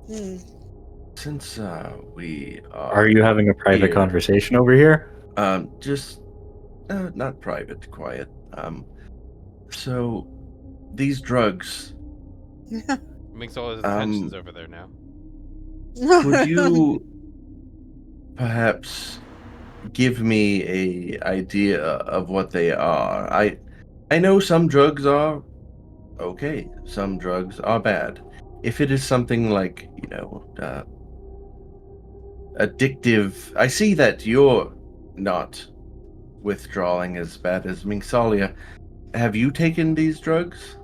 Hmm. Since we Are you having a private here, conversation over here? just not private, quiet. So these drugs, Makes all his intentions um, over there now. could you perhaps give me a idea of what they are? I know some drugs are okay, some drugs are bad. If it is something like, addictive, I see that you're not withdrawing as bad as Minxalia. Have you taken these drugs?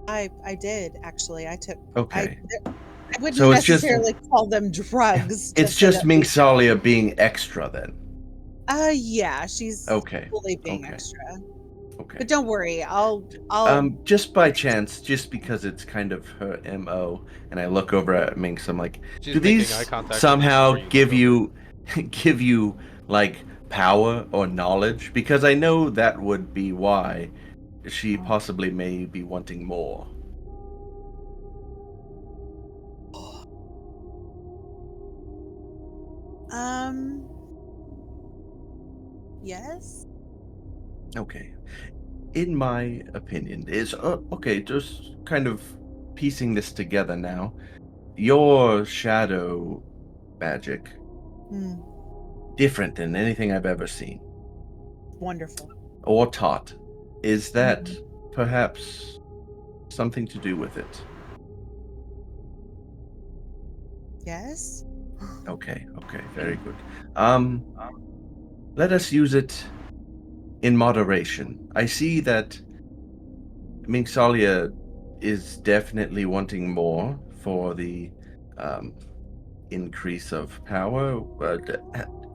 I did actually. I Okay. I wouldn't So it's just necessarily call them drugs, it's just so just that we Minxalia being extra then. yeah, she's Okay. fully being Okay. extra. Okay. But don't worry, I'll Just by chance, just because it's kind of her MO, and I look over at Minx, I'm like, She's do making eye these contact with you somehow before you give look over. you give you like power or knowledge? Because I know that would be why she possibly may be wanting more. um yes. Okay. In my opinion, is okay, just kind of piecing this together now. Your shadow magic, Hmm, different than anything I've ever seen wonderful. or taught. Is that Mhm. perhaps something to do with it? Yes. Okay, okay, very good. Um, let us use it in moderation. I see that Minxalia is definitely wanting more for the um, increase of power.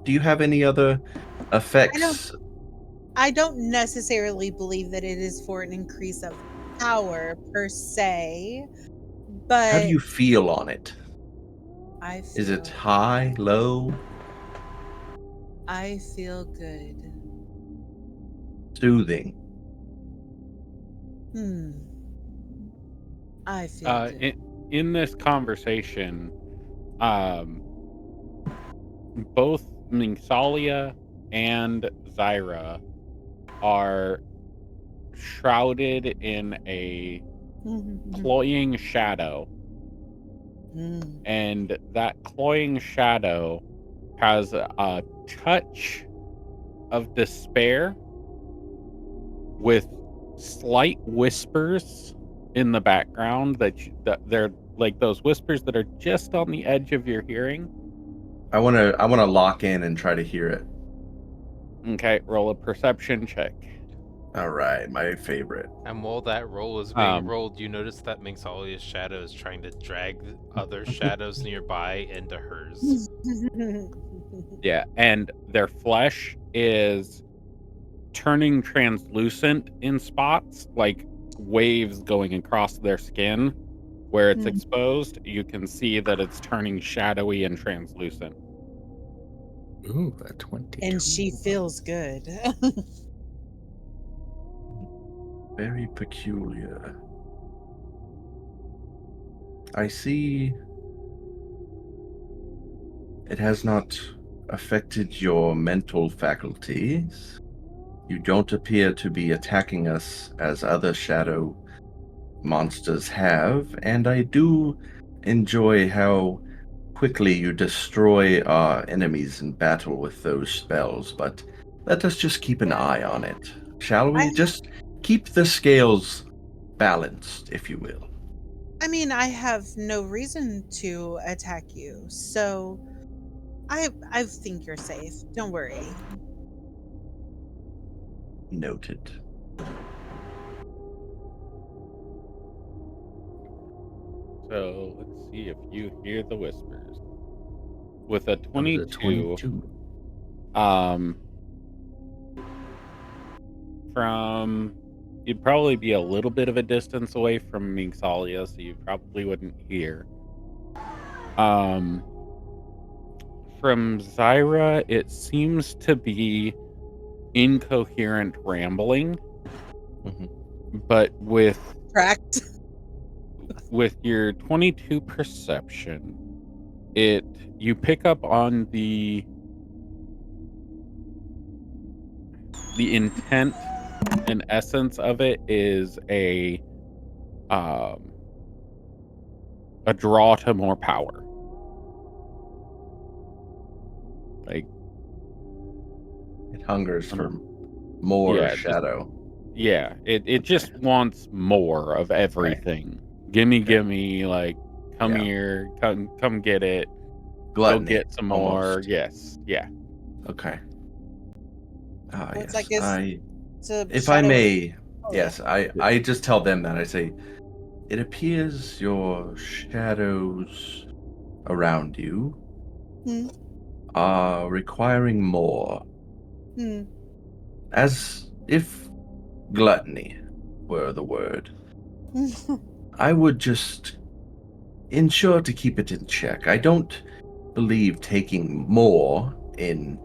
Do you have any other I don't effects? I don't necessarily believe that it is for an increase of power per se, How do but you feel on it? I Is it feel high, low, I feel good. soothing? Hmm. I feel good. In this conversation, um, both Mingsalia and Zyra are shrouded in a cloying shadow, Mm. and that cloying shadow has a touch of despair with slight whispers in the background that they're like those whispers that are just on the edge of your hearing. I wanna lock in and try to hear it. Okay, roll a perception check. All right, my favorite. And while that roll is being rolled, you notice that Minxalia's shadow is trying to drag other shadows nearby into hers. Yeah, and their flesh is turning translucent in spots, like waves going across their skin. Where it's Mm. exposed, you can see that it's turning shadowy and translucent. Ooh, a 22. And she feels good. Very peculiar. I see it has not affected your mental faculties. You don't appear to be attacking us as other shadow monsters have, and I do enjoy how quickly you destroy our enemies in battle with those spells, but let us just keep an eye on it. Shall I we? Just keep the scales balanced, if you will. I mean, I have no reason to attack you, so I think you're safe. Don't worry. Noted. So let's see if you hear the whispers. With a That was a 22, 22. um, from you'd probably be a little bit of a distance away from Minxalia, so you probably wouldn't hear. Um, from Zyra, it seems to be incoherent rambling, Mhm. but with Correct. your 22 perception, You pick up on the intent and essence of it is a draw to more power. Like, It hungers for more yeah, shadow. it just wants more of everything. Gimme, like, come Yeah. here, come get it. Go Gluttony, get some more. almost. Yes, yeah. Okay. Ah, Well, it's yes. like it's a If I shadow. may, Oh, yes, I just tell them that. I say, it appears your shadows around you Hmm. are requiring more. Hmm. As if gluttony were the word. I would just ensure to keep it in check. I don't believe taking more in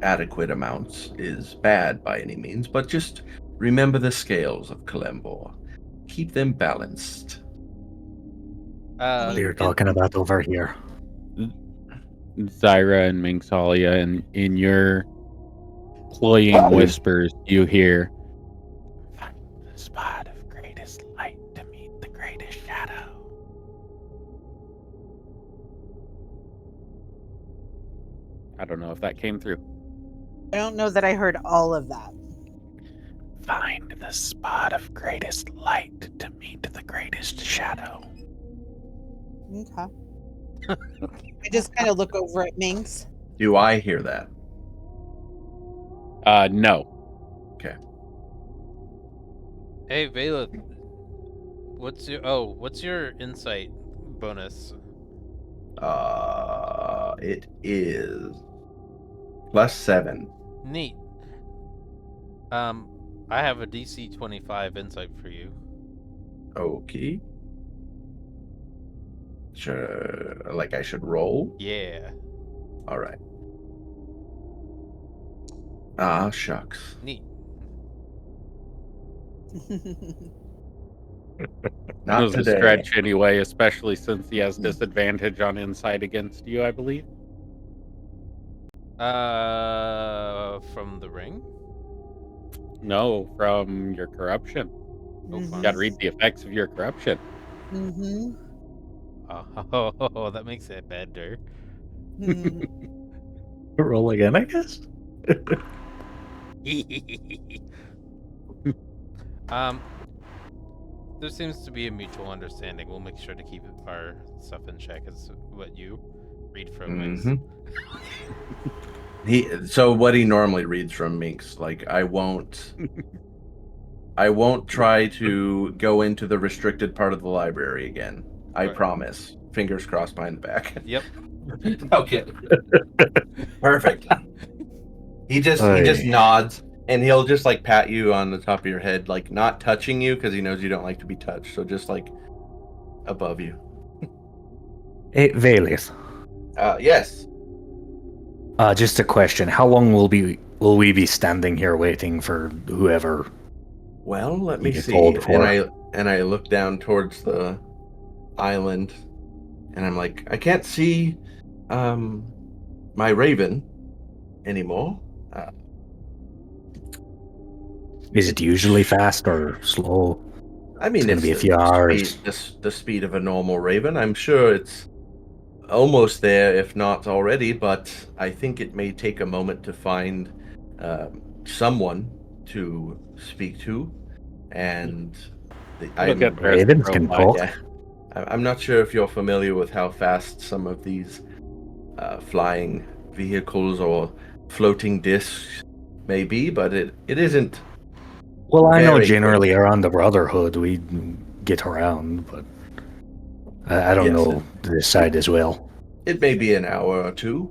adequate amounts is bad by any means, but just remember the scales of Kalembor. Keep them balanced. What are you in- talking about over here? Zyra and Minxalia, and in your cloying whispers, you hear, "Find the spot of greatest light to meet the greatest shadow." I don't know if that came through. I don't know that I heard all of that. Find the spot of greatest light to meet the greatest shadow. Okay. I just kind of look over at Minx. Do I hear that? No. Okay. Hey, Vela, what's your insight bonus? It is +7. Neat. I have a DC 25 insight for you. Okay. Sure, like I should roll? Yeah. All right. Ah, shucks. Neat. That Not was a today. stretch anyway, especially since he has disadvantage on insight against you, I believe. From the ring? No, from your corruption. Oh, You fine. gotta read the effects of your corruption. Mm-hmm. Oh, that makes it better. Hmm. Roll again, I guess. There seems to be a mutual understanding. We'll make sure to keep our stuff in check as what you read from Minx. So what he normally reads from Minx, like I won't try to go into the restricted part of the library again. I Right. promise. Fingers crossed behind the back. Yep. Okay. Perfect. He just nods and he'll just like pat you on the top of your head, like not touching you because he knows you don't like to be touched. So just like above you. Hey, Valius. Yes. Just a question. How long will we be standing here waiting for whoever? Well, let me You see. told for. And I look down towards the island and I'm like, I can't see my raven anymore. Is it usually fast or slow? I mean, It's gonna it's be a few hours. the speed of a normal raven. I'm sure it's almost there, if not already, but I think it may take a moment to find someone to speak to. And It'll get there as the Ravens crow can flies. talk. Yeah, I'm not sure if you're familiar with how fast some of these flying vehicles or floating discs may be, but it isn't. Well, I know Very generally quick. around the Brotherhood we get around, but I don't Yes. know this side as well. It may be an hour or two.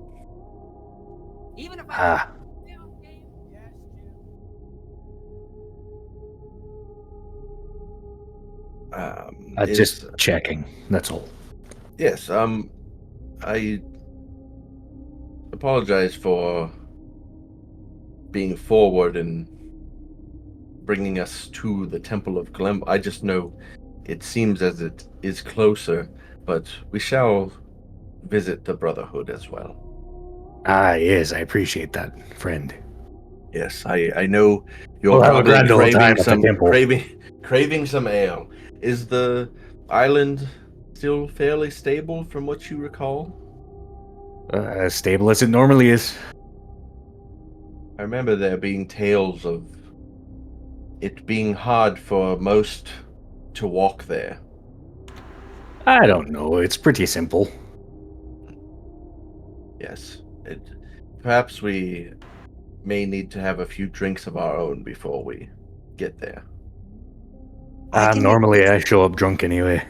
Ah, just checking. That's all. Yes. I apologize for being forward and bringing us to the Temple of Glen. I just know it seems as it is closer, but we shall visit the Brotherhood as well. Ah, yes, I appreciate that, friend. Yes, I know you're We'll have a probably grand old time at the temple. craving some ale. Is the island still fairly stable from what you recall? As stable as it normally is. I remember there being tales of it being hard for most to walk there. I don't know. It's pretty simple. Yes. Perhaps we may need to have a few drinks of our own before we get there. I can at Normally least I show up drunk anyway.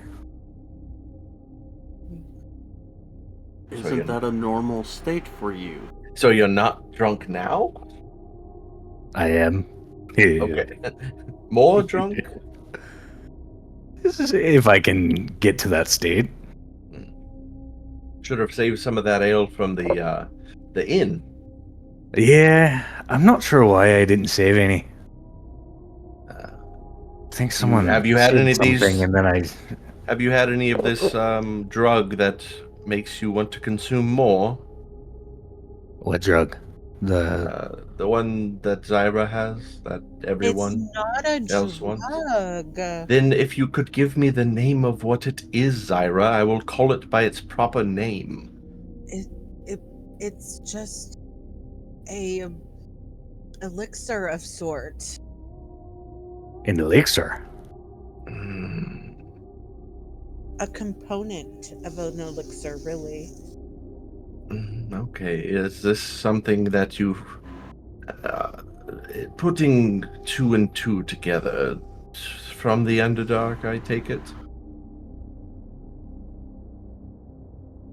Isn't that a normal state for you? So you're not drunk now? I am. Okay. More drunk? This is if I can get to that state. Should have saved some of that ale from the inn. Yeah, I'm not sure why I didn't save any. I think someone have you had said any of something these? and then I... Have you had any of this drug that makes you want to consume more? What drug? The one that Zyra has, that it's everyone not a else wants? drug. Then if you could give me the name of what it is, Zyra, I will call it by its proper name. It's just a elixir of sort. An elixir? A component of an elixir, really. Okay, is this something that you... putting two and two together from the Underdark, I take it?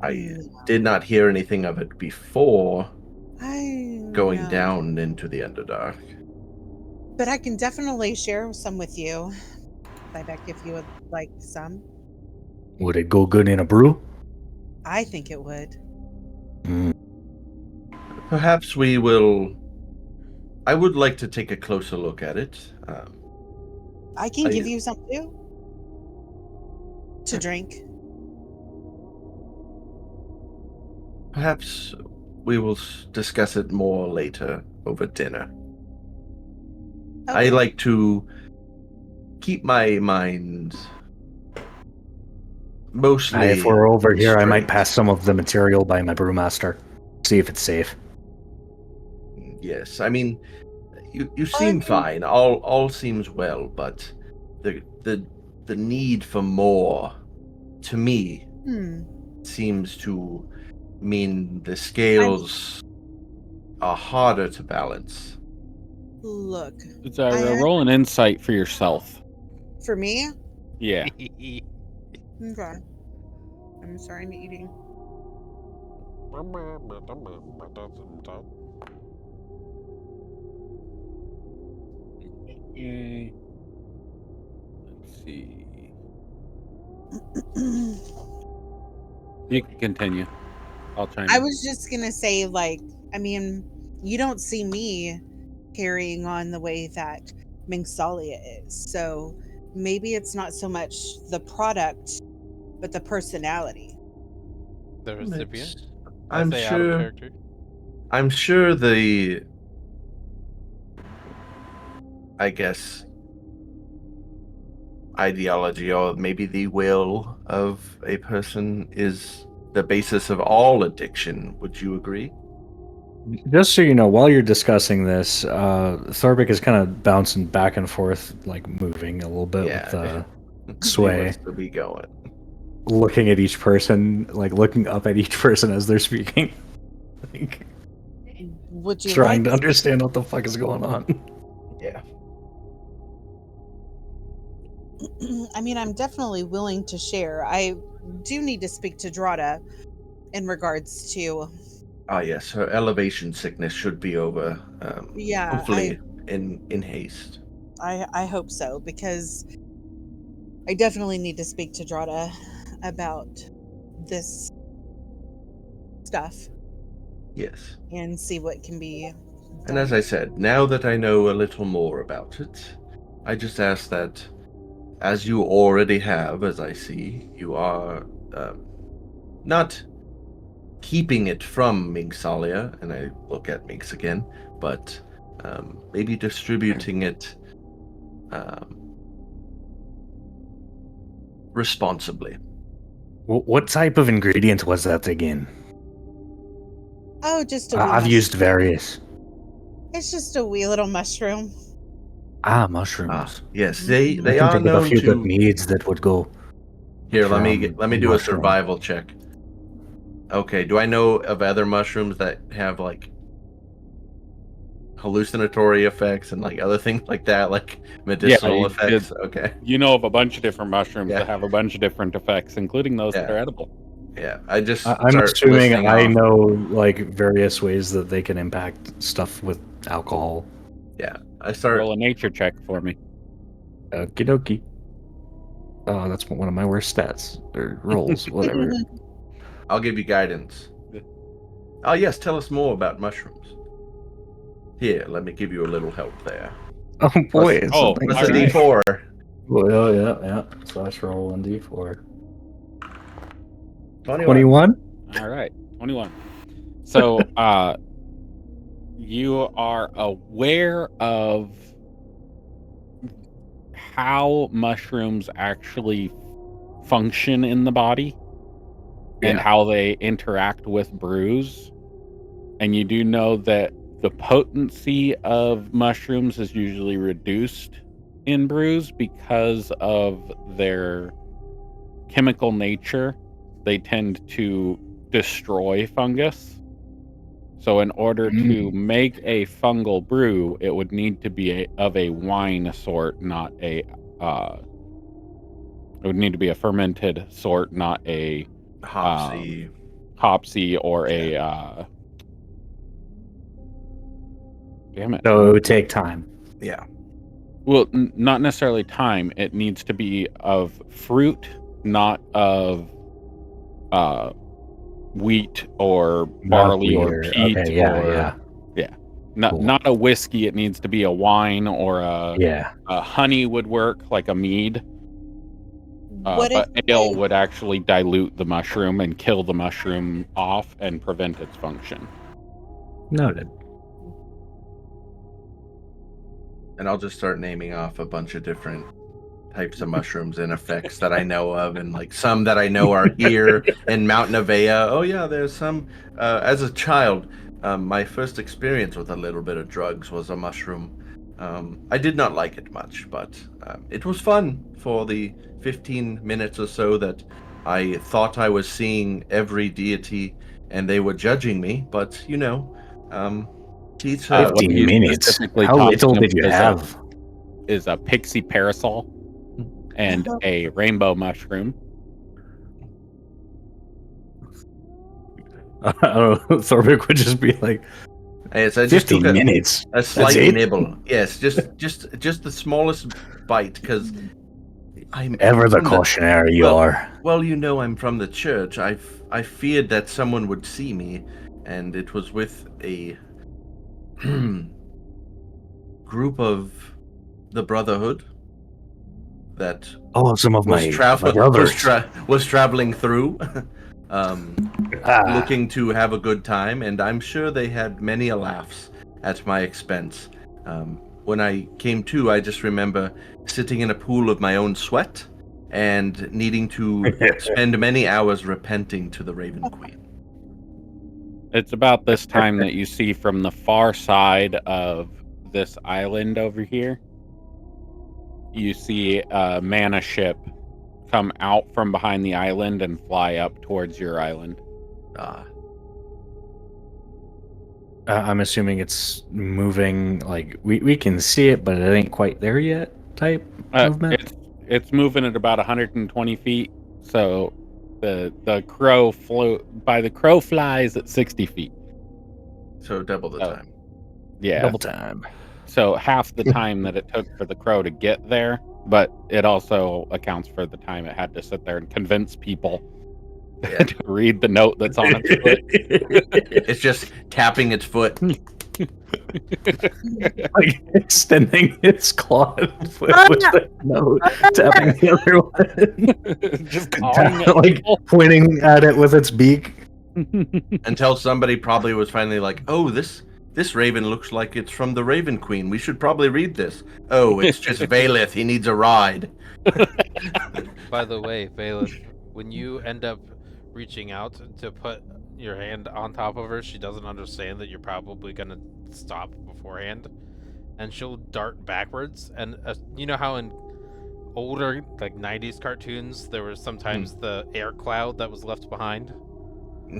I did not hear anything of it before going down into the Underdark. But I can definitely share some with you, Vivek, if you would like some. Would it go good in a brew? I think it would. Perhaps we will... I would like to take a closer look at it. I can give you some too. To drink. Perhaps we will discuss it more later over dinner. Okay. I like to keep my mind mostly If we're over here, I might straight. pass some of the material by my brewmaster. See if it's safe. Yes, I mean, you seem fine. All seems well, but the need for more, to me, seems to mean the scales are harder to balance. Look. Roll an insight for yourself. For me? Yeah. Okay. I'm sorry, I'm eating. Okay. Let's see. You can continue. I'll try. I was just gonna say, like, I mean, you don't see me carrying on the way that Mingsalia is. So maybe it's not so much the product, but the personality. The recipient? I'm Out of sure. character? I'm sure the, I guess, ideology or maybe the will of a person is the basis of all addiction. Would you agree? Just so you know, while you're discussing this, Thorbic is kind of bouncing back and forth, like moving a little bit with the sway. He wants to be going. Looking at each person, like looking up at each person as they're speaking. Like, Would you trying like to understand what the fuck is going on. Yeah. I mean, I'm definitely willing to share. I do need to speak to Drada in regards to... Ah, yes, her elevation sickness should be over. Yeah, hopefully in haste. I hope so, because I definitely need to speak to Drada about this stuff. Yes. And see what can be done. And as I said, now that I know a little more about it, I just ask that, as you already have, as I see, you are not keeping it from Minksalia, and I look at Minx again, but maybe distributing it responsibly. What type of ingredient was that again? Oh, just a wee I've used various. It's just a wee little mushroom. Mushrooms. Yes, I they can are think of a known few good to. meads that would go. Here, let me do a mushroom. survival check. Okay, do I know of other mushrooms that have like hallucinatory effects and like other things like that, like medicinal effects? Okay. You know of a bunch of different mushrooms that have a bunch of different effects, including those that are edible. Yeah, I'm assuming I know like various ways that they can impact stuff with alcohol. Yeah, I start. Roll a nature check for me. Okie dokie. Oh, that's one of my worst stats or rolls, whatever. I'll give you guidance. Oh yes, tell us more about mushrooms. Here, let me give you a little help there. Oh boy, Plus it's a D4. Well, yeah. So let's roll 1d4. 21. All right, 21. So, you are aware of how mushrooms actually function in the body and how they interact with brews. And you do know that the potency of mushrooms is usually reduced in brews because of their chemical nature. They tend to destroy fungus. So in order to make a fungal brew, it would need to be of a wine sort, not a it would need to be a fermented sort, not a hopsy or a damn it. So it would take time. Yeah. Well, not necessarily time. It needs to be of fruit, not of wheat or barley or peat. Okay, yeah. Not a whiskey. It needs to be a wine or a honey would work, like a mead. But ale would actually dilute the mushroom and kill the mushroom off and prevent its function. Noted. And I'll just start naming off a bunch of different types of mushrooms and effects that I know of, and like some that I know are here in Mount Nevaeh. Oh yeah, there's some. As a child, my first experience with a little bit of drugs was a mushroom. I did not like it much, but it was fun for the 15 minutes or so that I thought I was seeing every deity and they were judging me. But 15 minutes. How little did you have? Is a pixie parasol and a rainbow mushroom. I don't know. Thorvik would just be like, yes, I 15 minutes. A slight nibble. Yes, just the smallest bite, because I'm ever the cautionary you are. Well, I'm from the church. I feared that someone would see me, and it was with a group of the Brotherhood that some of my brothers was traveling through, looking to have a good time, and I'm sure they had many a laughs at my expense. When I came to, I just remember sitting in a pool of my own sweat and needing to spend many hours repenting to the Raven Queen. It's about this time that you see from the far side of this island over here, you see a mana ship come out from behind the island and fly up towards your island. I'm assuming it's moving, like, we can see it, but it ain't quite there yet type movement? It's moving at about 120 feet, so the crow flies at 60 feet. So double the time. Yeah. Double time. So half the time that it took for the crow to get there, but it also accounts for the time it had to sit there and convince people to read the note that's on its foot. It's just tapping its foot. Like extending its clawed foot with the note, tapping the other one. Just Like pointing at it with its beak. Until somebody probably was finally like, "Oh, this raven looks like it's from the Raven Queen. We should probably read this." Oh, it's just Valeth. He needs a ride. By the way, Valeth, when you end up reaching out to put your hand on top of her, she doesn't understand that you're probably gonna stop beforehand, and she'll dart backwards. And you know how in older, like 90s cartoons, there was sometimes the air cloud that was left behind?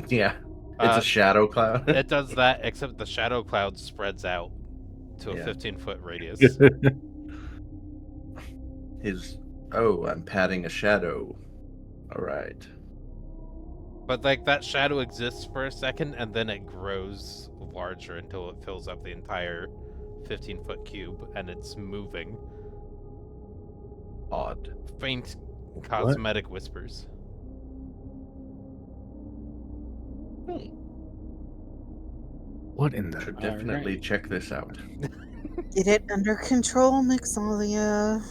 Yeah. It's a shadow cloud. It does that, except the shadow cloud spreads out to a 15-foot radius. I'm patting a shadow. All right. But like that shadow exists for a second, and then it grows larger until it fills up the entire 15-foot cube, and it's moving. Odd. Faint cosmetic whispers. What in the... Should definitely check this out. Get it under control, Mixalia.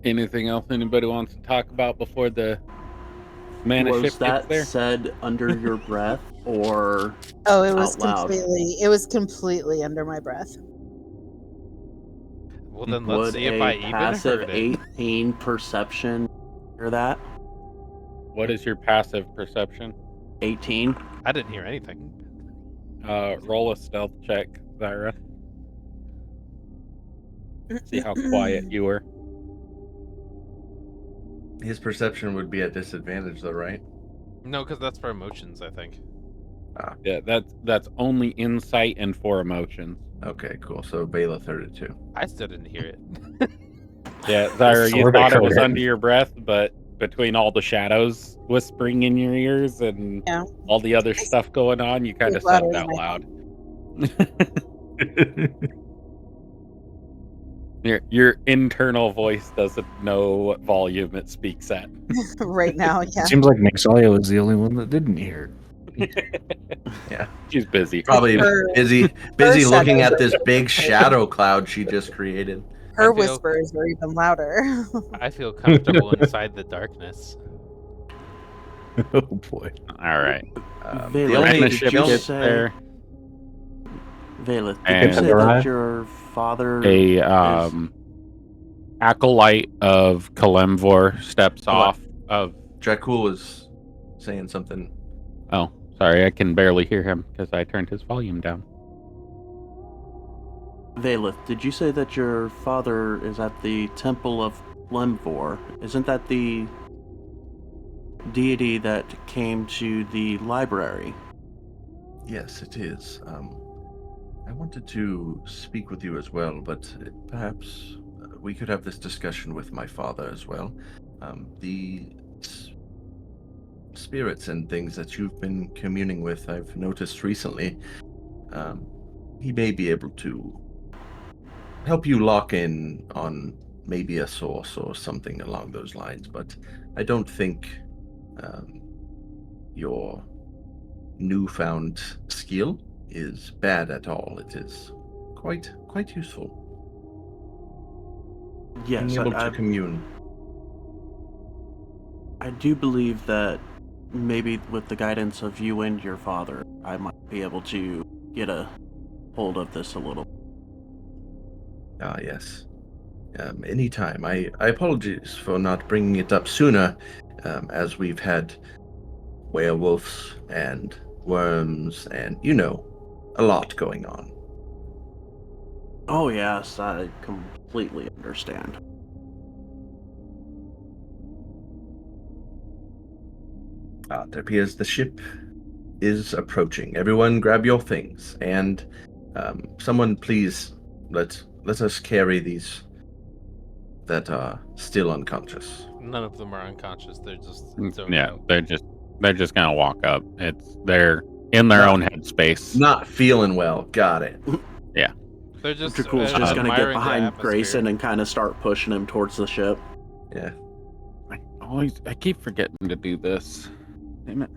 Anything else anybody wants to talk about before the mana ship Was gets that there? said under your breath or Oh, it was out loud? completely under my breath. Well, then let's see if I even passive heard it. 18 perception hear that? What is your passive perception? 18. I didn't hear anything. Roll a stealth check, Zyra. See how quiet you were. His perception would be at disadvantage, though, right? No, because that's for emotions, I think. Yeah, that's only insight and for emotions. Okay, cool. So Valeth heard it too. I still didn't hear it. Yeah, Zyra, you Sorta thought it was heard it. under your breath, but between all the shadows whispering in your ears and all the other stuff going on, you kind of said it out loud. Your internal voice doesn't know what volume it speaks at. Right now, yeah. It seems like Mixalia was the only one that didn't hear it. Yeah. She's busy. Probably busy her looking shadow- at this big shadow cloud she just created. Her whispers were even louder. I feel comfortable inside the darkness. Oh boy. All right. Valeth, Mana did ship you gets say, there. Valeth, did And you say that your father A acolyte of Kalemvor steps off of... Dracul was saying something. Oh, sorry, I can barely hear him because I turned his volume down. Valeth, did you say that your father is at the Temple of Lemvor? Isn't that the deity that came to the library? Yes, it is. I wanted to speak with you as well, but perhaps we could have this discussion with my father as well. The spirits and things that you've been communing with, I've noticed recently, he may be able to help you lock in on maybe a source or something along those lines, but I don't think your newfound skill is bad at all. It is quite useful. Yes, Being able to commune. I do believe that maybe with the guidance of you and your father, I might be able to get a hold of this a little. Ah, yes. Anytime. I apologize for not bringing it up sooner, as we've had werewolves and worms and, a lot going on. Oh yes, I completely understand. It appears the ship is approaching. Everyone grab your things, and someone please let us carry these that are still unconscious. None of them are unconscious. They're just they're just gonna walk up. They're in their own headspace. Not feeling well. Got it. Yeah. They're just Dracul's just gonna get admiring the behind atmosphere. Grayson and kind of start pushing him towards the ship. Yeah. I keep forgetting to do this. Damn it.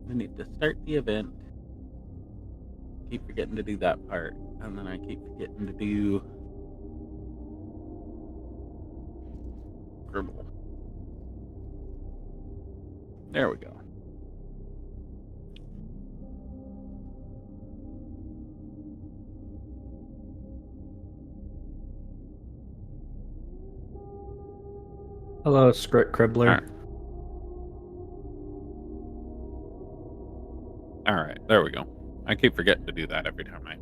I need to start the event. Keep forgetting to do that part. And then I keep forgetting to do Gribble. There we go. Hello, Script Cribbler. All right, there we go. I keep forgetting to do that every time I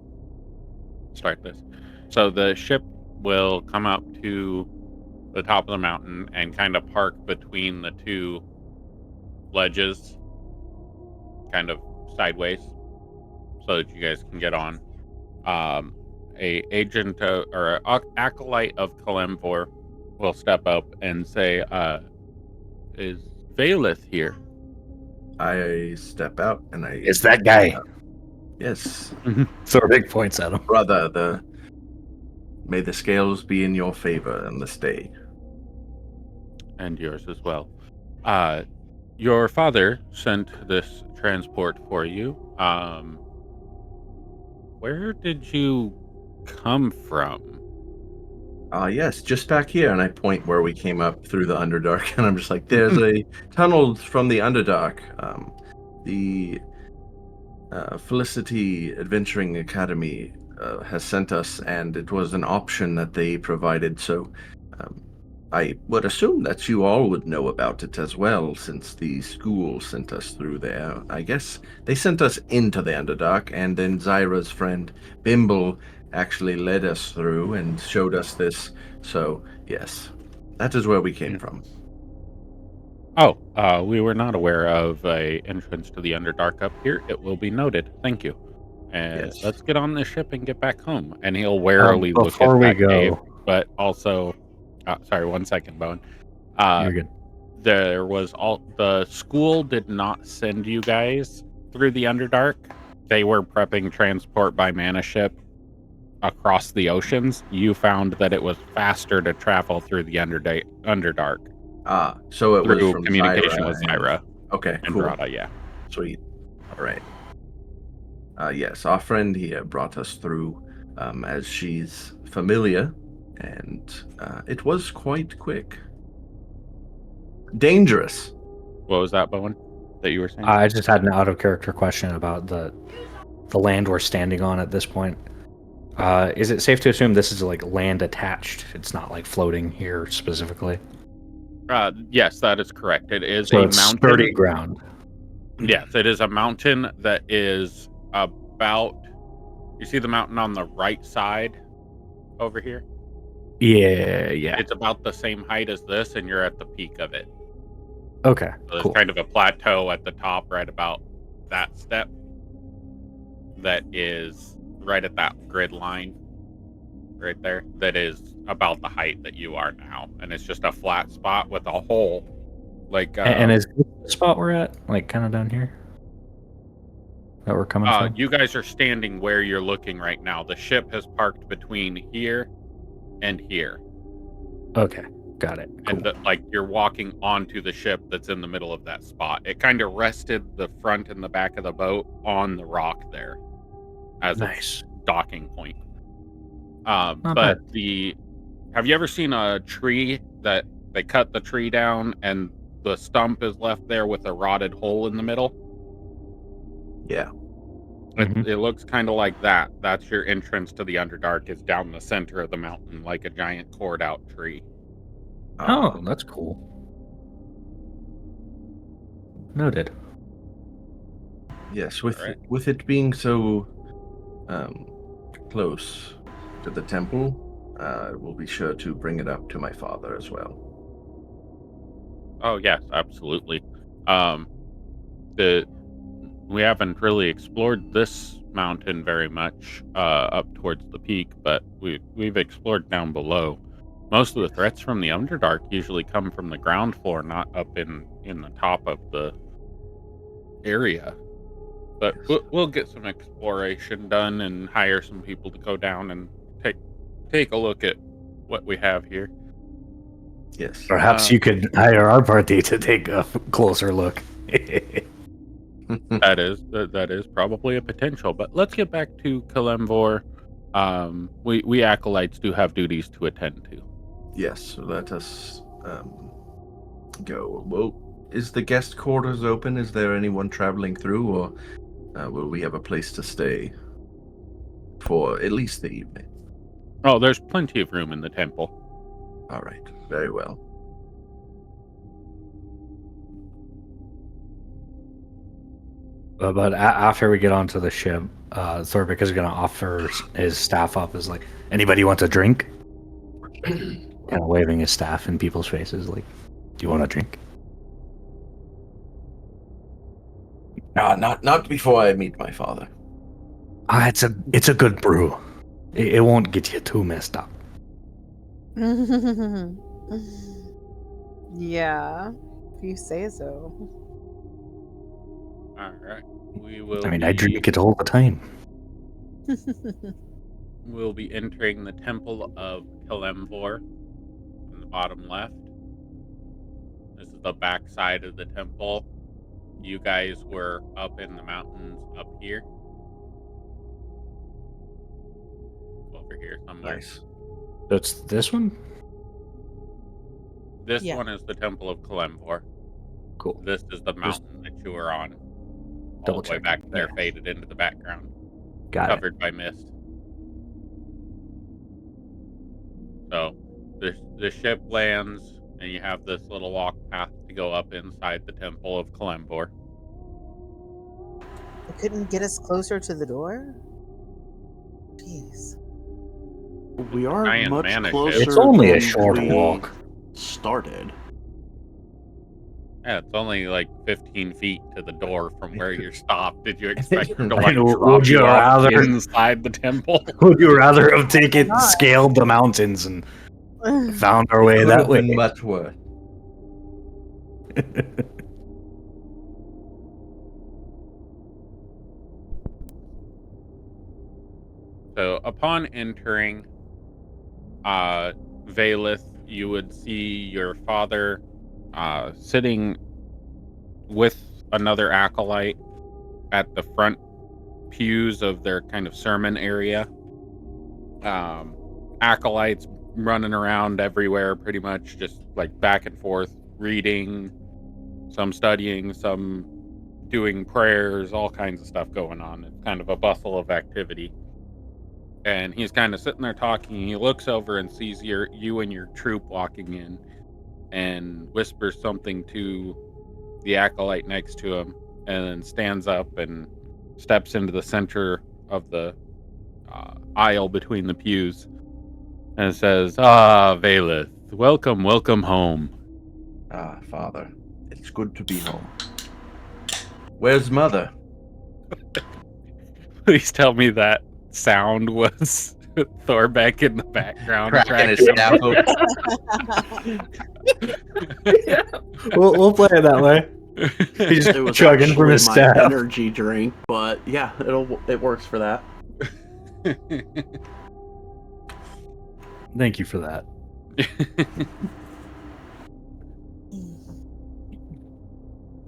start this. So the ship will come up to the top of the mountain and kind of park between the two ledges, kind of sideways, so that you guys can get on. A agent or a acolyte of Kalemvor will step up and say, "Is Valeth here?" I step out and I. It's that guy. Yes, Thorvik points at him. brother. May the scales be in your favor on this day. And yours as well. Your father sent this transport for you. Where did you come from? Yes, just back here, and I point where we came up through the Underdark, and I'm just like, there's a tunnel from the Underdark. The Felicity Adventuring Academy has sent us, and it was an option that they provided, so I would assume that you all would know about it as well, since the school sent us through there. I guess they sent us into the Underdark, and then Zyra's friend Bimble actually led us through and showed us this. So, yes, that is where we came from. Oh, we were not aware of a entrance to the Underdark up here. It will be noted. Thank you. And Yes. let's get on this ship and get back home. And he'll warily look at Before we that cave, go, but also, sorry, 1 second, Bowen. you're good. There was the school did not send you guys through the Underdark. They were prepping transport by mana ship across the oceans. You found that it was faster to travel through the Underdark. So it was Through from communication Zyra with Zyra. Okay, And cool. Rada, yeah. Sweet. All right. Yes, our friend here brought us through as she's familiar, and it was quite quick. Dangerous. What was that, Bowen, that you were saying? I just had an out of character question about the land we're standing on at this point. Is it safe to assume this is like land attached? It's not like floating here specifically. Yes, that is correct. It is So a it's mountain. sturdy ground. Yes, it is a mountain that is about. You see the mountain on the right side over here? Yeah. It's about the same height as this, and you're at the peak of it. Okay. So there's Cool. kind of a plateau at the top, right about that step. That is right at that grid line, right there. That is about the height that you are now, and it's just a flat spot with a hole. Like, And is this the spot we're at, like kind of down here, that we're coming from? you guys are standing where you're looking right now. The ship has parked between here and here. Okay, got it. Cool. And like you're walking onto the ship that's in the middle of that spot. It kind of rested the front and the back of the boat on the rock there as its docking point. Not But have you ever seen a tree that they cut the tree down and the stump is left there with a rotted hole in the middle? Yeah. It looks kind of like that. That's your entrance to the Underdark, is down the center of the mountain, like a giant cored out tree. Oh, that's cool. Noted. Yes, with it being so close to the temple, we'll be sure to bring it up to my father as well. Oh yes, absolutely. We haven't really explored this mountain very much up towards the peak, but we've explored down below. Most of the threats from the Underdark usually come from the ground floor, not up in the top of the area. But we'll get some exploration done and hire some people to go down and take a look at what we have here. Yes. Perhaps you could hire our party to take a closer look. That is probably a potential. But let's get back to Kalemvor. We acolytes do have duties to attend to. Yes, so let us go. Well, is the guest quarters open? Is there anyone traveling through, or will we have a place to stay for at least the evening? Oh, there's plenty of room in the temple. All right, very well. But after we get onto the ship, Thorbeck is going to offer his staff up as like, anybody want a drink? Kind of waving his staff in people's faces, like, do you want a drink? Not before I meet my father. It's a good brew. It won't get you too messed up. Yeah, if you say so. All right. We will. I drink it all the time. We'll be entering the Temple of Kalemvor on the bottom left. This is the back side of the temple. You guys were up in the mountains up here. Over here somewhere. Nice. So it's this one? This Yeah. one is the Temple of Kalemvor. Cool. This is the mountain that you were on. Double All the way check. back there, Yeah. faded into the background. Got Covered by mist. So the ship lands, and you have this little walk path to go up inside the Temple of Kalemvor. It couldn't get us closer to the door? Jeez. We are Giant much mana ship. closer. It's only a than short we walk. Started. Yeah, it's only like 15 feet to the door from where you're stopped. Did you expect to I like know, drop would you you off rather- inside the temple? Would you rather have taken Not. scaled the mountains and found our way Could that have way? been much worse. So upon entering Valeth, you would see your father sitting with another acolyte at the front pews of their kind of sermon area. Acolytes running around everywhere, pretty much just like back and forth, reading, some studying, some doing prayers, all kinds of stuff going on. It's kind of a bustle of activity. And he's kind of sitting there talking. He looks over and sees you and your troop walking in, and whispers something to the acolyte next to him, and then stands up and steps into the center of the aisle between the pews, and says, "Ah, Valeth, welcome home." Ah, Father, it's good to be home. Where's Mother? Please tell me that sound was Thorbeck in the background. Cracking his apple. We'll play it that way. He's It was chugging from actually his my staff. energy drink, but yeah, it works for that. Thank you for that.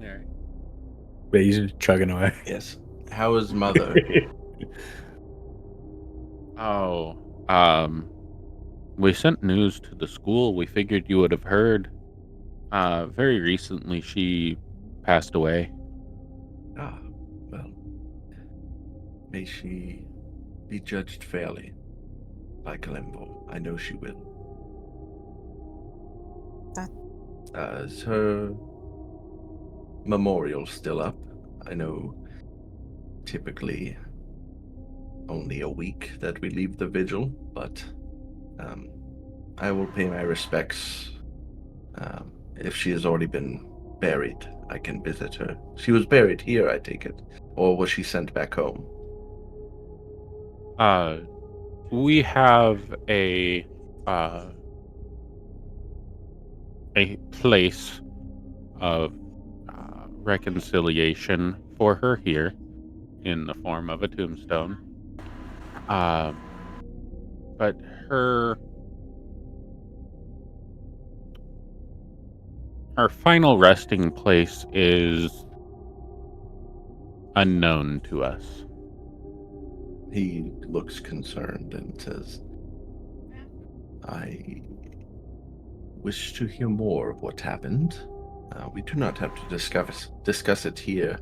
Alright. But he's just chugging away. Yes. How is Mother? Oh, we sent news to the school. We figured you would have heard. Very recently, she passed away. Ah, well. May she be judged fairly by Kalemvor. I know she will. Is her memorial still up? I know typically only a week that we leave the vigil, but I will pay my respects. If she has already been buried, I can visit her. She was buried here, I take it, or was she sent back home? We have a place of reconciliation for her here in the form of a tombstone. But her final resting place is unknown to us. He looks concerned and says, I wish to hear more of what happened. We do not have to discuss it here,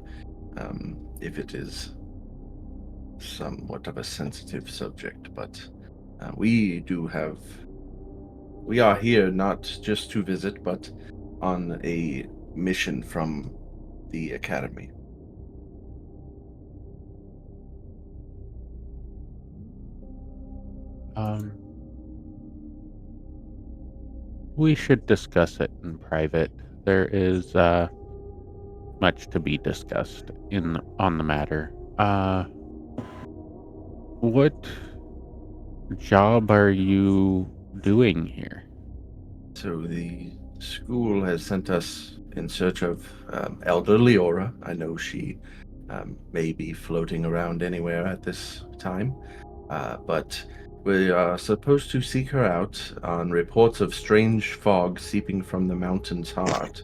if it is somewhat of a sensitive subject, but we are here not just to visit, but on a mission from the Academy. We should discuss it in private. There is much to be discussed on the matter. What job are you doing here? So the school has sent us in search of Elder Leora. I know she may be floating around anywhere at this time, but we are supposed to seek her out on reports of strange fog seeping from the mountain's heart.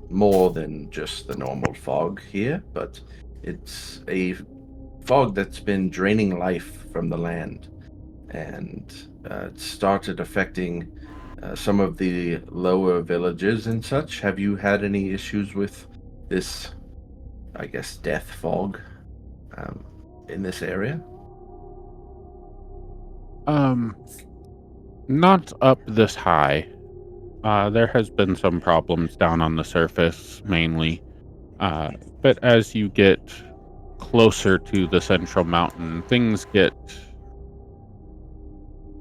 More than just the normal fog here, but it's a fog that's been draining life from the land, and it started affecting some of the lower villages and such. Have you had any issues with this, I guess, death fog in this area? Not up this high. There has been some problems down on the surface, mainly. But as you get closer to the central mountain, things get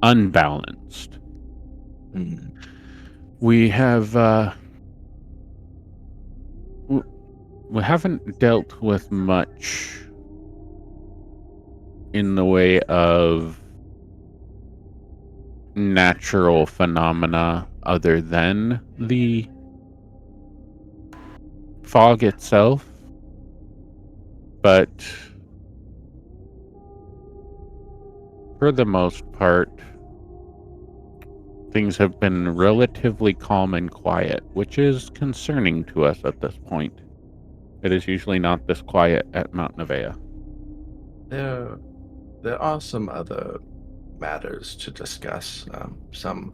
unbalanced. We have we haven't dealt with much in the way of natural phenomena other than the fog itself, but for the most part, things have been relatively calm and quiet, which is concerning to us at this point. It is usually not this quiet at Mount Nevaeh. There are some other matters to discuss. Some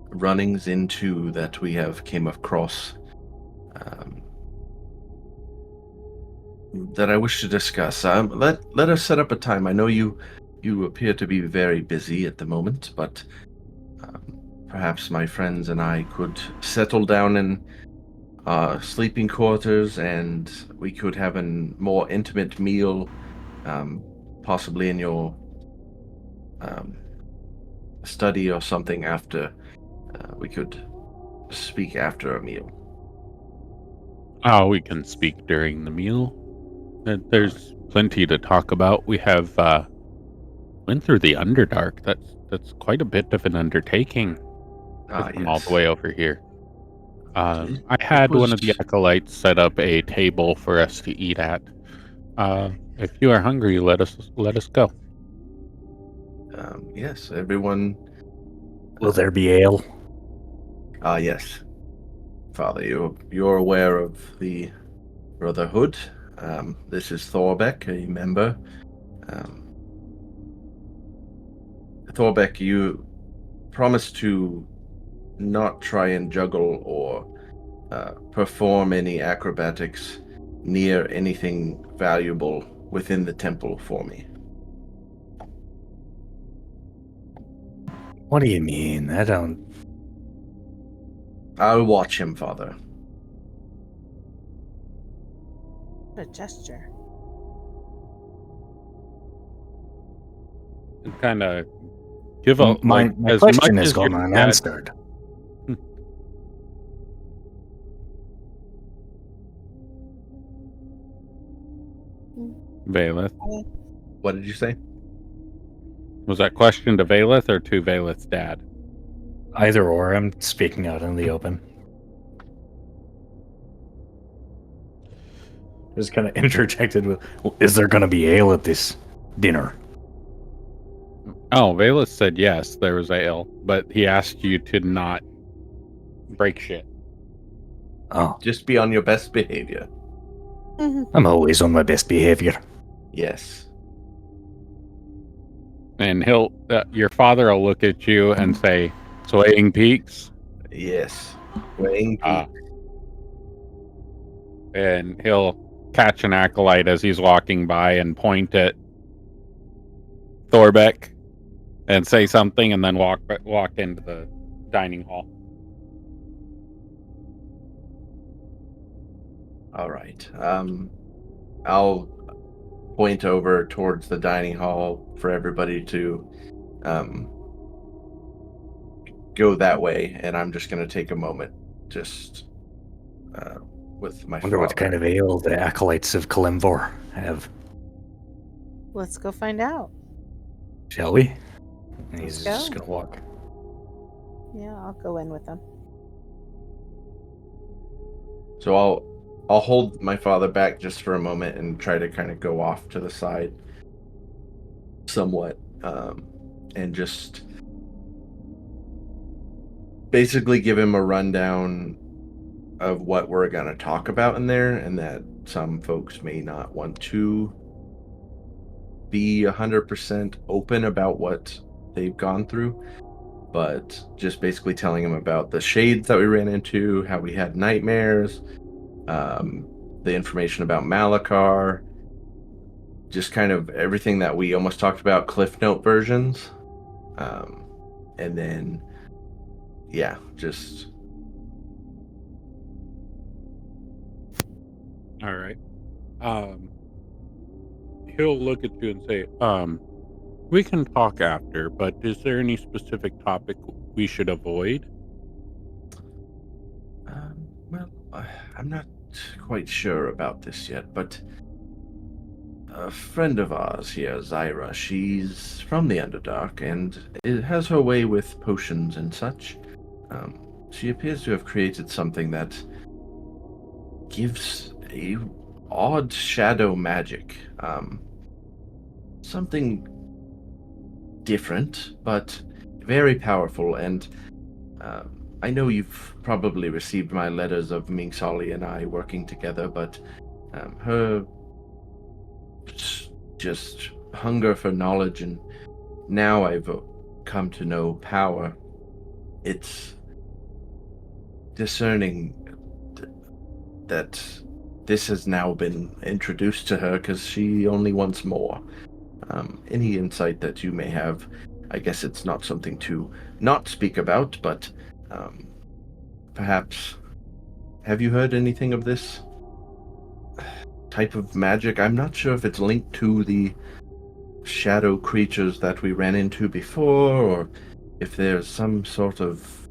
runnings into that we have came across that I wish to discuss. Let us set up a time. I know you appear to be very busy at the moment, but perhaps my friends and I could settle down in sleeping quarters, and we could have a more intimate meal, possibly in your study or something after. We could speak after a meal. Oh, we can speak during the meal. There's plenty to talk about. We have went through the Underdark. That's quite a bit of an undertaking from all the way over here. I had one of the acolytes set up a table for us to eat at. If you are hungry, let us go. Yes, everyone. Will there be ale? Yes. Father, you're aware of the Brotherhood. This is Thorbeck, a member. Thorbeck, you promised to not try and juggle or perform any acrobatics near anything valuable within the temple for me. What do you mean? I don't... I'll watch him, Father. What a gesture. And kind of give up. My as question much is as gone your dad- unanswered. Valeth. What did you say? Was that question to Valeth or to Valeth's dad? Either or, I'm speaking out in the open. Just kind of interjected with, well, is there going to be ale at this dinner? Oh, Valeth said yes, there was ale, but he asked you to not break shit. Oh, Just be on your best behavior. I'm always on my best behavior. Yes. And your father will look at you and say, "Swaying peaks." Yes. Weighing peaks. And he'll catch an acolyte as he's walking by and point at Thorbeck and say something, and then walk into the dining hall. All right. I'll point over towards the dining hall for everybody to go that way, and I'm just going to take a moment just with my Wonder what father. kind of ale the acolytes of Kalimvor have. Let's go find out. Shall we? And Let's he's go. just gonna walk. Yeah, I'll go in with them. So I'll hold my father back just for a moment and try to kind of go off to the side somewhat, and just basically give him a rundown of what we're going to talk about in there, and that some folks may not want to be 100% open about what they've gone through, but just basically telling him about the shades that we ran into, how we had nightmares, the information about Malakar, just kind of everything that we almost talked about, Cliff Note versions. And then, yeah, just... All right. He'll look at you and say, we can talk after, but is there any specific topic we should avoid? Well, I'm not quite sure about this yet, but a friend of ours here, Zyra, she's from the Underdark, and it has her way with potions and such. She appears to have created something that gives a odd shadow magic. Something different, but very powerful, and I know you've probably received my letters of Mingsali and I working together, but her just hunger for knowledge, and now I've come to know power. It's discerning that this has now been introduced to her because she only wants more. Any insight that you may have, I guess it's not something to not speak about, but perhaps, have you heard anything of this type of magic? I'm not sure if it's linked to the shadow creatures that we ran into before, or if there's some sort of,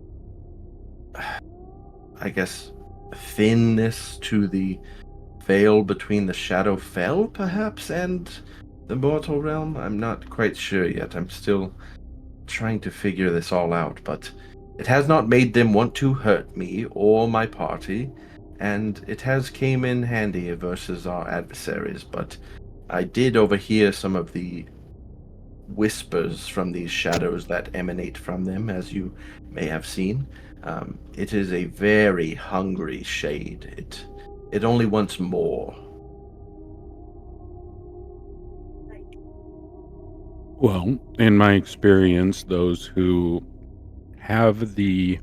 I guess, thinness to the veil between the Shadow Fell, perhaps, and the mortal realm. I'm not quite sure yet. I'm still trying to figure this all out, but it has not made them want to hurt me or my party, and it has came in handy versus our adversaries, but I did overhear some of the whispers from these shadows that emanate from them, as you may have seen. It is a very hungry shade. It only wants more. Well, in my experience, those who have the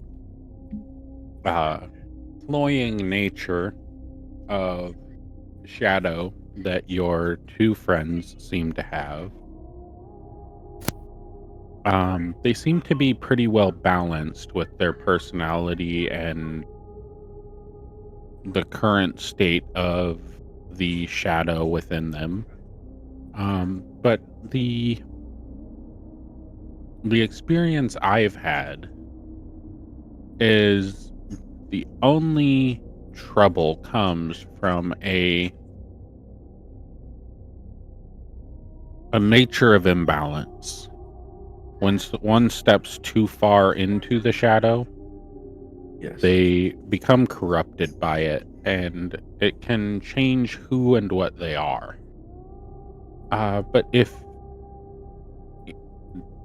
cloying nature of shadow that your two friends seem to have, they seem to be pretty well balanced with their personality and the current state of the shadow within them. But the experience I've had is the only trouble comes from a nature of imbalance. When one steps too far into the shadow, Yes. they become corrupted by it, and it can change who and what they are. But if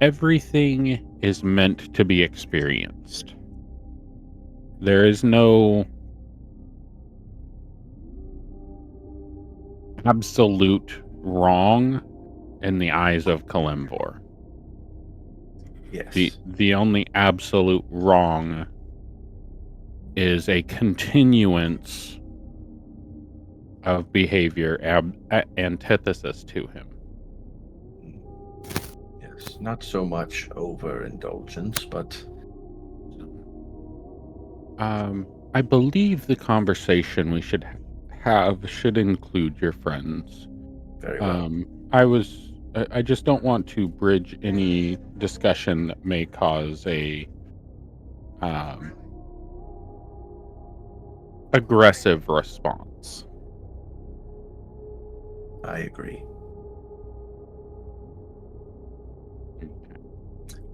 everything is meant to be experienced, there is no absolute wrong in the eyes of Kalimvor. Yes. The only absolute wrong is a continuance of behavior antithesis to him. Yes, not so much overindulgence, but I believe the conversation we should have should include your friends. very well. I just don't want to bridge any discussion that may cause a aggressive response. I agree.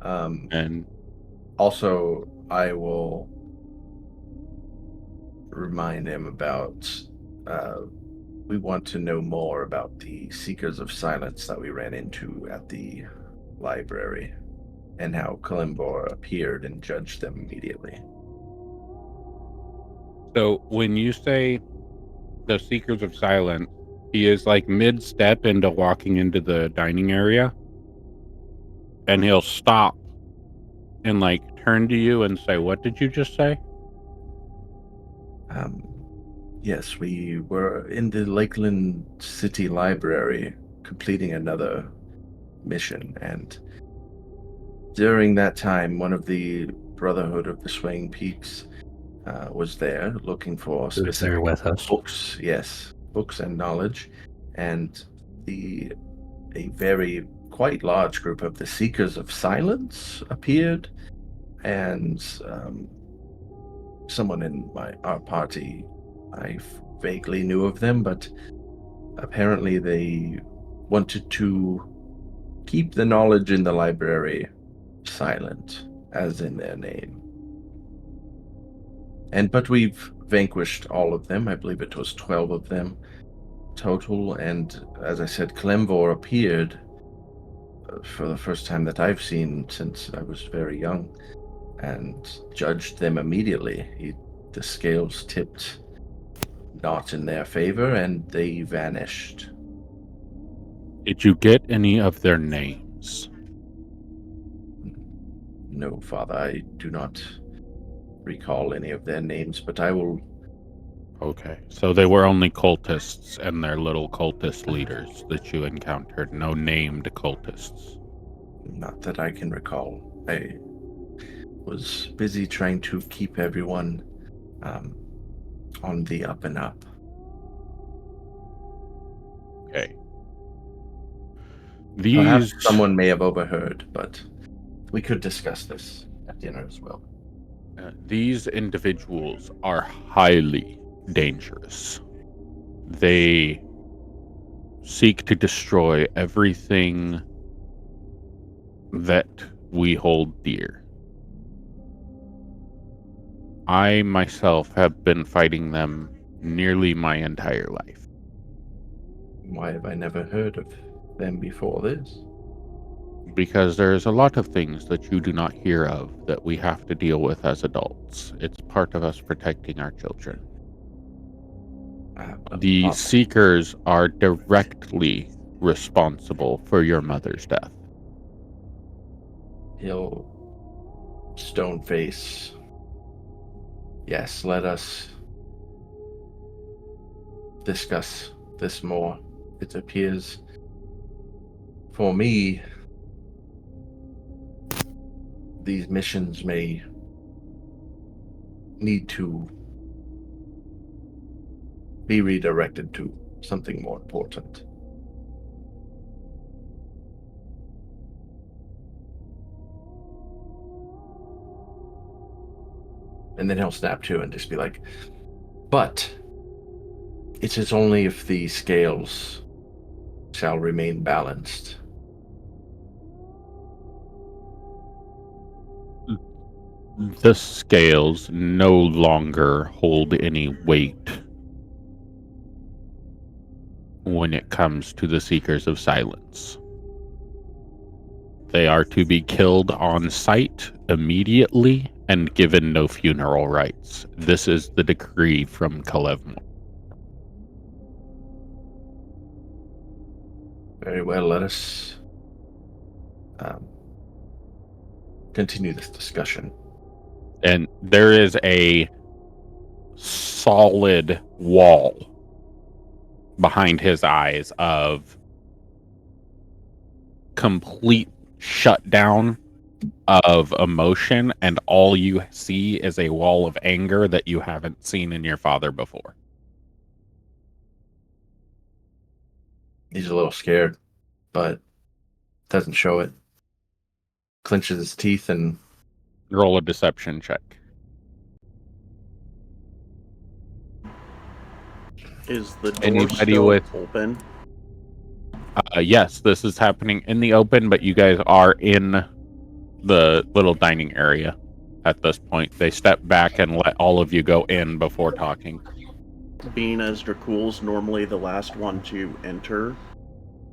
And Also, I will remind him about we want to know more about the Seekers of Silence that we ran into at the library and how Kalimbor appeared and judged them immediately. so when you say the Seekers of Silence, he is like mid-step into walking into the dining area, and he'll stop and like turn to you and say, "What did you just say?" Yes, we were in the Lakeland City Library completing another mission, and during that time, one of the Brotherhood of the Swaying Peaks was there looking for Who's there specific with us? books, yes, books and knowledge, and a very quite large group of the Seekers of Silence appeared, and someone in our party, I vaguely knew of them, but apparently they wanted to keep the knowledge in the library silent, as in their name. But we've vanquished all of them. I believe it was 12 of them total. And as I said, Clemvor appeared for the first time that I've seen since I was very young, and judged them immediately. The scales tipped not in their favor, and they vanished. Did you get any of their names? No, Father, I do not recall any of their names, but I will. Okay, so they were only cultists and their little cultist leaders that you encountered, no named cultists. Not that I can recall. I was busy trying to keep everyone on the up and up. Okay. Perhaps These someone may have overheard, but we could discuss this at dinner as well. these individuals are highly dangerous. They seek to destroy everything that we hold dear. I myself have been fighting them nearly my entire life. Why have I never heard of them before this? Because there's a lot of things that you do not hear of that we have to deal with as adults. It's part of us protecting our children. The Seekers are directly responsible for your mother's death. He'll stone face. Yes, let us discuss this more. It appears for me these missions may need to be redirected to something more important. And then he'll snap to and just be like, but it is only if the scales shall remain balanced. The scales no longer hold any weight when it comes to the Seekers of Silence. They are to be killed on sight immediately and given no funeral rites. This is the decree from Kalevmor. Very well, let us continue this discussion. And there is a solid wall behind his eyes of complete shutdown of emotion, and all you see is a wall of anger that you haven't seen in your father before. He's a little scared, but doesn't show it. Clenches his teeth and Roll a deception check. Is the door Anybody still with- open? Yes, this is happening in the open, but you guys are in the little dining area at this point. They step back and let all of you go in before talking. Being as Dracul's normally the last one to enter,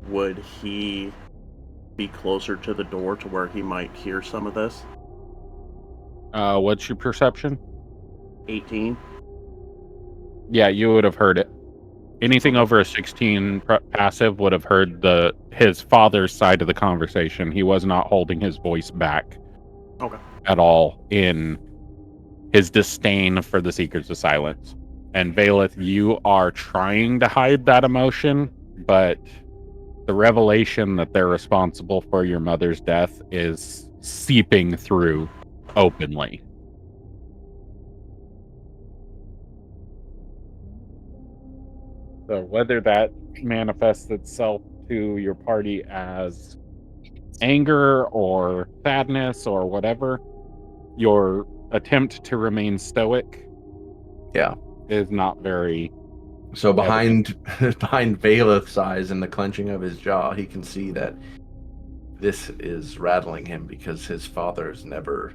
would he be closer to the door to where he might hear some of this? What's your perception? 18. Yeah, you would have heard it. Anything over a 16 passive would have heard his father's side of the conversation. He was not holding his voice back at all in his disdain for the Seekers of Silence. And Valeth, you are trying to hide that emotion, but the revelation that they're responsible for your mother's death is seeping through openly. So whether that manifests itself to your party as anger or sadness or whatever, your attempt to remain stoic is not very... So behind Valeth's eyes and the clenching of his jaw, he can see that this is rattling him because his father's never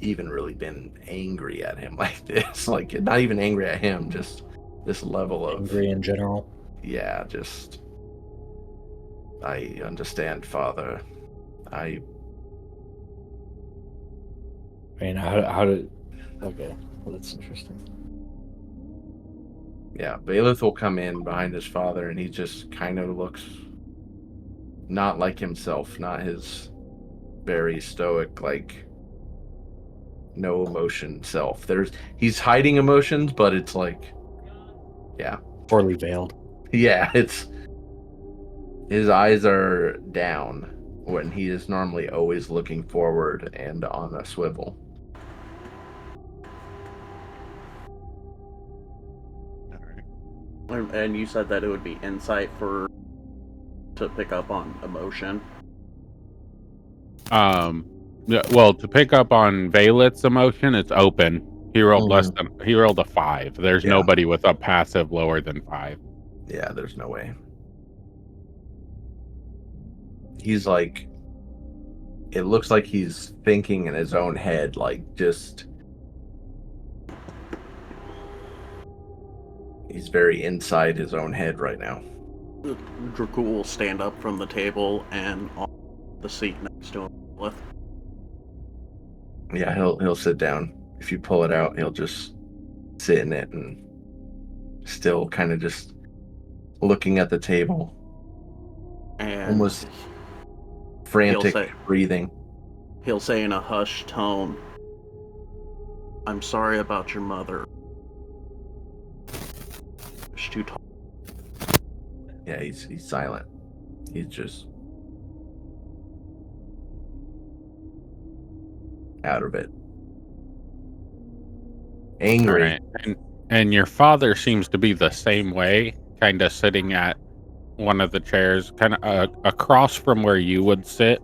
even really been angry at him like this. Like, not even angry at him, just this level of... Angry in general? Yeah, just... I understand, Father. I mean, how did... Okay, well, that's interesting. Yeah, Valeth will come in behind his father, and he just kind of looks not like himself, not his very stoic, like, no emotion self. He's hiding emotions, but it's like, yeah. Poorly veiled. Yeah, his eyes are down when he is normally always looking forward and on a swivel. And you said that it would be insight to pick up on emotion. Well, to pick up on Valeth's emotion, it's open. He rolled he rolled a 5. There's nobody with a passive lower than 5. Yeah, there's no way. He's like, it looks like he's thinking in his own head, like, just, he's very inside his own head right now. Dracul will stand up from the table and on the seat next to him. Yeah, he'll sit down. If you pull it out, he'll just sit in it and still kind of just looking at the table. And almost frantic breathing. He'll say in a hushed tone, "I'm sorry about your mother." She's too tall. Yeah, he's silent. He's just out of it. Angry. Right. And your father seems to be the same way, kind of sitting at one of the chairs, kind of across from where you would sit,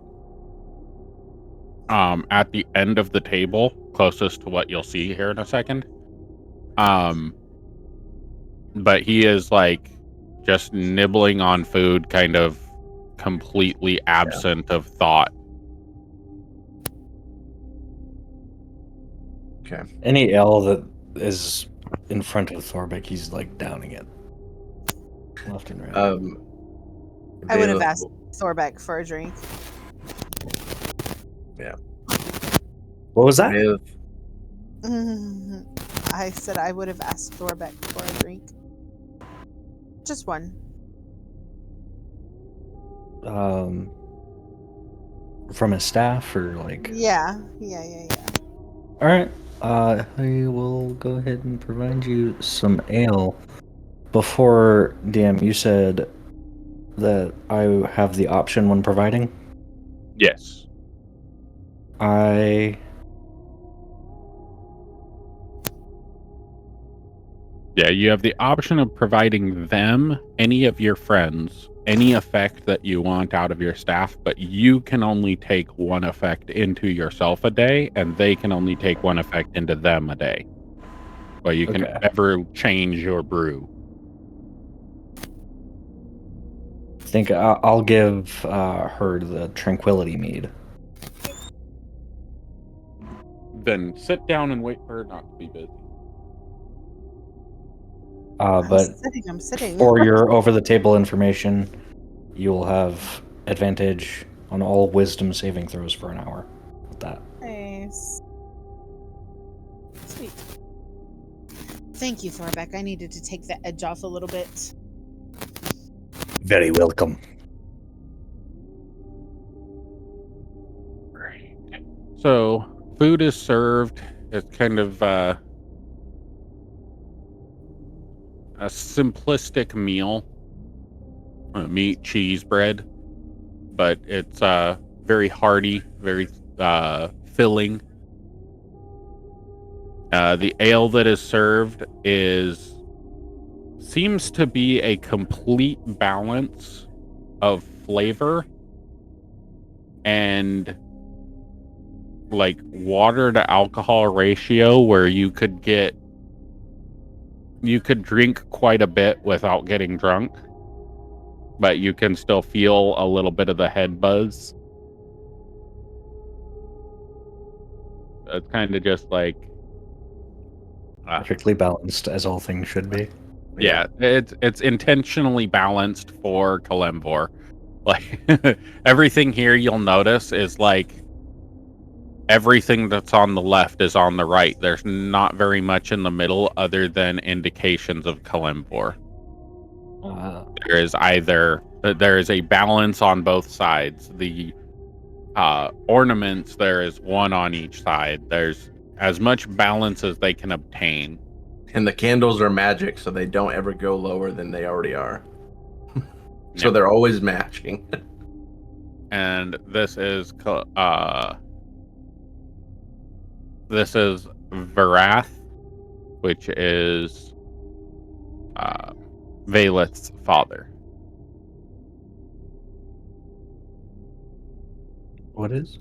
at the end of the table, closest to what you'll see here in a second. But he is like just nibbling on food, kind of completely absent of thought. Okay. Any ale that is in front of Thorbeck, he's like downing it left and right. I would have asked Thorbeck for a drink. Yeah. What was that? I said I would have asked Thorbeck for a drink. Just one. From his staff or like? Yeah. All right. I will go ahead and provide you some ale. Before, DM, you said that I have the option when providing. Yes. Yeah, you have the option of providing them, any of your friends, any effect that you want out of your staff, but you can only take one effect into yourself a day, and they can only take one effect into them a day. But you can Okay. never change your brew. I think I'll give her the tranquility mead. Then sit down and wait for her not to be busy. But I'm sitting. for your over-the-table information, you will have advantage on all wisdom saving throws for an hour with that. Nice. Sweet. Thank you, Thorbeck. I needed to take the edge off a little bit. Very welcome. Right. So, food is served. It's kind of a simplistic meal. Meat, cheese, bread. But it's very hearty, very filling. The ale that is served seems to be a complete balance of flavor and like water to alcohol ratio, where you could drink quite a bit without getting drunk, but you can still feel a little bit of the head buzz. It's kind of just like Perfectly balanced, as all things should be. yeah, it's intentionally balanced for Kalembor. Like everything here you'll notice is like everything that's on the left is on the right. There's not very much in the middle other than indications of Kalembor. There is a balance on both sides. The ornaments, there is one on each side. There's as much balance as they can obtain. And the candles are magic, so they don't ever go lower than they already are. So Yep. they're always matching. And this is Varath, which is Valeth's father. What is?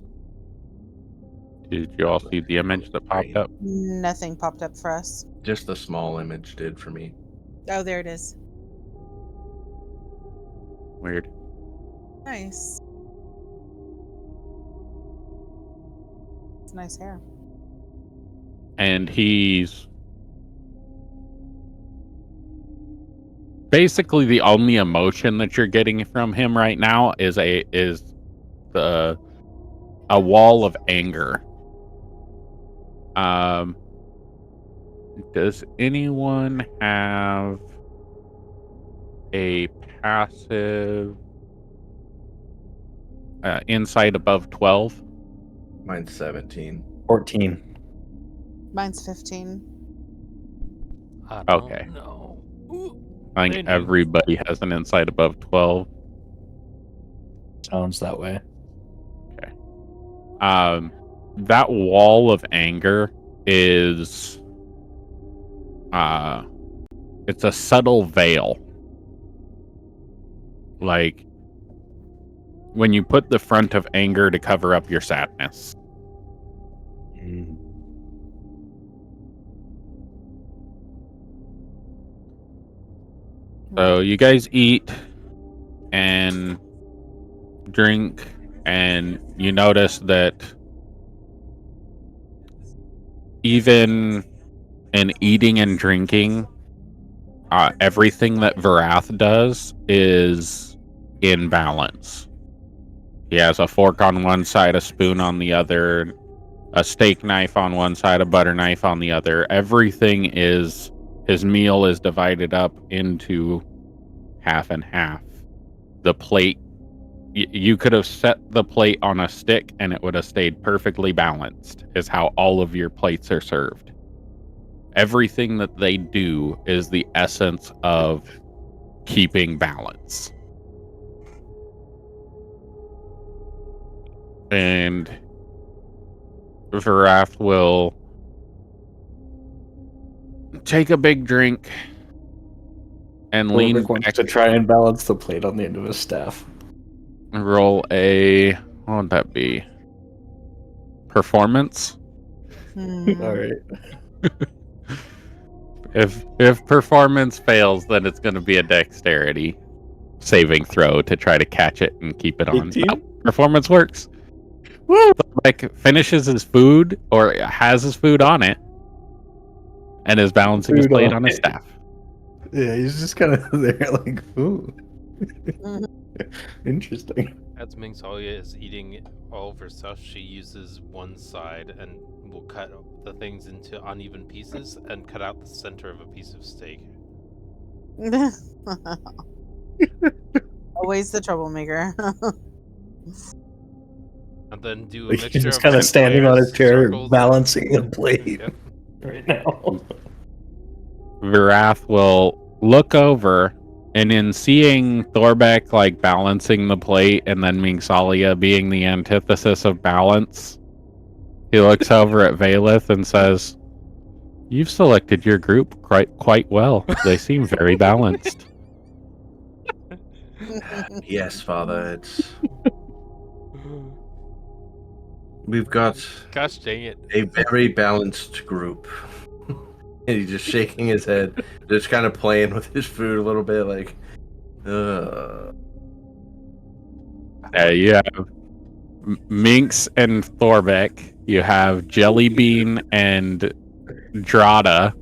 Did you all see the image that popped up? Nothing popped up for us. Just the small image did for me. Oh, there it is. Weird. Nice. It's nice hair. And he's basically the only emotion that you're getting from him right now is a wall of anger. Does anyone have a passive insight above 12? Mine's 17. 14. Mine's 15. Okay. No. I think everybody has an insight above 12. Sounds that way. Okay. That wall of anger is it's a subtle veil. Like when you put the front of anger to cover up your sadness. So you guys eat and drink, and you notice that even in eating and drinking, everything that Varath does is in balance. He has a fork on one side, a spoon on the other, a steak knife on one side, a butter knife on the other. Everything is, his meal is divided up into half and half. The plate, you could have set the plate on a stick and it would have stayed perfectly balanced, is how all of your plates are served. everything that they do is the essence of keeping balance. And Varath will take a big drink and lean Ulrich wants back to try and balance the plate on the end of his staff. and roll a, what would that be? Performance? Hmm. All right. If performance fails, then it's going to be a dexterity saving throw to try to catch it and keep it on. 18? Oh, performance works. Woo! Like finishes his food or has his food on it and is balancing his Food plate on on his it. staff. Yeah, he's just kind of there like, ooh. Mhm. Interesting. As Mingsalia is eating all of her stuff, she uses one side and will cut the things into uneven pieces and cut out the center of a piece of steak. Always the troublemaker. And then do a Like mixture he's just of kind of standing on his squares, chair, circles, balancing a plate Yep. right now. Virath will look over, and in seeing Thorbeck like balancing the plate and then Mingsalia being the antithesis of balance, he looks over at Valeth and says, "You've selected your group quite well. They seem very balanced." Yes, Father. We've got Gosh dang it. a very balanced group. And he's just shaking his head, just kind of playing with his food a little bit, like, You have Minx and Thorbeck. You have Jellybean and Drada.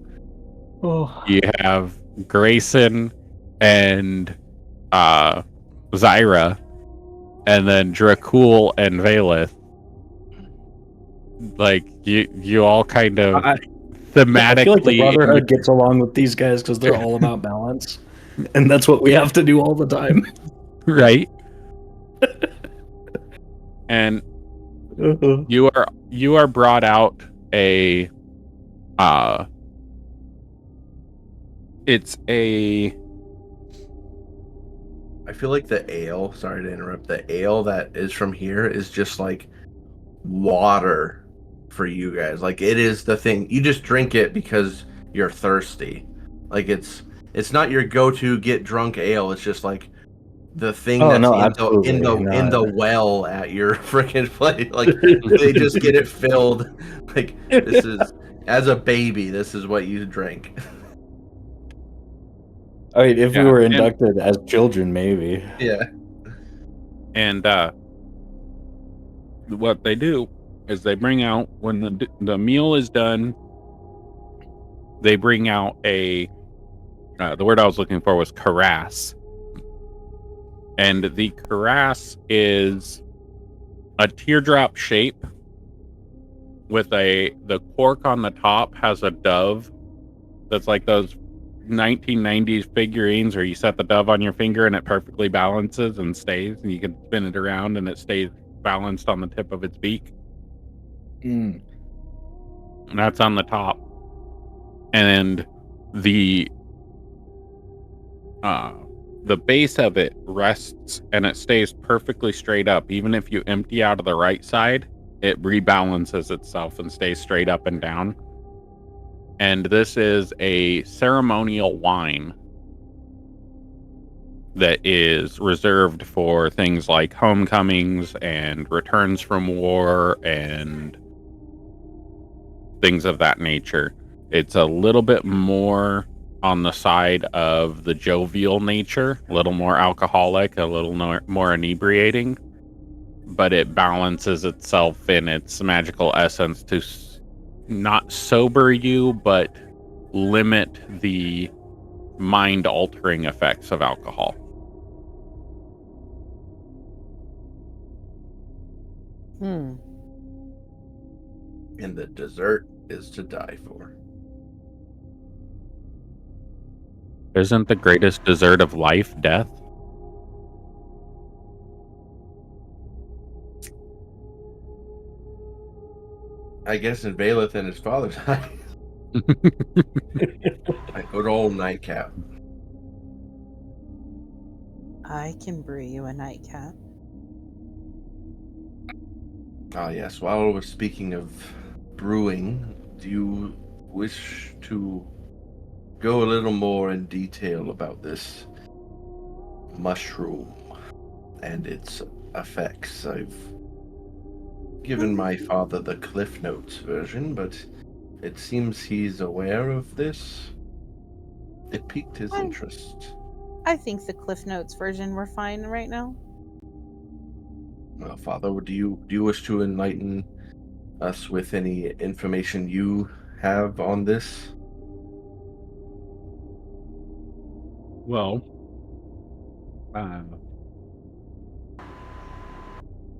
Oh. You have Grayson and Zyra, and then Dracul and Valeth. Like you all kind of thematically. I feel like the Brotherhood gets along with these guys because they're all about balance, and that's what we have to do all the time. Right. And you are brought out a it's a I feel like the ale, sorry to interrupt, the ale that is from here is just like water for you guys. Like it is the thing. You just drink it because you're thirsty. Like it's not your go-to get drunk ale. It's just like the thing that's in the well at your freaking place. Like they just get it filled. Like this is, as a baby, this is what you drink. I mean, if we were inducted as children, maybe. Yeah. And what they do is they bring out, when the meal is done, they bring out a the word I was looking for was carasse. And the carasse is a teardrop shape with the cork on the top has a dove that's like those 1990s figurines where you set the dove on your finger and it perfectly balances and stays, and you can spin it around and it stays balanced on the tip of its beak. And that's on the top. And the base of it rests and it stays perfectly straight up. Even if you empty out of the right side, it rebalances itself and stays straight up and down. And this is a ceremonial wine that is reserved for things like homecomings and returns from war and things of that nature. It's a little bit more on the side of the jovial nature, a little more alcoholic, a little more inebriating, but it balances itself in its magical essence to not sober you, but limit the mind-altering effects of alcohol. Hmm. And the dessert is to die for. Isn't the greatest dessert of life death? I guess in Valeth and his father's eyes. A good old nightcap. I can brew you a nightcap. Ah, yes. While we're speaking of brewing, do you wish to go a little more in detail about this mushroom and its effects? I've given my father the Cliff Notes version, but it seems he's aware of this. It piqued his interest. I think the Cliff Notes version we're fine right now. Well, Father, do you wish to enlighten us with any information you have on this? Well,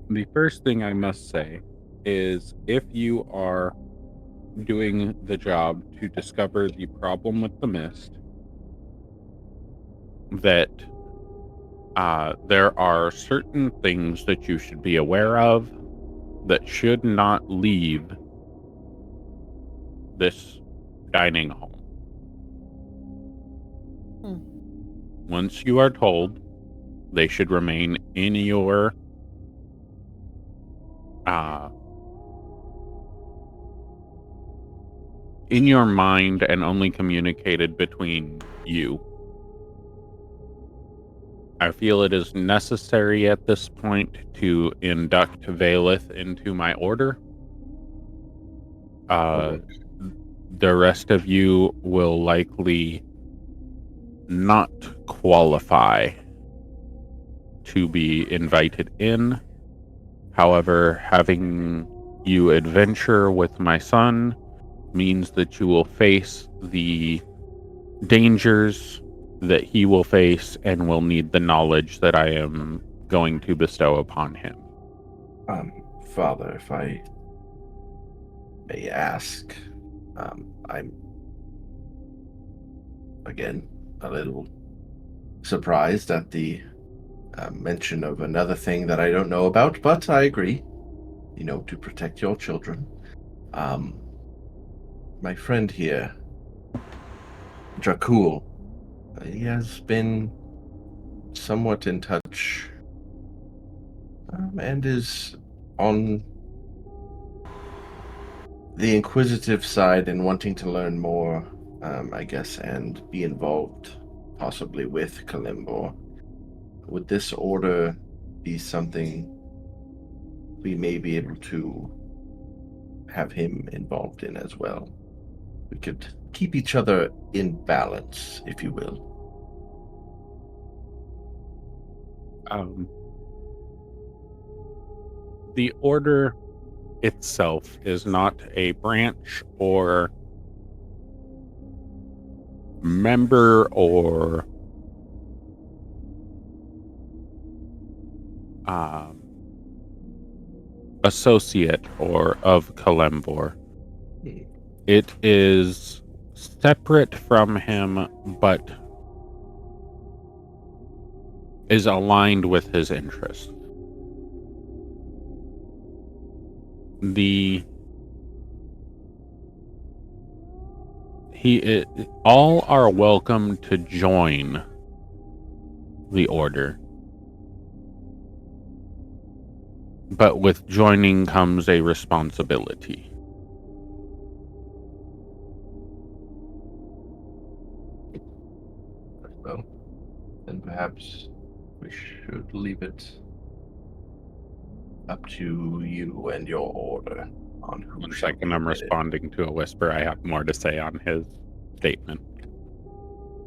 the first thing I must say is if you are doing the job to discover the problem with the mist, that there are certain things that you should be aware of that should not leave this dining hall. Once you are told, they should remain in your mind and only communicated between you. I feel it is necessary at this point to induct Valeth into my order. The rest of you will likely not qualify to be invited in. However, having you adventure with my son means that you will face the dangers that he will face and will need the knowledge that I am going to bestow upon him. Father, if I may ask, I'm again a little surprised at the mention of another thing that I don't know about, but I agree, to protect your children. My friend here, Dracul, he has been somewhat in touch and is on the inquisitive side and wanting to learn more, I guess, and be involved possibly with Kalimbor. Would this order be something we may be able to have him involved in as well? We could keep each other in balance, if you will. The order itself is not a branch or member or associate or of Kalembor. It is separate from him, but is aligned with his interests. All are welcome to join the order, but with joining comes a responsibility. Well, then perhaps we should leave it up to you and your order on who. 1 second, I'm responding to a whisper. I have more to say on his statement.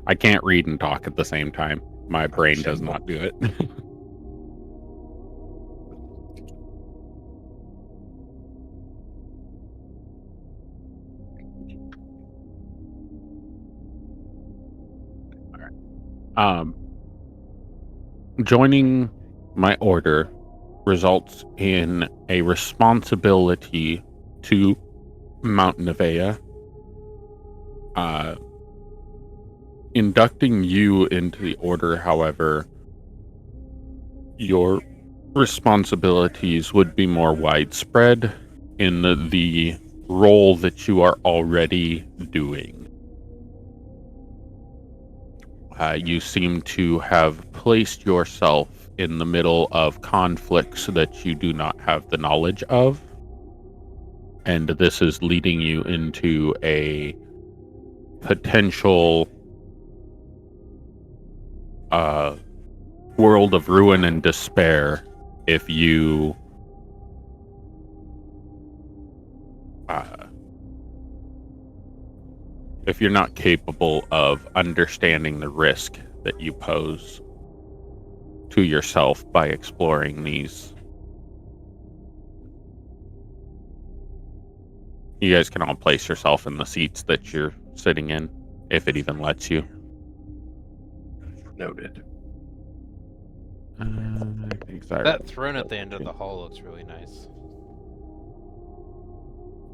I can't read and talk at the same time. My brain does not do it. Joining my order results in a responsibility to Mount Nevaeh. Inducting you into the order, however, your responsibilities would be more widespread in the role that you are already doing. You seem to have placed yourself in the middle of conflicts that you do not have the knowledge of. And this is leading you into a potential world of ruin and despair if you if you're not capable of understanding the risk that you pose to yourself by exploring these. You guys can all place yourself in the seats that you're sitting in, if it even lets you. Noted. That throne at the end of the hall looks really nice.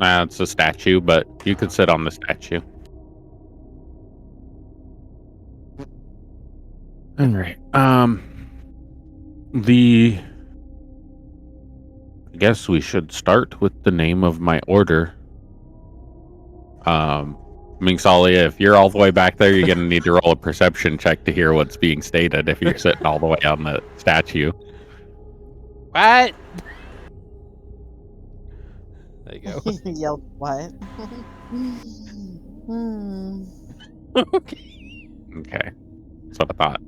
It's a statue, but you could sit on the statue. All right. I guess we should start with the name of my order. Mingsalia, if you're all the way back there, you're gonna need to roll a perception check to hear what's being stated if you're sitting all the way on the statue. What? There you go. Yell, what? Okay. That's what I thought.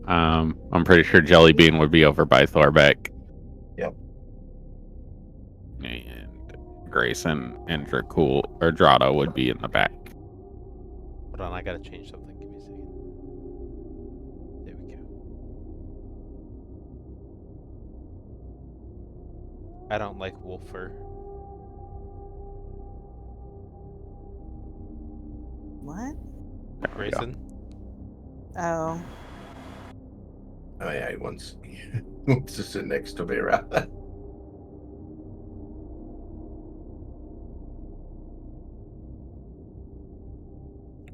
I'm pretty sure Jellybean would be over by Thorbeck. Yep. And Grayson and Drado would be in the back. Hold on, I gotta change something. Give me a second. There we go. I don't like Wolfer. What? Grayson? Oh. Oh yeah, he wants to sit next to Vera. There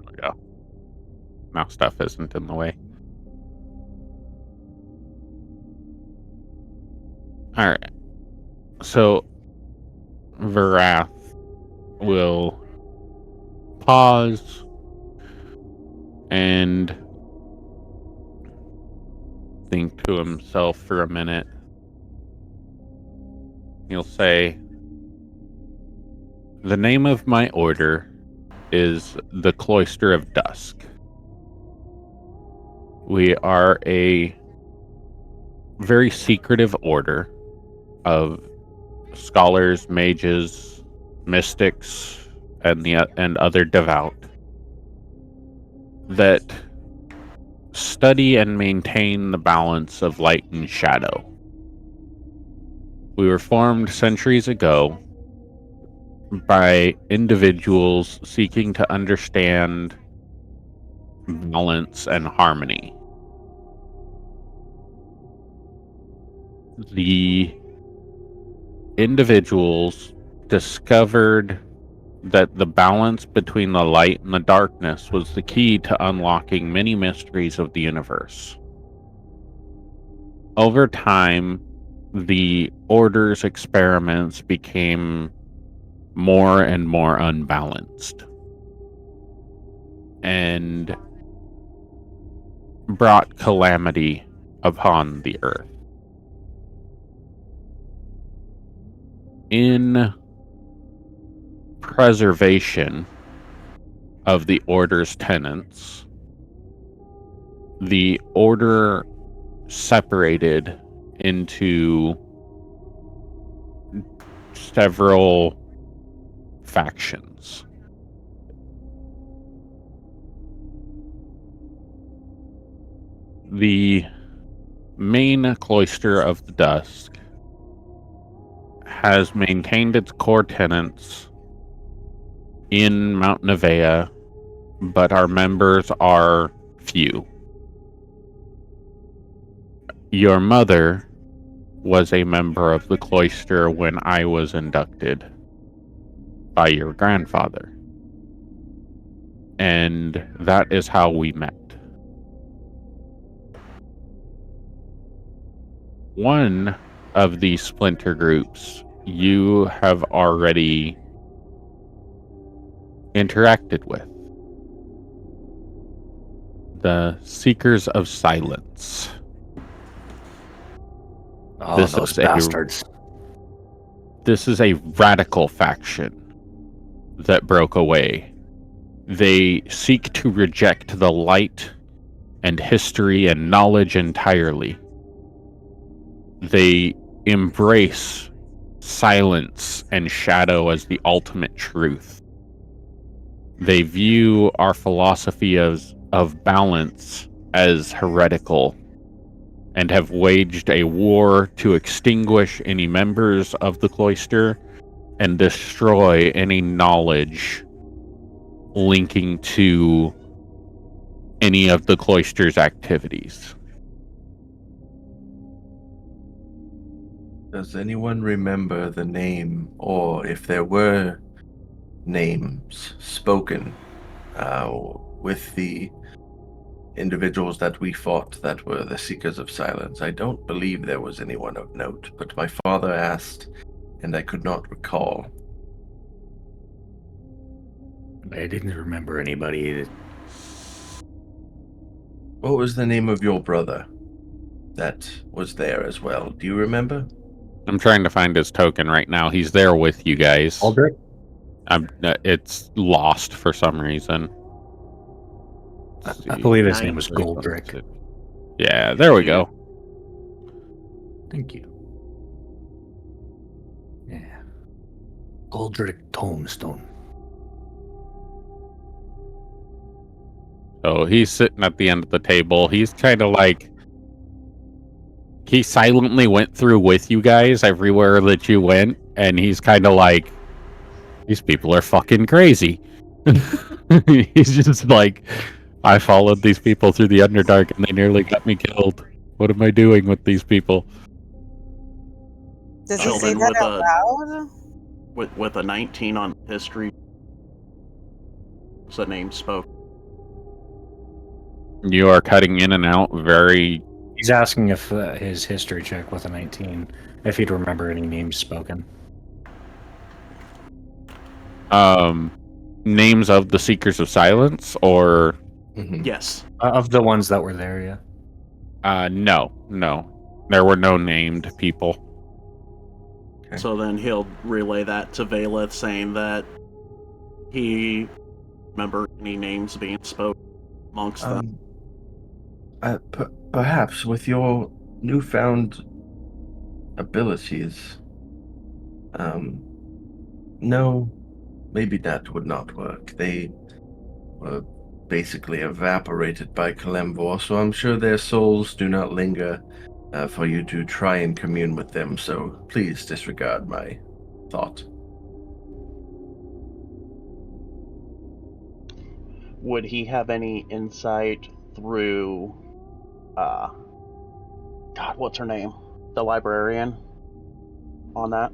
we go. Now stuff isn't in the way. Alright. So Varath will pause and think to himself for a minute. He'll say, "The name of my order is the Cloister of Dusk. We are a very secretive order of scholars, mages, mystics, and other devout that study and maintain the balance of light and shadow. We were formed centuries ago by individuals seeking to understand balance and harmony. The individuals discovered that the balance between the light and the darkness was the key to unlocking many mysteries of the universe. Over time, the Order's experiments became more and more unbalanced and brought calamity upon the Earth. In preservation of the Order's tenets, the Order separated into several factions. The main Cloister of the Dusk has maintained its core tenets in Mount Nevaeh, but our members are few. Your mother was a member of the cloister when I was inducted by your grandfather. And that is how we met. One of these splinter groups you have already interacted with. The Seekers of Silence. Oh, This those is a- bastards. This is a radical faction that broke away. They seek to reject the light and history and knowledge entirely. They embrace silence and shadow as the ultimate truth. They view our philosophy of balance as heretical and have waged a war to extinguish any members of the cloister and destroy any knowledge linking to any of the cloister's activities. Does anyone remember the name, or if there were names spoken with the individuals that we fought that were the Seekers of Silence? I don't believe there was anyone of note, but my father asked, and I could not recall. I didn't remember anybody. What was the name of your brother that was there as well? Do you remember? I'm trying to find his token right now. He's there with you guys. Aldrich? It's lost for some reason. I believe his name was Nice. Goldrick. Yeah, there we go. Thank you. Yeah. Goldrick Tombstone. So he's sitting at the end of the table. He's kind of like... He silently went through with you guys everywhere that you went, and he's kind of like, these people are fucking crazy. He's just like, I followed these people through the Underdark and they nearly got me killed. What am I doing with these people? Does he say Sheldon that with out loud? With a 19 on history. What's the name spoke? You are cutting in and out very... He's asking if his history check with a 19, if he'd remember any names spoken. Names of the Seekers of Silence, or... Yes. Of the ones that were there, yeah. No. There were no named people. Okay. So then he'll relay that to Valeth, saying that he remember any names being spoken amongst them. Perhaps with your newfound abilities. No, maybe that would not work. They were basically evaporated by Kalemvor, so I'm sure their souls do not linger for you to try and commune with them, so please disregard my thought. Would he have any insight through God, what's her name? The librarian on that?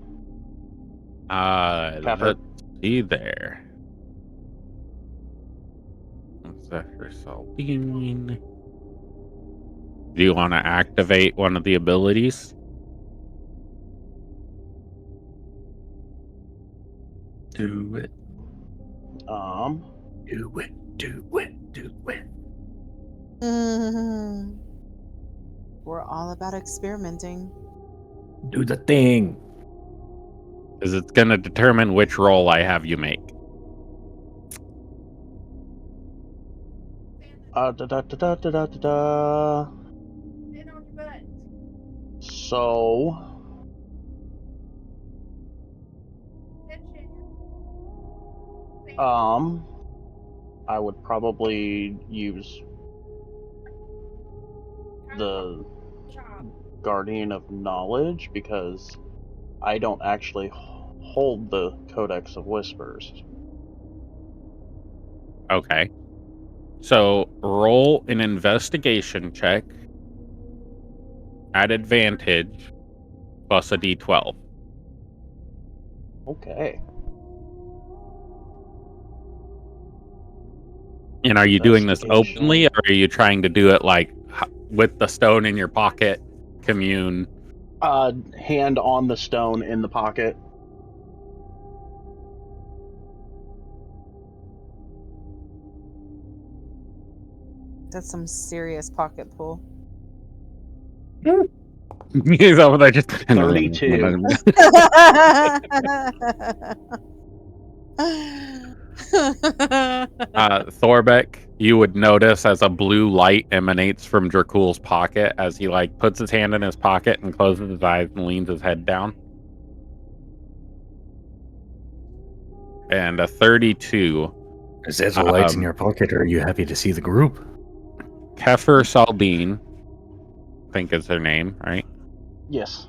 Pepper. Let's see there. Zephyr Saldine. Do you want to activate one of the abilities? Do it. Do it, do it, do it. We're all about experimenting. Do the thing. Because it's going to determine which roll I have you make. So I would probably use the Guardian of Knowledge because I don't actually hold the Codex of Whispers. Okay. So roll an investigation check at advantage plus a d12. Okay. And are you doing this Investigation. openly, or are you trying to do it like with the stone in your pocket, commune? Hand on the stone in the pocket. That's some serious pocket pull. He's over there just 32. Thorbeck, you would notice as a blue light emanates from Dracul's pocket as he like puts his hand in his pocket and closes his eyes and leans his head down. And a 32. Is that the lights in your pocket, or are you happy to see the group? Kefir Saldine, I think is her name, right? Yes.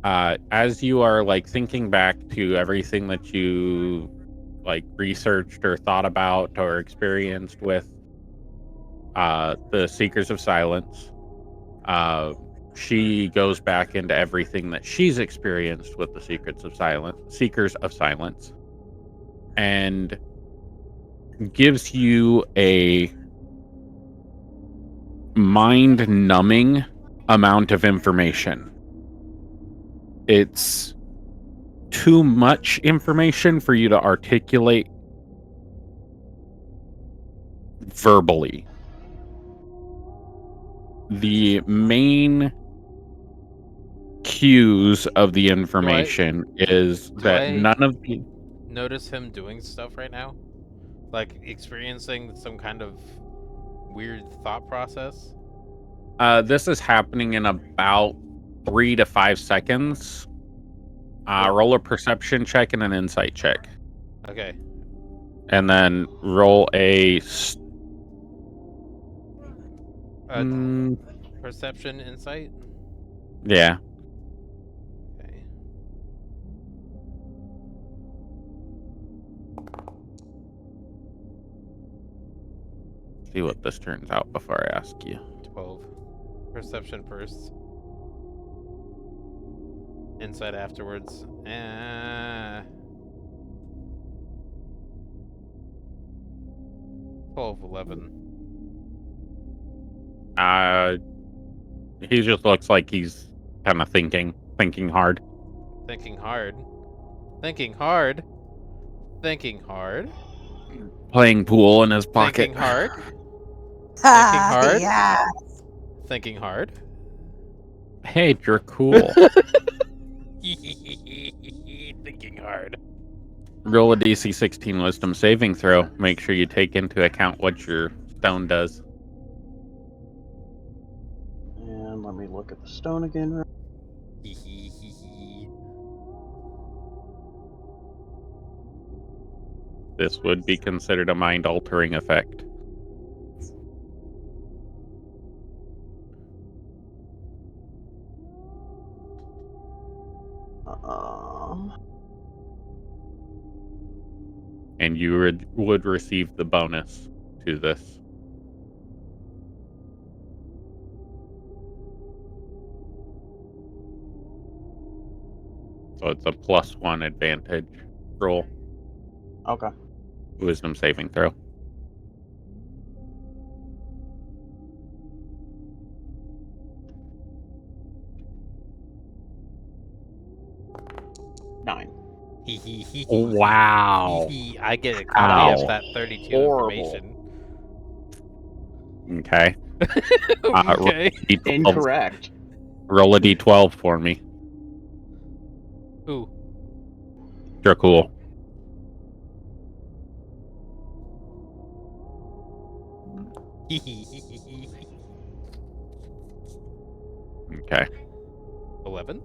As you are like thinking back to everything that you like researched or thought about or experienced with the Seekers of Silence, she goes back into everything that she's experienced with the Seekers of Silence, and gives you a mind-numbing amount of information. It's too much information for you to articulate verbally. The main cues of the information is that none of the... Notice him doing stuff right now? Like experiencing some kind of weird thought process? This is happening in about 3 to 5 seconds. Roll a perception check and an insight check. Okay. And then roll a... Perception, insight? Yeah. Okay. See what this turns out before I ask you. 12. Perception first. Insight afterwards. 12, 11. He just looks like he's kind of thinking hard. Thinking hard. Thinking hard. Thinking hard. Playing pool in his pocket. Thinking hard. Thinking hard. Yeah. Thinking hard. Hey, you're cool. Thinking hard. Roll a DC 16 Wisdom saving throw. Make sure you take into account what your stone does. And let me look at the stone again. This would be considered a mind-altering effect. And you would receive the bonus to this. So it's a +1 advantage roll. Okay. Wisdom saving throw. Nine. Wow. I get a copy of Ow. that 32 Horrible. information. Okay. Okay. Incorrect. Roll a d12 for me. Ooh. Dracul. Okay. 11?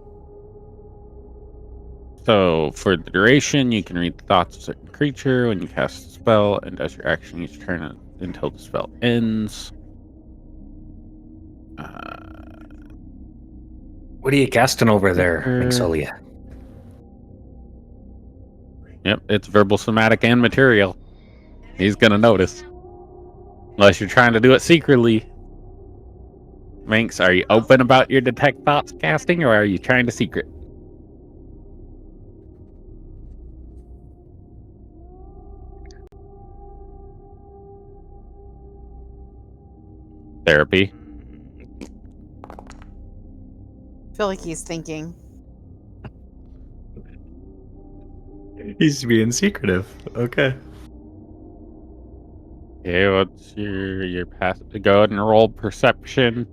So, for the duration, you can read the thoughts of a certain creature when you cast a spell, and as your action each turn until the spell ends. What are you casting over there, Mixolia? Yep, it's verbal, somatic, and material. He's gonna notice. Unless you're trying to do it secretly. Minx, are you open about your detect thoughts casting, or are you trying to secret? Therapy. I feel like he's thinking. He's being secretive. Okay. Okay, what's your pass? Go ahead and roll perception.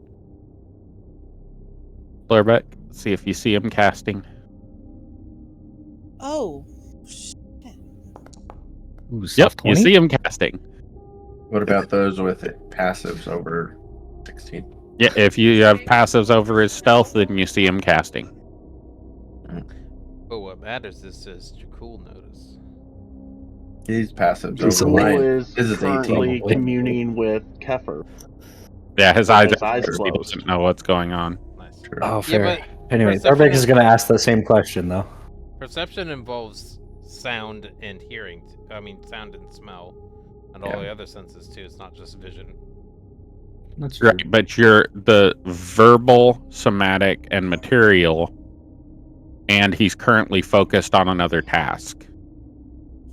Flurbeck, see if you see him casting. Oh. Ooh, Yep, soft you 20? see him casting. What about those with passives over 16? Yeah, if you have passives over his stealth, then you see him casting. But what matters is does Jakul notice? These passives over Recently. mine. Jakul is This is 18. currently Probably. communing with Kefir. Yeah, his With eyes his are eyes closed. He closed. doesn't know what's going on. Nice. True. Oh, Yeah, fair. but Anyway, perception Thorbeck is going to ask the same question, though. Perception involves sound and hearing. Sound and smell, and all Yeah. the other senses too. It's not just vision. That's true. Right, but you're the verbal, somatic, and material, and he's currently focused on another task.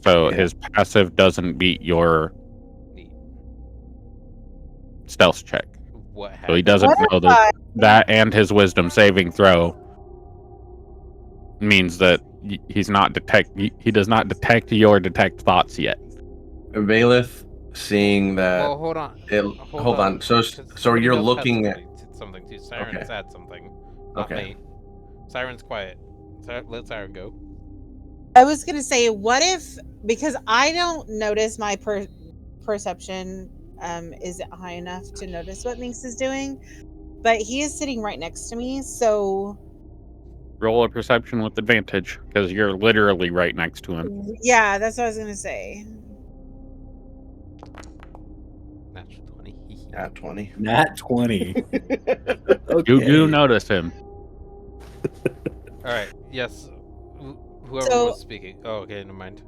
So Yeah. his passive doesn't beat your Neat. stealth check. What So he happened? doesn't What know if that that and his wisdom saving throw means that he's not he does not detect your detect thoughts yet. Valith, seeing that. Well, hold on. Hold on. So 'cause so somebody you're else had looking at. something too. Siren Okay. said something. Not Okay. me. Siren's quiet. Let Siren go. I was going to say, what if, because I don't notice my perception isn't high enough to notice what Minx is doing, but he is sitting right next to me. So, Roll a perception with advantage because you're literally right next to him. yeah, that's what I was going to say. Natural 20. At 20. Nat 20. You do Okay. notice him. All right. Yes. Whoever So- was speaking. Oh, okay. Never mind.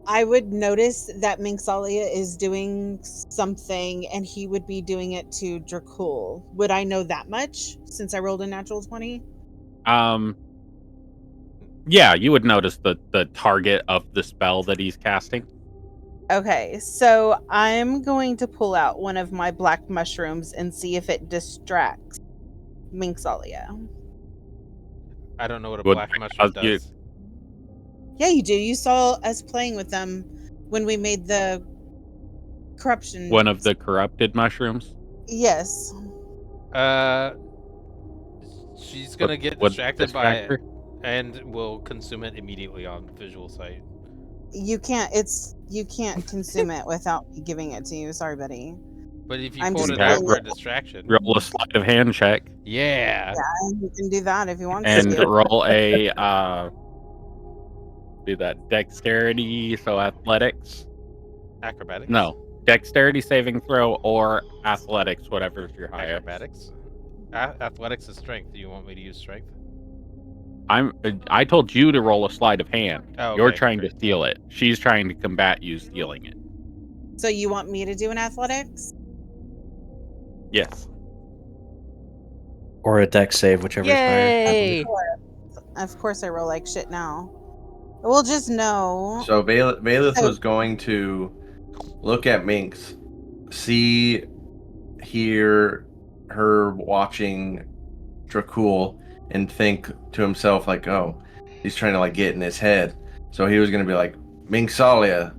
I would notice that Minxalia is doing something and he would be doing it to Dracul. Would I know that much since I rolled a natural 20? Yeah, you would notice the target of the spell that he's casting. Okay, so I'm going to pull out one of my black mushrooms and see if it distracts Minxalia. I don't know what a Would black that mushroom cause you- does. Yeah, you do. You saw us playing with them when we made the corruption. One of the corrupted mushrooms. Yes. She's gonna get Would distracted by distract it her? and will consume it immediately on visual sight. You can't consume it without me giving it to you. Sorry, buddy. But if you I'm pulled just it out telling for a you. distraction, Roll a sleight of hand check yeah. You can do that if you want and to. roll a do that dexterity, so athletics. Acrobatics. No, dexterity saving throw or athletics, whatever's your highest. Acrobatics. Athletics is strength. Do you want me to use strength? I told you to roll a sleight of hand. Oh, You're okay, trying to great. steal it. She's trying to combat you stealing it. So you want me to do an athletics? Yes. Or a dex save, whichever is higher. I believe. Of course, I roll like shit now. We'll just know. So Valith So- was going to look at Minx, see, hear her watching Dracul, and think to himself like, "Oh, he's trying to like get in his head." So he was going to be like, "Minxalia,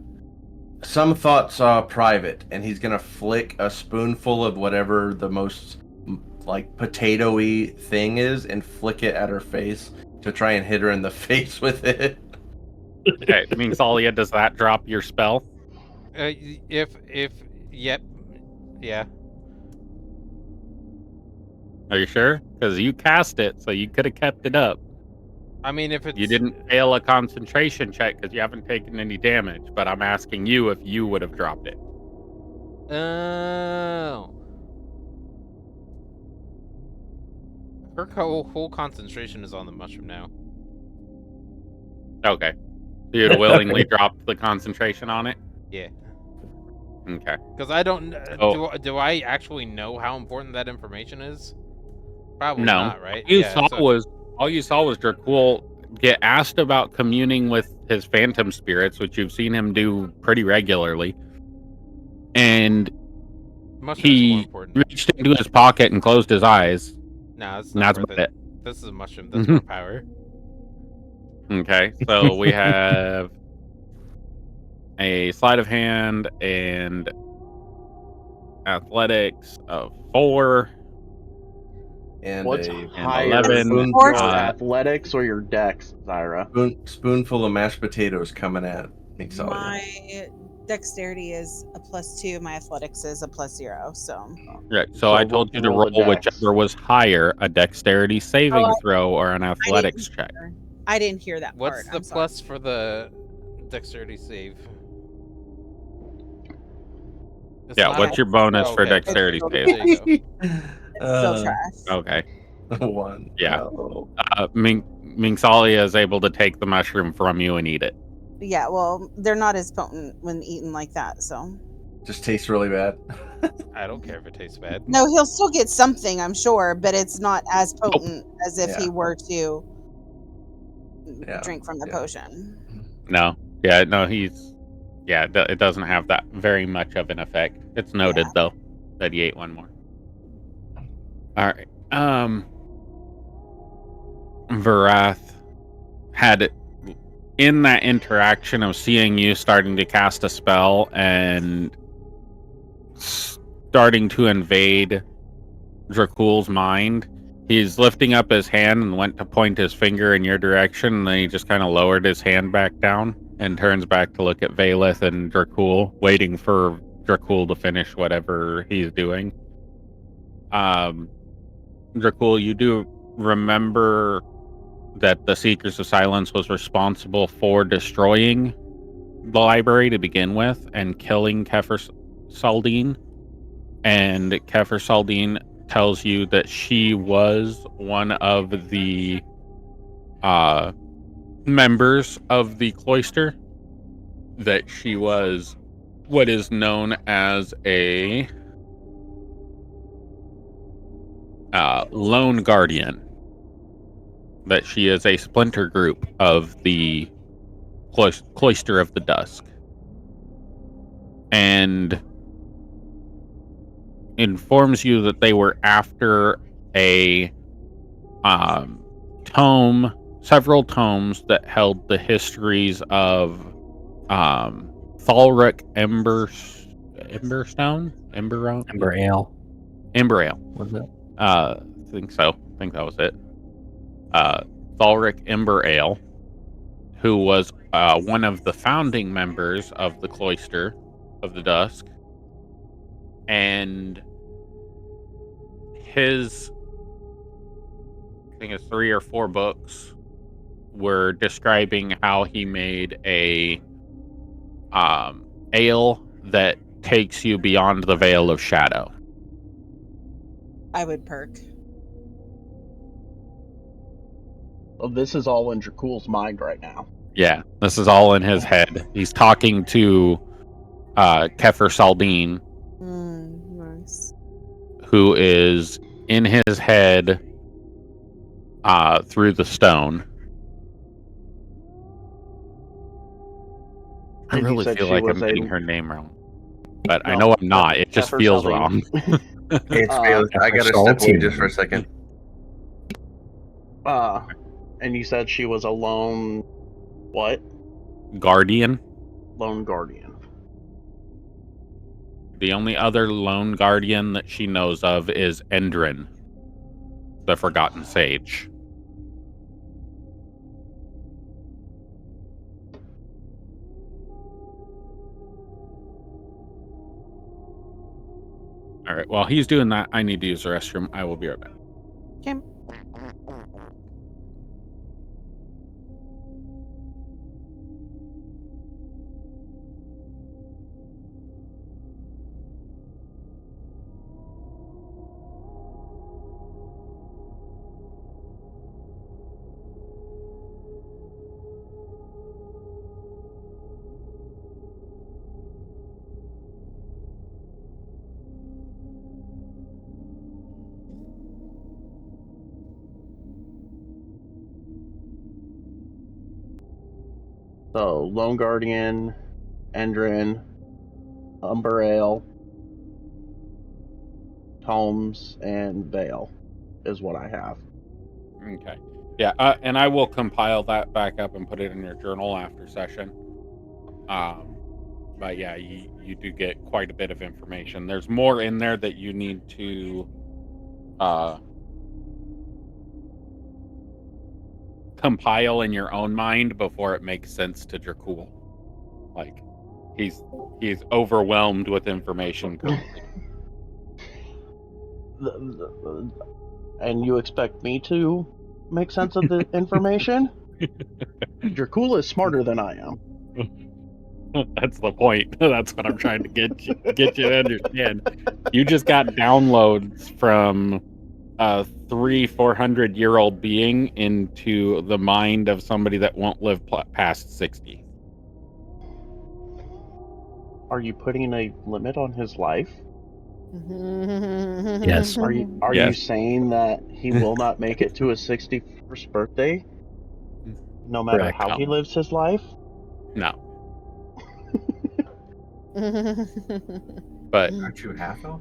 some thoughts are private," and he's going to flick a spoonful of whatever the most like potato-y thing is, and flick it at her face to try and hit her in the face with it. Okay, Minxalia, does that drop your spell? If yep, yeah. Are you sure? Because you cast it, so you could have kept it up. I mean, if it's You didn't fail a concentration check because you haven't taken any damage, but I'm asking you if you would have dropped it. Oh. Her whole concentration is on the mushroom now. Okay. So you'd willingly drop the concentration on it? Yeah. Okay. Because I don't. Oh. Do I actually know how important that information is? Probably No. not, right? All you saw was Dracul get asked about communing with his phantom spirits, which you've seen him do pretty regularly. And Mushroom's more he important. reached into his pocket and closed his eyes. No, it's And not that's worth about it. This is a mushroom. That's more power. Okay, so we have a sleight of hand and athletics of 4, And What's a higher, 11. Four- your athletics or your dex, Zyra? spoonful of mashed potatoes coming at Mixalia. My dexterity is a +2. My athletics is a +0. So. Right. So I told you to roll the roll dex. whichever was higher, a dexterity saving I- throw or an I athletics didn't check. hear- I didn't hear that What's part. the I'm sorry. plus for the dexterity save? It's Yeah, not what's a- your bonus Oh, for okay. dexterity It's save? There you go. It's still trash. Okay. 1. Yeah. Oh. Mingsalia is able to take the mushroom from you and eat it. Yeah, well, they're not as potent when eaten like that, so. Just tastes really bad. I don't care if it tastes bad. No, he'll still get something, I'm sure, but it's not as potent as if he Yeah. were to Yeah. drink from the Yeah. potion. No. Yeah, no, it doesn't have that very much of an effect. It's noted though that he ate one more. All right. Varath had in that interaction of seeing you starting to cast a spell and starting to invade Dracul's mind, he's lifting up his hand and went to point his finger in your direction, and then he just kind of lowered his hand back down and turns back to look at Valeth and Dracul, waiting for Dracul to finish whatever he's doing. Dracul, you do remember that the Seekers of Silence was responsible for destroying the library to begin with and killing Kefir Saldine. And Kefir Saldine tells you that she was one of the members of the cloister, that she was what is known as a lone guardian, that she is a splinter group of the cloister of the dusk, and informs you that they were after a several tomes that held the histories of Thalric Emberstone? Ember Ale. Ember Ale. Was it? I think so. I think that was it. Thalric Ember Ale, who was one of the founding members of the Cloister of the Dusk, and his, I think it's 3 or 4 books, were describing how he made a ale that takes you beyond the veil of shadow. I would perk. Well, this is all in Dracul's mind right now. Yeah, this is all in his head. He's talking to Kefir Saldine, Nice. who is in his head through the stone. I And you really said feel she like I'm was a- getting her name wrong, but I No, know I'm not. It just Kefir feels Saldine. wrong. Hey, it's Felix. I gotta step away just for a second. And you said she was a lone, what? Guardian. Lone guardian. The only other lone guardian that she knows of is Endrin, the Forgotten Sage. All right, while he's doing that, I need to use the restroom. I will be right back. Okay. So, lone guardian, Endrin, Umberale, Tomes, and Vale is what I have. Okay. Yeah, and I will compile that back up and put it in your journal after session. But yeah, you do get quite a bit of information. There's more in there that you need to compile in your own mind before it makes sense to Dracul. Like he's overwhelmed with information currently. And you expect me to make sense of the information? Dracul is smarter than I am. That's the point. That's what I'm trying to get you to understand. You just got downloads from a 400-year-old being into the mind of somebody that won't live past 60. Are you putting a limit on his life? Yes. Are you Yes. saying that he will not make it to his 61st birthday, no matter Correct. how he lives his life? No. But Aren't you half elf?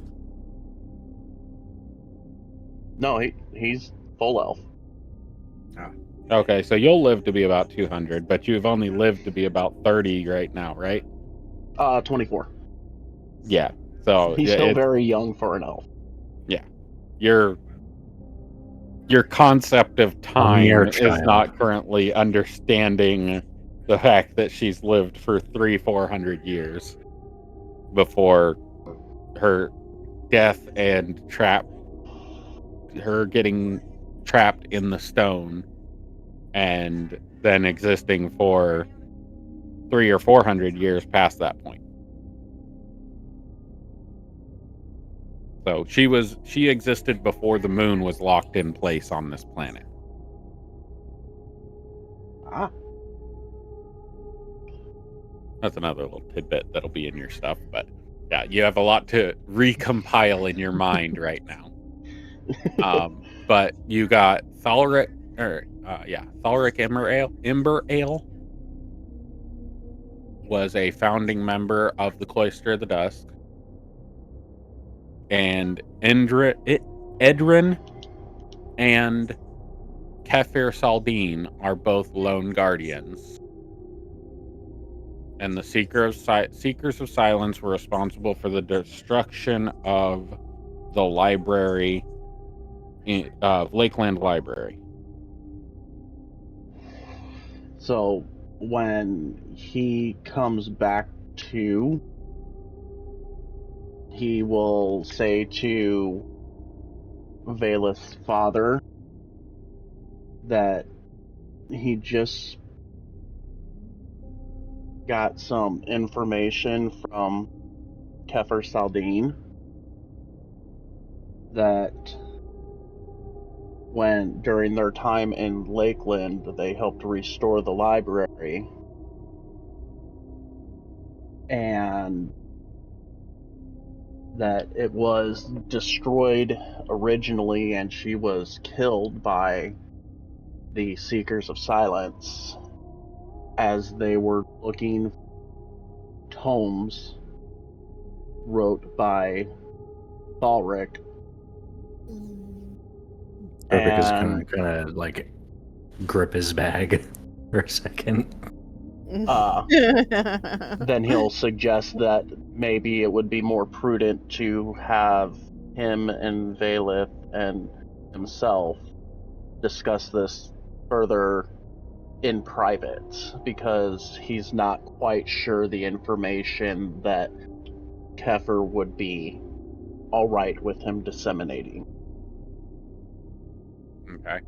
No, he's full elf. okay, so you'll live to be about 200, but you've only lived to be about 30 right now, right? 24. Yeah. So He's yeah, still very young for an elf. your concept of mere time is child. not currently understanding the fact that she's lived for 400 years before her death and her getting trapped in the stone and then existing for 300 or 400 years past that point. So she existed before the moon was locked in place on this planet. Ah, That's another little tidbit that'll be in your stuff, but yeah, you have a lot to recompile in your mind right now. But you got Thalric Ember Ale was a founding member of the Cloister of the Dusk, and Edrin and Kefir Saldine are both lone guardians. And the Seekers of Silence were responsible for the destruction of the library, Lakeland Library. so when he comes back to, he will say to Valeth's father that he just got some information from Kefir Saldine that when during their time in Lakeland they helped restore the library, and that it was destroyed originally and she was killed by the Seekers of Silence as they were looking tomes wrote by Thalric. Perfect is And kind of like grip his bag for a second. then he'll suggest that maybe it would be more prudent to have him and Valeth and himself discuss this further in private, because he's not quite sure the information that Kefir would be all right with him disseminating. Okay.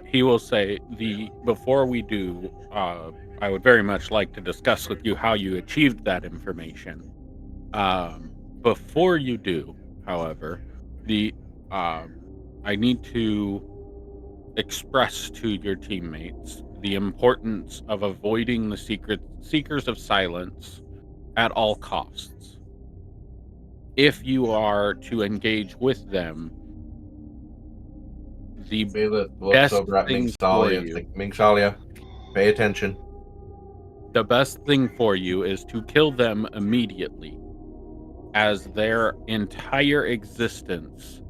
He will say, before we do, I would very much like to discuss with you how you achieved that information. Before you do, however, I need to express to your teammates the importance of avoiding the Seekers of Silence at all costs. If you are to engage with them, the Bela looks best over at thing Mingsalia for and you, like, Mingsalia, pay attention. the best thing for you is to kill them immediately, as their entire existence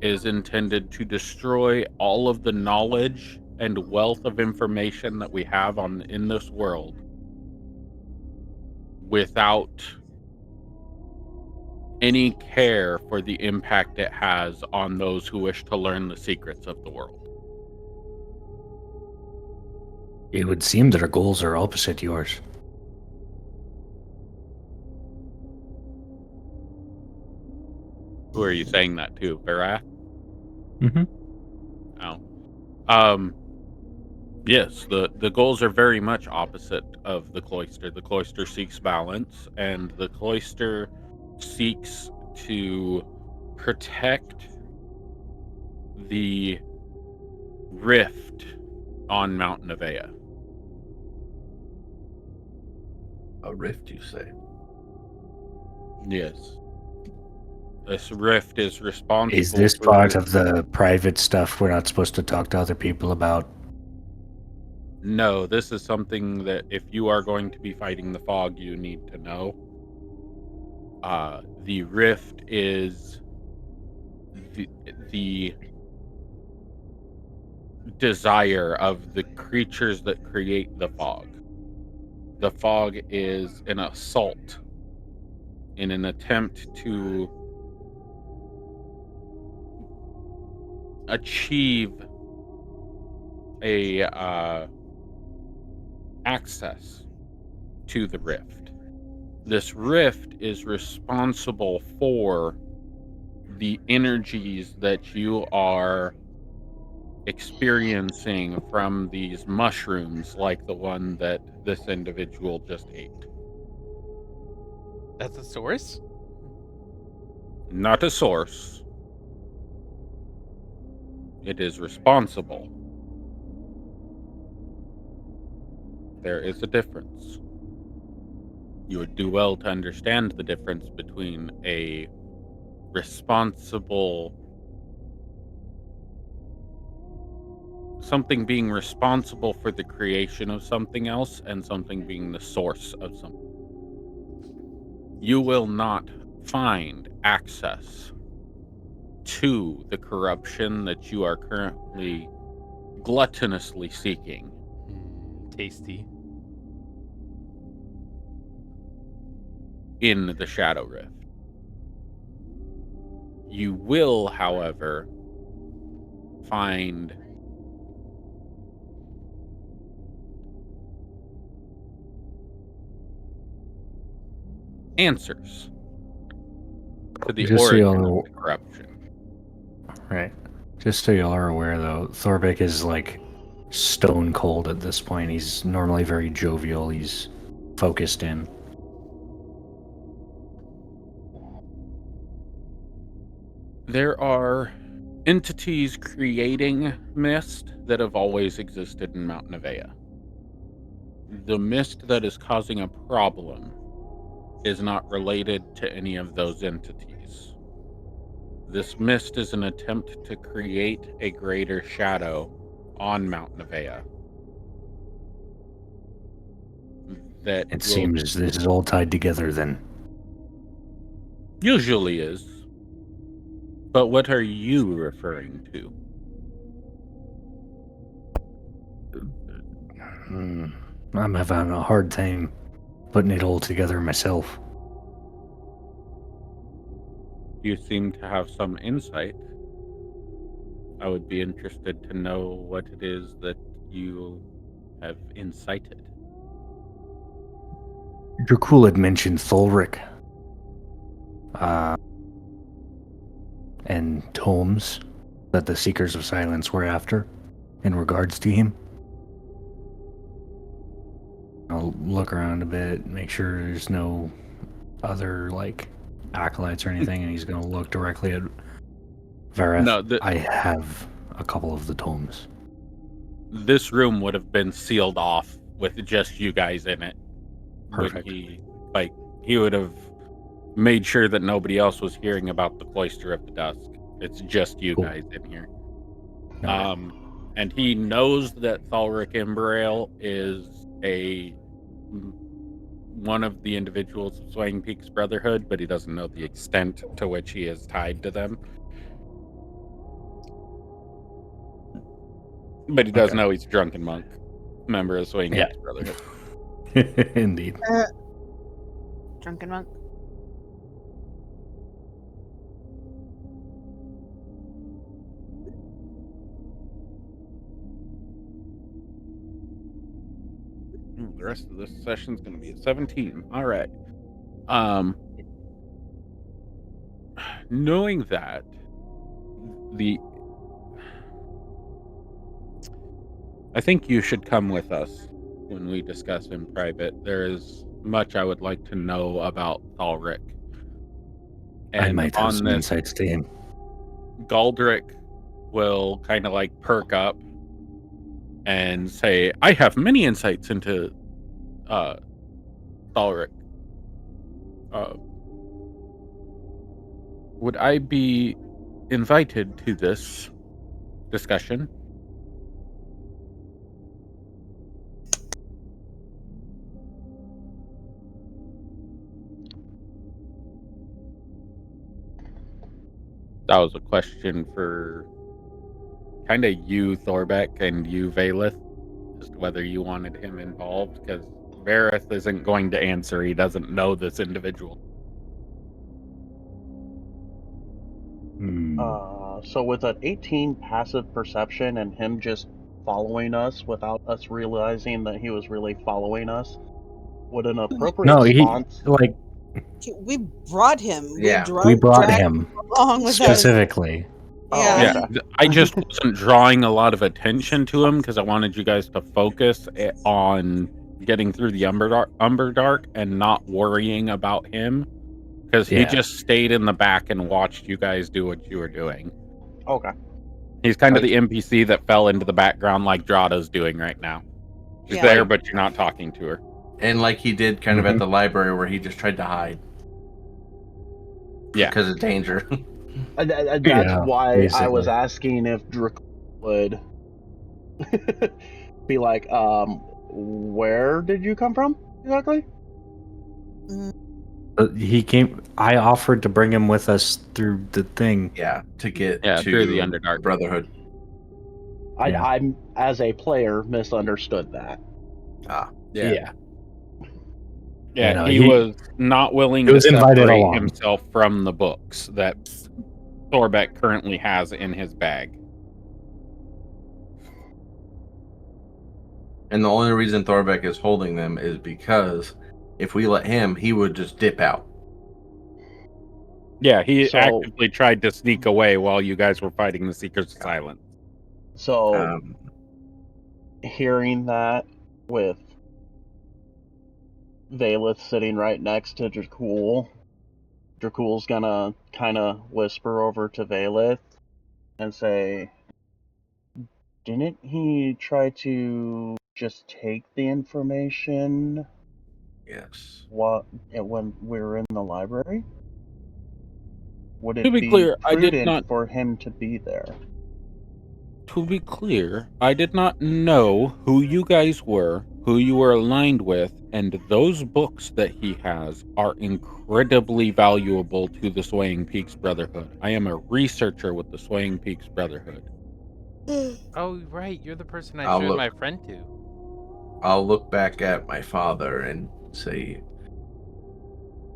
is intended to destroy all of the knowledge and wealth of information that we have in this world without any care for the impact it has on those who wish to learn the secrets of the world. It would seem that our goals are opposite yours. Who are you saying that to, Verath? Mm-hmm. Oh. Yes, the goals are very much opposite of the cloister. The cloister seeks balance, and the cloister seeks to protect the rift on Mount Nevaeh. A rift, you say? Yes. This rift is responsible Is this for part of the private stuff we're not supposed to talk to other people about? No, this is something that if you are going to be fighting the fog, you need to know. The rift is the desire of the creatures that create the fog. The fog is an assault in an attempt to achieve a access to the rift. This rift is responsible for the energies that you are experiencing from these mushrooms, like the one that this individual just ate. That's a source? Not a source. It is responsible. There is a difference. You would do well to understand the difference between a responsible... something being responsible for the creation of something else and something being the source of something. You will not find access to the corruption that you are currently gluttonously seeking. Tasty. In the Shadow Rift. You will, however, find answers to the Just so origin y'all- of the corruption. Right. Just so y'all are aware, though, Thorbeck is like stone cold at this point. He's normally very jovial. He's focused in. There are entities creating mist that have always existed in Mount Nevaeh. The mist that is causing a problem is not related to any of those entities. This mist is an attempt to create a greater shadow on Mount Nevaeh. That It seems this is all tied together then. usually is. But what are you referring to? I'm having a hard time putting it all together myself. You seem to have some insight. I would be interested to know what it is that you have incited. Dracul had mentioned Thulric. And tomes that the Seekers of Silence were after in regards to him. I'll look around a bit, make sure there's no other, like, acolytes or anything, and he's going to look directly at Vareth. No, I have a couple of the tomes. This room would have been sealed off with just you guys in it. Perfect. He would have made sure that nobody else was hearing about the Cloister of the Dusk. It's just you guys in here. Okay. And he knows that Thalric Imbrail is one of the individuals of Swaying Peaks Brotherhood, but he doesn't know the extent to which he is tied to them. But he does know he's a drunken monk, member of Swaying Peaks Brotherhood. Indeed. Drunken monk. The rest of this session's going to be at 17. All right. Knowing that I think you should come with us when we discuss in private. There is much I would like to know about Thalric. I And might have on some this, insights to him. Galdric will kind of like perk up and say, I have many insights into Thalric. Would I be invited to this discussion? That was a question for kind of you, Thorbeck, and you, Valeth, as to whether you wanted him involved, because Vareth isn't going to answer. He doesn't know this individual. So with an 18 passive perception and him just following us without us realizing that he was really following us, would an appropriate No, he response... like We brought him. Yeah. we brought dragged him along with us. specifically. Oh, Yeah. okay. I just wasn't drawing a lot of attention to him because I wanted you guys to focus on getting through the Umberdark and not worrying about him, because he Yeah. just stayed in the back and watched you guys do what you were doing. Okay. He's kind of the NPC that fell into the background like Drada's doing right now. She's Yeah. there, but you're not talking to her. And like he did kind of at the library where he just tried to hide. Yeah. Because of danger. That's Yeah, why I was basically. asking if Drake would be like, where did you come from exactly? He came. I offered to bring him with us through the thing. Yeah, to get to through the Underdark. Brotherhood. Yeah. I'm, as a player, misunderstood that. Yeah. Yeah, You know, he was not willing he to was invited separate along. himself from the books that Thorbeck currently has in his bag. And the only reason Thorbeck is holding them is because if we let him, he would just dip out. Yeah, he So- actively tried to sneak away while you guys were fighting the Seekers of Silence. So, hearing that with Valeth sitting right next to Dracul, Dracul's gonna kind of whisper over to Valeth and say, didn't he try to just take the information Yes. when we were in the library? Would To it be be clear, I did prudent not- for him to be there? To be clear, I did not know who you guys were, who you were aligned with, and those books that he has are incredibly valuable to the Swaying Peaks Brotherhood. I am a researcher with the Swaying Peaks Brotherhood. Oh, right. You're the person I I'll showed look. my friend to. I'll look back at my father and say,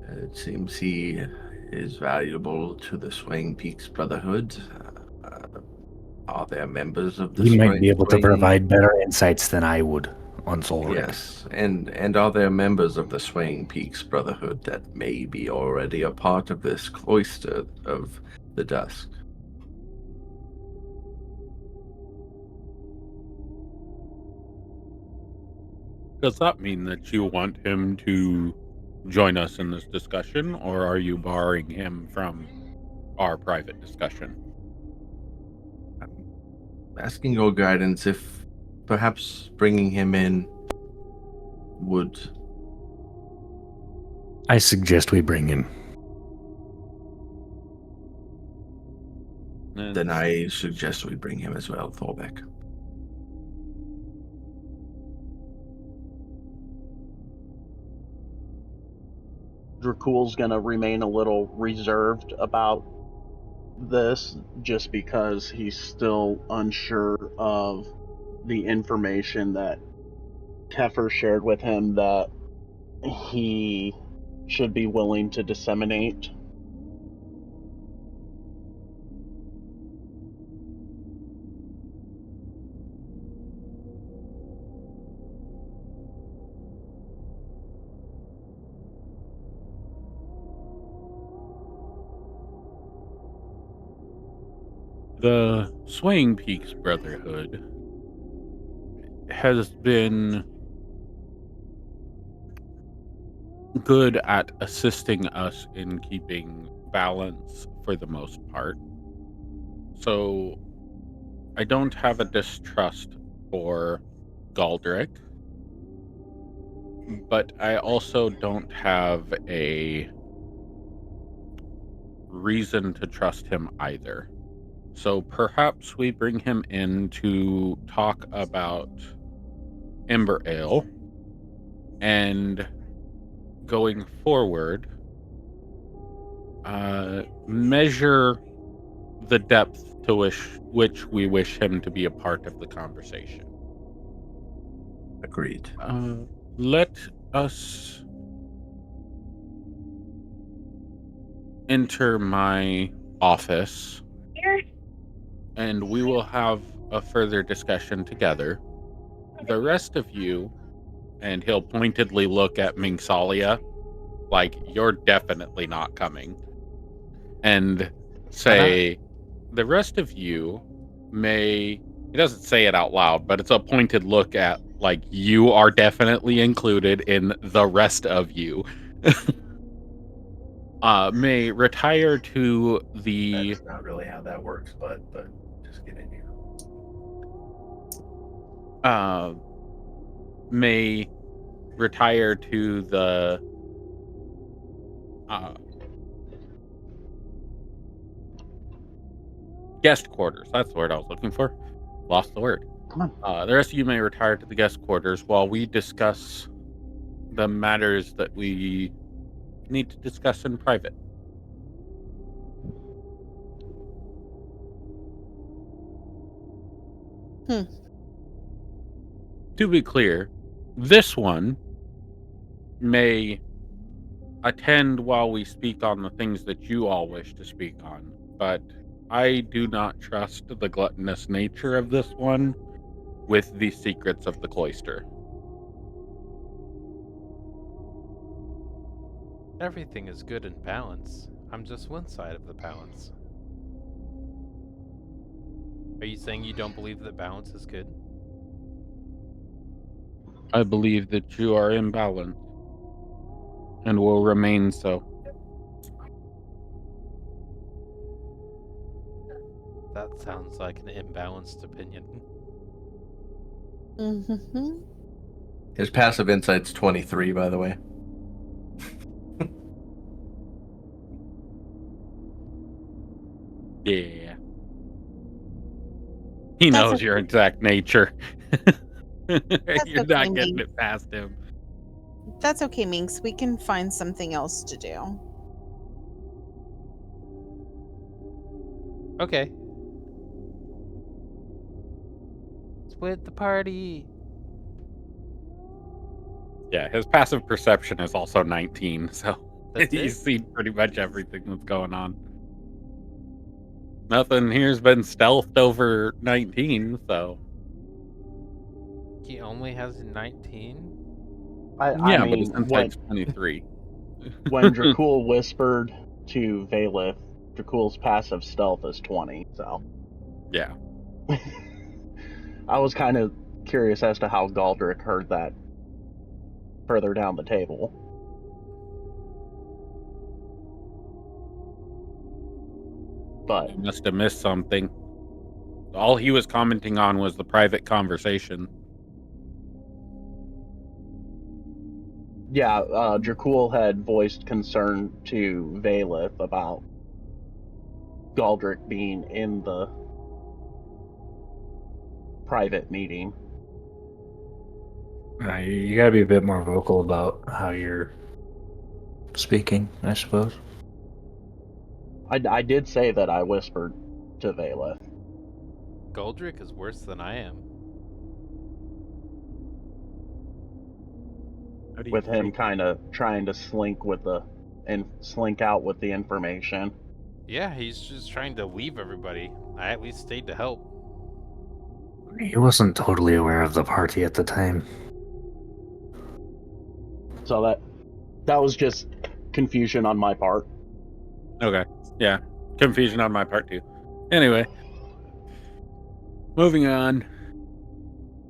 it seems he is valuable to the Swaying Peaks Brotherhood. Are there members of the He might be able to Swaying- provide better insights than I would on Solric. Yes, and are there members of the Swaying Peaks Brotherhood that may be already a part of this cloister of the dusk? Does that mean that you want him to join us in this discussion, or are you barring him from our private discussion? Asking your guidance if perhaps bringing him in would... I suggest we bring him. Then I suggest we bring him as well, Thorbeck. Dracul's gonna remain a little reserved about this just because he's still unsure of the information that Kefir shared with him that he should be willing to disseminate. The Swaying Peaks Brotherhood has been good at assisting us in keeping balance for the most part. So I don't have a distrust for Galdrick, but I also don't have a reason to trust him either. So perhaps we bring him in to talk about Ember Ale, and going forward, measure the depth to which we wish him to be a part of the conversation. Agreed. Let us enter my office, and we will have a further discussion together. The rest of you, and he'll pointedly look at Mingsalia, like, you're definitely not coming, and say, the rest of you may, he doesn't say it out loud, but it's a pointed look at, like, you are definitely included in the rest of you, may retire to the... That's not really how that works, but just get in here. May retire to the guest quarters. That's the word I was looking for. Lost the word. Come on. The rest of you may retire to the guest quarters while we discuss the matters that we need to discuss in private. To be clear, this one may attend while we speak on the things that you all wish to speak on, but I do not trust the gluttonous nature of this one with the secrets of the cloister. Everything is good in balance. I'm just one side of the balance. Are you saying you don't believe that balance is good? I believe that you are in balance and will remain so. That sounds like an imbalanced opinion. Mm-hmm. His passive insight's 23, by the way. Yeah. He That's knows okay. your exact nature. You're okay, not getting Minx. it past him. That's okay, Minx. We can find something else to do. Okay. Split the party. Yeah, his passive perception is also 19, so That's he's it? seen pretty much everything that's going on. Nothing here's been stealthed over 19, so... He only has 19? I Yeah, but his mean, when insight's 23. when Dracul whispered to Valeth, Dracul's passive stealth is 20, so... Yeah. I was kind of curious as to how Galdrick heard that further down the table. But He must have missed something. All he was commenting on was the private conversation. yeah, Dracul had voiced concern to Valeth about Galdrick being in the private meeting. You gotta be a bit more vocal about how you're speaking, I suppose. I did say that I whispered to Valeth. Goldrick is worse than I am. with him kind of trying to slink out with the information. Yeah, he's just trying to leave everybody. I at least stayed to help. He wasn't totally aware of the party at the time. So that was just confusion on my part. Okay. Yeah. Confusion on my part too. Anyway. Moving on.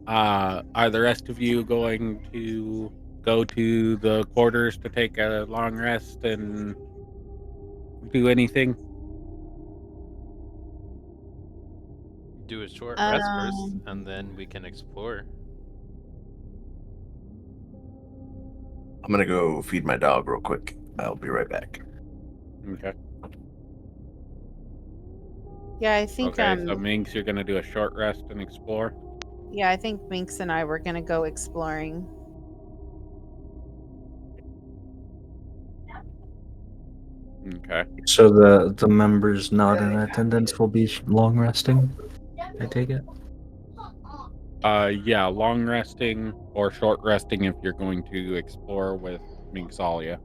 Are the rest of you going to go to the quarters to take a long rest and do anything? Do a short rest first, Um, and then we can explore. I'm gonna go feed my dog real quick. I'll be right back. Okay. Yeah, I think Okay, so Minx, you're gonna do a short rest and explore? yeah, I think Minx and I were gonna go exploring. Okay. So the members not in attendance will be long resting, I take it? Yeah, long resting or short resting if you're going to explore with Minxalia.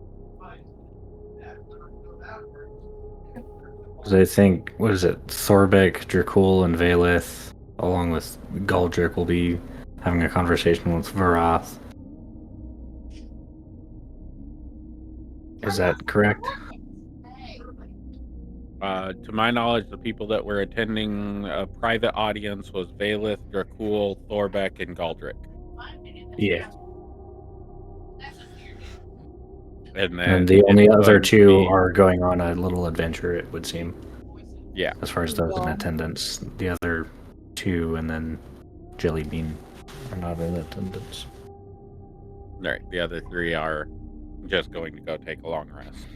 Because I think, what is it, Thorbeck, Dracul, and Valeth, along with Galdric, will be having a conversation with Varath. Is that correct? To my knowledge, the people that were attending a private audience was Valeth, Dracul, Thorbeck, and Galdric. Yeah. And then And the only it's other going to two be- are going on a little adventure, it would seem. Yeah. As far as those in Yeah. attendance. The other two and then Jelly Bean are not in attendance. Right. The other three are just going to go take a long rest.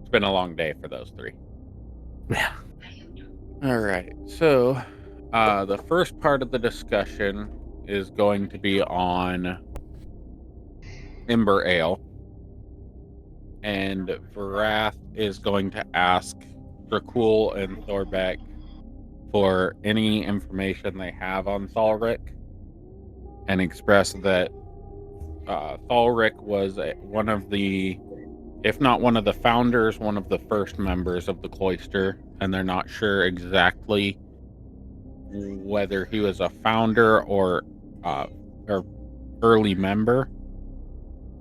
It's been a long day for those three. Yeah. All right. So, the first part of the discussion is going to be on Ember Ale. And Varath is going to ask Dracul and Thorbeck for any information they have on Thalric and express that Thalric was one of the, if not one of the founders, one of the first members of the cloister, and they're not sure exactly whether he was a founder or early member,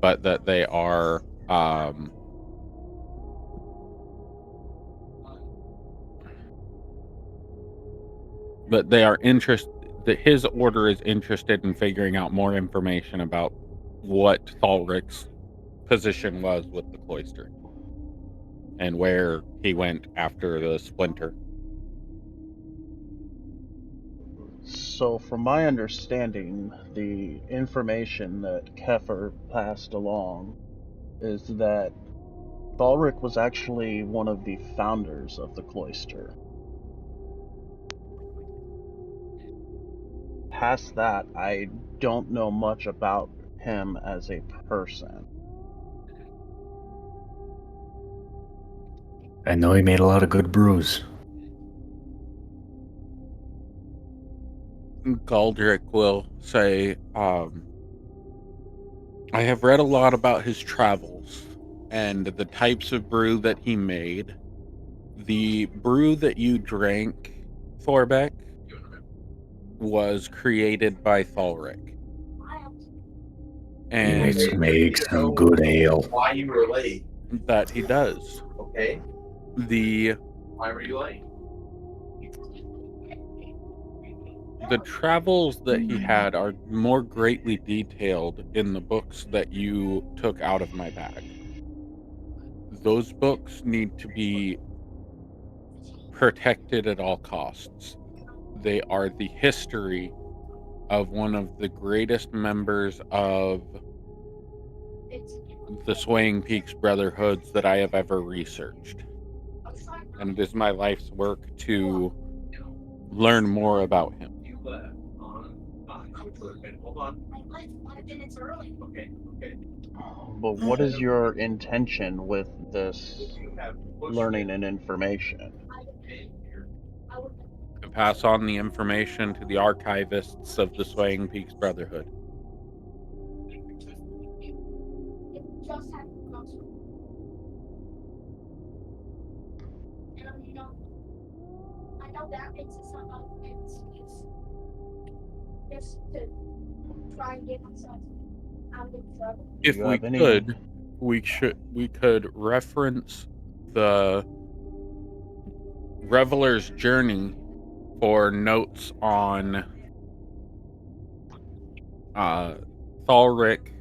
but that they are interested, that his order is interested in figuring out more information about what Thalric's position was with the cloister and where he went after the splinter. So, from my understanding, the information that Kefir passed along is that Balric was actually one of the founders of the cloister. Past that, I don't know much about him as a person. I know he made a lot of good brews. Galdric will say, I have read a lot about his travels and the types of brew that he made. The brew that you drank, Thorbeck, was created by Thalric. He And makes some good ale. Why you were late? that he does. Okay. The Why were you late? travels that he had are more greatly detailed in the books that you took out of my bag. Those books need to be protected at all costs. They are the history of one of the greatest members of the Swaying Peaks Brotherhoods that I have ever researched. And it is my life's work to learn more about him. But what is your intention with this learning and information? To pass on the information to the archivists of the Swaying Peaks Brotherhood. If you we have any- could, we could reference the Reveler's Journey for notes on Thalric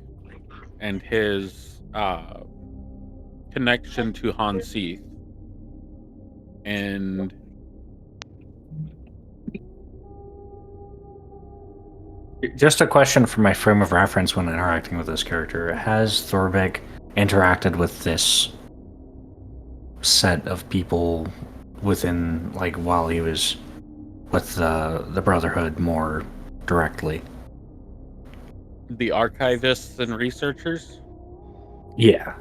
and his connection to Hanseath. And Just a question for my frame of reference when interacting with this character. Has Thorbeck interacted with this set of people within, like, while he was with the Brotherhood more directly? the archivists and researchers? Yeah.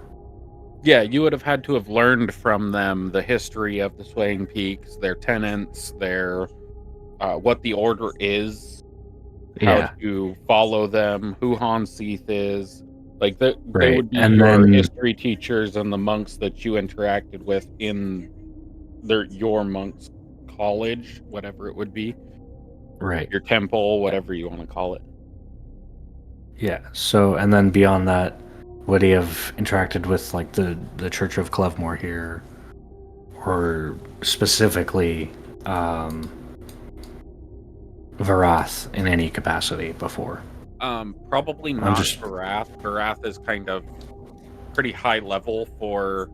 Yeah, you would have had to have learned from them the history of the Swaying Peaks, their tenets, their what the Order is, how Yeah. to follow them, who Hanseath is. Like they Right. would be And your then history teachers and the monks that you interacted with in your monks' college, whatever it would be, right. your temple, whatever you want to call it. Yeah. So, and then beyond that, would he have interacted with, like, the Church of Clevmore here, or specifically Varath in any capacity before? Probably not just- Varath. Varath is kind of pretty high level for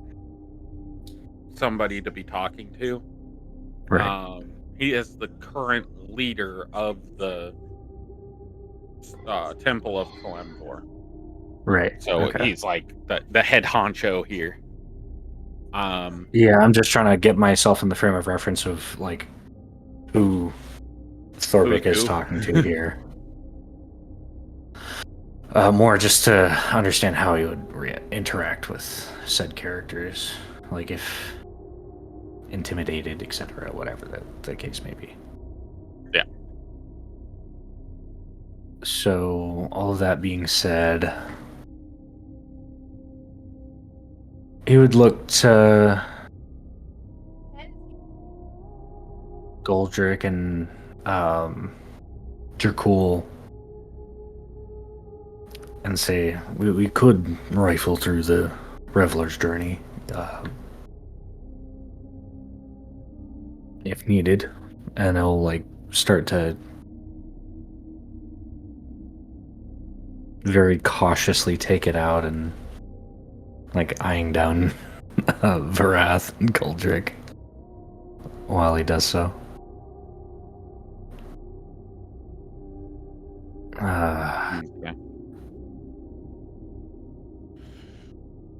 somebody to be talking to. Right. He is the current leader of the Temple of Kalimdor. Right. So Okay. he's like the head honcho here. Yeah, I'm just trying to get myself in the frame of reference of, like, who Thorbeck Who's is who? talking to here. More just to understand how he would interact with said characters, like if intimidated, etc., whatever the case may be. Yeah. So, all of that being said, he would look to Goldrick and Jerkul and say, we could rifle through the Reveler's Journey if needed, and he'll, like, start to very cautiously take it out and, like, eyeing down Varath and Goldrick while he does so. Okay.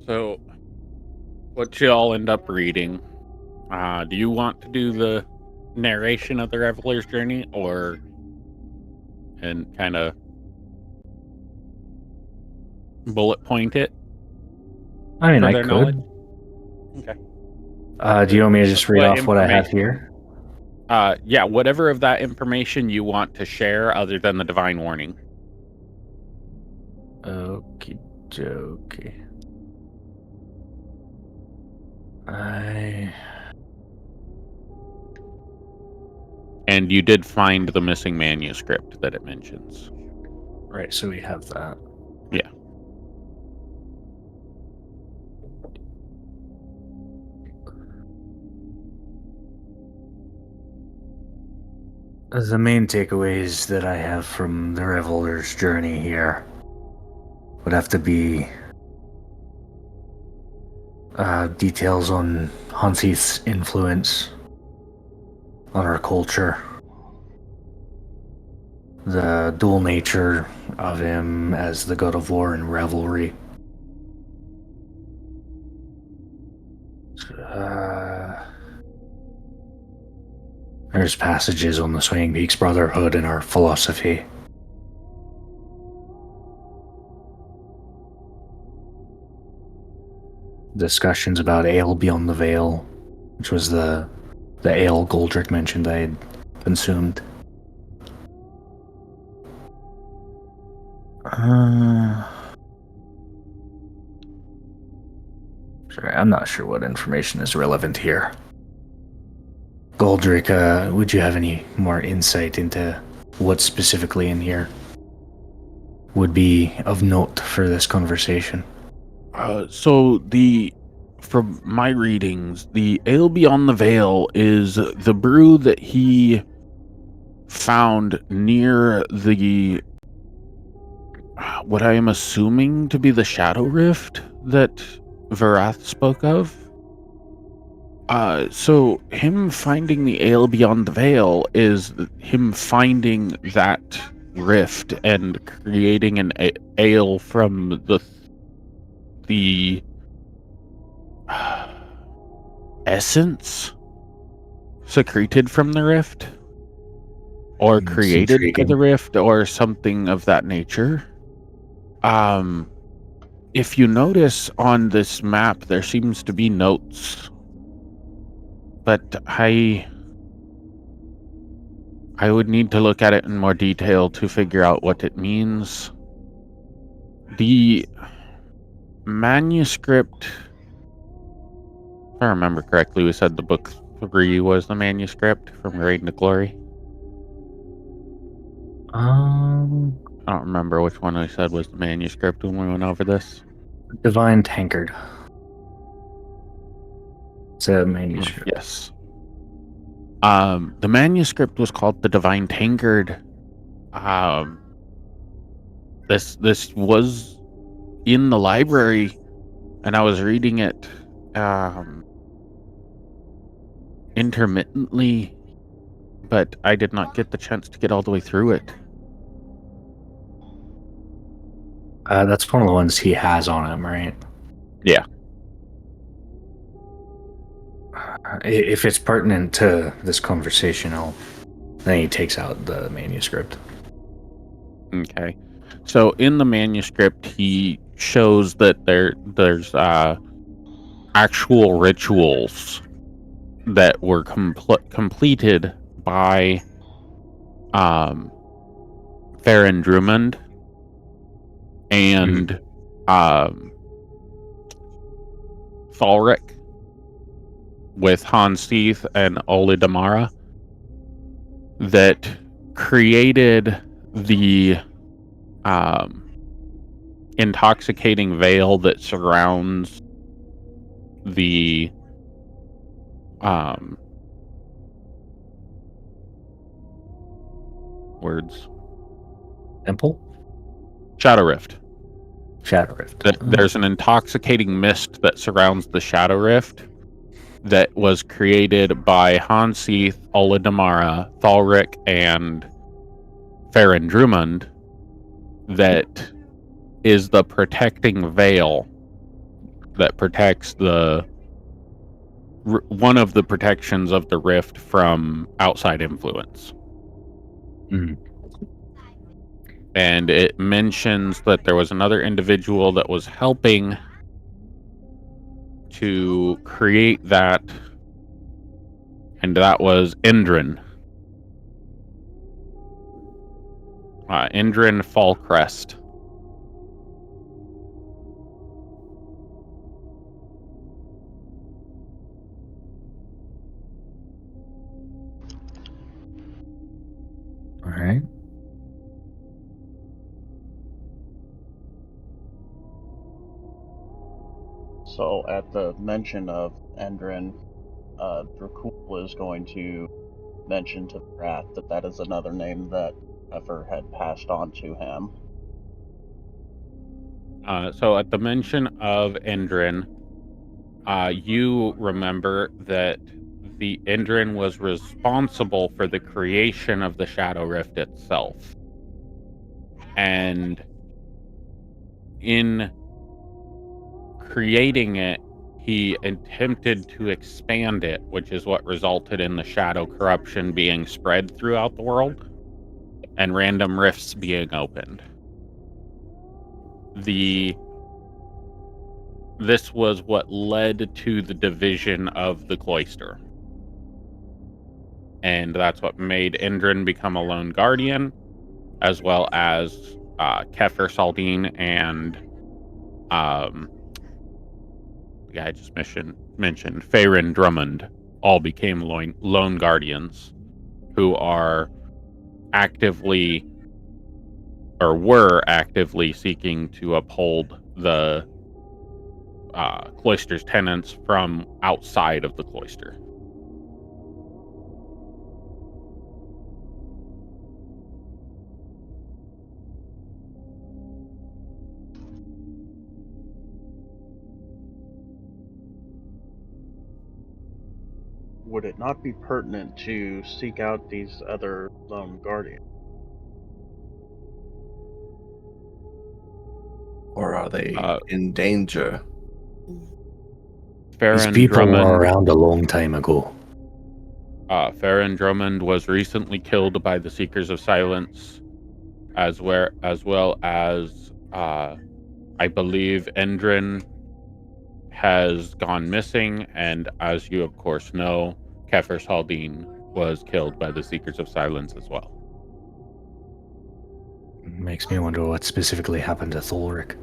So, what you all end up reading? Do you want to do the narration of the Reveler's Journey, and kind of bullet point it? I mean, for I their could. knowledge? Okay. Do you want me to just read What off what I have information? here? Yeah, whatever of that information you want to share other than the divine warning. Okie dokie. And you did find the missing manuscript that it mentions. Right, so we have that. Yeah. The main takeaways that I have from the Reveler's Journey here would have to be details on Hanseath's influence on our culture, the dual nature of him as the god of war and revelry. There's passages on the Swaying Peaks Brotherhood and our philosophy. Discussions about Ale Beyond the Veil, which was the Ale Goldrick mentioned I had consumed. Sorry, I'm not sure what information is relevant here. Goldrick, would you have any more insight into what specifically in here would be of note for this conversation? From my readings, the Ale Beyond the Veil is the brew that he found near the what I am assuming to be the Shadow Rift that Varath spoke of. So him finding the Ale Beyond the Veil is him finding that rift and creating an ale from the essence secreted from the rift, or That's created by intriguing. the rift, or something of that nature. If you notice on this map, there seems to be notes, but I would need to look at it in more detail to figure out what it means. The manuscript, if I remember correctly, we said the book 3 was the manuscript from Raid to Glory. I don't remember which one I said was the manuscript when we went over this. Divine Tankard. It's a manuscript. Yes. The manuscript was called the Divine Tankard. This was in the library, and I was reading it intermittently, but I did not get the chance to get all the way through it. That's one of the ones he has on him, right? Yeah. If it's pertinent to this conversation, then he takes out the manuscript. Okay. So in the manuscript, he shows that there's actual rituals that were completed by Farron Drummond and Thalric with Hans Seath and Ole Damara that created the intoxicating veil that surrounds the Temple? Shadow Rift. Shadow Rift. There's an intoxicating mist that surrounds the Shadow Rift that was created by Hans Seath, Ole Damara, Thalric, and Farron Drummond that is the protecting veil that protects one of the protections of the rift from outside influence. And it mentions that there was another individual that was helping to create that, and that was Endrin. Endrin Fallcrest. All right. So at the mention of Endrin, Dracul is going to mention to Wrath that is another name that Ever had passed on to him. So at the mention of Endrin, you remember that the Endrin was responsible for the creation of the Shadow Rift itself. And in creating it, he attempted to expand it, which is what resulted in the shadow corruption being spread throughout the world and random rifts being opened. This was what led to the division of the cloister. And that's what made Endrin become a lone guardian, as well as Kefir Saldine and the guy I just mentioned, Farron Drummond, all became lone guardians who are actively or were actively seeking to uphold the cloister's tenets from outside of the cloister. Would it not be pertinent to seek out these other lone guardians? Or are they Uh, in danger? These Farron people were Drummond. around a long time ago. Farron Drummond was recently killed by the Seekers of Silence, as well as I believe Endrin has gone missing, and as you of course know, Kefir Saldine was killed by the Seekers of Silence as well. Makes me wonder what specifically happened to Thulric.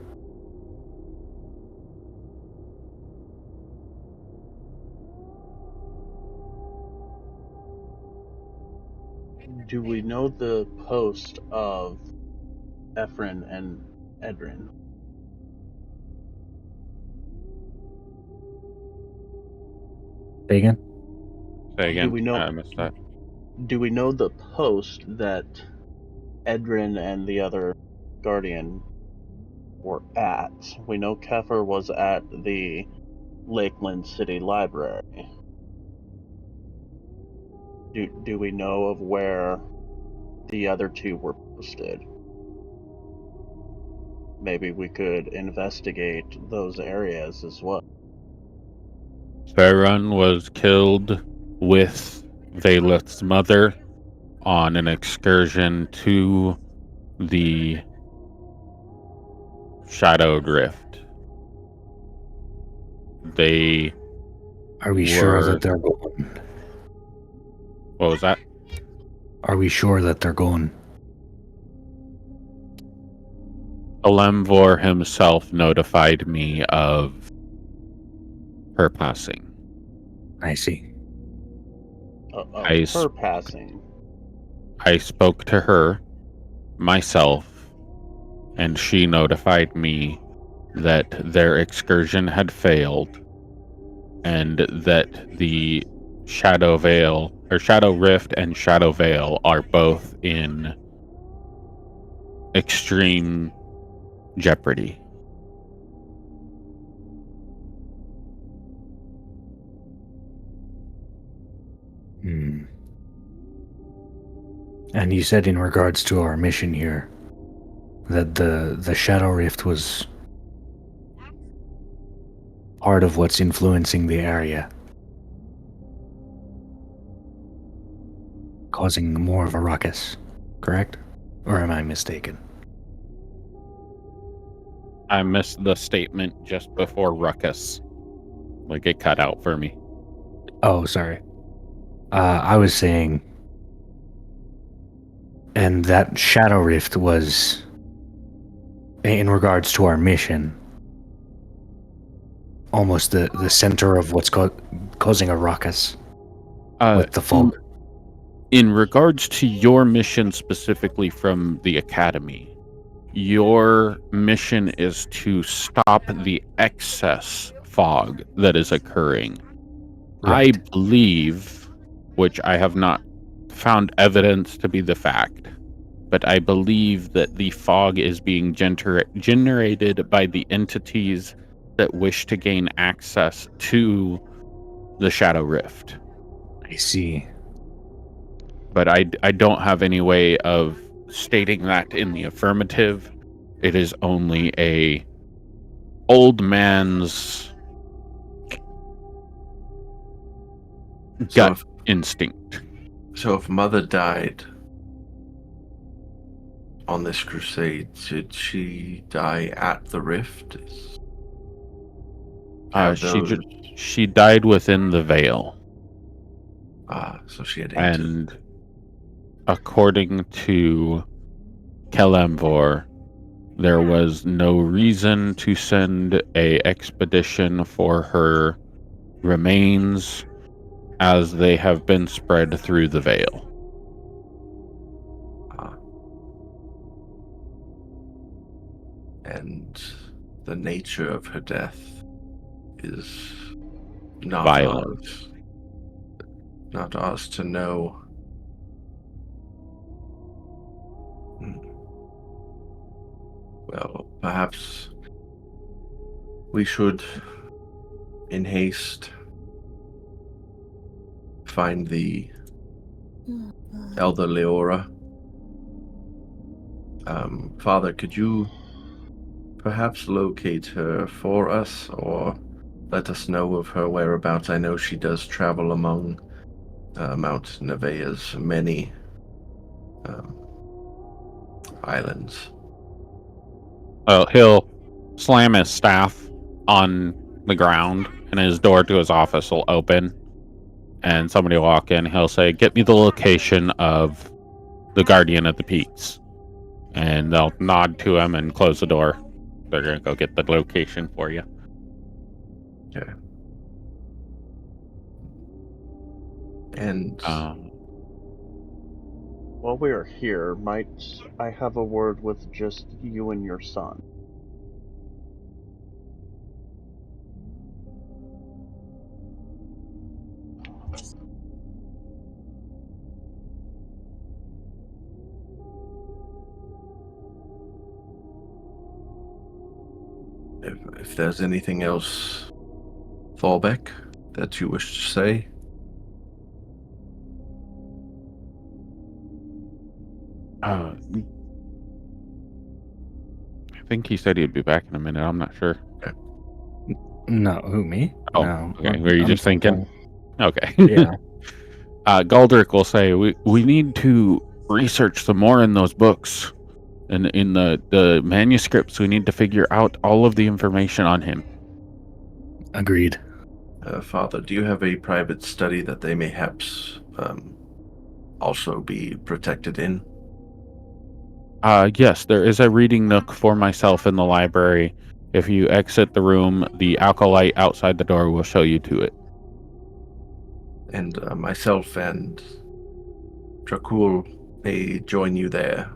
Do we know the post of Ephron and Edrin? Say again? Say again? Do we know? I missed that. Do we know the post that Edrin and the other guardian were at? We know Kefir was at the Lakeland City Library. Do we know of where the other two were posted? Maybe we could investigate those areas as well. Farron was killed with Valeth's mother on an excursion to the Shadowed Rift. They Are we sure that they're going? What was that? Are we sure that they're going? Alemvor himself notified me of her passing. I see. Her passing. I spoke to her myself, and she notified me that their excursion had failed, and that the Shadow Veil, or Shadow Rift and Shadow Veil, are both in extreme jeopardy. And you said in regards to our mission here that the Shadow Rift was part of what's influencing the area, causing more of a ruckus, correct? Or am I mistaken? I missed the statement just before ruckus. Like, it cut out for me. Oh, sorry. I was saying, and that Shadow Rift was in regards to our mission, almost the center of what's causing a ruckus with the fog. In regards to your mission specifically from the Academy, your mission is to stop the excess fog that is occurring. Right. I believe, which I have not found evidence to be the fact, but I believe that the fog is being generated by the entities that wish to gain access to the Shadow Rift. I see. But I don't have any way of stating that in the affirmative. It is only a old man's gut instinct. So if Mother died on this crusade, did she die at the rift? She died within the veil. So she had entered. And according to Kelemvor, there was no reason to send a expedition for her remains, as they have been spread through the veil. And the nature of her death is not Violent. ours. Not ours to know. Well, perhaps we should, in haste, find the Elder Leora. Father, could you perhaps locate her for us, or let us know of her whereabouts? I know she does travel among Mount Nevaeh's many islands. He'll slam his staff on the ground, and his door to his office will open, and somebody will walk in. He'll say, "Get me the location of the Guardian of the Peaks," and they'll nod to him and close the door. They're gonna go get the location for you. Okay. And While we are here, might I have a word with just you and your son? if there's anything else, Thorbeck, that you wish to say? I think he said he'd be back in a minute. I'm not sure. No, who, me? Oh, No, okay. Were you I'm just thinking? Okay. Yeah. Galdrick will say, we need to research some more in those books. And in the manuscripts, we need to figure out all of the information on him. Agreed. Father, do you have a private study that they mayhaps also be protected in? Yes, there is a reading nook for myself in the library. If you exit the room, the alkalite outside the door will show you to it. And myself and Dracul may join you there,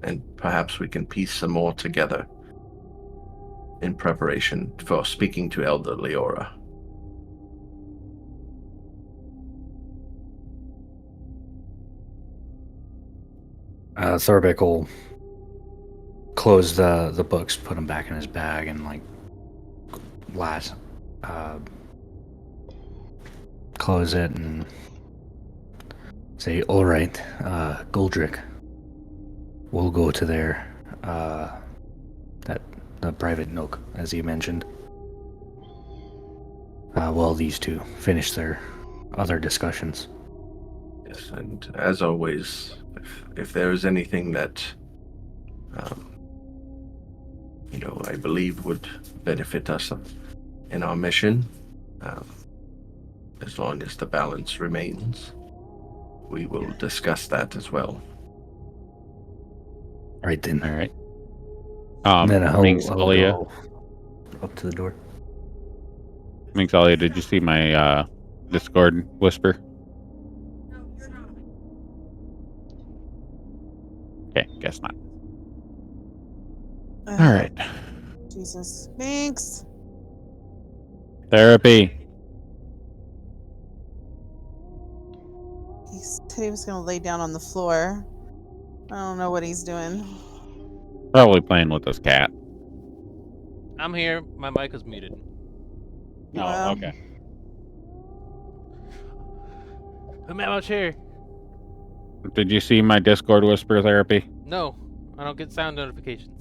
and perhaps we can piece some more together in preparation for speaking to Elder Leora. Thorbeck will close the books, put them back in his bag, and close it and say, "All right, Goldrick, we'll go to the private nook, as you mentioned. While these two finish their other discussions." Yes, and as always, if there is anything that I believe would benefit us in our mission, as long as the balance remains, we will discuss that as well. Right then. All right. Then I'll Minxalia, go up to the door. Minxalia, did you see my Discord whisper? Okay, guess not. All right. Jesus. Thanks. Therapy. He said he was going to lay down on the floor. I don't know what he's doing. Probably playing with his cat. I'm here. My mic is muted. Well, okay. I'm at my chair. Did you see my Discord whisper therapy? No, I don't get sound notifications.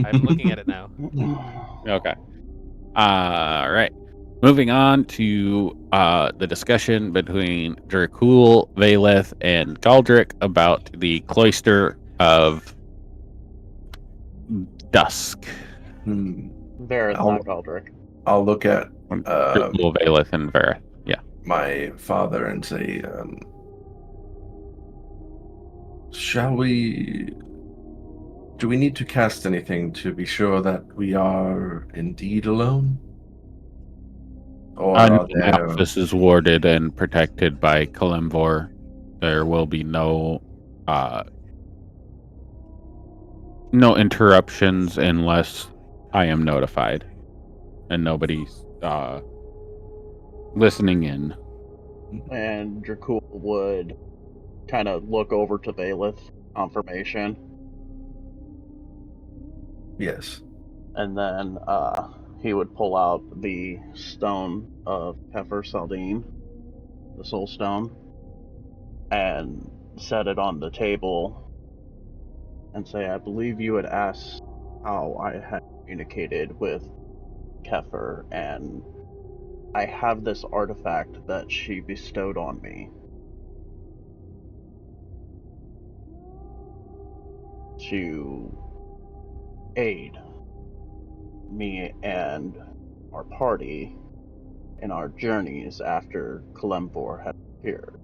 I'm looking at it now. Okay. All right. Moving on to the discussion between Dracul, Valeth, and Galdrick about the Cloister of Dusk. Vareth, not Galdrick. I'll look at Dracul, Valeth, and Vareth. Yeah. my father and say, do we need to cast anything to be sure that we are indeed alone? Or are My there... office is warded and protected by Kalimvor. There will be no interruptions unless I am notified, and nobody's listening in. And Dracul would kind of look over to Valeth, confirmation, Yes. and then he would pull out the stone of Kefir Saldine, the soul stone, and set it on the table and say, I believe you had asked how I had communicated with Kefir, and I have this artifact that she bestowed on me to aid me and our party in our journeys after Kalimvor had appeared.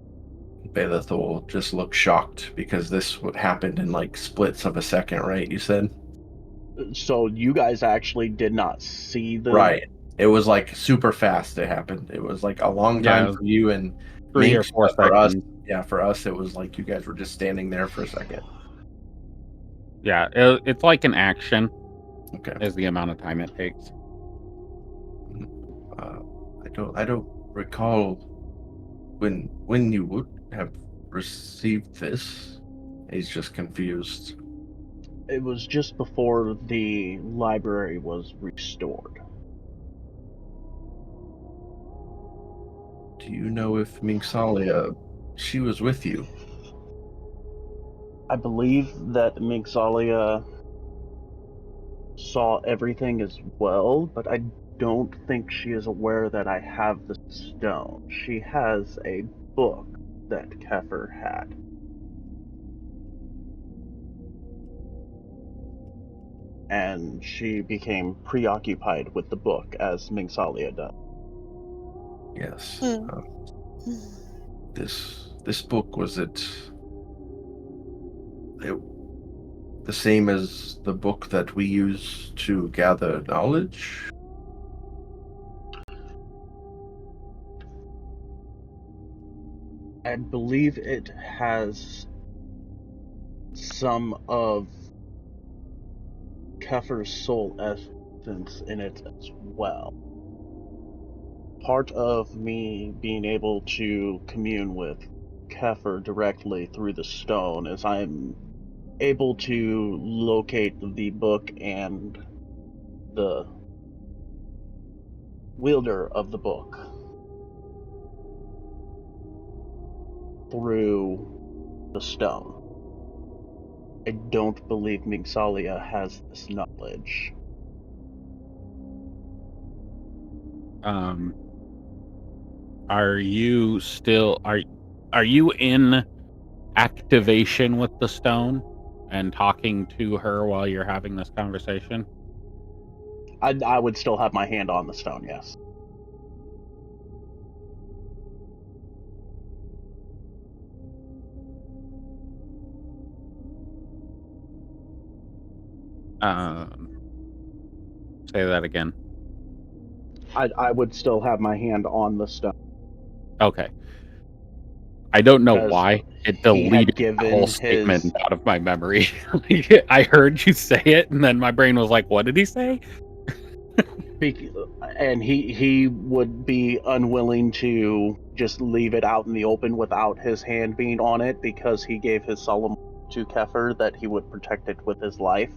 Baelith will just look shocked because this would happen in like splits of a second, right? You said? So you guys actually did not see the... Right. It was like super fast it happened. It was like a long Yeah, it time was for you and 3 or Minx, 4 but for us, seconds. yeah, for us it was like you guys were just standing there for a second. Yeah, it's like an action Okay. is the amount of time it takes. I don't recall when you would have received this. He's just confused. It was just before the library was restored. Do you know if Minxalia, she was with you? I believe that Mixalia saw everything as well, but I don't think she is aware that I have the stone. She has a book that Kefir had. And she became preoccupied with the book, as Mingsalia does. Yes. Hmm. This book, was it the same as the book that we use to gather knowledge? I believe it has some of Kefir's soul essence in it as well. Part of me being able to commune with Kefir directly through the stone is I'm able to locate the book and the wielder of the book through the stone. I don't believe Mingsalia has this knowledge. Are you still are you in activation with the stone and talking to her while you're having this conversation? I would still have my hand on the stone, yes. Say that again. I would still have my hand on the stone. Okay. I don't know Because why it he had deleted the whole given statement his... out of my memory. I heard you say it, and then my brain was like, "What did he say?" And he would be unwilling to just leave it out in the open without his hand being on it, because he gave his solemn to Kefir that he would protect it with his life.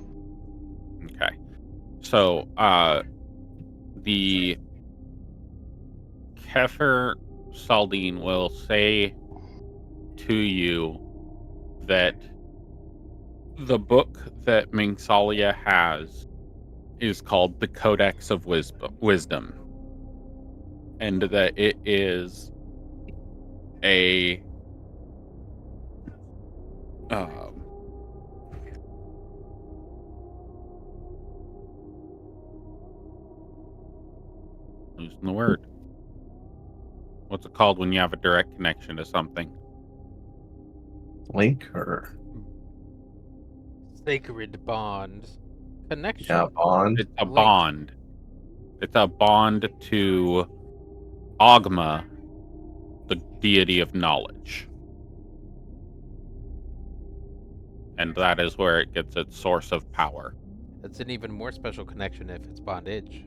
Okay. So, the Kefir Saldine will say to you that the book that Mingsalia has is called the Codex of Wisdom, and that it is a losing the word. What's it called when you have a direct connection to something? Link or Sacred bond. Connection. yeah, bond? It's a Link. bond. It's a bond to Ogma, the deity of knowledge. And that is where it gets its source of power. It's an even more special connection if it's bondage.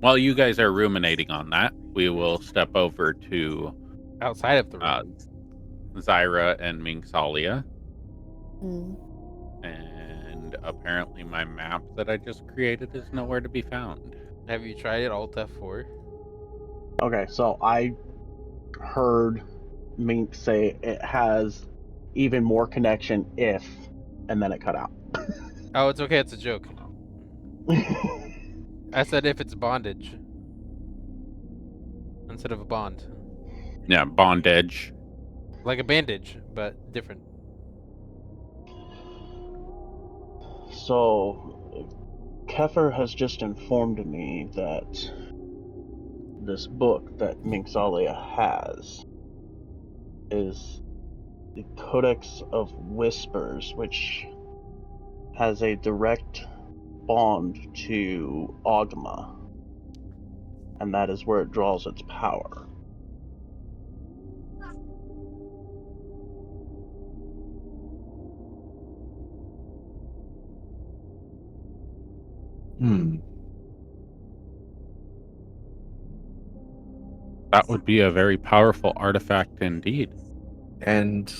While you guys are ruminating on that, we will step over to Outside of the room. Zyra and Mingsalia. Mm. And apparently my map that I just created is nowhere to be found. Have you tried it Alt F4? Okay, so I heard Mink say it has even more connection if, and then it cut out. Oh, it's okay. It's a joke. I said if it's bondage instead of a bond. Yeah, bondage. Like a bandage, but different. So, Kefir has just informed me that this book that Mingsalia has is the Codex of Whispers, which has a direct bond to Ogma, and that is where it draws its power. That would be a very powerful artifact indeed. And,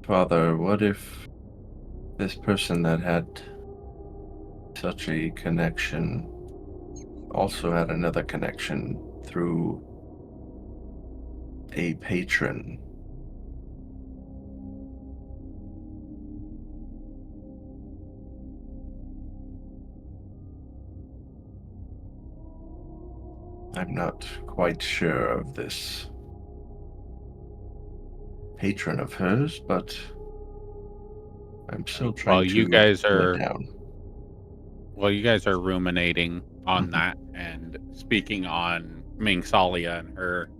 Father, what if this person that had such a connection also had another connection through a patron? I'm not quite sure of this patron of hers, but I'm still trying While to you guys pin are it down. While you guys are ruminating on that and speaking on Mingsalia and her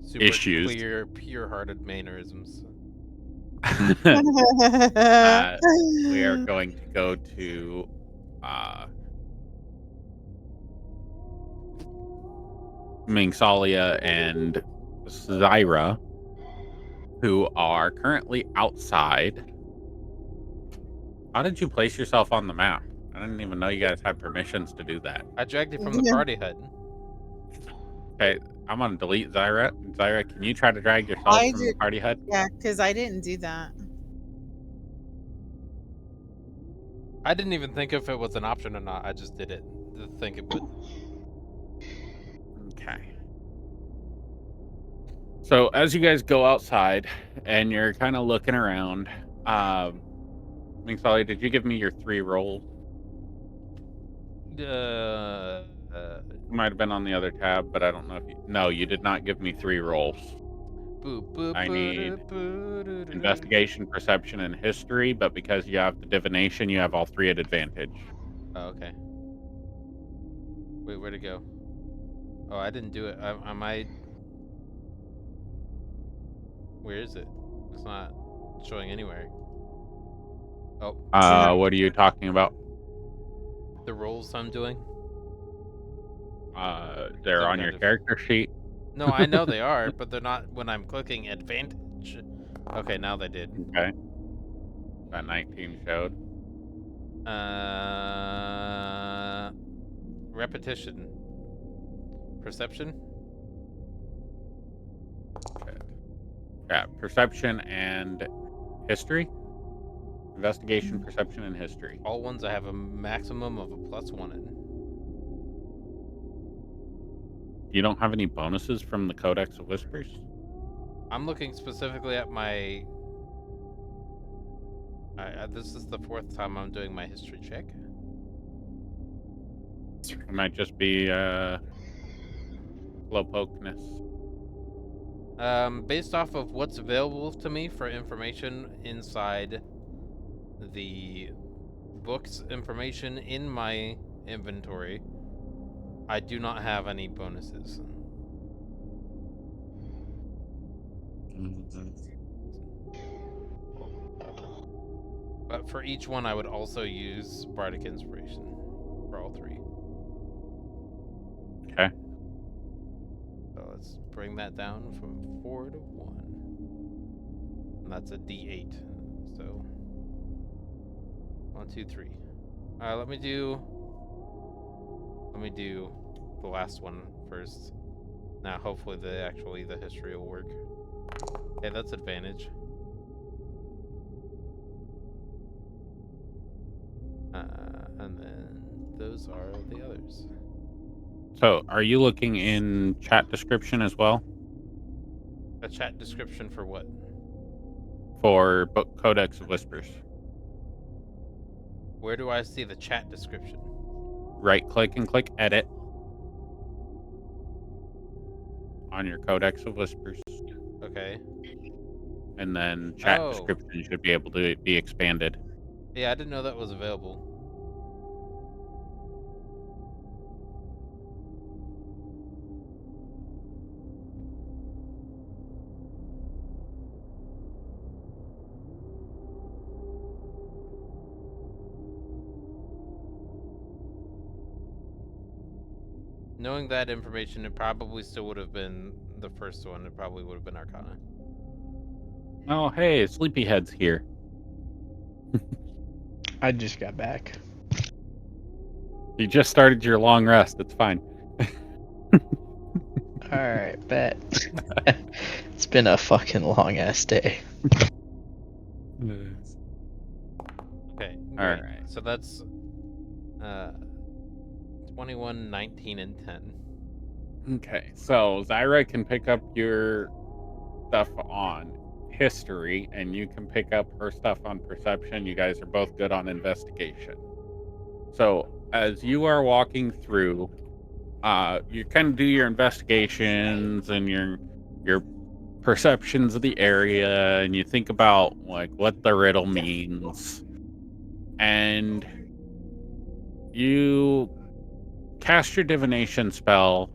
Super issues, clear, pure-hearted mannerisms. we are going to go to Mingsalia and Zyra, who are currently outside. How did you place yourself on the map? I didn't even know you guys had permissions to do that. I dragged you from the party hut. Okay, I'm gonna delete Zyra. Zyra, can you try to drag yourself from the party hut? Yeah, because I didn't do that. I didn't even think if it was an option or not. I just did it to think it would. Okay. So as you guys go outside and you're kind of looking around, Mingsalia, did you give me your 3 rolls? It might have been on the other tab, but I don't know if you... No, you did not give me 3 rolls. I need investigation, perception, and history, but because you have the divination, you have all 3 at advantage. Oh, okay. Wait, where'd it go? Oh, I didn't do it. Am I... Where is it? It's not showing anywhere. Oh. What are you talking about? The rolls I'm doing? They're on your character sheet. No, I know they are, but they're not when I'm clicking advantage. Okay, now they did. Okay. That 19 showed. Repetition. Perception? Okay. Yeah, perception and history. Investigation, perception, and history. All ones I have a maximum of a +1 in. You don't have any bonuses from the Codex of Whispers? I'm looking specifically at my... this is the 4th time I'm doing my history check. It might just be slowpokeness. Based off of what's available to me for information inside the books information in my inventory, I do not have any bonuses. But for each one, I would also use Bardic Inspiration for all 3. Okay. So let's bring that down from 4 to 1. And that's a D8. So 1, 2, 3. Let me do the last one first. Now hopefully the history will work. Okay, that's advantage. And then those are the others. So, are you looking in chat description as well A chat description for what? for Book Codex of Whispers? Where do I see the chat description? Right click and click edit on your Codex of Whispers. Okay. And then chat Oh. description should be able to be expanded. Yeah, I didn't know that was available. Knowing that information, it probably still would have been the first one. It probably would have been Arcana. Oh, hey, Sleepyhead's here. I just got back. You just started your long rest. It's fine. Alright, bet. It's been a fucking long ass day. Okay. All Great. right. So that's 21, 19, and 10. Okay, so Zyra can pick up your stuff on history, and you can pick up her stuff on perception. You guys are both good on investigation. So as you are walking through, you kind of do your investigations and your perceptions of the area, and you think about like what the riddle means, and you cast your divination spell.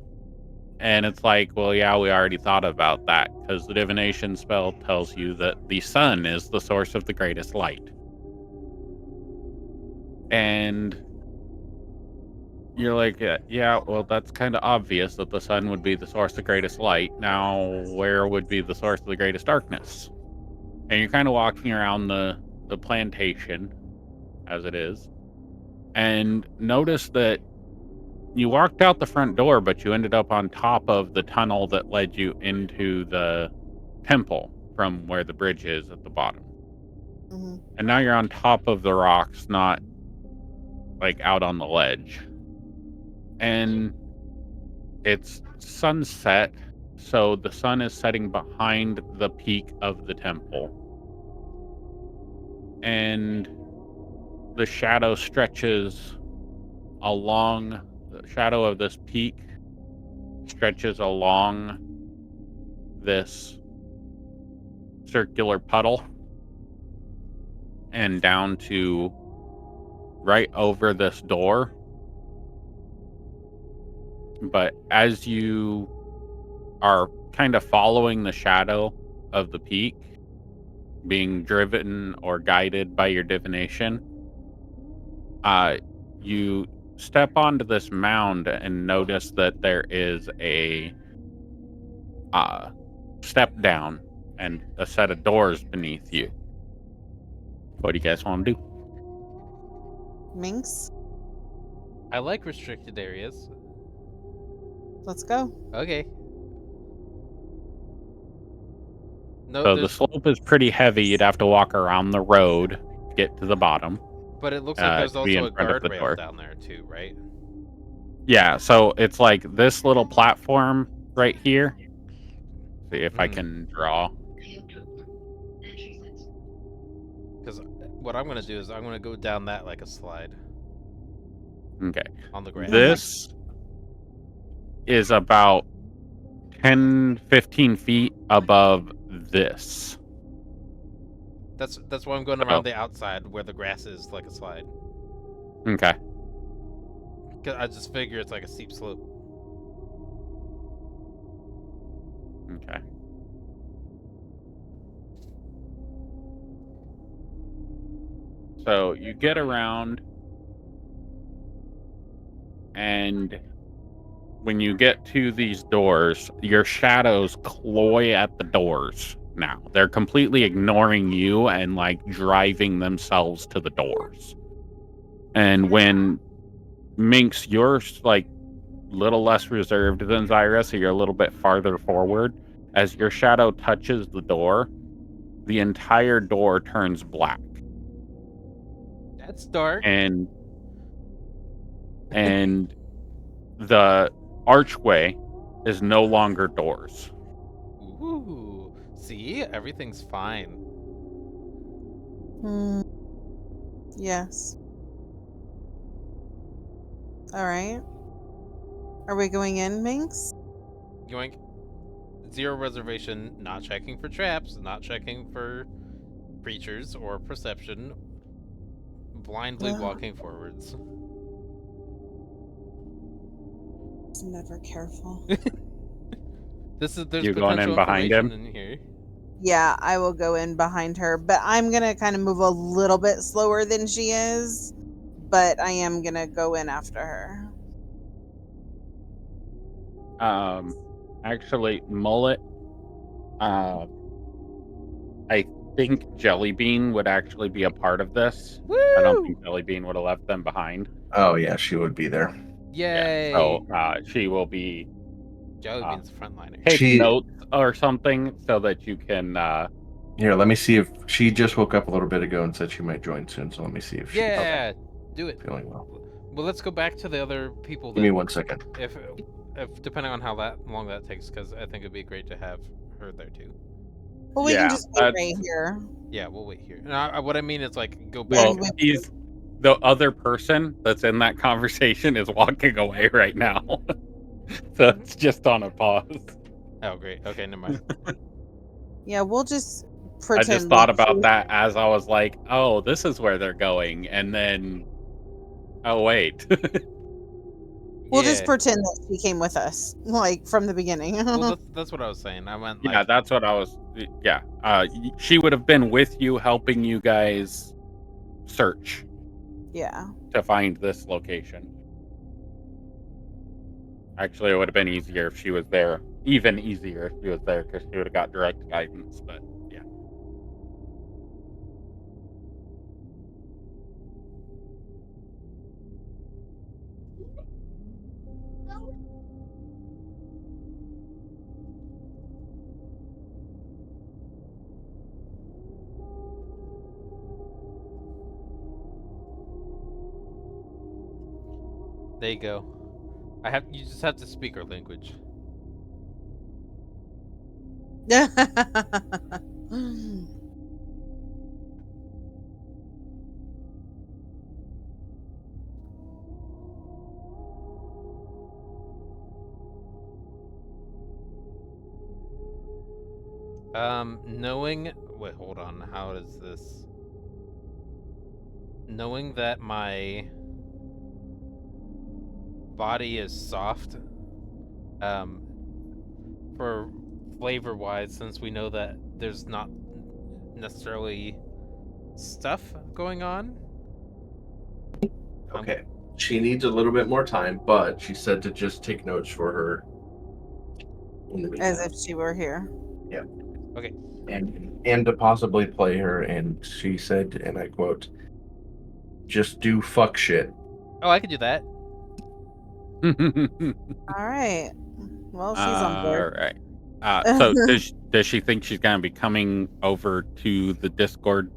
And it's like, well, yeah, we already thought about that, because the divination spell tells you that the sun is the source of the greatest light. And you're like, yeah, well, that's kind of obvious that the sun would be the source of the greatest light. Now, where would be the source of the greatest darkness? And you're kind of walking around the plantation, as it is, and notice that you walked out the front door, but you ended up on top of the tunnel that led you into the temple from where the bridge is at the bottom. Mhm. And now you're on top of the rocks, not like out on the ledge. And it's sunset, so the sun is setting behind the peak of the temple. And the shadow stretches along, the shadow of this peak stretches along this circular puddle and down to right over this door. But as you are kind of following the shadow of the peak, being driven or guided by your divination, you step onto this mound and notice that there is a step down and a set of doors beneath you. What do you guys want to do? Minx, I like restricted areas. let's go. Okay. No, So the slope is pretty heavy. You'd have to walk around the road to get to the bottom. but it looks like there's to be also in a front of the guardrail door. down there too, right? Yeah, so it's like this little platform right here. See if I can draw. Because what I'm going to do is I'm going to go down that like a slide Okay. on the grass. This is about 10, 15 feet above this. That's why I'm going around the outside where the grass is like a slide. Okay. 'Cause I just figure it's like a steep slope. Okay. So you get around, and when you get to these doors, your shadows cloy at the doors now. They're completely ignoring you and like driving themselves to the doors. And when Minx, you're like a little less reserved than Zyra, so you're a little bit farther forward. As your shadow touches the door, the entire door turns black. That's dark. And the archway is no longer doors. Ooh. See? Everything's fine. Yes. All right. Are we going in, Minx? Yoink. 0 reservation, not checking for traps, not checking for creatures or perception. Blindly walking forwards. It's never careful. There's You going in potential behind information him? in here. Yeah, I will go in behind her, but I'm gonna kind of move a little bit slower than she is. But I am gonna go in after her. Actually, Mullet, I think Jellybean would actually be a part of this. Woo! I don't think Jellybean would have left them behind. Oh yeah, she would be there. Yay! Yeah, so she will be Jellybean's the frontliner. take She- notes or something so that you can. Here, let me see if she just woke up a little bit ago and said she might join soon. So let me see if she's Yeah, do it. feeling well. Well, let's go back to the other people. Give me 1 second. If depending on how long that takes, because I think it'd be great to have her there too. Well, we Yeah, can just wait right here. Yeah, we'll wait here. No, what I mean is like go back. Well, we- he's the other person that's in that conversation is walking away right now, so it's just on a pause. Oh, great. Okay, never mind. Yeah, we'll just I pretend. just thought like about she- that as I was like, "Oh, this is where they're going," and then, oh wait, We'll just Yeah. pretend that she came with us, like from the beginning. Well, that's what I was saying. I meant like yeah, that's what I was. Yeah, she would have been with you, helping you guys search Yeah. to find this location. Actually, it would have been easier if she was there. Even easier if she was there, because she would have got direct guidance. But yeah. there you go. You just have to speak our language. Knowing wait, hold on. How is this? Knowing that my body is soft, for flavor wise, since we know that there's not necessarily stuff going on. Okay. She needs a little bit more time, but she said to just take notes for her. In the As meantime. if she were here. Okay. And to possibly play her, and she said, and I quote, "Just do fuck shit." Oh, I could do that. All right. Well, she's on All board. right. So does she think she's gonna be coming over to the Discord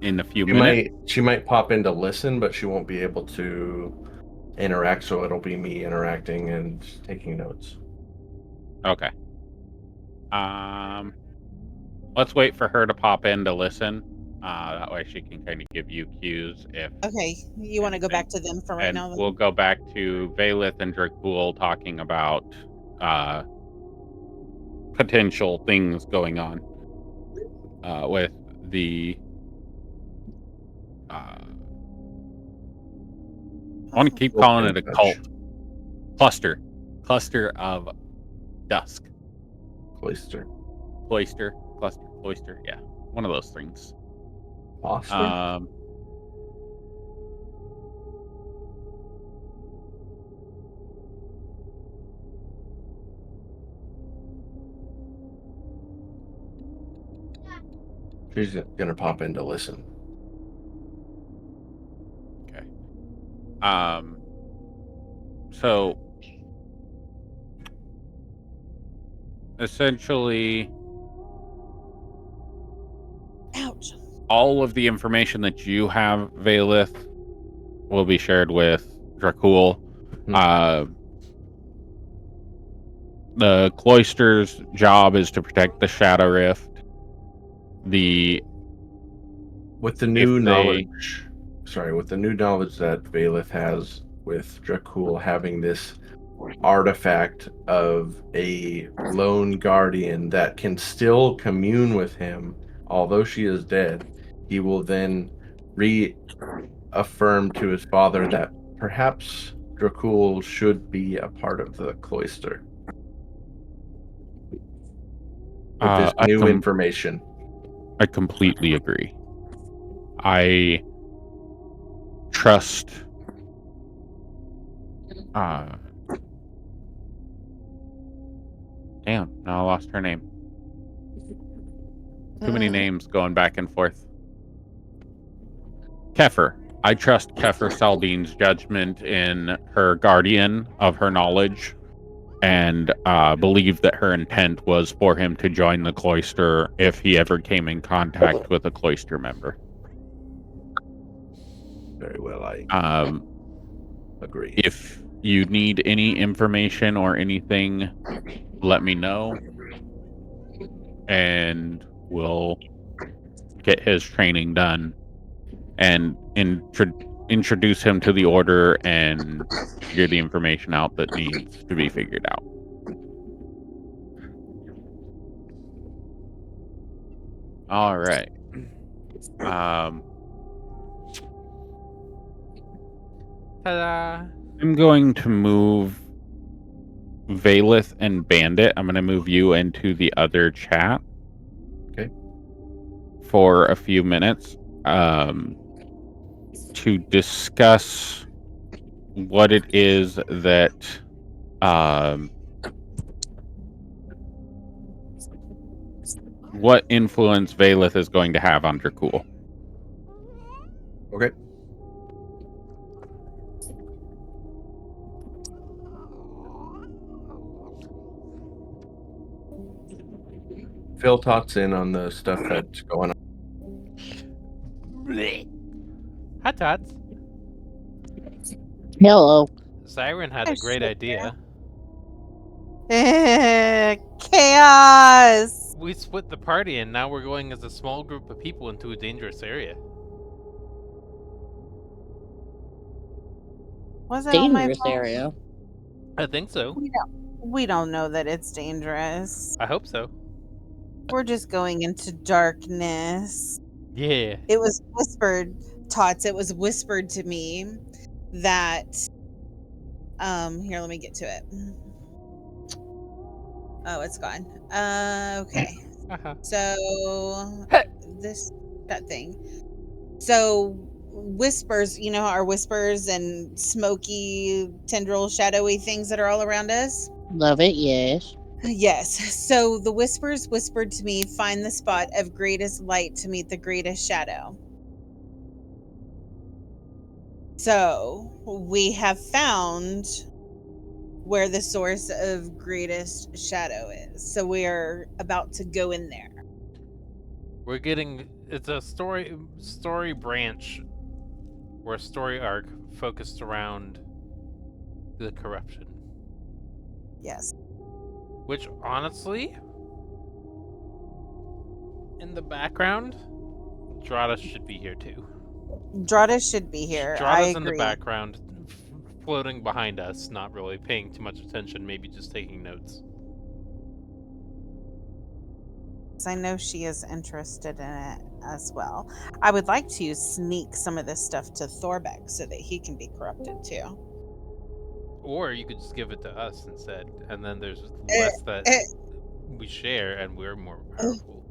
in a few minutes? She might pop in to listen, but she won't be able to interact. So it'll be me interacting and taking notes. Okay. Let's wait for her to pop in to listen. That way she can kind of give you cues if. Okay, you want to go back to them for right And now? Then? we'll go back to Valith and Dracul talking about potential things going on with the I want to keep We'll calling stay it a in touch. cult. Cluster of dusk. Cloister. Cloister. Yeah. One of those things. Foster? She's gonna pop in to listen. Okay. So essentially, Ouch. all of the information that you have, Valith, will be shared with Dracul. The cloister's job is to protect the Shadow Rift. With the new knowledge that Valith has, with Dracul having this artifact of a lone guardian that can still commune with him, although she is dead, he will then reaffirm to his father that perhaps Dracul should be a part of the cloister. With this new information. I completely agree. I trust damn, now I lost her name. Too many names going back and forth. Kefir. I trust Kefir Saldine's judgment in her guardian of her knowledge, and believe that her intent was for him to join the cloister if he ever came in contact with a cloister member. Very well, I agree. If you need any information or anything, let me know, and we'll get his training done and introduce him to the order and figure the information out that needs to be figured out. All right. Ta-da! I'm going to move Valith and Bandit. I'm going to move you into the other chat. Okay. For a few minutes. To discuss what it is that what influence Valith is going to have on Dracul. Okay. Phil tots in on the stuff that's going on. Hi, Tots. Hello. Siren had a great idea. Chaos! We split the party and now we're going as a small group of people into a dangerous area. Was it all my Dangerous fault? area. I think so. We don't know that it's dangerous. I hope so. We're just going into darkness. Yeah. It was whispered, Tots, it was whispered to me that here, let me get to it. Oh, it's gone. Okay. So that thing. So whispers, you know, our whispers and smoky, tendril, shadowy things that are all around us. Love it, yes. Yes. So the whispers whispered to me, find the spot of greatest light to meet the greatest shadow. So we have found where the source of greatest shadow is. So we are about to go in there. We're getting, it's a story branch or a story arc focused around the corruption. Yes. Which, honestly, in the background, Dradas should be here too. Dradas should be here. I agree. In the background, floating behind us, not really paying too much attention, maybe just taking notes. I know she is interested in it as well. I would like to sneak some of this stuff to Thorbeck so that he can be corrupted too. Or you could just give it to us instead, and then there's Eh, less that eh. we share, and we're more powerful.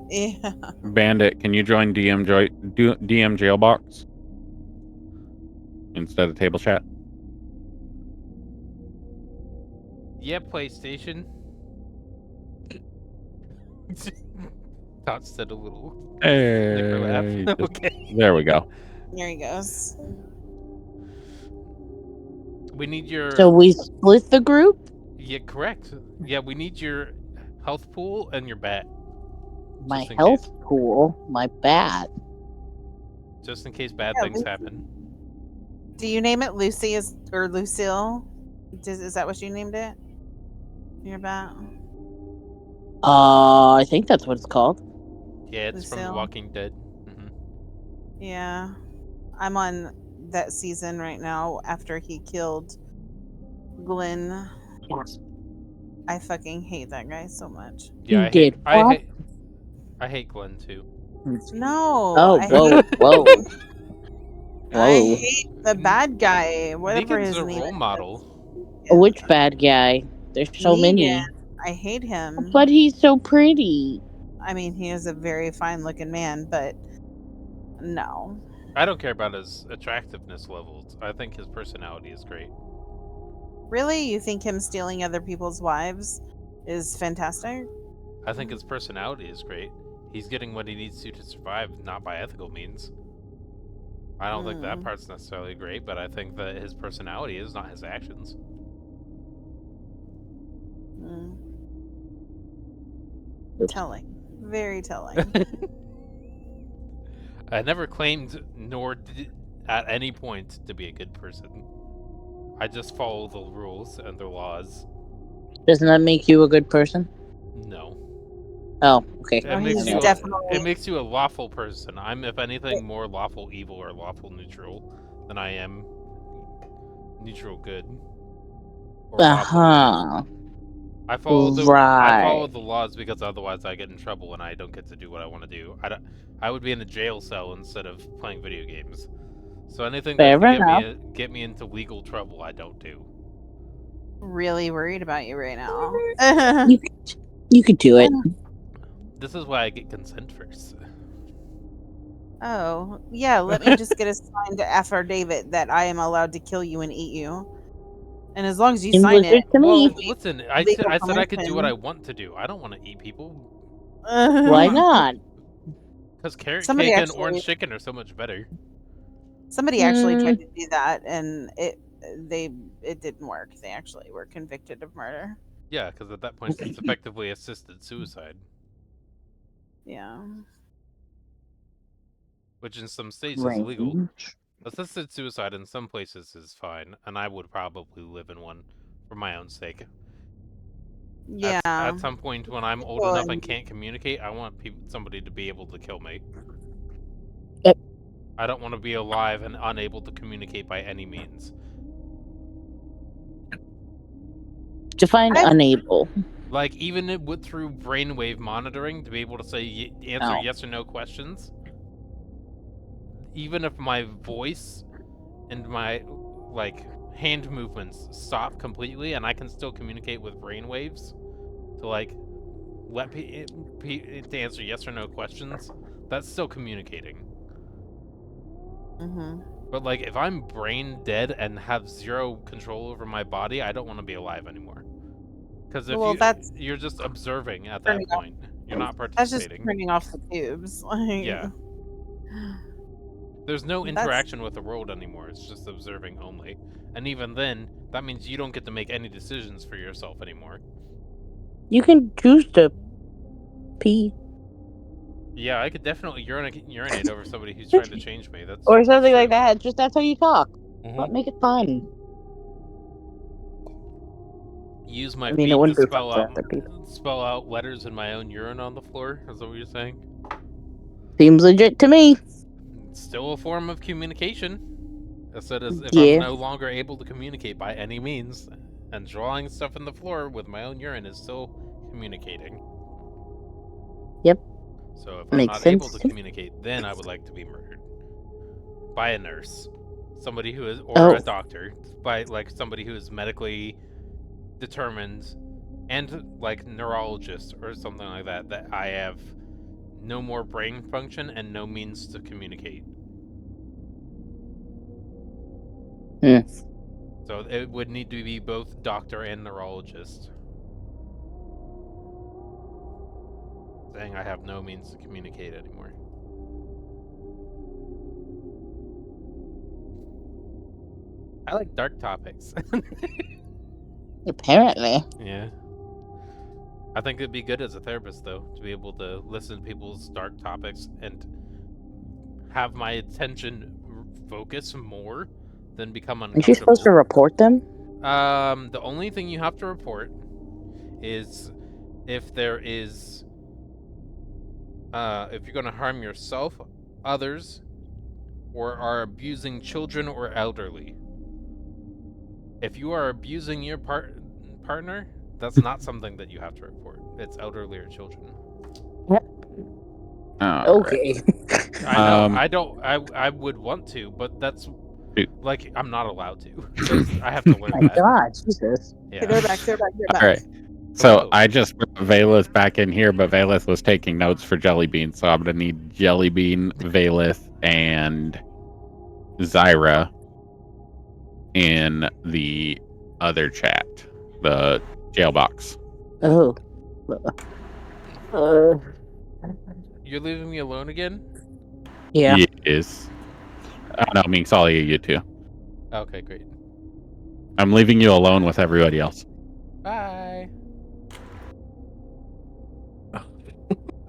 Yeah. Bandit, can you join DM Jailbox instead of table chat? Yeah, PlayStation. Tots said a little snicker laugh. Okay. There we go. There he goes. We need your. So we split the group? Yeah, correct. Yeah, we need your health pool and your bat. My Just in health case. pool, my bat. Just in case bad Yeah, things Lucy. happen. Do you name it Lucy or Lucille? Is that what you named it? Your bat? I think that's what it's called. Yeah, it's from The Lucille. Walking Dead. Hmm. Yeah. I'm on that season right now after he killed Glenn. I fucking hate that guy so much. Yeah, You did I what? hate Glenn too. No. Oh, I whoa, hate, whoa. I Whoa. hate the bad guy. Whatever Negan's his a name role is. model. Which bad guy? There's so Negan. many. I hate him. But he's so pretty. I mean, he is a very fine looking man, but no. I don't care about his attractiveness levels. I think his personality is great. Really? You think him stealing other people's wives is fantastic? I think his personality is great. He's getting what he needs to survive, not by ethical means. I don't think that part's necessarily great, but I think that his personality is, not his actions. Telling. Very telling. I never claimed, nor did at any point, to be a good person. I just follow the rules and the laws. Doesn't that make you a good person? No. Oh, okay. Oh, he's It definitely. makes you a lawful person. I'm, if anything, more lawful evil or lawful neutral than I am neutral good. Or lawful bad. I follow the laws because otherwise I get in trouble and I don't get to do what I want to do. I would be in a jail cell instead of playing video games. So anything that can get me into legal trouble, I don't do. Really worried about you right now. You could do it. This is why I get consent first. Oh, yeah, let me just get a signed affidavit that I am allowed to kill you and eat you. And as long as you sign it. Well, listen, I said I could do what I want to do. I don't want to eat people. Why not? Because carrot cake and orange chicken are so much better. Somebody actually tried to do that, and it didn't work. They actually were convicted of murder. Yeah, because at that point it's effectively assisted suicide. Yeah. Which in some states is legal. Assisted suicide in some places is fine, and I would probably live in one for my own sake. Yeah. At some point when I'm old enough and can't communicate, I want somebody to be able to kill me. I don't want to be alive and unable to communicate by any means. Define unable. Like, even through brainwave monitoring, to be able to say answer yes or no questions. Even if my voice and my hand movements stop completely, and I can still communicate with brainwaves to let to answer yes or no questions, that's still communicating. But if I'm brain dead and have zero control over my body, I don't want to be alive anymore. Because you're just observing at that point. You're not participating. That's just turning off the tubes. Yeah. There's no interaction with the world anymore. It's just observing only. And even then, that means you don't get to make any decisions for yourself anymore. You can choose to pee. Yeah, I could definitely urinate over somebody who's trying to change me. Or something like that. Just that's how you talk. But make it fun. Use my feet to spell out letters in my own urine on the floor. Is that what you're saying? Seems legit to me. It's still a form of communication. As if I'm no longer able to communicate by any means, and drawing stuff in the floor with my own urine is still communicating. Yep. So if I'm Makes not able sense. to communicate, then I would like to be murdered by a nurse, somebody who is, or Oh. a doctor, by like somebody who is medically determined, and like neurologist or something like that. That I have no more brain function and no means to communicate. Hmm. So it would need to be both doctor and neurologist. Saying I have no means to communicate anymore. I like dark topics. Apparently. Yeah. I think it'd be good as a therapist, though, to be able to listen to people's dark topics and have my attention focus more than become Aren't you supposed to uncomfortable. report them? The only thing you have to report is if there is, if you're going to harm yourself, others, or are abusing children or elderly. If you are abusing your partner, that's not something that you have to report. It's elderly or children. Okay. I know. I don't. I would want to, but that's like I'm not allowed to. I have to learn My that. God, Jesus. Yeah. They're back. They're back. They're back. All right. So Hello. I just put Valeth back in here, but Valeth was taking notes for Jellybean, so I'm gonna need Jellybean, Valeth, and Zyra in the other chat, the jail box. Oh. You're leaving me alone again? Yeah. Yes. No, I mean Salia, you too. Okay, great. I'm leaving you alone with everybody else. Bye.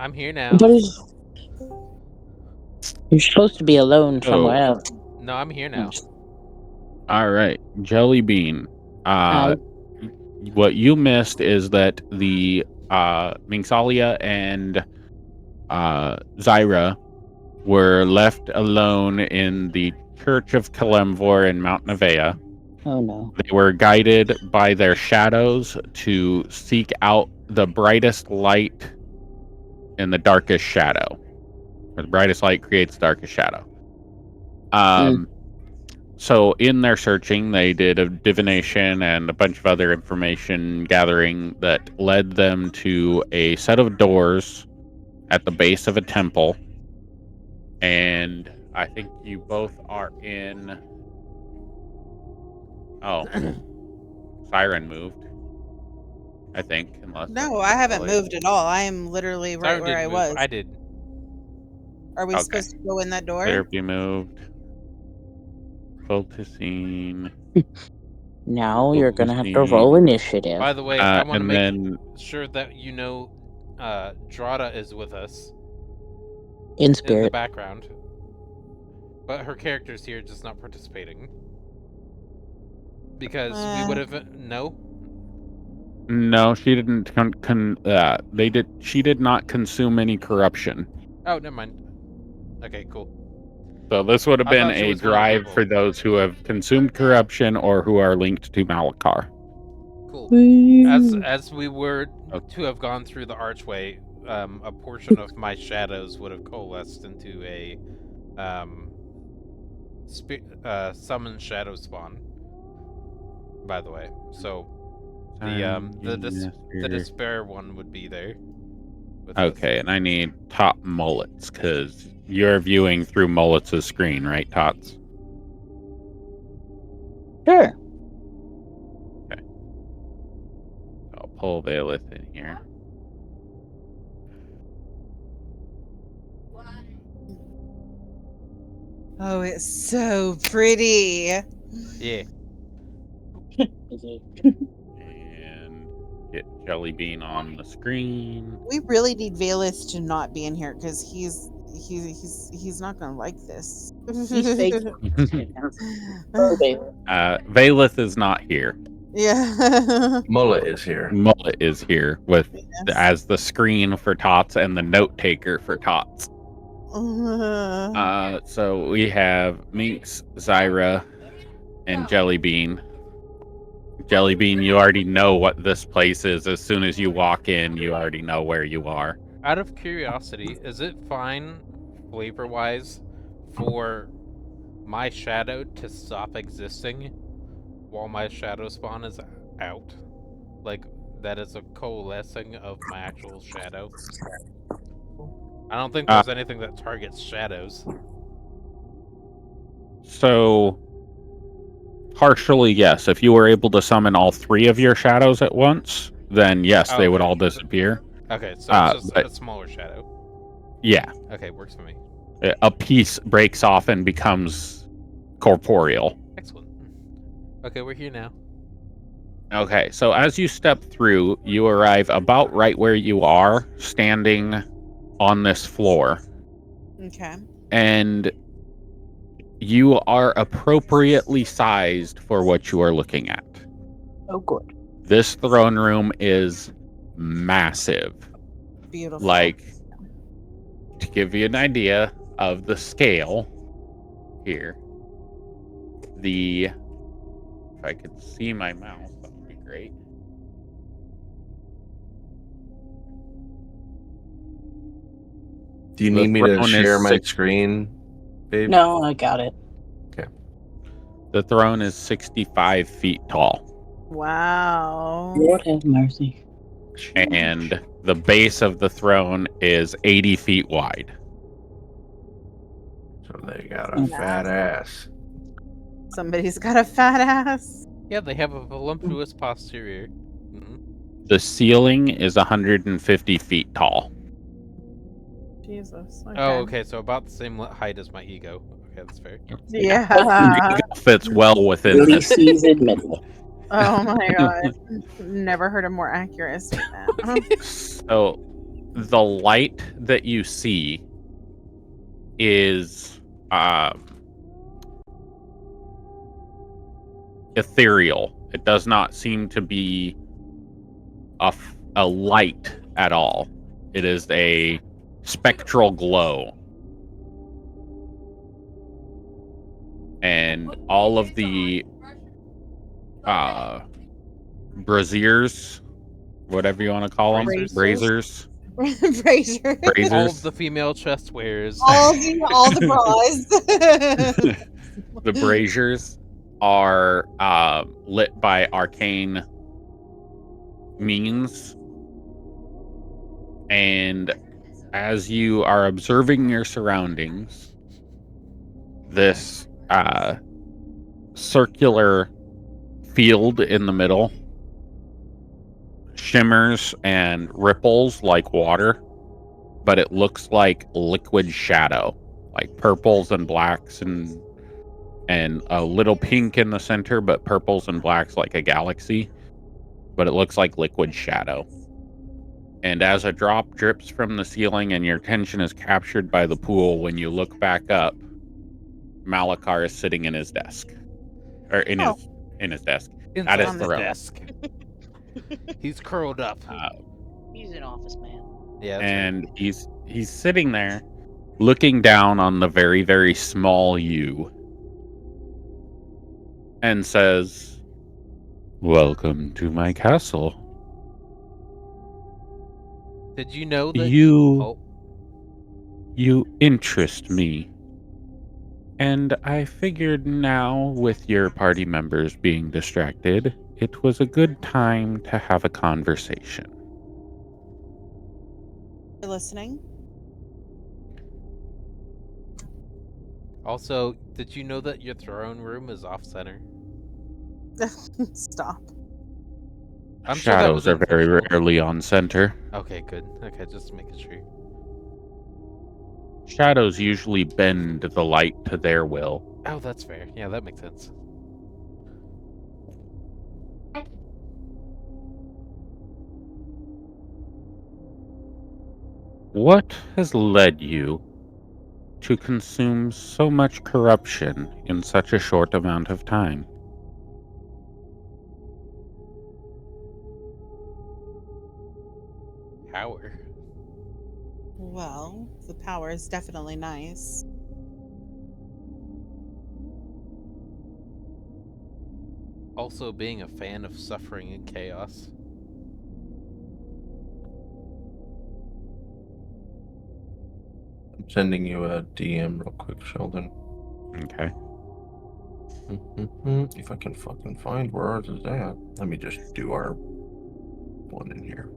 I'm here now. But you're supposed to be alone somewhere else. No, I'm here now. All right, Jellybean. What you missed is that the Mingsalia and Zyra were left alone in the Church of Kalemvor in Mount Nevaeh. Oh no. They were guided by their shadows to seek out the brightest light in the darkest shadow. Or the brightest light creates the darkest shadow. So in their searching, they did a divination and a bunch of other information gathering that led them to a set of doors at the base of a temple. And I think you both are in... Oh. Siren moved. I think. Unless No, I haven't moved at all. I am literally right where I was. I did. Are we supposed to go in that door? Therapy moved. Focusing. Now you're gonna have to roll initiative. By the way, I want to make then... sure that you know Drada is with us. In In the spirit. background. But her character's here, just not participating. Because we would have... No, she didn't. She did not consume any corruption. Oh, never mind. Okay, cool. So this would have I been thought she a was one of the drive people. for those who have consumed corruption or who are linked to Malakar. Cool. As we were to have gone through the archway, a portion of my shadows would have coalesced into a summon shadow spawn. By the way, so the despair one would be there. Okay, and I need Top Mullets because you're viewing through Mullets' screen, right, Tots? Sure. Okay. I'll pull Valeth in here. Oh, it's so pretty. Yeah. And get Jellybean on the screen. We really need Valeth to not be in here because he's not gonna like this. He's fake. Valeth is not here. Yeah. Mullet is here. Mullet is here with as the screen for Tots and the note taker for Tots. So we have Minx, Zyra, and Jellybean. Jellybean, you already know what this place is. As soon as you walk in, you already know where you are. Out of curiosity, is it fine, flavor-wise, for my shadow to stop existing while my shadow spawn is out? Like, that is a coalescing of my actual shadow? I don't think there's anything that targets shadows. So, partially, yes. If you were able to summon all 3 of your shadows at once, then yes, they would Okay. all disappear. Okay, so it's just But a smaller shadow. yeah, Okay, works for me. a piece breaks off and becomes corporeal. Excellent. Okay, we're here now. Okay, so as you step through, you arrive about right where you are, standing on this floor. Okay. And you are appropriately sized for what you are looking at. Oh, good. This throne room is massive. Beautiful. Like, to give you an idea of the scale here, if I could see my mouse, that would be great. Do you The need me to throne is share my 6 screen, babe? No, I got it. The throne is 65 feet tall. Wow. Lord have mercy. And the base of the throne is 80 feet wide. So they got a fat ass. Somebody's got a fat ass. Yeah, they have a voluptuous posterior. Mhm. The ceiling is 150 feet tall. Jesus. Okay. Oh, okay, so about the same height as my ego. Okay, that's fair. Yeah. It fits well within Really this. seasoned middle. Oh my god. Never heard a more accurate statement. So the light that you see is ethereal. It does not seem to be a light at all. It is a spectral glow. And all of the braziers, whatever you want to call them, Braziers. brazers, Brazier. All brazers. of the female chest wearers. all the bras. The braziers are lit by arcane means. And as you are observing your surroundings, this circular field in the middle shimmers and ripples like water, but it looks like liquid shadow, like purples and blacks and a little pink in the center, but purples and blacks like a galaxy, but it looks like liquid shadow. And as a drop drips from the ceiling and your attention is captured by the pool, when you look back up, Malakar is sitting in his desk. Or in his desk. Inside At his the throne. desk. He's curled up. He's an office man. Yeah. And he's sitting there looking down on the very, very small you and says, "Welcome to my castle. Did you know that You interest me. And I figured now, with your party members being distracted, it was a good time to have a conversation." You're listening? Also, did you know that your throne room is off center? Stop. I'm sure that Shadows was are very intentional. rarely on center. Okay, good. Okay, just making sure. Shadows usually bend the light to their will. Oh, that's fair. Yeah, that makes sense. What has led you to consume so much corruption in such a short amount of time? Power. Well, the power is definitely nice. Also, being a fan of suffering and chaos. sending you a DM real quick, Sheldon. Okay. If I can fucking find where ours is at. Let me just do our one in here.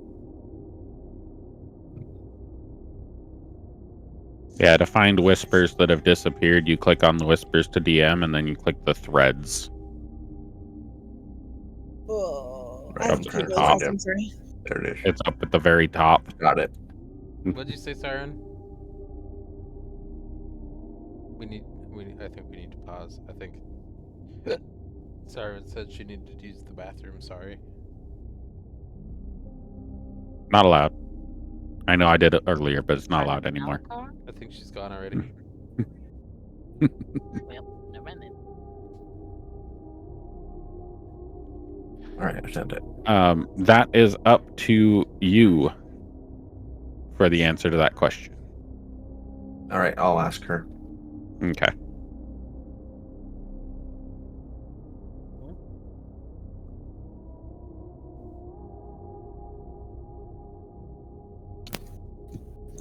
Yeah, to find whispers that have disappeared, you click on the whispers to DM, and then you click the threads. Oh, Right, I have I'm to trying pee to really find fast. it. I'm sorry. There it is. It's up at the very top. Got it. What'd you say, Siren? I think we need to pause. I think Siren said she needed to use the bathroom. Sorry. Not allowed. I know I did it earlier, but it's not allowed anymore. I think she's gone already. Well, never mind then. All right, I sent it. That is up to you for the answer to that question. All right, I'll ask her. Okay.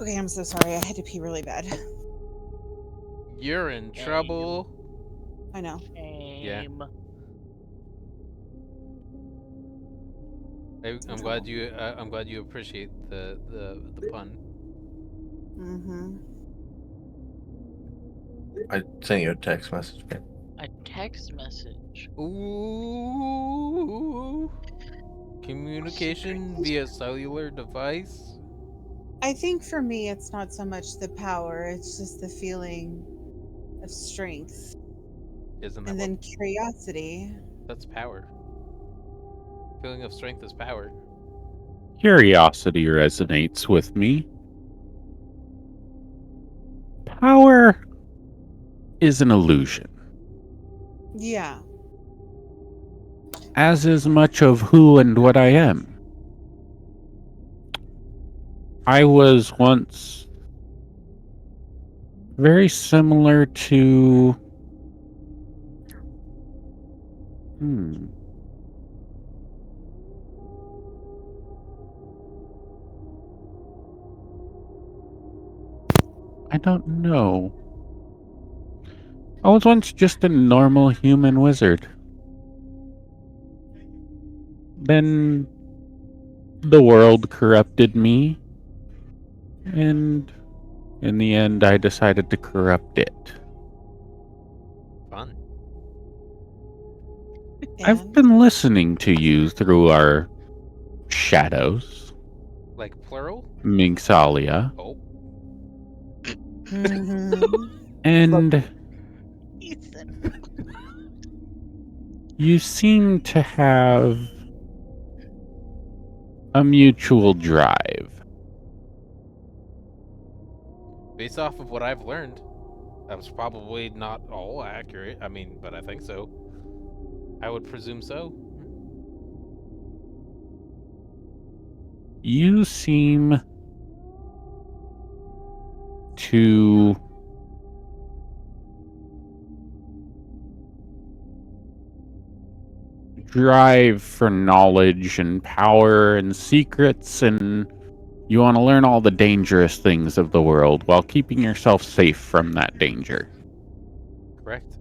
Okay, I'm so sorry. I had to pee really bad. You're in trouble. I know. Yeah. Shame. I'm glad you. I'm glad you appreciate the pun. Mm-hmm. I sent you a text message. Okay. A text message. Ooh. Communication via cellular device. I think for me, it's not so much the power; it's just the feeling of strength, Isn't that and what? then curiosity. That's power. Feeling of strength is power. Curiosity resonates with me. Power is an illusion, Yeah. as is much of who and what I am. I was once very similar to... I don't know. I was once just a normal human wizard. Then the world corrupted me, and in the end I decided to corrupt it. Fun. I've And been listening to you through our shadows, Like plural? Minxalia, Oh. Mhm. and He said, you seem to have a mutual drive. Based off of what I've learned, that was probably not all accurate. I mean, but I think so. I would presume so. You seem to drive for knowledge and power and secrets, and you want to learn all the dangerous things of the world while keeping yourself safe from that danger. Correct.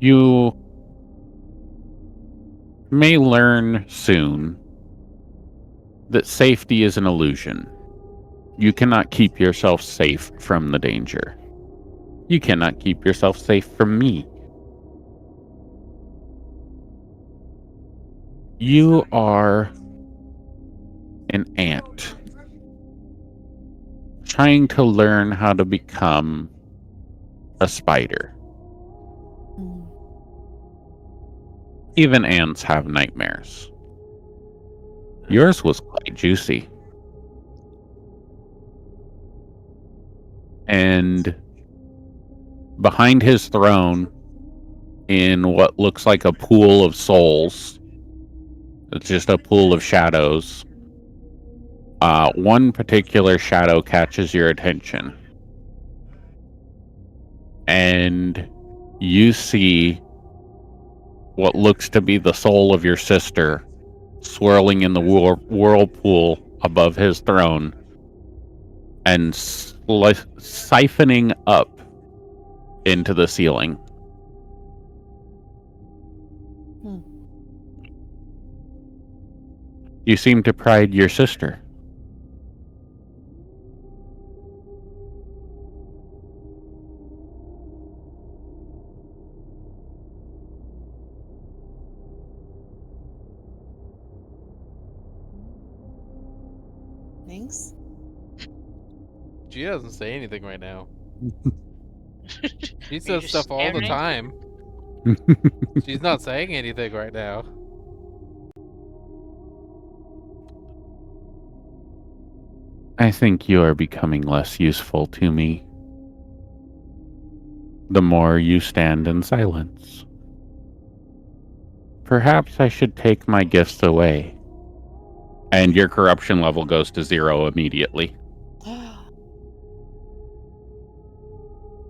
You may learn soon that safety is an illusion. You cannot keep yourself safe from the danger. You cannot keep yourself safe from me. You are an ant trying to learn how to become a spider. Even ants have nightmares. Yours was quite juicy. And behind his throne, in what looks like a pool of souls, it's just a pool of shadows, one particular shadow catches your attention. And you see what looks to be the soul of your sister swirling in the whirlpool above his throne and siphoning up into the ceiling. You seem to pride your sister. Thanks. She doesn't say anything right now. She Are you says just stuff all the staring? time. She's not saying anything right now. I think you are becoming less useful to me the more you stand in silence. Perhaps I should take my gifts away. And your corruption level goes to 0 immediately. Bum,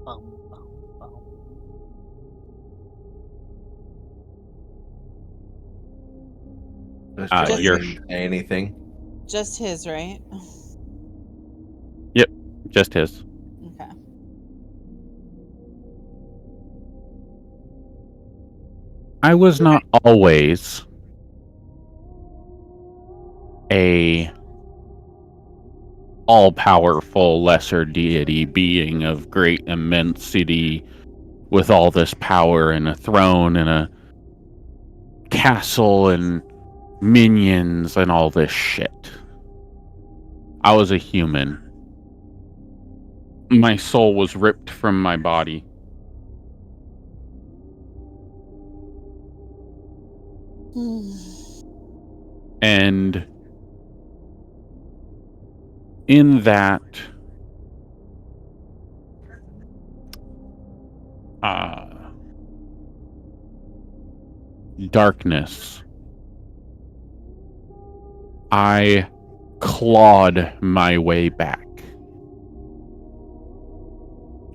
bum, bum. Does Your Trojani say anything? Just his, right? Yep, just his. Okay. I was not always a all-powerful lesser deity being of great immensity with all this power and a throne and a castle and minions and all this shit. I was a human. My soul was ripped from my body. And in that darkness, I clawed my way back.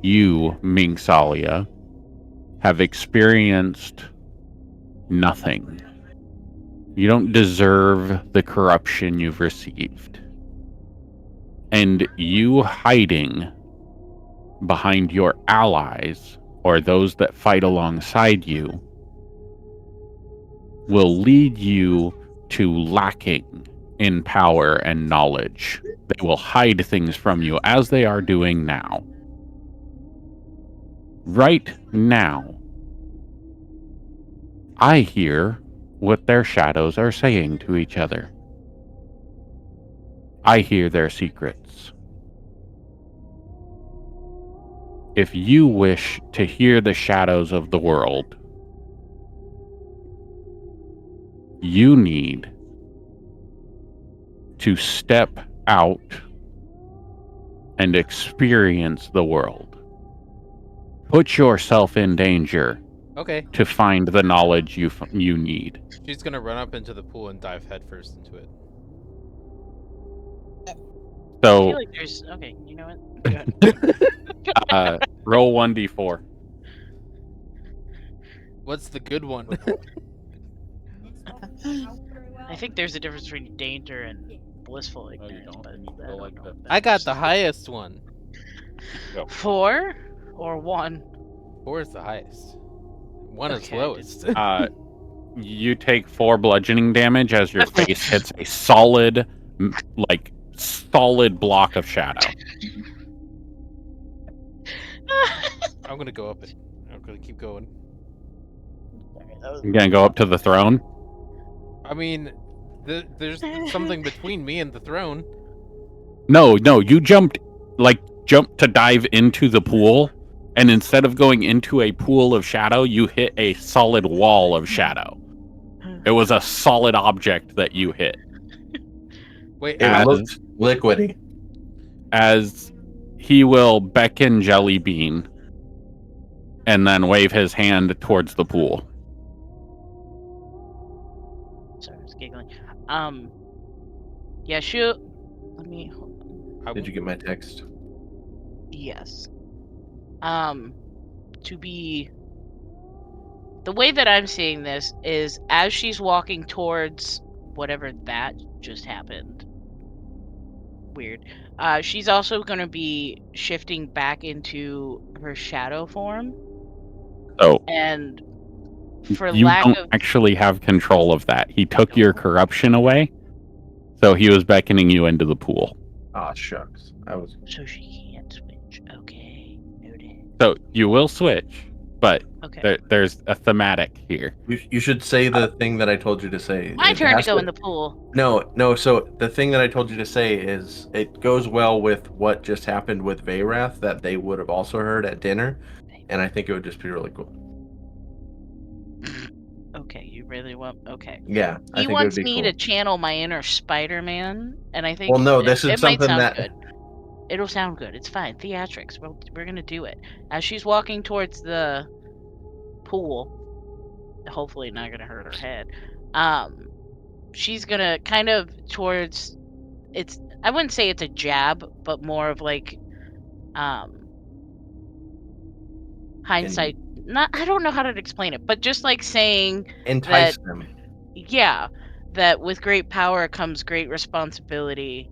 You, Mingsalia, have experienced nothing. You don't deserve the corruption you've received. And you hiding behind your allies, or those that fight alongside you, will lead you to lacking in power and knowledge. They will hide things from you, as they are doing now. Right now, I hear what their shadows are saying to each other. I hear their secrets. If you wish to hear the shadows of the world, you need to step out and experience the world. Put yourself in danger Okay. to find the knowledge you need. She's gonna run up into the pool and dive headfirst into it. I So, feel like there's okay. You know what? Go ahead. roll 1d4. What's the good one? I think there's a difference between danger and blissful ignorance, but I don't know what that I got is. the highest one. 4 or 1. 4 is the highest. 1 is Okay, I lowest. You take 4 bludgeoning damage as your face hits a solid block of shadow. I'm gonna go up it. I'm gonna keep going. You're gonna go up to the throne? I mean, there's something between me and the throne. No, you jumped to dive into the pool, and instead of going into a pool of shadow, you hit a solid wall of shadow. It was a solid object that you hit. Wait, It looked liquidy. As he will beckon Jellybean and then wave his hand towards the pool. Sorry, I was giggling. Yeah, shoot. Let me. Did you get my text? Yes. To be. The way that I'm seeing this is as she's walking towards whatever that just happened, weird. She's also going to be shifting back into her shadow form. So And for you lack don't of actually have control of that. He took your corruption away, so he was beckoning you into the pool. Ah, shucks. So she can't switch. Okay. Noted. So you will switch, but Okay. there's a thematic here. You should say the thing that I told you to say. My It turn to has go in the pool. No. So the thing that I told you to say is it goes well with what just happened with Veyrath that they would have also heard at dinner, and I think it would just be really cool. Okay, you really want? Okay. Yeah, I He think it would wants be me cool. to channel my inner Spider-Man, and I think Well, no, this is it might something sound that good. It'll sound good. It's fine. Theatrics. We're gonna do it. As she's walking towards the pool, hopefully not gonna hurt her head. She's gonna kind of towards. It's. I wouldn't say it's a jab, but more of like, hindsight. Not. I don't know how to explain it, but just like saying entice that. them. Yeah, that with great power comes great responsibility,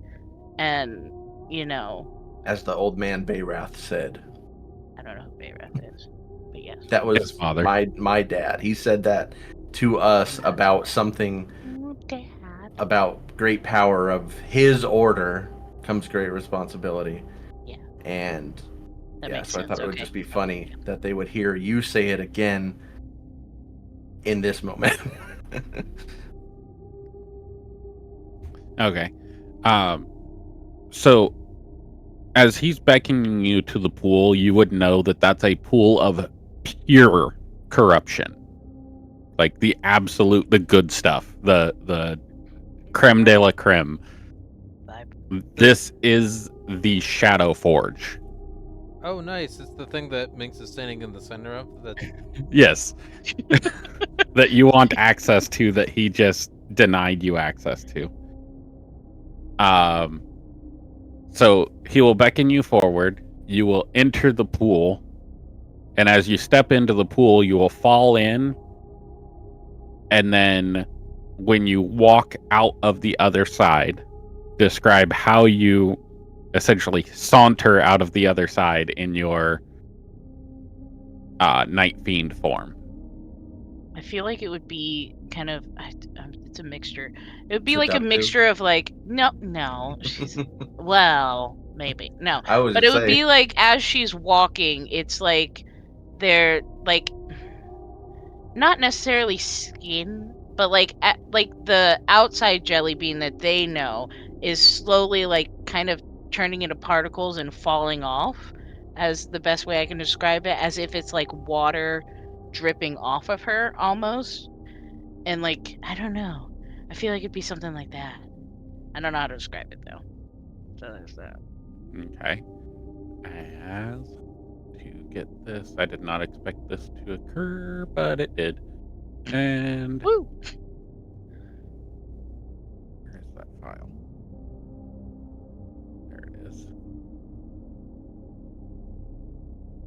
and As the old man Veyrath said. I don't know who Veyrath is, but yes. That His was father. my dad. He said that to us about something about great power of his order comes great responsibility. Yeah. And That yeah, makes so I thought sense. it would Okay. just be funny that they would hear you say it again in this moment. Okay. So as he's beckoning you to the pool, you would know that that's a pool of pure corruption. Like the good stuff, the creme de la creme. This is the Shadow Forge. Oh, nice! It's the thing that Minx is standing in the center of. That Yes. That you want access to that he just denied you access to. So he will beckon you forward. You will enter the pool. And as you step into the pool, you will fall in. And then when you walk out of the other side, describe how you essentially saunter out of the other side in your Night Fiend form. I feel like it would be kind of. It's a mixture. It would be like a mixture of like no. She's well, maybe no. But it would be like as she's walking, it's like they're like not necessarily skin, but like the outside jelly bean that they know is slowly like kind of turning into particles and falling off, as the best way I can describe it, as if it's like water dripping off of her almost. And like, I don't know. I feel like it'd be something like that. I don't know how to describe it though. So there's that. Okay. As to get this, I did not expect this to occur, but it did. And woo! Where is that file? There it is.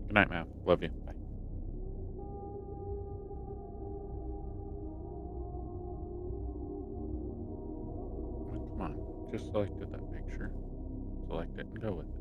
Good night, Matt. Love you. Bye. Come on. Just selected that picture. Select it and go with it.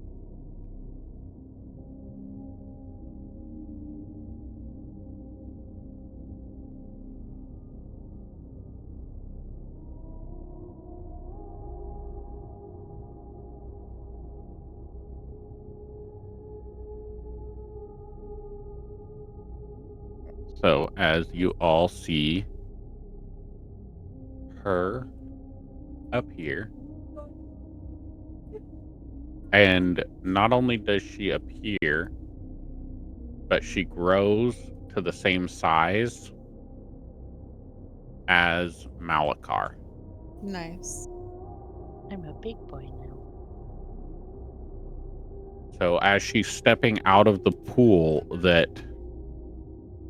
So, as you all see her up here, and not only does she appear, but she grows to the same size as Malakar. Nice. I'm a big boy now. So as she's stepping out of the pool that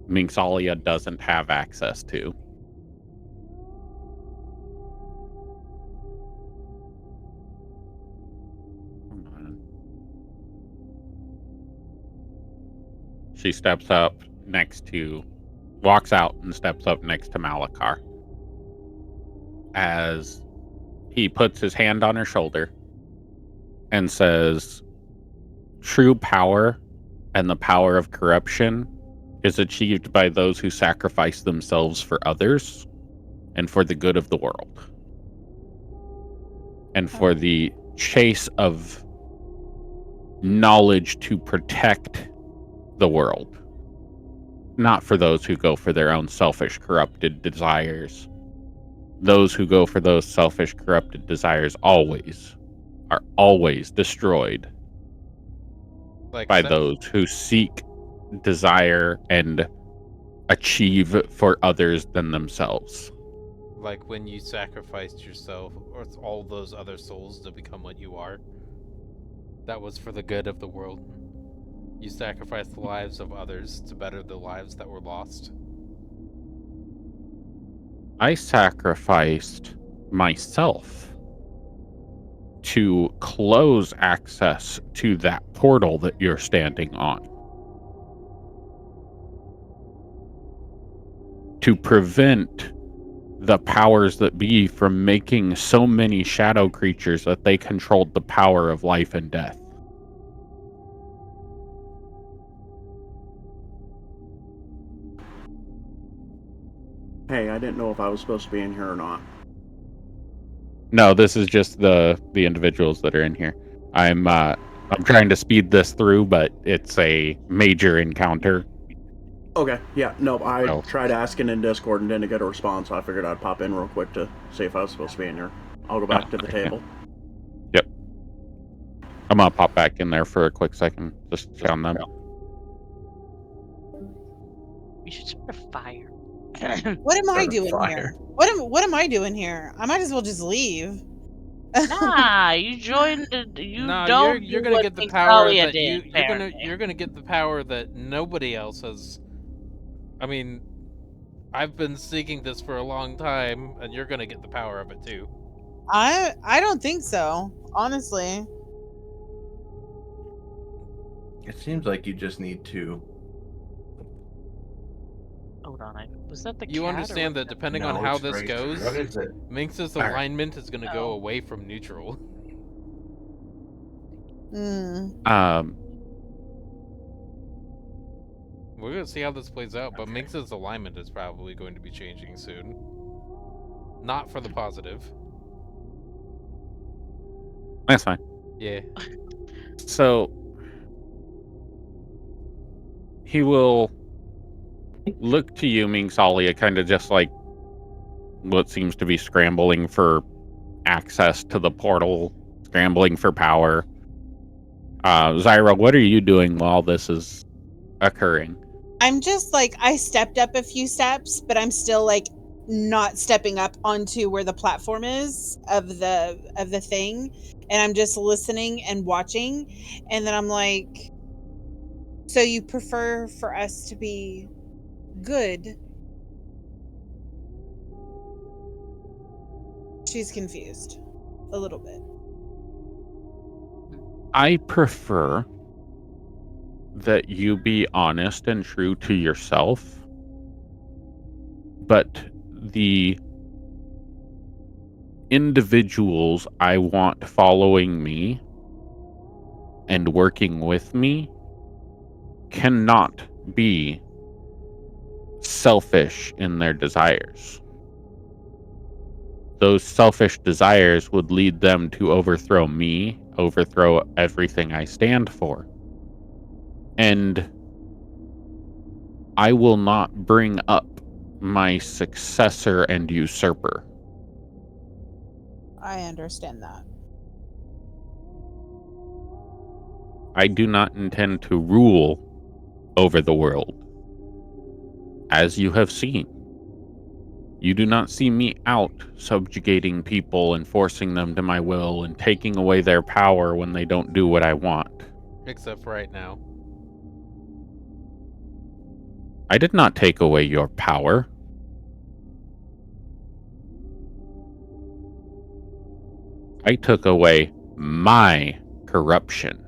Minxalia doesn't have access to, she steps up walks out and steps up next to Malakar. As he puts his hand on her shoulder and says, true power and the power of corruption is achieved by those who sacrifice themselves for others and for the good of the world. And for the chase of knowledge to protect the world. Not for those who go for their own selfish, corrupted desires. Those who go for those selfish, corrupted desires are always destroyed by those who seek, desire, and achieve for others than themselves. Like when you sacrificed yourself or all those other souls to become what you are. That was for the good of the world. You sacrificed the lives of others to better the lives that were lost. I sacrificed myself to close access to that portal that you're standing on. To prevent the powers that be from making so many shadow creatures that they controlled the power of life and death. Hey, I didn't know if I was supposed to be in here or not. No, this is just the individuals that are in here. I'm trying to speed this through, but it's a major encounter. Okay, yeah, no, I tried asking in Discord and didn't get a response, so I figured I'd pop in real quick to see if I was supposed to be in here. I'll go back to the table. Yep. I'm gonna pop back in there for a quick second, just on them. You should start a fire. What am I doing here? What am I doing here? I might as well just leave. Nah, you joined. You're gonna get the power that you're gonna get the power that nobody else has. I mean, I've been seeking this for a long time, and you're gonna get the power of it too. I don't think so, honestly. It seems like you just need to. Hold on, was that the cat? You understand that depending on how this goes, Minx's alignment is going to go away from neutral. We're going to see how this plays out, but Minx's alignment is probably going to be changing soon. Not for the positive. That's fine. Yeah. So he will look to you, Minxalia, kind of just like what seems to be scrambling for access to the portal, scrambling for power. Zyra, what are you doing while this is occurring? I'm just like, I stepped up a few steps, but I'm still like not stepping up onto where the platform is of the thing, and I'm just listening and watching, and then I'm like, so you prefer for us to be good? She's confused a little bit. I prefer that you be honest and true to yourself, but the individuals I want following me and working with me cannot be selfish in their desires. Those selfish desires would lead them to overthrow me, overthrow everything I stand for. And I will not bring up my successor and usurper. I understand that. I do not intend to rule over the world. As you have seen, you do not see me out subjugating people and forcing them to my will and taking away their power when they don't do what I want. Except for right now. I did not take away your power. I took away my corruption.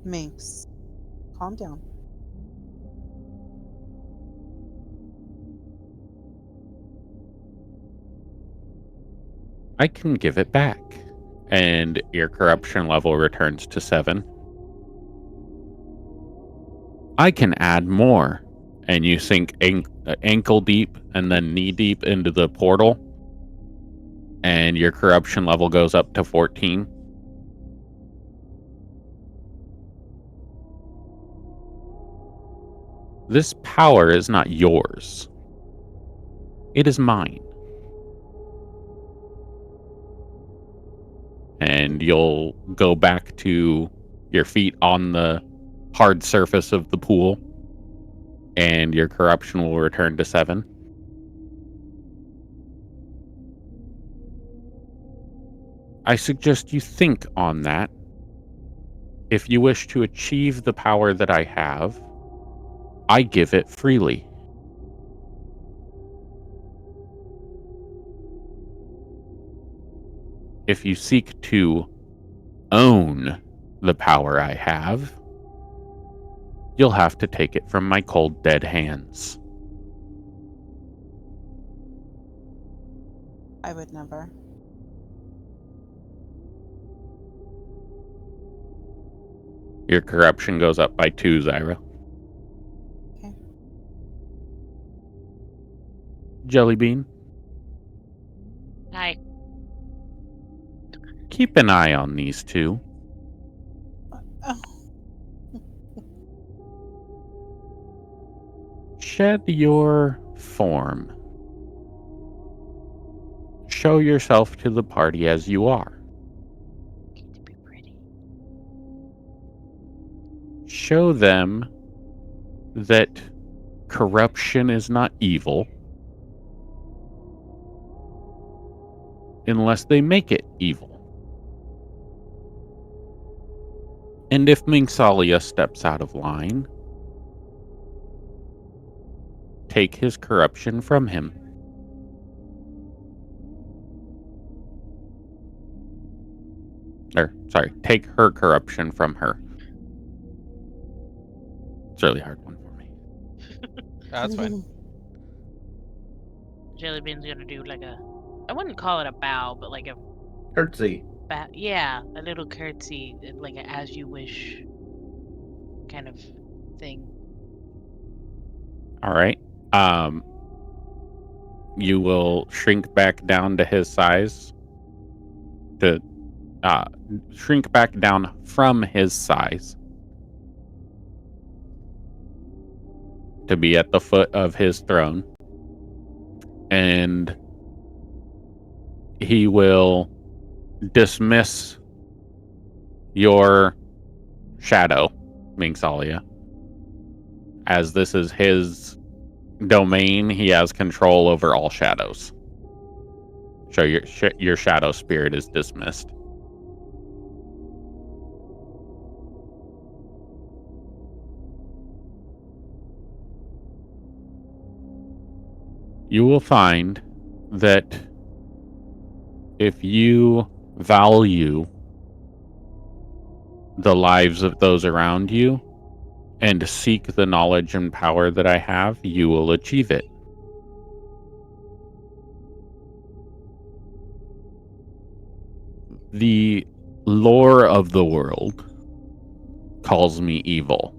Minx, calm down. I can give it back. And your corruption level returns to 7. I can add more. And you sink ankle deep and then knee deep into the portal. And your corruption level goes up to 14. This power is not yours. It is mine. And you'll go back to your feet on the hard surface of the pool. And your corruption will return to 7. I suggest you think on that. If you wish to achieve the power that I have, I give it freely. If you seek to own the power I have, you'll have to take it from my cold, dead hands. I would never. Your corruption goes up by 2, Zyra. Okay. Jellybean, Hi. keep an eye on these two. Oh, Shed your form. Show yourself to the party as you are. Need to be pretty. Show them that corruption is not evil unless they make it evil. And if Mingsalia steps out of line, take his corruption from him. Take her corruption from her. It's a really hard one for me. That's fine. Jellybean's gonna do like I wouldn't call it a bow, but like a Curtsy. yeah, a little curtsy, like a as you wish kind of thing. All right. You will shrink back down to his size. To shrink back down from his size. To be at the foot of his throne. And he will dismiss your shadow, Mingsalia. As this is his domain, he has control over all shadows. So your shadow spirit is dismissed. You will find that if you value the lives of those around you and seek the knowledge and power that I have, you will achieve it. The lore of the world calls me evil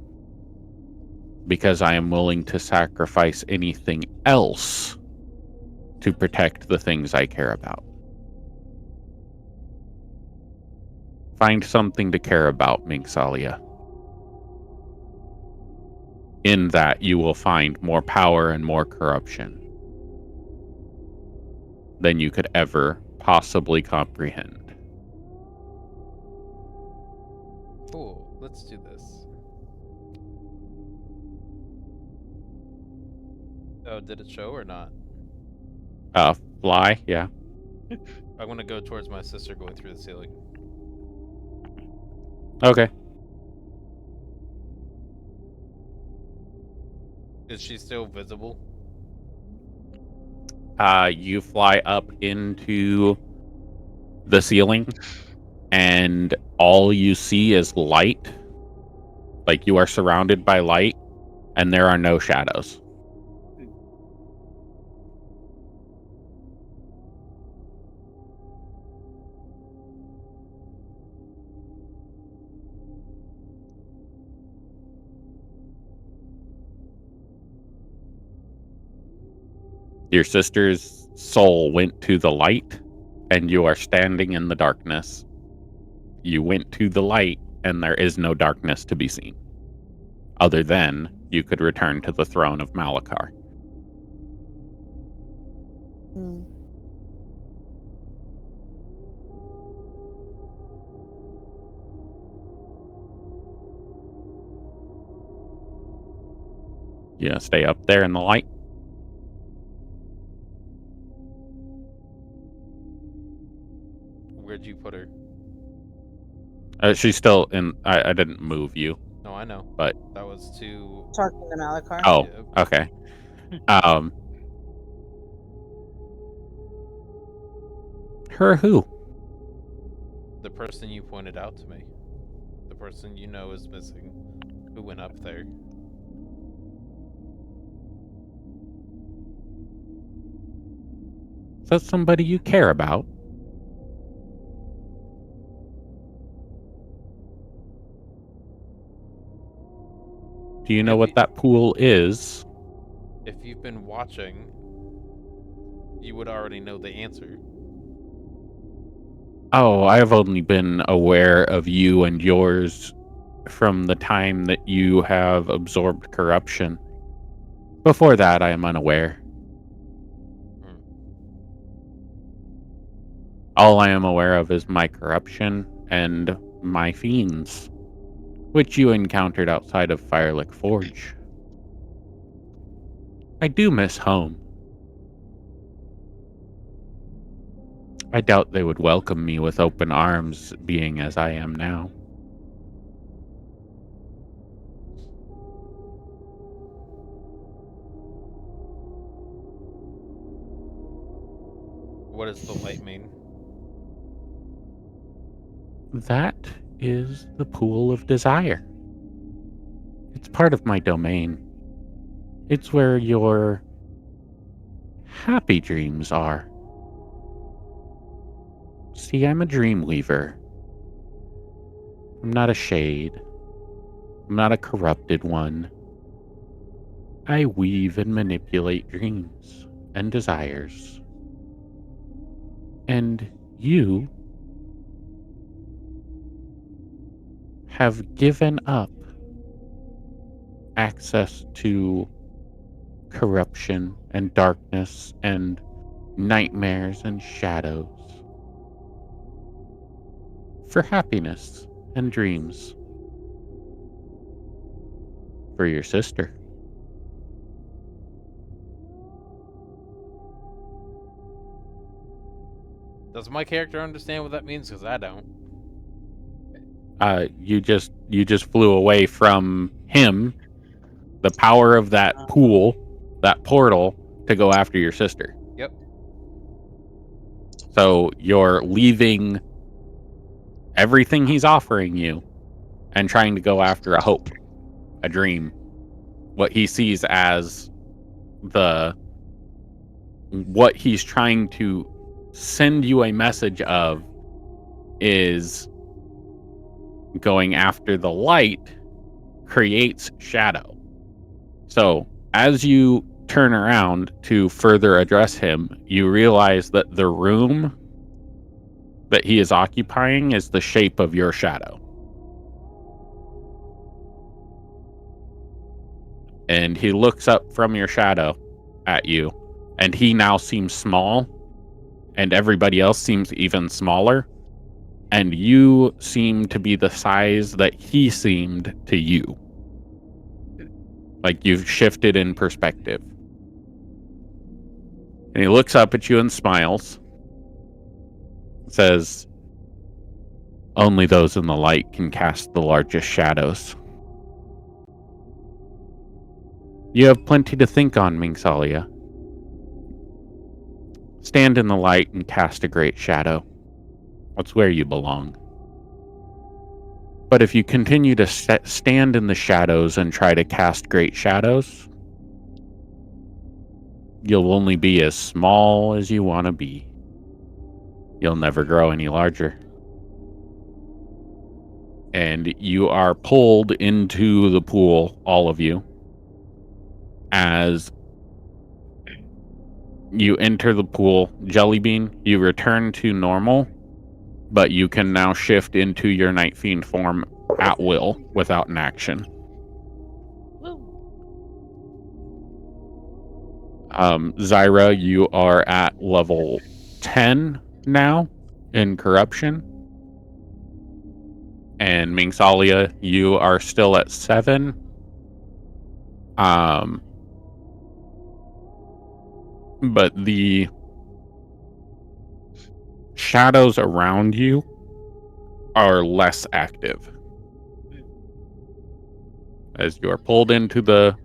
because I am willing to sacrifice anything else to protect the things I care about. Find something to care about, Mingsalia. In that, you will find more power and more corruption than you could ever possibly comprehend. Cool. Let's do this. Oh, did it show or not? Fly, yeah. I'm gonna go towards my sister going through the ceiling. Okay. Is she still visible? You fly up into the ceiling, and all you see is light. Like you are surrounded by light, and there are no shadows. Your sister's soul went to the light, and you are standing in the darkness. You went to the light, and there is no darkness to be seen. Other than you could return to the throne of Malachar. Mm. You gonna stay up there in the light? Where'd you put her? She's still in. I didn't move you. No, I know. But that was too. Talking to Malachar. Oh, Yeah. okay. Her who? The person you pointed out to me. The person you know is missing. Who went up there? Is that somebody you care about? Do you know what that pool is? If you've been watching, you would already know the answer. Oh, I've only been aware of you and yours from the time that you have absorbed corruption. Before that, I am unaware. All I am aware of is my corruption and my fiends, which you encountered outside of Firelick Forge. I do miss home. I doubt they would welcome me with open arms, being as I am now. What does the light mean? That is the pool of desire. It's part of my domain. It's where your happy dreams are. See, I'm a dream weaver. I'm not a shade. I'm not a corrupted one. I weave and manipulate dreams and desires. And you have given up access to corruption and darkness and nightmares and shadows for happiness and dreams for your sister. Does my character understand what that means? Because I don't. You just flew away from him, the power of that pool, that portal, to go after your sister. Yep. So you're leaving everything he's offering you and trying to go after a hope, a dream, what he sees as what he's trying to send you a message of is going after the light creates shadow. So as you turn around to further address him, you realize that the room that he is occupying is the shape of your shadow. And he looks up from your shadow at you, and he now seems small, and everybody else seems even smaller, and you seem to be the size that he seemed to you. Like you've shifted in perspective. And he looks up at you and smiles. Says, "Only those in the light can cast the largest shadows." You have plenty to think on, Mingsalia. Stand in the light and cast a great shadow. That's where you belong. But if you continue to stand in the shadows and try to cast great shadows, you'll only be as small as you want to be. You'll never grow any larger. And you are pulled into the pool, all of you, as You enter the pool, Jellybean. You return to normal, but you can now shift into your Night Fiend form at will without an action. Zyra, you are at level 10 now in corruption. And Mingsalia, you are still at 7. But the shadows around you are less active. As you are pulled into the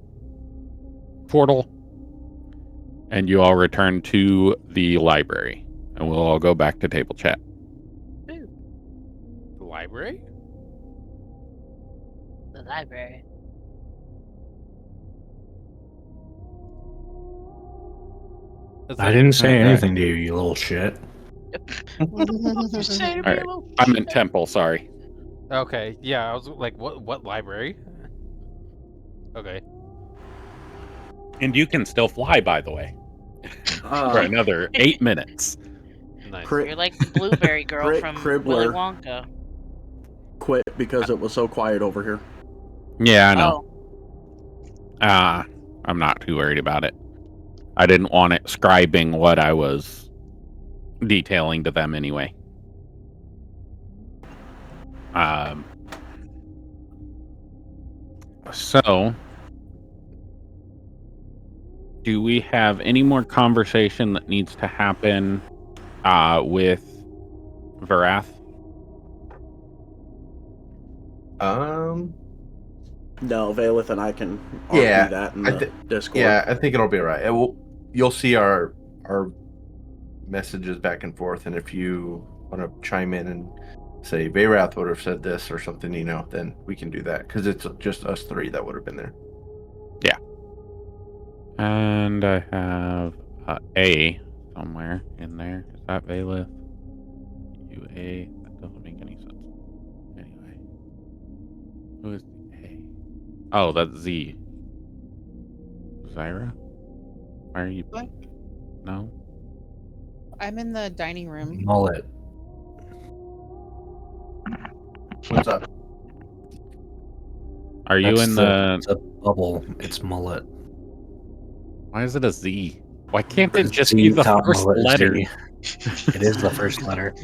portal, and you all return to the library. And we'll all go back to table chat. The library? The library. I didn't say anything to you, you little shit. You say to me, Alright. I'm in temple, sorry. Okay, yeah, I was like, what library? Okay. And you can still fly, by the way. For another 8 minutes. Nice. You're like the blueberry girl from Willy Wonka. Quit because it was so quiet over here. Yeah, I know. I'm not too worried about it. I didn't want it scribing what I was detailing to them anyway. So, do we have any more conversation that needs to happen with Varath? No, Valeth and I can argue that in the Discord. Yeah, I think it'll be all right. You'll see our messages back and forth, and if you want to chime in and say Varath would have said this or something, then we can do that, because it's just us three that would have been there. Yeah. And I have A somewhere in there. Is that Valeth? UA? That doesn't make any sense. Anyway. Who is A? Oh, that's Z. Zyra? Why are you... What? No? I'm in the dining room. Mullet. What's up? Are you in the... It's a bubble. It's mullet. Why is it a Z? Why can't it just be the first letter? It is the first letter.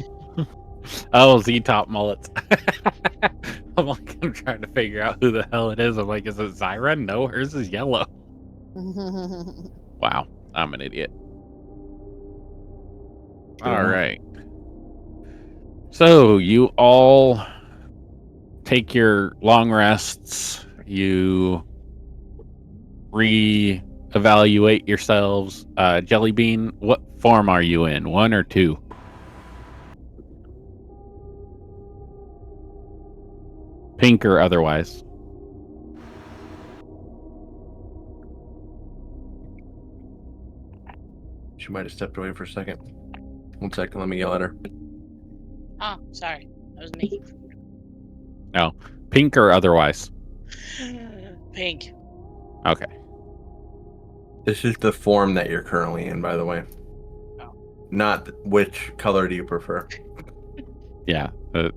Oh, Z-top mullets. I'm trying to figure out who the hell it is. I'm like, is it Zyra? No, hers is yellow. Wow, I'm an idiot. All right. So you all take your long rests. You re-evaluate yourselves. Jellybean, what form are you in? 1 or 2? Pink or otherwise? She might have stepped away for a second. 1 second, let me yell at her. Oh, sorry. That was me. No. Pink or otherwise? Pink. Okay. This is the form that you're currently in, by the way. Oh. Not which color do you prefer. Yeah.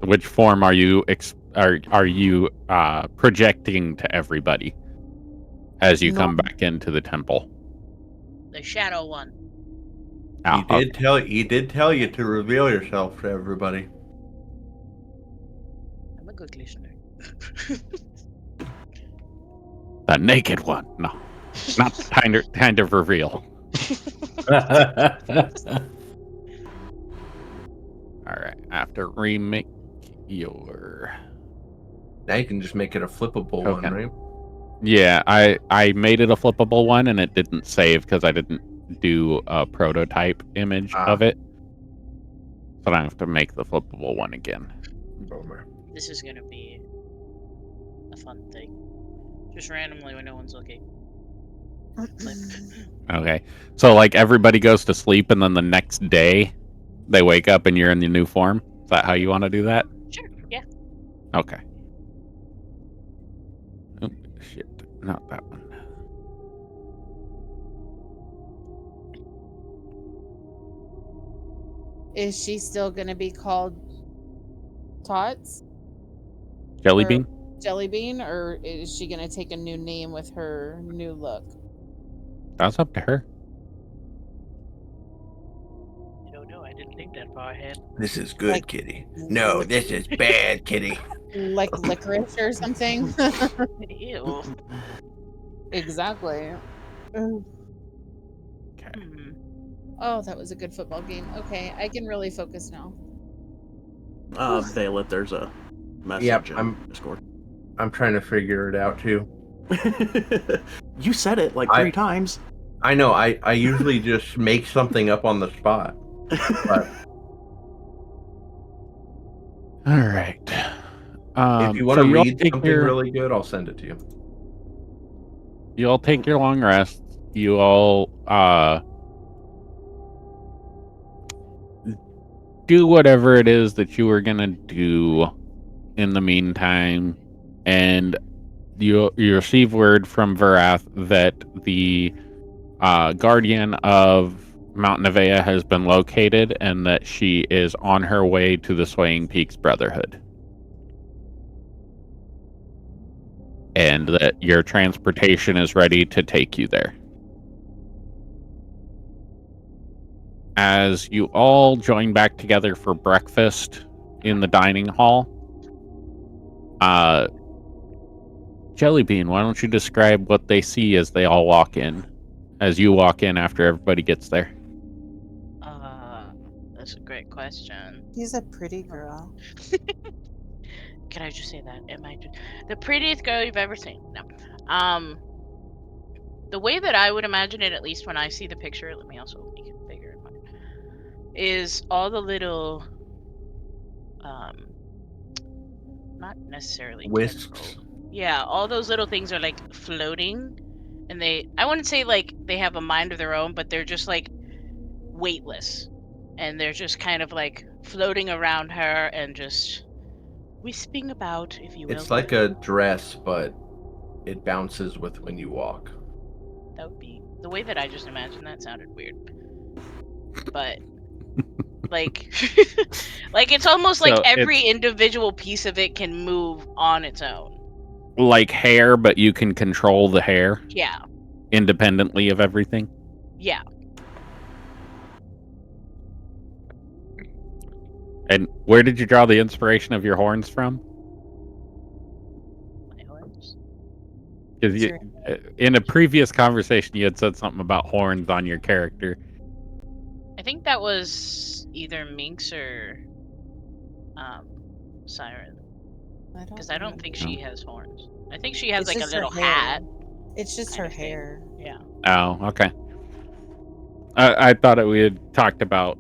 Which form are you projecting to everybody as you come back into the temple? The shadow one. Oh, he did tell you to reveal yourself to everybody. I'm a good listener. The naked one. No. Not kind of reveal. Alright. After remake your... Now you can just make it a flippable one, right? Yeah, I made it a flippable one and it didn't save because I didn't do a prototype image of it. So I have to make the flippable one again. Bummer. This is gonna be a fun thing. Just randomly when no one's looking. Okay. So like everybody goes to sleep and then the next day they wake up and you're in the new form? Is that how you want to do that? Sure, yeah. Okay. Oh, shit. Not that one. Is she still going to be called Tots? Jellybean? Jellybean, or is she going to take a new name with her new look? That's up to her. I don't know. I didn't think that far ahead. This is good, Kitty. No, this is bad, Kitty. Like licorice or something? Ew. Exactly. Okay. Oh, that was a good football game. Okay, I can really focus now. Valet, there's a message in Discord. I'm trying to figure it out too. You said it like 3 times. I know. I usually just make something up on the spot. But all right. If you want to read something really good, I'll send it to you. You all take your long rest. You all do whatever it is that you were gonna do in the meantime, and you receive word from Verath that the guardian of Mount Nevaeh has been located, and that she is on her way to the Swaying Peaks Brotherhood. And that your transportation is ready to take you there. As you all join back together for breakfast in the dining hall, Jellybean, why don't you describe what they see as they all walk in, as you walk in after everybody gets there? That's a great question. She's a pretty girl. Can I just say that? Am I the prettiest girl you've ever seen? No. The way that I would imagine it, at least when I see the picture, let me also make it bigger in mine, is all the little, not necessarily wisps. Yeah, all those little things are like floating, and I wouldn't say like they have a mind of their own, but they're just like weightless, and they're just kind of like floating around her and just wisping about, if you will. It's like a dress, but it bounces with when you walk. That would be the way that I just imagined. That sounded weird, but like, like it's almost like every individual piece of it can move on its own. Like hair, but you can control the hair. Yeah. Independently of everything. Yeah. And where did you draw the inspiration of your horns from? My horns? Because in a previous conversation, you had said something about horns on your character. I think that was either Minx or Siren. Because I don't think she has horns. I think she has like a little hat. It's just her hair. Yeah. Oh, okay. I thought we had talked about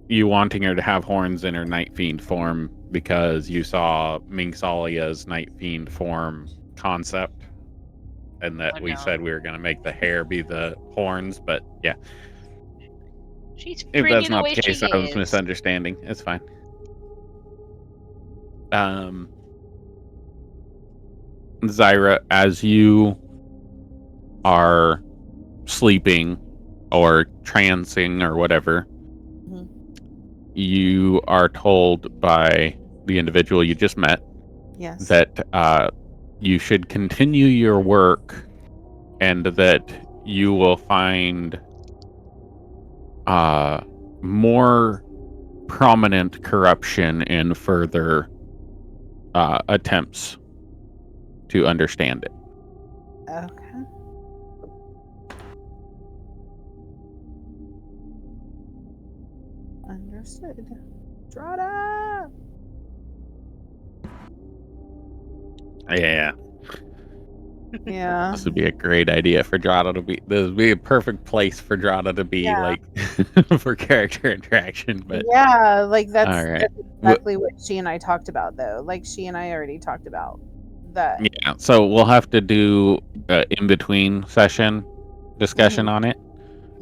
you wanting her to have horns in her Night Fiend form because you saw Minxalia's Night Fiend form concept, and that we said we were going to make the hair be the horns, but yeah. She's if that's not the case, I was misunderstanding. It's fine. Zyra, as you are sleeping or trancing or whatever, you are told by the individual you just met that you should continue your work and that you will find more prominent corruption in further attempts to understand it. Okay. Understood. Drada! Yeah. Yeah. This would be a great idea for Drada to be. This would be a perfect place for Drada to be, like, for character interaction. But yeah, like that's, all right. that's exactly what she and I talked about, though. Like she and I already talked about that. Yeah, so we'll have to do in between session discussion on it.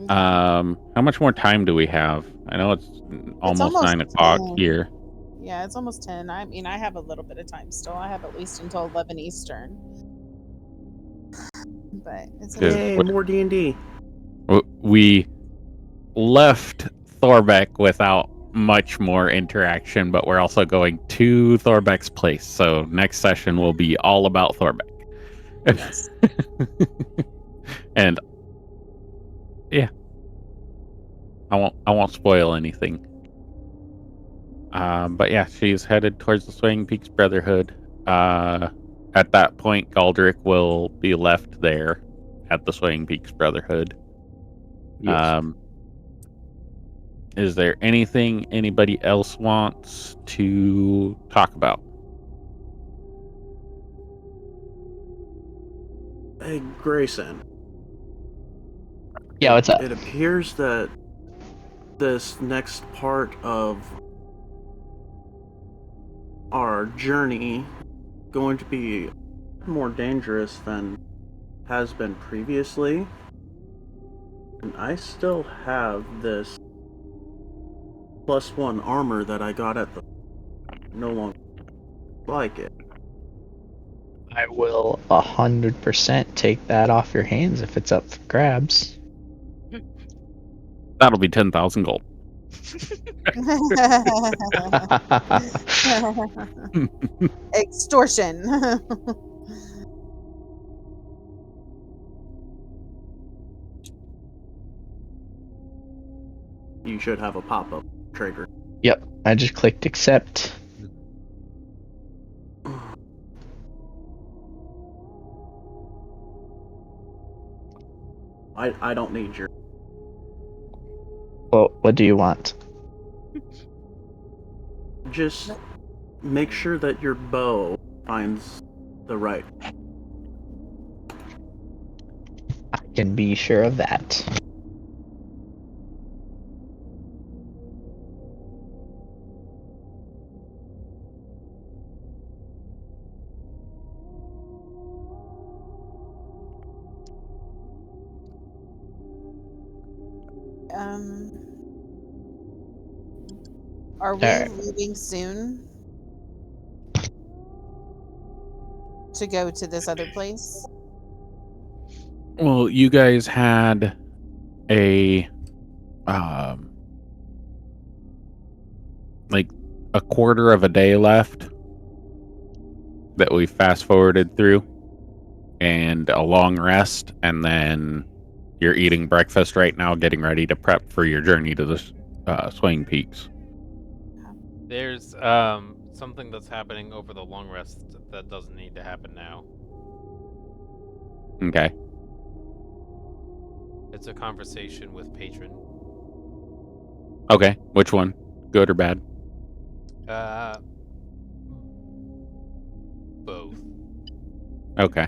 How much more time do we have? I know it's almost 9 o'clock 10. here. Yeah, it's almost 10. I mean, I have a little bit of time still. I have at least until 11 Eastern. But it's Yay, more D&D. We left Thorbeck without much more interaction, but we're also going to Thorbeck's place. So next session will be all about Thorbeck. Yes. And yeah, I won't spoil anything. But yeah, she's headed towards the Swaying Peaks Brotherhood. At that point, Galdrick will be left there at the Swaying Peaks Brotherhood. Yes. Is there anything anybody else wants to talk about? Hey, Grayson. Yeah, what's up? It appears that this next part of our journey going to be more dangerous than has been previously. And I still have this +1 armor that I got at the no longer like it. I will 100% take that off your hands if it's up for grabs. That'll be 10,000 gold. Extortion. You should have a pop-up trigger. Yep, I just clicked accept. I don't need your... Well, what do you want? Just make sure that your bow finds the right... I can be sure of that. Are we Alright. leaving soon to go to this other place? Well, you guys had a like a quarter of a day left that we fast forwarded through, and a long rest, and then you're eating breakfast right now, getting ready to prep for your journey to the Swaying Peaks. There's something that's happening over the long rest that doesn't need to happen now. Okay. It's a conversation with Patron. Okay. Which one? Good or bad? Both. Okay.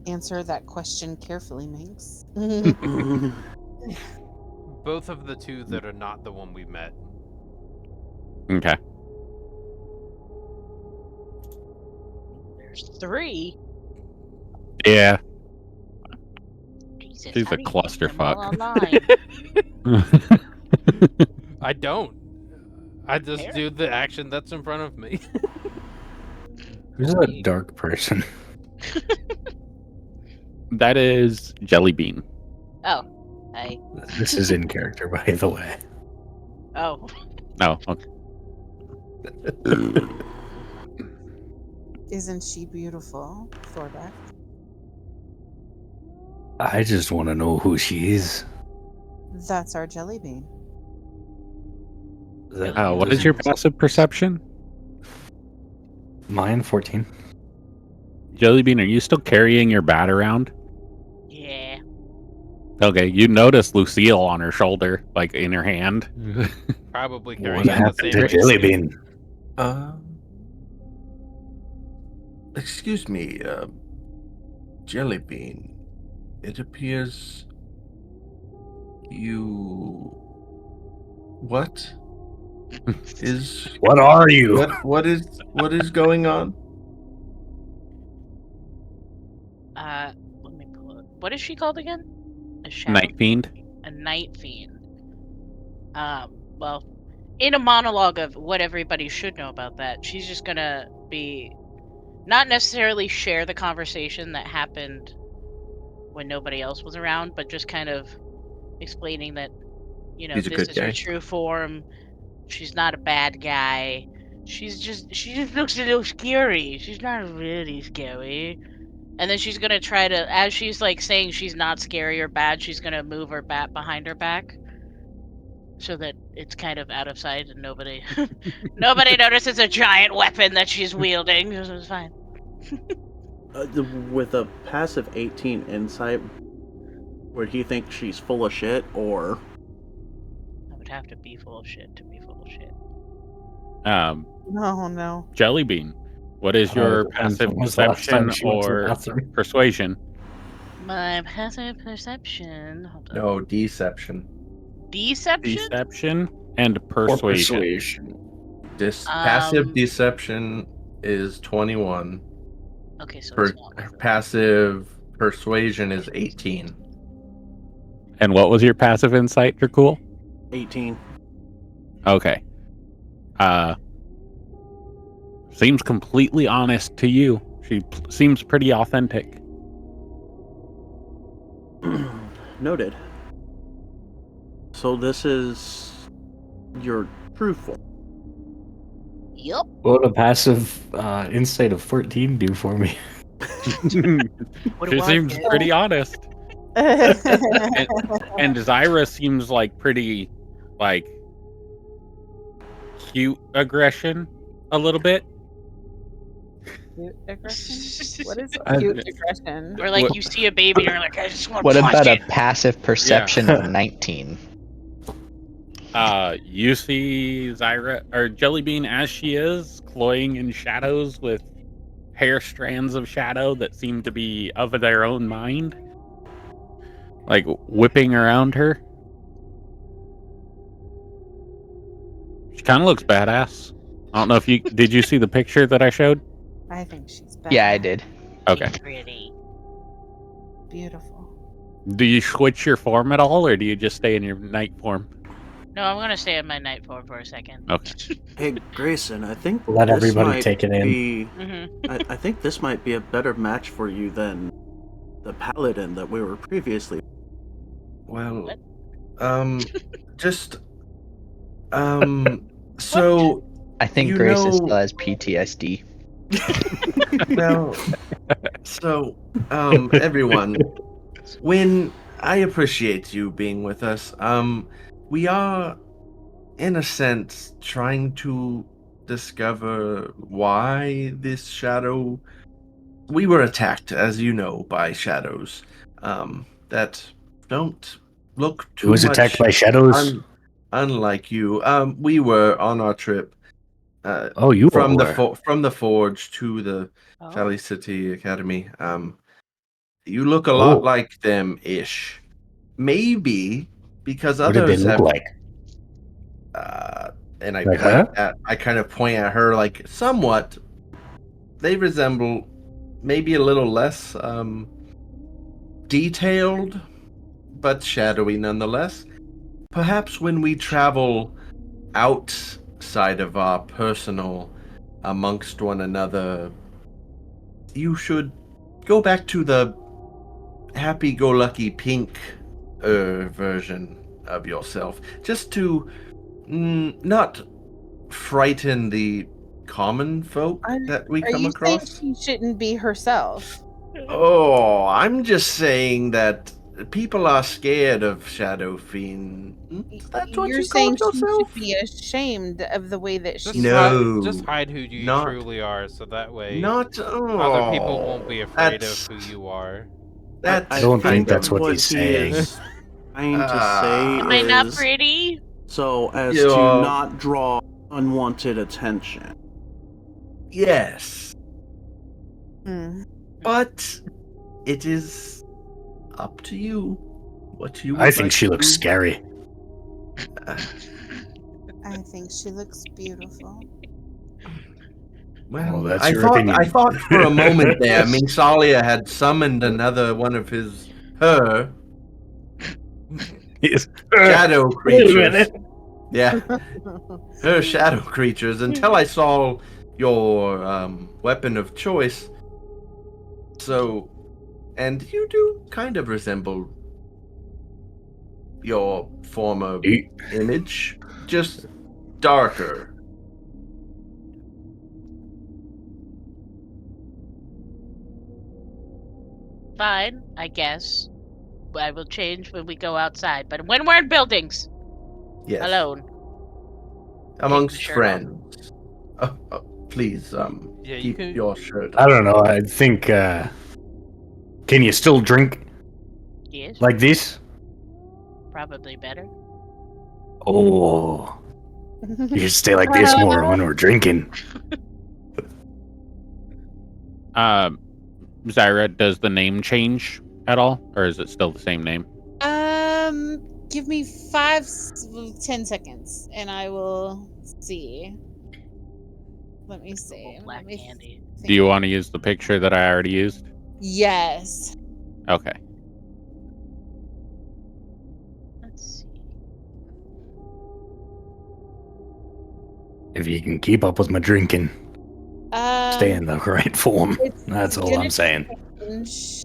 Answer that question carefully, Minx. Both of the two that are not the one we met. Okay. There's 3. Yeah. Jesus, She's how a do you keep them all clusterfuck. online? I don't. I just do the action that's in front of me. Who's that dark person? That is Jellybean. Oh, hi. This is in character, by the way. Oh. Oh, okay. Isn't she beautiful, Thorbeck? I just want to know who she is. That's our jelly bean. What is your passive perception? Mine, 14. Jellybean, are you still carrying your bat around? Yeah. Okay, you notice Lucille on her shoulder, like in her hand. Probably What carrying the happened same to Jellybean? Excuse me, Jellybean. It appears you... What? What are you? What is going on? Let me pull it. What is she called again? A shadow? Night Fiend. A night fiend. Well, in a monologue of what everybody should know about that, she's just gonna be not necessarily share the conversation that happened when nobody else was around, but just kind of explaining that, He's a this good is her guy. true form. She's not a bad guy. She just looks a little scary. She's not really scary. And then she's gonna try to, as she's like saying she's not scary or bad, she's gonna move her bat behind her back, so that it's kind of out of sight and nobody notices a giant weapon that she's wielding. It's fine. With a passive 18 insight, would he think she's full of shit, or? I would have to be full of shit to be full of shit. No. Jellybean, what is your depends passive on when's the last time perception she went to the or bathroom. persuasion? My passive perception. Hold on. No, deception. Deception? Deception and Or persuasion. persuasion. Passive deception is 21. Okay, so it's one. Passive persuasion is 18. And what was your passive insight, Dracul? 18. Okay. Seems completely honest to you. She seems pretty authentic. Noted. So this is your true form. Yup. What would a passive insight of 14 do for me? She seems pretty honest. And Zyra seems like pretty, like, cute aggression a little bit. Cute aggression? What is I- cute aggression? Or like you see a baby and you're like, I just want to What punch about it. a passive perception of 19? You see Zyra or Jellybean as she is, cloying in shadows with hair strands of shadow that seem to be of their own mind, like whipping around her. She kind of looks badass. I don't know if did you see the picture that I showed? I think she's bad. Yeah, I did. Okay. Pretty. Beautiful. Do you switch your form at all, or do you just stay in your night form? No, I'm gonna stay in my night form for a second. Okay. Hey, Grayson, I think Let this everybody might take it in. be- Mm-hmm. I think this might be a better match for you than the paladin that we were previously. Well, What? just so I think You Grayson know- still has PTSD. well, so everyone, when I appreciate you being with us, we are, in a sense, trying to discover why this shadow. We were attacked, as you know, by shadows that don't look too Who was much attacked by shadows? unlike you. We were on our trip. Oh, you from all were. from the forge to the Oh. Valley City Academy. You look a lot Oh. like them ish. Maybe because What did they others look have. like? And I Like point her? I kind of point at her like somewhat. They resemble maybe a little less detailed, but shadowy nonetheless. Perhaps when we travel outside of our personal amongst one another, you should go back to the happy-go-lucky pink version of yourself, just to not frighten the common folk that we Are come you across. saying she shouldn't be herself? Oh, I'm just saying that people are scared of Shadow Fiend. That's what You're you saying called she yourself? should be ashamed of the way that Just she's No. just hide who you not- truly are, so that way Not other people won't be afraid that's- of who you are. That's I don't think kind that's of- what what he's he saying. is trying to say Am I not is pretty? so as Yeah. to not draw unwanted attention. Yes, Hmm. but it is up to you. What you? I would think like she to looks do. scary. I think she looks beautiful. Well, that's I your thought opinion. I thought for a moment there, Mingsalia had summoned another one of her Yes. shadow Wait a creatures. minute. Yeah, her shadow creatures. Until I saw your weapon of choice. So, and you do kind of resemble your former image, just darker. Fine, I guess. I will change when we go outside, but when we're in buildings, Yes. alone. Amongst friends. Please, Yeah, keep your shirt I on. don't know. I think. Can you still drink Yes. like this? Probably better. Oh, you should stay like this more when we're drinking. Zyra, does the name change at all, or is it still the same name? Give me 10 seconds, and I will see. Let me see. Black candy. Do you want to use the picture that I already used? Yes. Okay. Let's see. If you can keep up with my drinking, stay in the right form. That's all I'm saying. Change.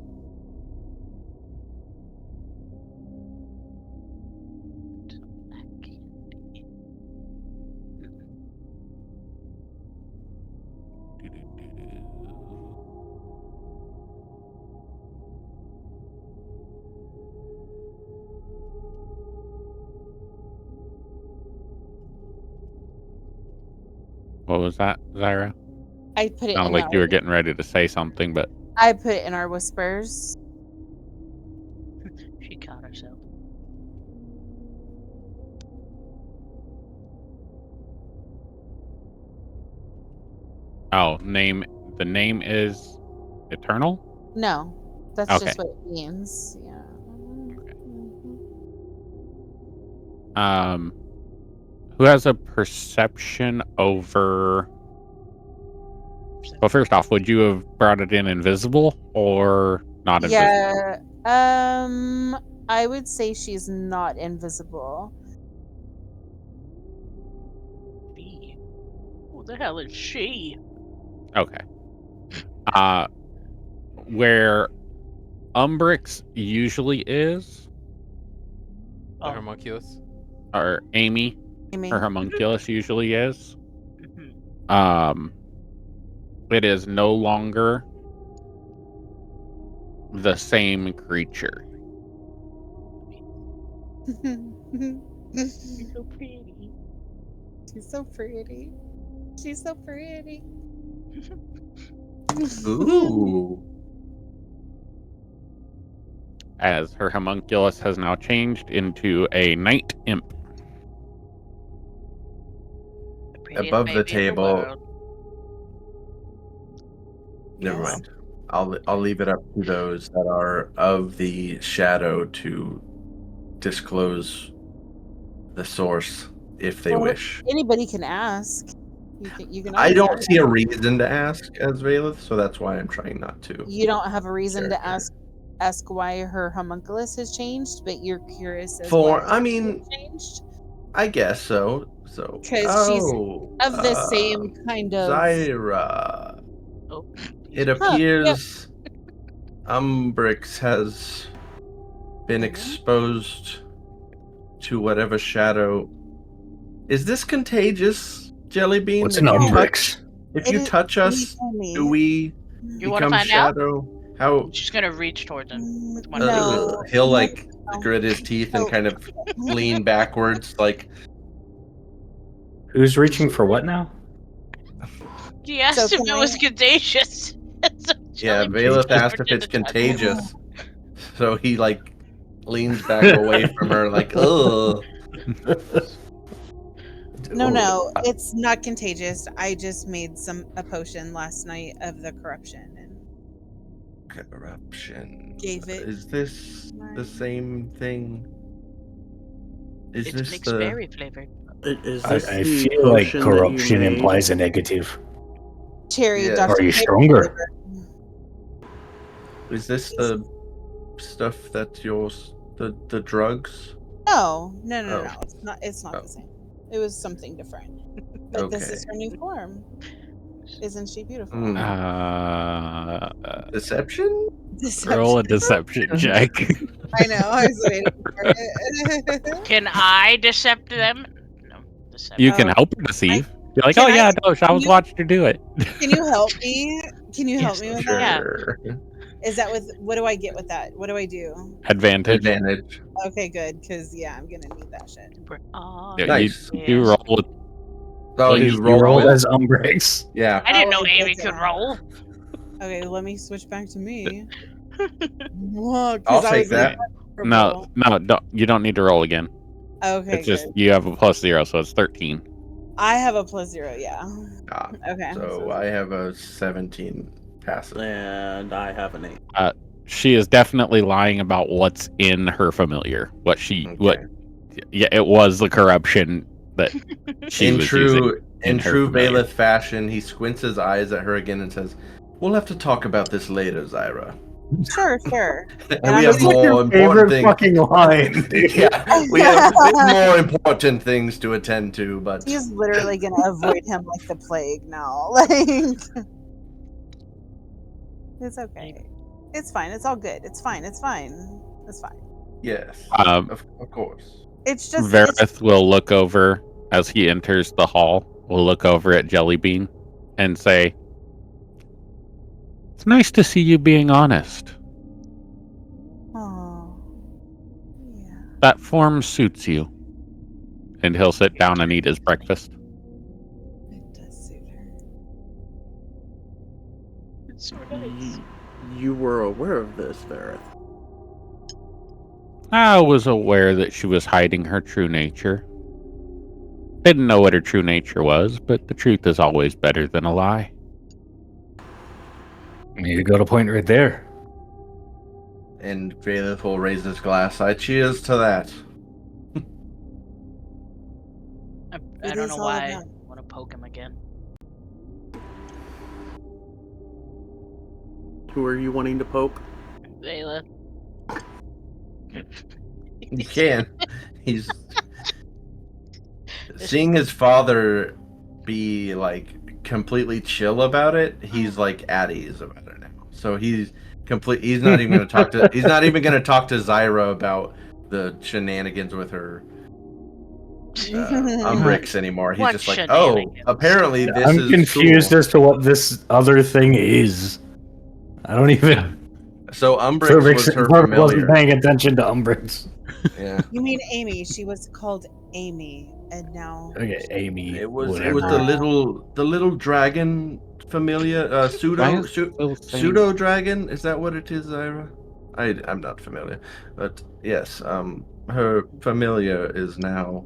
What was that, Zyra? I put it Sounded in like you were getting ready to say something, but I put it in our whispers. She caught herself. oh, name. The name is Eternal. No, that's Okay. just what it means. Yeah. Who has a perception over? Well, first off, would you have brought it in invisible or not invisible? Yeah. I would say she's not invisible. She. Who the hell is she? Okay. Where Umbrix usually is, The homunculus. or Amy, her homunculus usually is. It is no longer the same creature. She's so pretty. She's so pretty. She's so pretty. Ooh. As her homunculus has now changed into a night imp. Above the table. Never Yes. mind. I'll leave it up to those that are of the shadow to disclose the source if they wish. Anybody can ask. You can I always don't ask. see a reason to ask as Valeth, so that's why I'm trying not to. You don't have a reason to ask why her homunculus has changed, but you're curious as why I it mean, changed. I guess so. So Because she's of the same kind of Zyra. Oh. It appears Umbrix has been exposed to whatever shadow. Is this contagious, Jellybean? What's an Umbrix? If you touch us, do we become shadow? How? I'm just gonna reach towards him. With one No. He'll like grit his teeth and kind of lean backwards, like. Who's reaching for what now? He asked if it was contagious. Yeah, Valeth asked if it's contagious, so he like leans back away from her, like, ugh. No, it's not contagious. I just made a potion last night of the corruption and gave it. Is this the same thing? It's this mixed berry flavored. Is I this the feel like potion corruption that you made? implies a negative. Cherry, Yeah. Are you stronger? Is this the stuff that the drugs? No. It's not Oh. the same. It was something different. But this is her new form. Isn't she beautiful? Deception? Roll a deception check. I know. I was waiting for it. Can I decept them? No, decept. You can Oh, help her deceive. You're like, can oh I- yeah, no, I can was you- watching her do it. Can you help me? Can you help Yes, me with that? Yeah. Sure. Is that with what do I get with that? What do I do? Advantage. Advantage. Okay, good, because yeah, I'm gonna need that shit. Yeah, Nice. You roll. Oh, What you is- You roll rolled with- as Umbrex. Yeah. I didn't know Oh, it Amy does could that. roll. Okay, let me switch back to me. I'll take that. No, don't, you don't need to roll again. Okay, It's just good. you have a +0, so it's 13. I have a +0. Yeah. Ah, Okay. so I have a 17 passive. And I have an 8. She is definitely lying about what's in her familiar. Okay. Yeah, it was the corruption that she in was true using in her true familiar. Bailiff fashion, he squints his eyes at her again and says, "We'll have to talk about this later, Zyra." Sure. And we have more important Favorite things. fucking line, dude. Yeah, we have more important things to attend to, but He's literally gonna avoid him like the plague now. Like, it's okay. It's fine. It's all good. It's fine. It's fine. It's fine. yes, Um, of course. It's just Verith will look over as he enters the hall. Will look over at Jellybean and say, "It's nice to see you being honest. Oh, yeah. That form suits you." And he'll sit down and eat his breakfast. It does suit her. It's so nice. You were aware of this, Verith. I was aware that she was hiding her true nature. Didn't know what her true nature was, but the truth is always better than a lie. You got a point right there. And Bailiff will raise his glass. I cheers to that. I It don't is know all why I about- want to poke him again. Who are you wanting to poke? Vela. You can. He's seeing his father be like completely chill about it. He's like at ease about it now. So he's not even going to talk to. He's not even going to talk to Zyra about the shenanigans with her Umbrix anymore. He's What just like, oh, shenanigans? apparently this I'm is confused cool. as to what this other thing is. I don't even. So Umbrix was her Thurvik wasn't familiar. paying attention to Umbrix. Yeah. You mean Amy? She was called Amy, and now Okay, Amy. It was whatever. the little dragon familiar pseudo dragon. Is that what it is, Zyra? I'm not familiar, but yes, her familiar is now.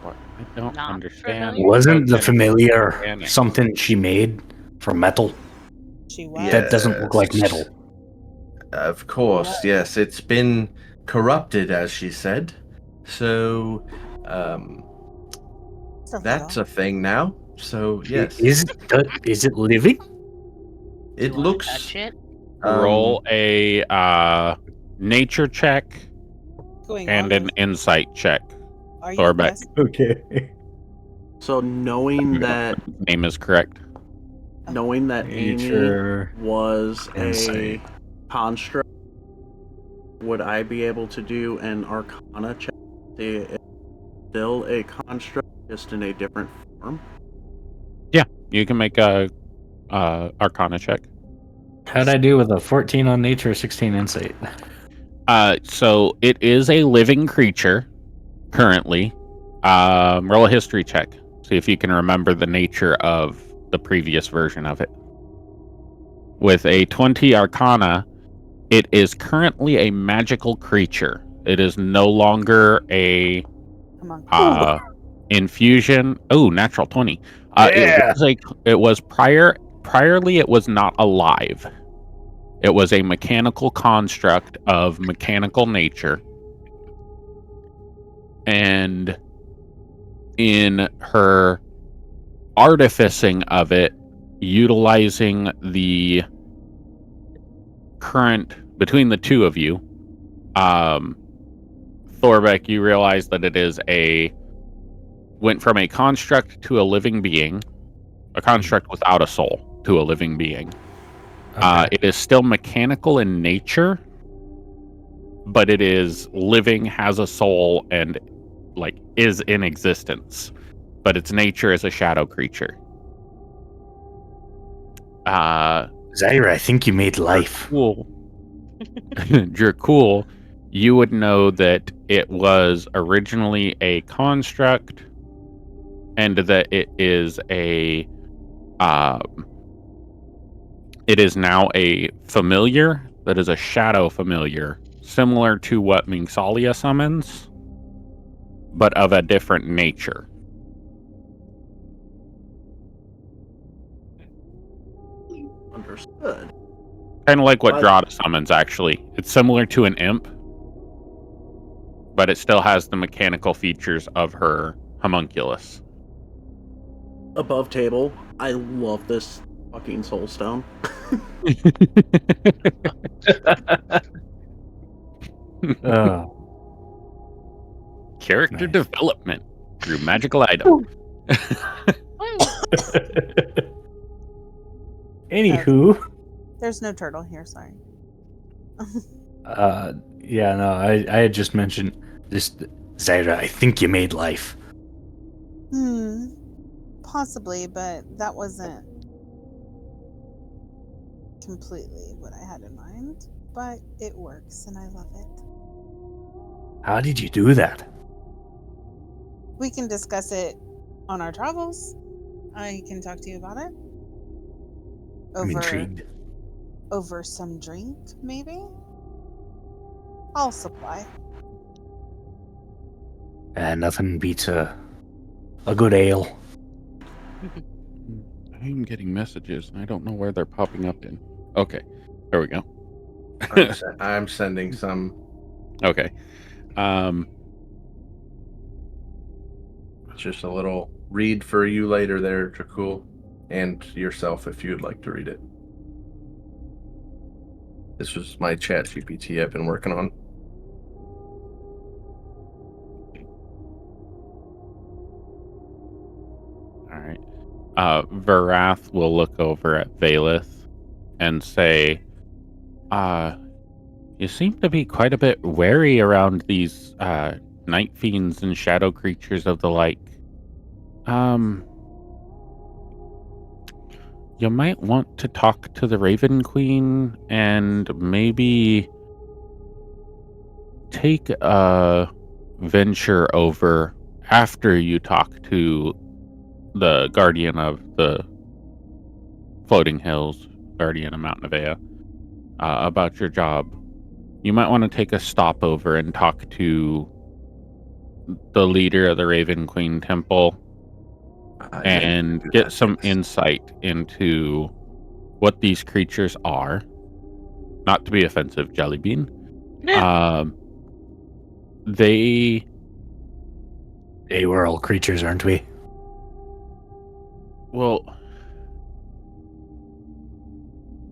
What? I don't Not understand. familiar? Wasn't the Okay. familiar Organic. something she made from metal? she was. That doesn't look like Yes. metal. Of course, yes. It's been corrupted, as she said. So, Still that's a thing now. So yes, Is it living? it You wanna looks. touch it? Roll a nature check going and on an insight check. Are you Thorbeck. blessed? Okay. So knowing that Name is correct. Amy Nature. was Insight. a construct, would I be able to do an Arcana check? See if it's still a construct, just in a different form. Yeah, you can make a Arcana check. How'd I do with a 14 on nature, 16 insight? So it is a living creature currently. Roll a history check. See if you can remember the nature of the previous version of it. With a 20 Arcana, it is currently a magical creature. It is no longer a Come on. infusion. Oh, natural 20. Yeah. It was priorly it was not alive. It was a mechanical construct of mechanical nature. And in her artificing of it, utilizing the current between the two of you, Thorbeck, you realize that it is went from a construct to a living being, a construct without a soul to a living being. Okay. It is still mechanical in nature, but it is living, has a soul, and like is in existence. But its nature is a shadow creature. Zaira, I think you made life. Cool. Dracul, you would know that it was originally a construct, and that it is now a familiar that is a shadow familiar, similar to what Mingsalia summons, but of a different nature. Understood. Kind of like what But- Drada summons, actually. It's similar to an imp, but it still has the mechanical features of her homunculus. Above table, I love this fucking soul stone. Character Nice. development through magical item. Anywho, There's no turtle here, sorry. yeah, no, I had just mentioned this, Zaira. I think you made life. Possibly, but that wasn't completely what I had in mind. But it works, and I love it. How did you do that? We can discuss it on our travels. I can talk to you about it. I'm intrigued. Over some drink, maybe? I'll supply. Nothing beats a good ale. I'm getting messages, and I don't know where they're popping up in. Okay, there we go. I'm sending some. Okay. It's just a little read for you later there, Dracul, and yourself if you'd like to read it. This was my chat GPT I've been working on. All right. Varath will look over at Valeth and say, you seem to be quite a bit wary around these night fiends and shadow creatures of the like. You might want to talk to the Raven Queen and maybe take a venture over after you talk to the Guardian of the Floating Hills, Guardian of Mount Nevaeh, about your job. You might want to take a stopover and talk to the leader of the Raven Queen Temple and get some insight into what these creatures are. Not to be offensive, Jellybean. We're all creatures, aren't we? Well,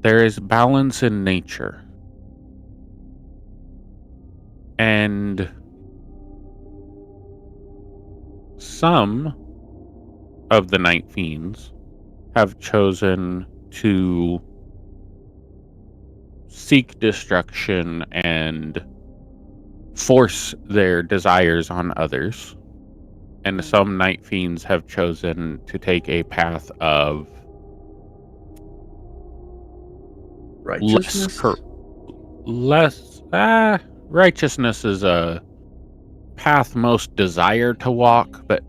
there is balance in nature. And some of the Night Fiends have chosen to seek destruction and force their desires on others. And some Night Fiends have chosen to take a path of righteousness. Righteousness is a path most desire to walk, but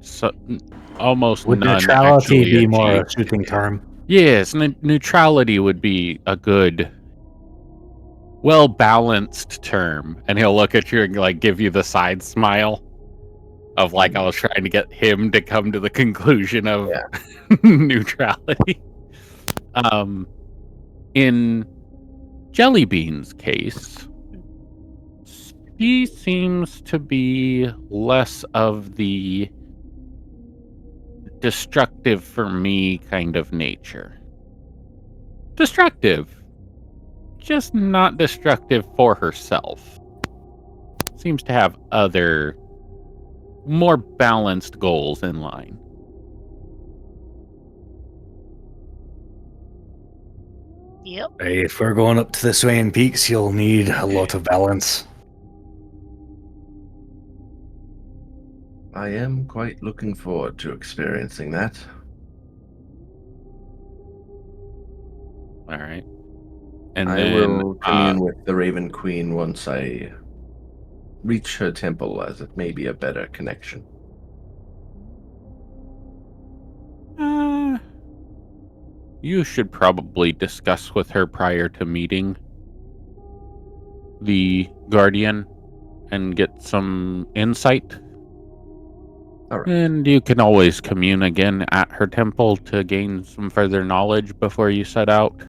almost Would none neutrality actually be more a achieve. suiting term? Yes, neutrality would be a good, well-balanced term. And he'll look at you and like give you the side smile of like I was trying to get him to come to the conclusion of neutrality. In Jellybean's case, she seems to be less of the destructive for me kind of nature. Destructive, just not destructive for herself. Seems to have other, more balanced goals in line. Yep. Hey, if we're going up to the swaying peaks, you'll need a lot of balance. I am quite looking forward to experiencing that. All right. And I then will commune with the Raven Queen once I reach her temple, as it may be a better connection. you should probably discuss with her prior to meeting the Guardian and get some insight. All right. And you can always commune again at her temple to gain some further knowledge before you set out.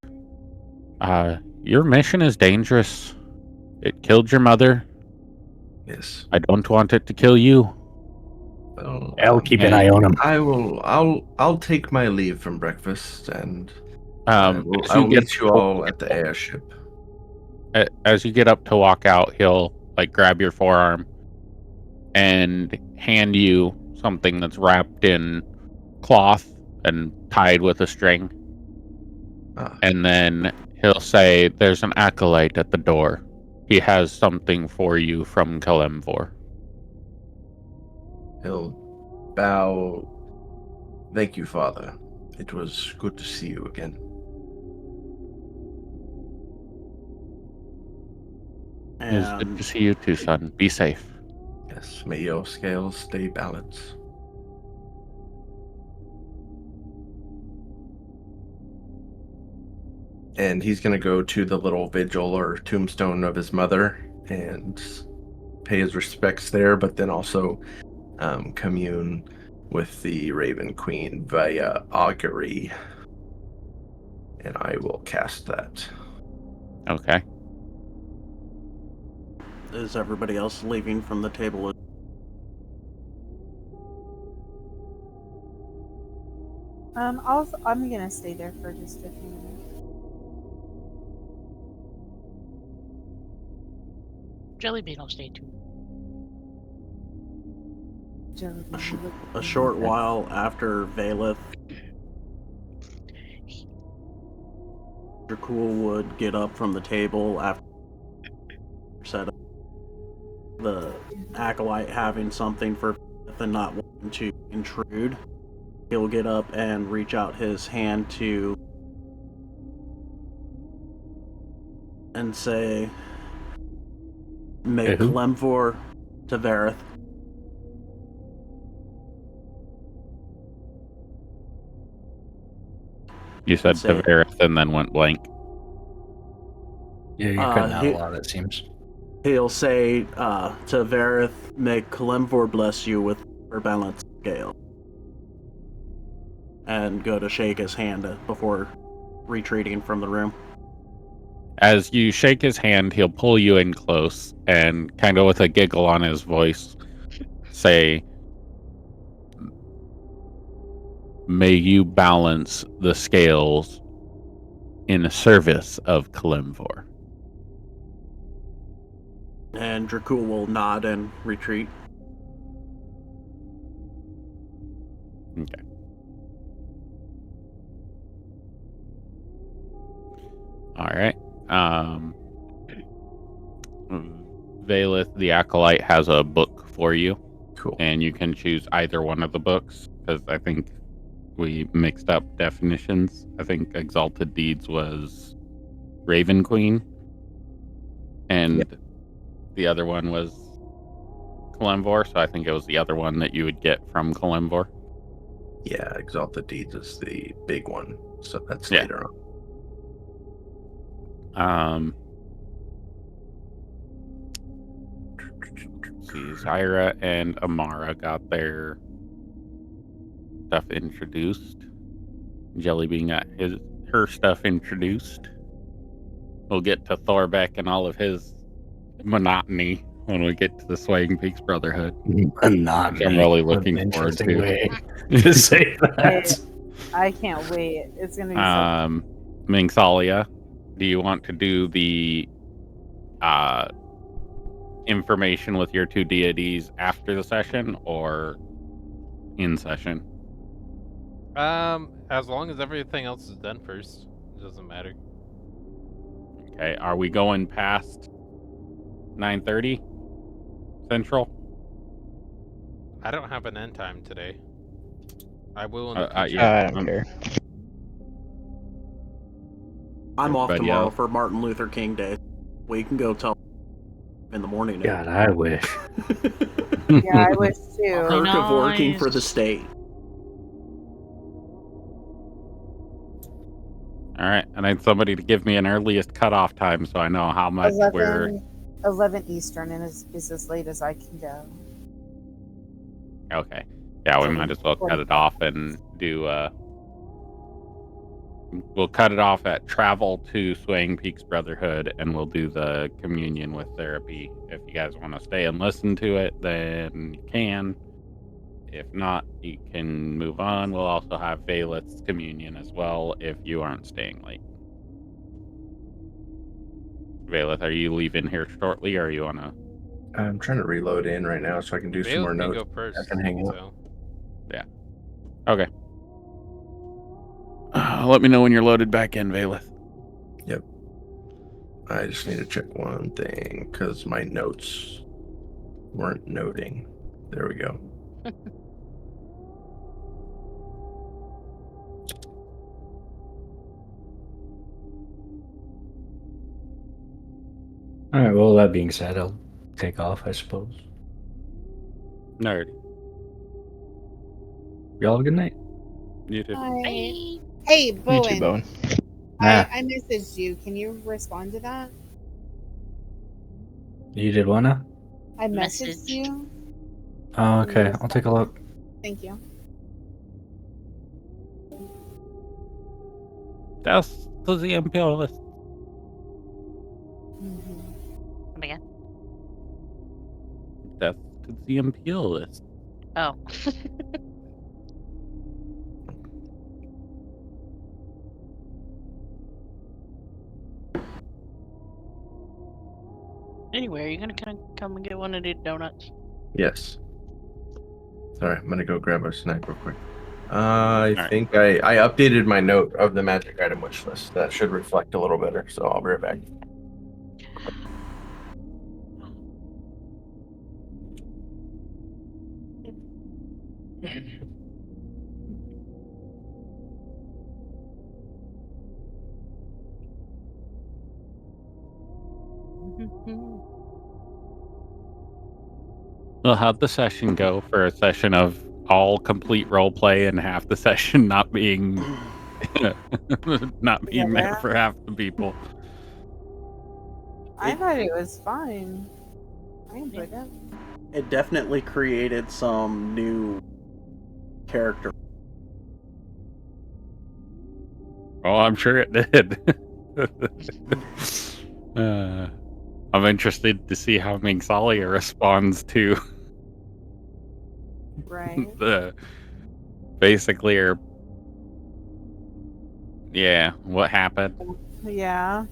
Your mission is dangerous. It killed your mother. Yes. I don't want it to kill you. Well, I'll keep an eye on him. I'll take my leave from breakfast, and As I'll meet you all at the airship. As you get up to walk out, he'll grab your forearm and hand you something that's wrapped in cloth and tied with a string. And then he'll say, "There's an acolyte at the door. He has something for you from Kalimvor." He'll bow. Thank you, Father. It was good to see you again. It's good to see you too, son. Be safe. Yes, may your scales stay balanced. And he's going to go to the little vigil or tombstone of his mother and pay his respects there, but then also commune with the Raven Queen via augury. And I will cast that. Okay. Is everybody else leaving from the table? I'm gonna stay there for just a few minutes. Jellybean will stay too. A short while after Valeth, Dracul would get up from the table after set up the acolyte having something for Valeth and not wanting to intrude. He'll get up and reach out his hand to and say, "Make Kalimvor to Vareth." You said to Vareth and then went blank. Yeah, you're cutting out a lot, it seems. He'll say to Vareth, "May Kalimvor bless you with her balanced scale." And go to shake his hand before retreating from the room. As you shake his hand, he'll pull you in close and, kind of with a giggle on his voice, say, "May you balance the scales in service of Kalimvor." And Dracul will nod and retreat. Okay. All right. Valeth, the Acolyte, has a book for you. Cool. And you can choose either one of the books, because I think we mixed up definitions. I think Exalted Deeds was Raven Queen, and the other one was Kalimvor, so I think it was the other one that you would get from Kalimvor. Yeah, Exalted Deeds is the big one, so that's later on. See, Zyra and Amara got their stuff introduced. Jellybean got her stuff introduced. We'll get to Thorbeck and all of his monotony when we get to the Swaying Peaks Brotherhood. Monotony. I'm really looking forward to. Way to say that. I can't wait. It's gonna be so cool. Mingthalia, do you want to do the information with your two deities after the session or in session? As long as everything else is done first, it doesn't matter. Okay, are we going past 9:30 Central? I don't have an end time today. I will in the future. Yeah, I don't care. I'm off Everybody tomorrow else? for Martin Luther King Day. We can go tell in the morning. God, I wish. Yeah, I wish too. Perk of working for the state. All right, I need somebody to give me an earliest cutoff time so I know how much we're. 11 Eastern, and is as late as I can go. Okay. Yeah, we might as well cut it off and do. We'll cut it off at travel to Swaying Peaks Brotherhood, and we'll do the communion with therapy. If you guys want to stay and listen to it, then you can. If not, you can move on. We'll also have Valeth's communion as well if you aren't staying late. Valeth, are you leaving here shortly, or are you on a... I'm trying to reload in right now so I can do some more Valeth can notes. go first. I can hang up. So. Yeah. Okay. Let me know when you're loaded back in, Valeth. Yep. I just need to check one thing because my notes weren't noting. There we go. All right. Well, that being said, I'll take off, I suppose. Nerd. Y'all have a good night. You too. Bye. Hey, Bowen. You too, Bowen. I messaged you. Can you respond to that? You did what now? I messaged you. Oh, okay. I'll take a look. Thank you. Death to the Imperialist. Come again? Death to the Imperialist. Oh. Anyway, are you gonna come and get one of these donuts? Yes. Sorry, I'm gonna go grab a snack real quick. I think I updated my note of the magic item wish list. That should reflect a little better, so I'll be right back. Well, how'd the session go for a session of all complete role play and half the session not being there for half the people? I thought it was fine. I enjoyed it. It definitely created some new character. Oh, I'm sure it did. I'm interested to see how Mingsalia responds to the basically what happened. Yeah.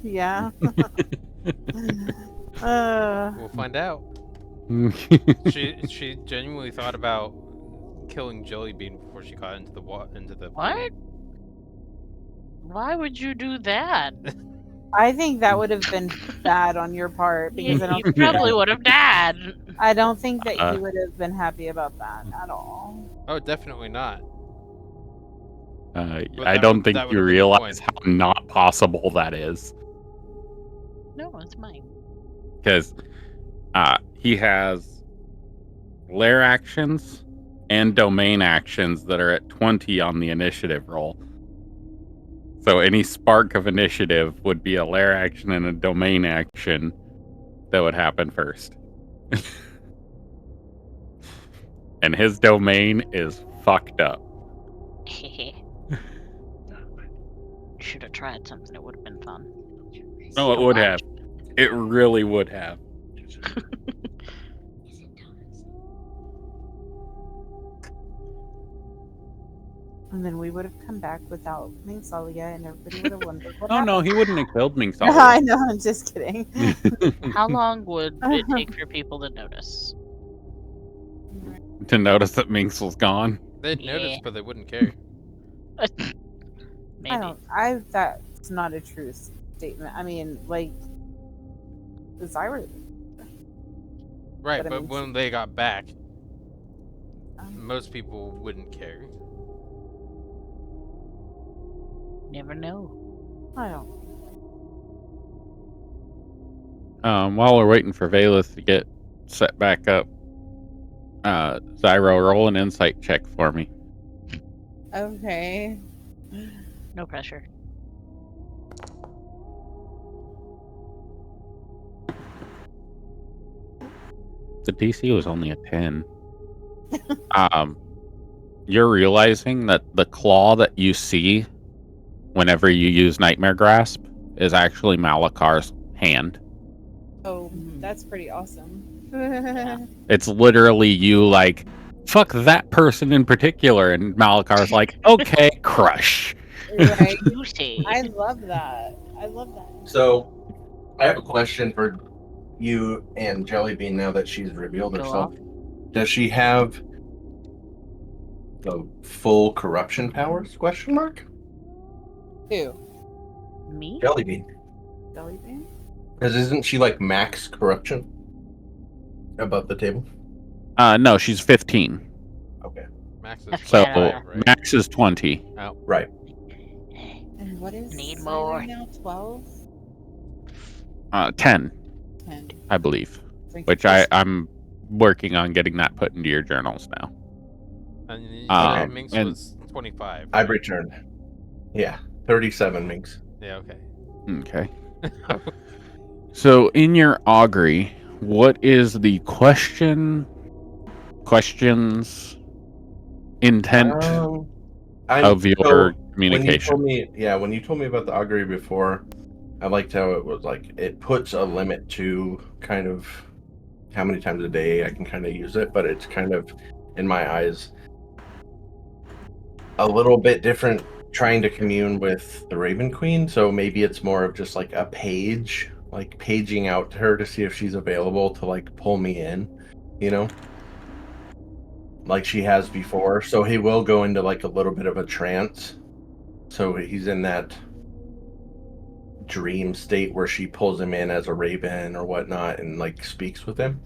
We'll find out. She genuinely thought about killing Jellybean before she got into the What? Why would you do that? I think that would have been bad on your part because I don't You probably would have died. I don't think that he would have been happy about that at all. Oh, definitely not. I don't think you realize how not possible that is. No, it's mine. Because he has lair actions and domain actions that are at 20 on the initiative roll. So any spark of initiative would be a lair action and a domain action that would happen first. And his domain is fucked up. Should have tried something. It would have been fun. No, it would have. It really would have. And then we would have come back without Mingsalia, and everybody would have wondered what Oh happened. no, he wouldn't have killed Mingsalia. I know, I'm just kidding. How long would it take for people to notice? To notice that Minksel's gone? They'd notice, but they wouldn't care. That's not a truth. statement. I mean, like, Zyra. Right, But I but mean, when they got back, most people wouldn't care. Never know. I don't. While we're waiting for Valeth to get set back up, Zyro, roll an insight check for me. Okay. No pressure. The DC was only a 10. You're realizing that the claw that you see whenever you use Nightmare Grasp is actually Malakar's hand. Oh, that's pretty awesome. It's literally you like, fuck that person in particular, and Malakar's like, okay, crush. Right. Juicy. I love that. I love that. So, I have a question for you and Jellybean now that she's revealed Go herself. off. Does she have the full corruption powers? Question mark. Who? Me? Jellybean. Jellybean? Because isn't she like max corruption above the table? No, she's 15. Okay. Max is So 25, right? max is 20. Oh. Right. And what is Need Zyra more. now? 12? 10, 10. I believe. Drink Which this. I'm working on getting that put into your journals now. And Minx and- was 25. I've returned. Yeah. 37 Minx. Yeah, okay. Okay. So in your augury, what is the questions, intent of your communication? When you told me about the augury before, I liked how it was like it puts a limit to kind of how many times a day I can kind of use it, but it's kind of, in my eyes, a little bit different trying to commune with the Raven Queen. So maybe it's more of just like a page, like paging out to her to see if she's available to like pull me in, you know, like she has before. So he will go into like a little bit of a trance. So he's in that dream state where she pulls him in as a raven or whatnot and like speaks with him.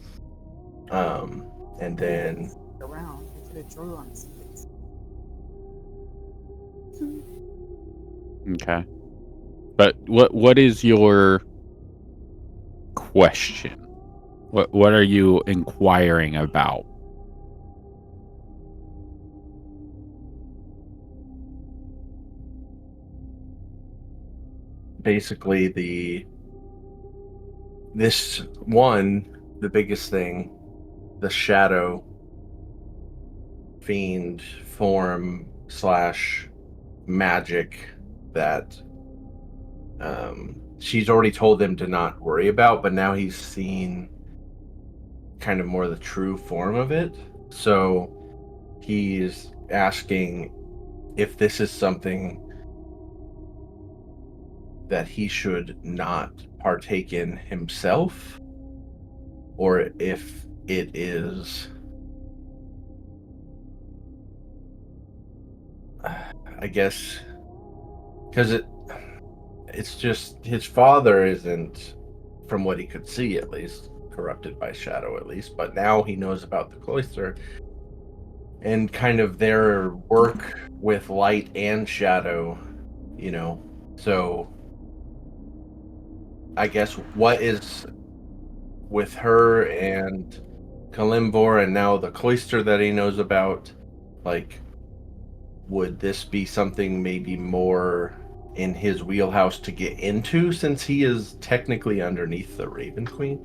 And then around. I could have drew on something. Okay. But what is your question? What are you inquiring about? basically the biggest thing, the shadow fiend form / magic that she's already told him to not worry about, but now he's seen kind of more the true form of it. So he's asking if this is something that he should not partake in himself, or if it is, I guess, because it's just his father isn't, from what he could see at least, corrupted by shadow at least, but now he knows about the cloister and kind of their work with light and shadow, you know. So I guess what is with her and Kalimvor and now the cloister that he knows about, like, would this be something maybe more in his wheelhouse to get into, since he is technically underneath the Raven Queen?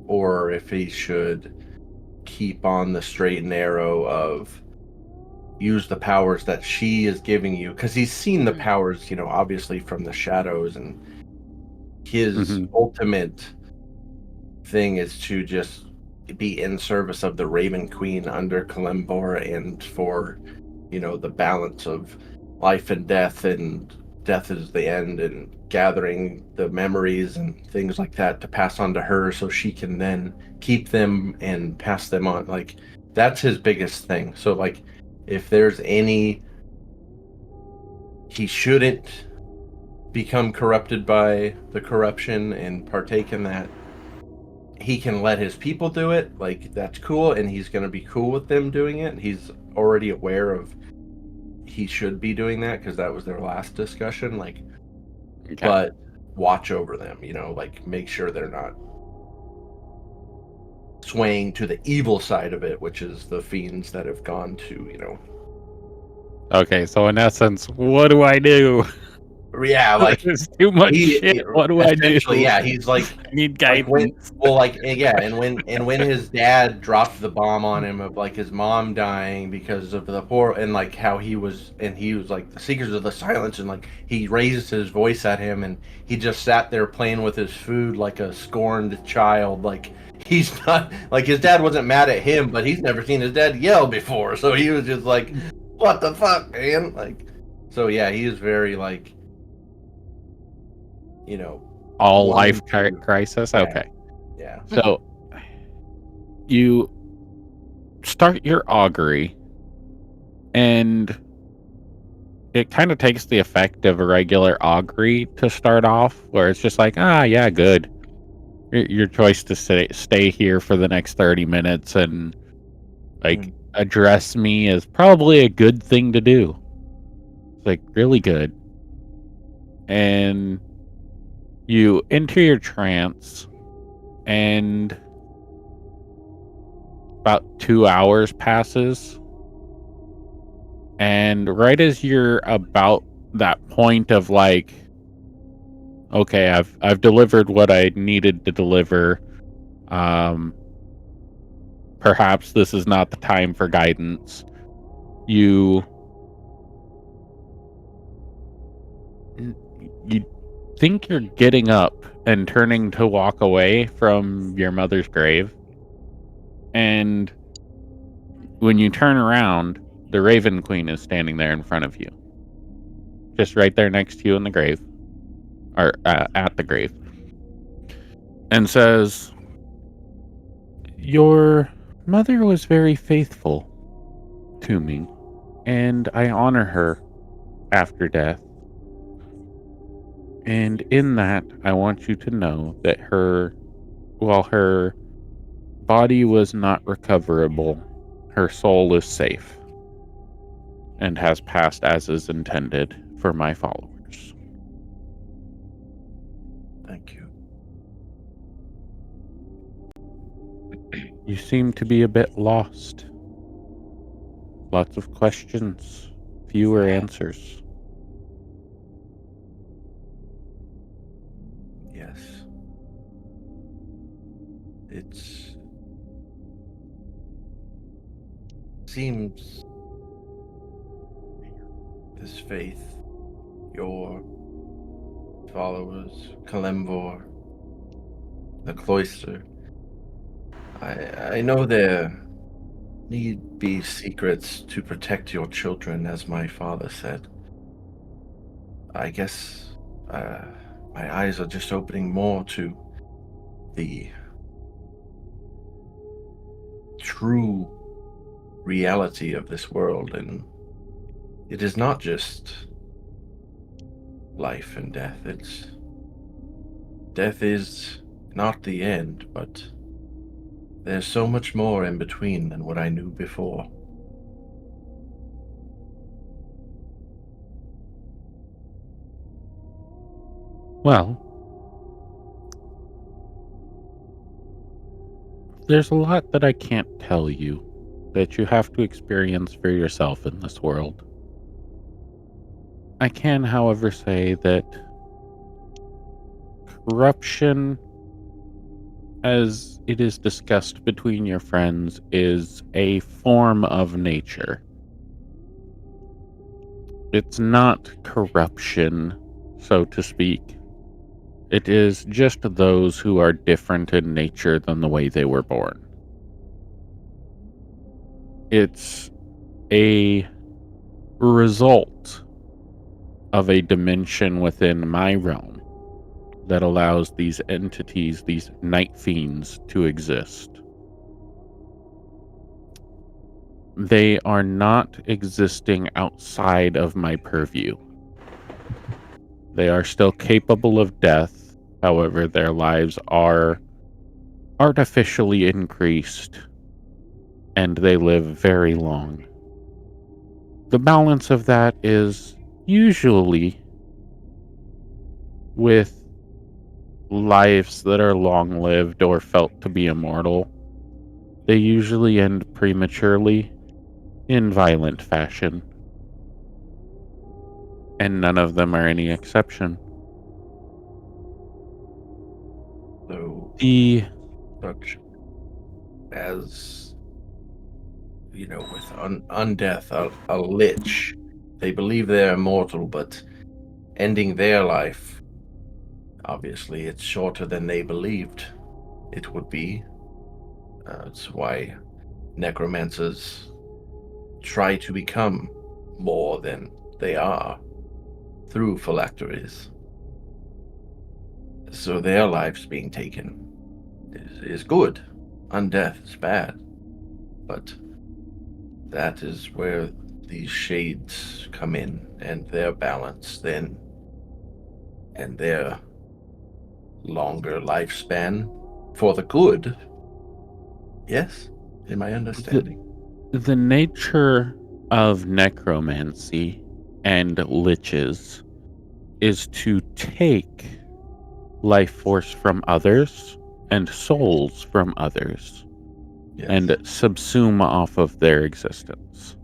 Or if he should keep on the straight and narrow of use the powers that she is giving you, because he's seen the powers, you know, obviously from the shadows, and his ultimate thing is to just be in service of the Raven Queen under Kalimvor, and for, you know, the balance of life and death is the end, and gathering the memories and things like that to pass on to her so she can then keep them and pass them on. Like, that's his biggest thing. So like, if there's any, he shouldn't become corrupted by the corruption and partake in that, he can let his people do it. Like, that's cool, and he's going to be cool with them doing it. He's already aware of he should be doing that because that was their last discussion. Like, Okay. but watch over them, like make sure they're not swaying to the evil side of it, which is the fiends that have gone to. Okay, so in essence, what do I do? Yeah, like there's too much shit. What do I do? Essentially, yeah, he's like, I need like when, guidance. well, like, yeah, and when his dad dropped the bomb on him of like his mom dying because of the poor, and like how he was like the Seekers of the Silence, and like he raised his voice at him, and he just sat there playing with his food like a scorned child. Like, he's not, like, his dad wasn't mad at him, but he's never seen his dad yell before, so he was just like, what the fuck, man? Like, so yeah, he is very like, all wanting life to- crisis. yeah. Okay, Yeah. so you start your augury, and it kind of takes the effect of a regular augury to start off, where it's just like, yeah, good. Your choice to stay here for the next 30 minutes and like address me is probably a good thing to do. It's like really good. And you enter your trance, and about 2 hours passes. And right as you're about that point of like, okay, I've delivered what I needed to deliver. Perhaps this is not the time for guidance. You think you're getting up and turning to walk away from your mother's grave, and when you turn around, the Raven Queen is standing there in front of you, just right there next to you in the grave, or at the grave, and says, "Your mother was very faithful to me, and I honor her after death. And in that, I want you to know that while her body was not recoverable, her soul is safe and has passed as is intended for my followers." Thank you. You seem to be a bit lost. Lots of questions, fewer answers. Yes. Seems this faith, your followers, Kalemvor, the cloister, I know there need be secrets to protect your children, as my father said. I guess my eyes are just opening more to the true reality of this world, and it is not just life and death. Death is not the end, but there's so much more in between than what I knew before. Well, there's a lot that I can't tell you, that you have to experience for yourself in this world. I can, however, say that corruption, as it is discussed between your friends, is a form of nature. It's not corruption, so to speak. It is just those who are different in nature than the way they were born. It's a result of a dimension within my realm that allows these entities, these night fiends, to exist. They are not existing outside of my purview. They are still capable of death. However, their lives are artificially increased, and they live very long. The balance of that is usually with lives that are long-lived or felt to be immortal. They usually end prematurely in violent fashion. And none of them are any exception. So, such as, you know, with undeath, a lich, they believe they're immortal, but ending their life, obviously, it's shorter than they believed it would be. That's why necromancers try to become more than they are through phylacteries. So their lives being taken is good. Undeath is bad. But that is where these shades come in, and their balance then, and their longer lifespan for the good. Yes, in my understanding. The nature of necromancy and liches is to take life force from others and souls from others, Yes. and subsume off of their existence.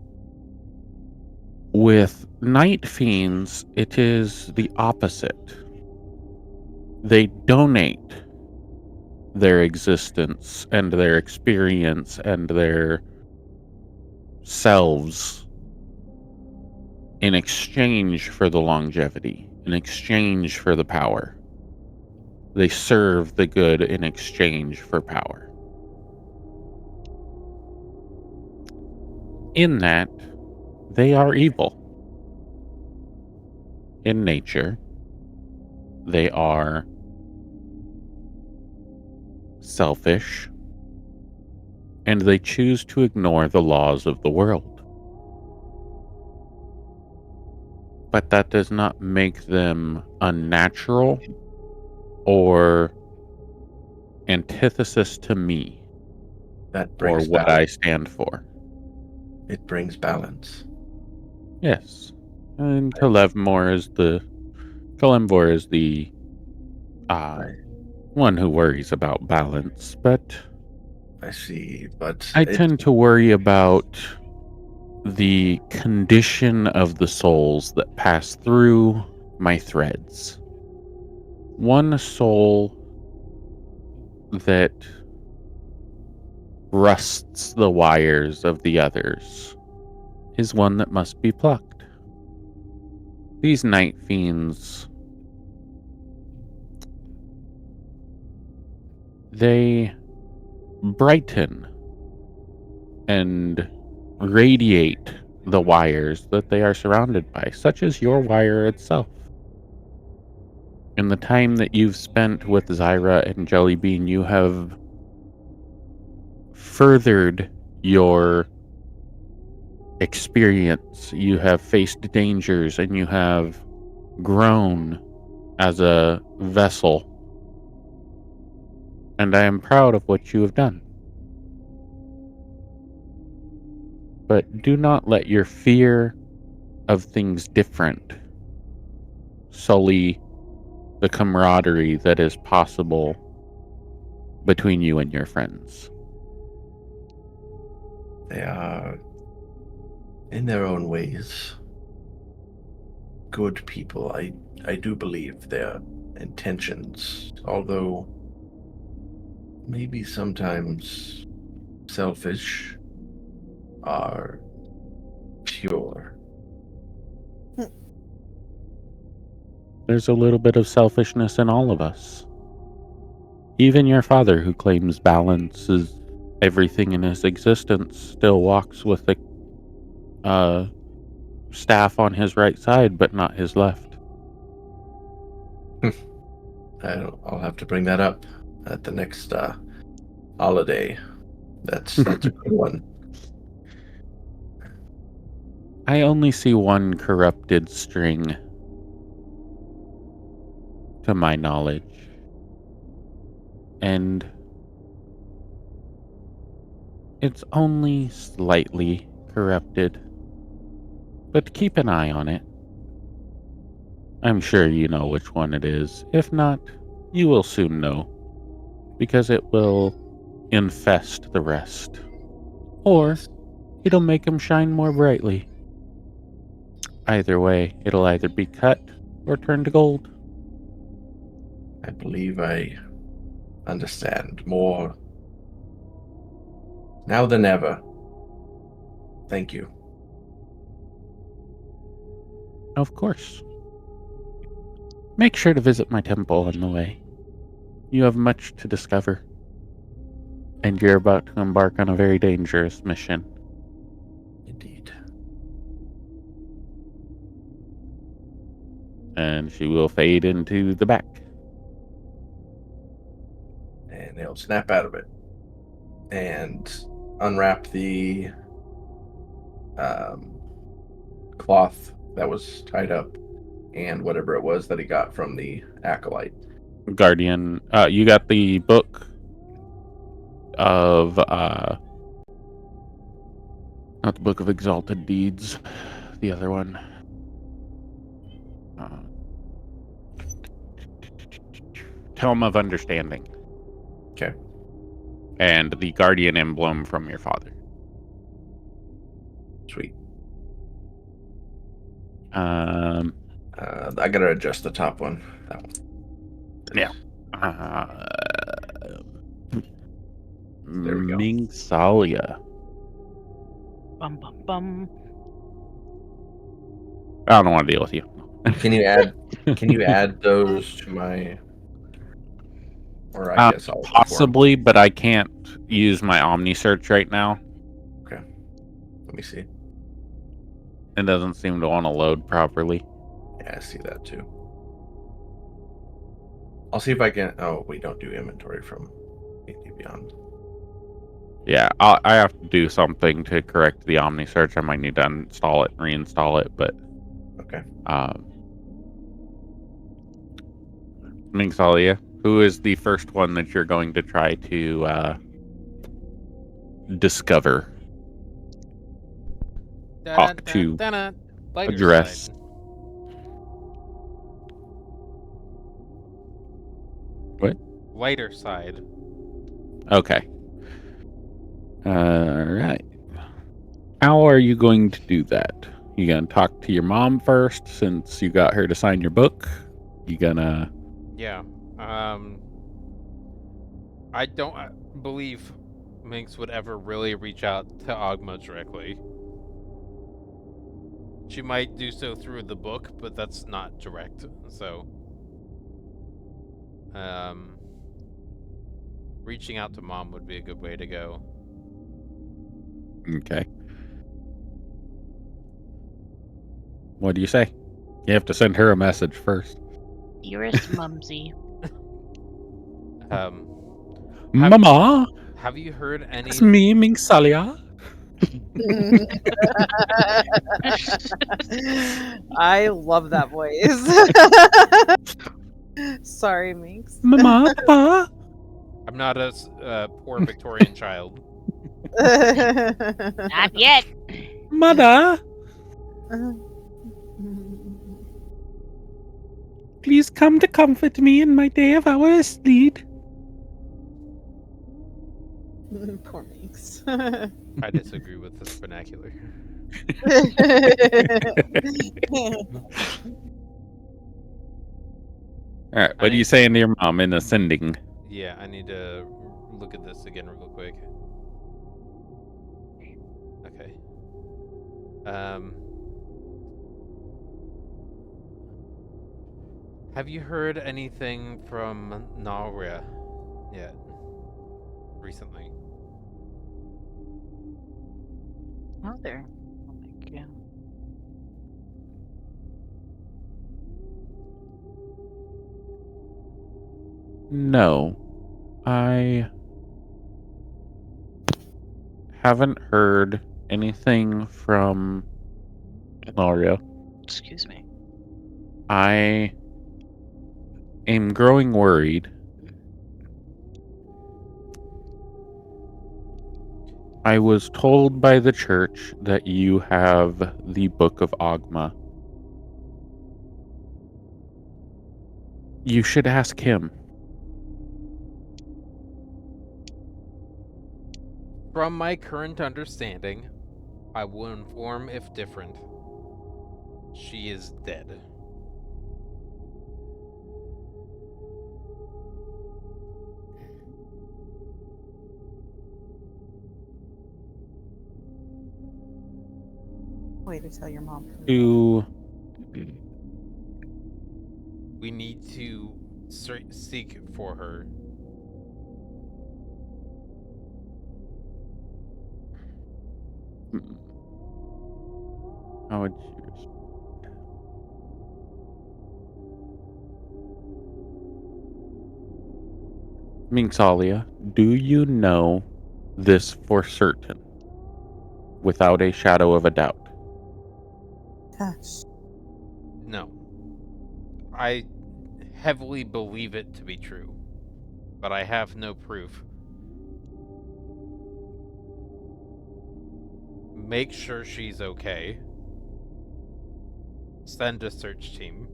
With night fiends, it is the opposite. They donate their existence and their experience and their selves in exchange for the longevity, in exchange for the power. They serve the good in exchange for power. In that, they are evil. In nature, they are selfish, and they choose to ignore the laws of the world. But that does not make them unnatural or antithesis to me, That or brings what balance. I stand for. It brings balance. Yes. And Kalemvor is the one who worries about balance, but I see, but I tend to worry about the condition of the souls that pass through my threads. One soul that rusts the wires of the others is one that must be plucked. These night fiends, they brighten and radiate the wires that they are surrounded by, such as your wire itself. In the time that you've spent with Zyra and Jellybean, you have furthered your experience. You have faced dangers, and you have grown as a vessel. And I am proud of what you have done. But do not let your fear of things different sully the camaraderie that is possible between you and your friends. they are, in their own ways, good people. I do believe their intentions, although maybe sometimes selfish, are pure. There's a little bit of selfishness in all of us. Even your father, who claims balance is everything in his existence, still walks with the staff on his right side, but not his left. I'll have to bring that up at the next holiday. That's a good one. I only see one corrupted string to my knowledge. And it's only slightly corrupted. But keep an eye on it. I'm sure you know which one it is. If not, you will soon know. Because it will infest the rest. Or it'll make them shine more brightly. Either way, it'll either be cut or turn to gold. I believe I understand more now than ever. Thank you. Of course. Make sure to visit my temple on the way. You have much to discover. And you're about to embark on a very dangerous mission. Indeed. And she will fade into the back. And they'll snap out of it and unwrap the cloth that was tied up and whatever it was that he got from the acolyte. Guardian, you got the book of, not the Book of Exalted Deeds, the other one. Tome of Understanding. Okay. And the Guardian emblem from your father. Sweet. I gotta adjust the top one. That one. Yeah. There we go. Mingsalia. Bum bum bum. I don't want to deal with you. Can you add those to my? Or I guess I'll possibly, but I can't use my Omni search right now. Okay. Let me see. It doesn't seem to want to load properly. Yeah, I see that too. I'll see if I can. Oh, we don't do inventory from D&D Beyond. Yeah, I have to do something to correct the Omni search. I might need to install it and reinstall it, but okay. Mingsalia, who is the first one that you're going to try to discover? Talk to, address. What? Lighter side. Okay. Alright. How are you going to do that? You gonna talk to your mom first, since you got her to sign your book? You gonna... Yeah. I don't believe Minx would ever really reach out to Ogma directly. She might do so through the book, but that's not direct, so... reaching out to Mom would be a good way to go. Okay. What do you say? You have to send her a message first. Dearest Mumsy. Mama! Have you heard any... It's me, Mingsalia. I love that voice. Sorry, Minx. Mama, Papa. I'm not a poor Victorian child. Not yet. Mother. Please come to comfort me in my day of our need. Poor Minx. I disagree with this vernacular. Alright, what are you saying to your mom in ascending? Yeah, I need to look at this again real quick. Okay. Have you heard anything from Naria yet? Recently? Mother. Oh my god. No. I haven't heard anything from Naria. Excuse me. I am growing worried. I was told by the church that you have the Book of Agma. You should ask him. From my current understanding, I will inform if different. She is dead. Way to tell your mom. We need to seek for her. How would you respond? Mingsalia, do you know this for certain? Without a shadow of a doubt. Gosh. No. I heavily believe it to be true, but I have no proof. Make sure she's okay. Send a search team.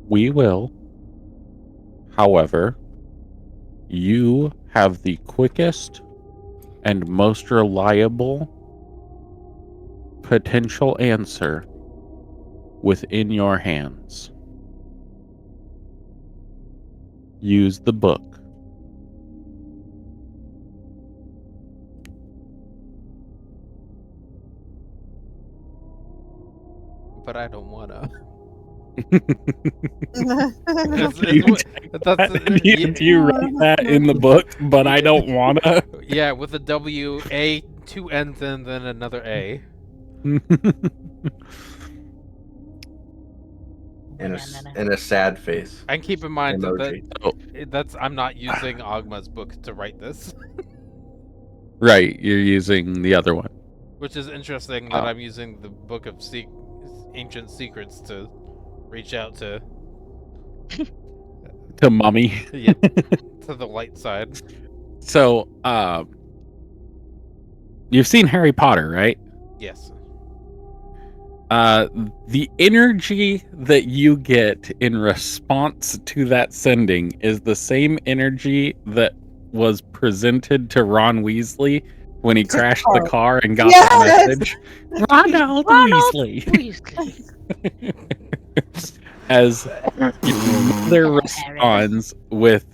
We will. However, you have the quickest and most reliable potential answer within your hands. Use the book. But I don't wanna. Do you write that in the book? But I don't wanna. Yeah, with a W, A, 2 N's, and then another A. And a sad face. And keep in mind emoji. that's I'm not using Agma's book to write this. Right, you're using the other one. Which is interesting that I'm using the book of ancient secrets to reach out to Mommy. Yeah, to the light side. So, you've seen Harry Potter, right? Yes. The energy that you get in response to that sending is the same energy that was presented to Ron Weasley when he crashed the car and got the message. Ronald Weasley. As your mother responds with,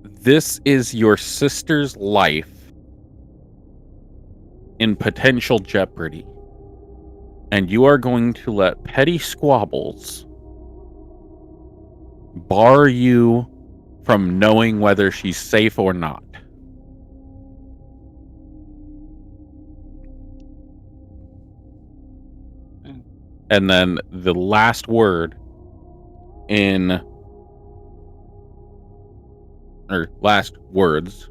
"This is your sister's life in potential jeopardy, and you are going to let petty squabbles bar you from knowing whether she's safe or not." And then the last word last words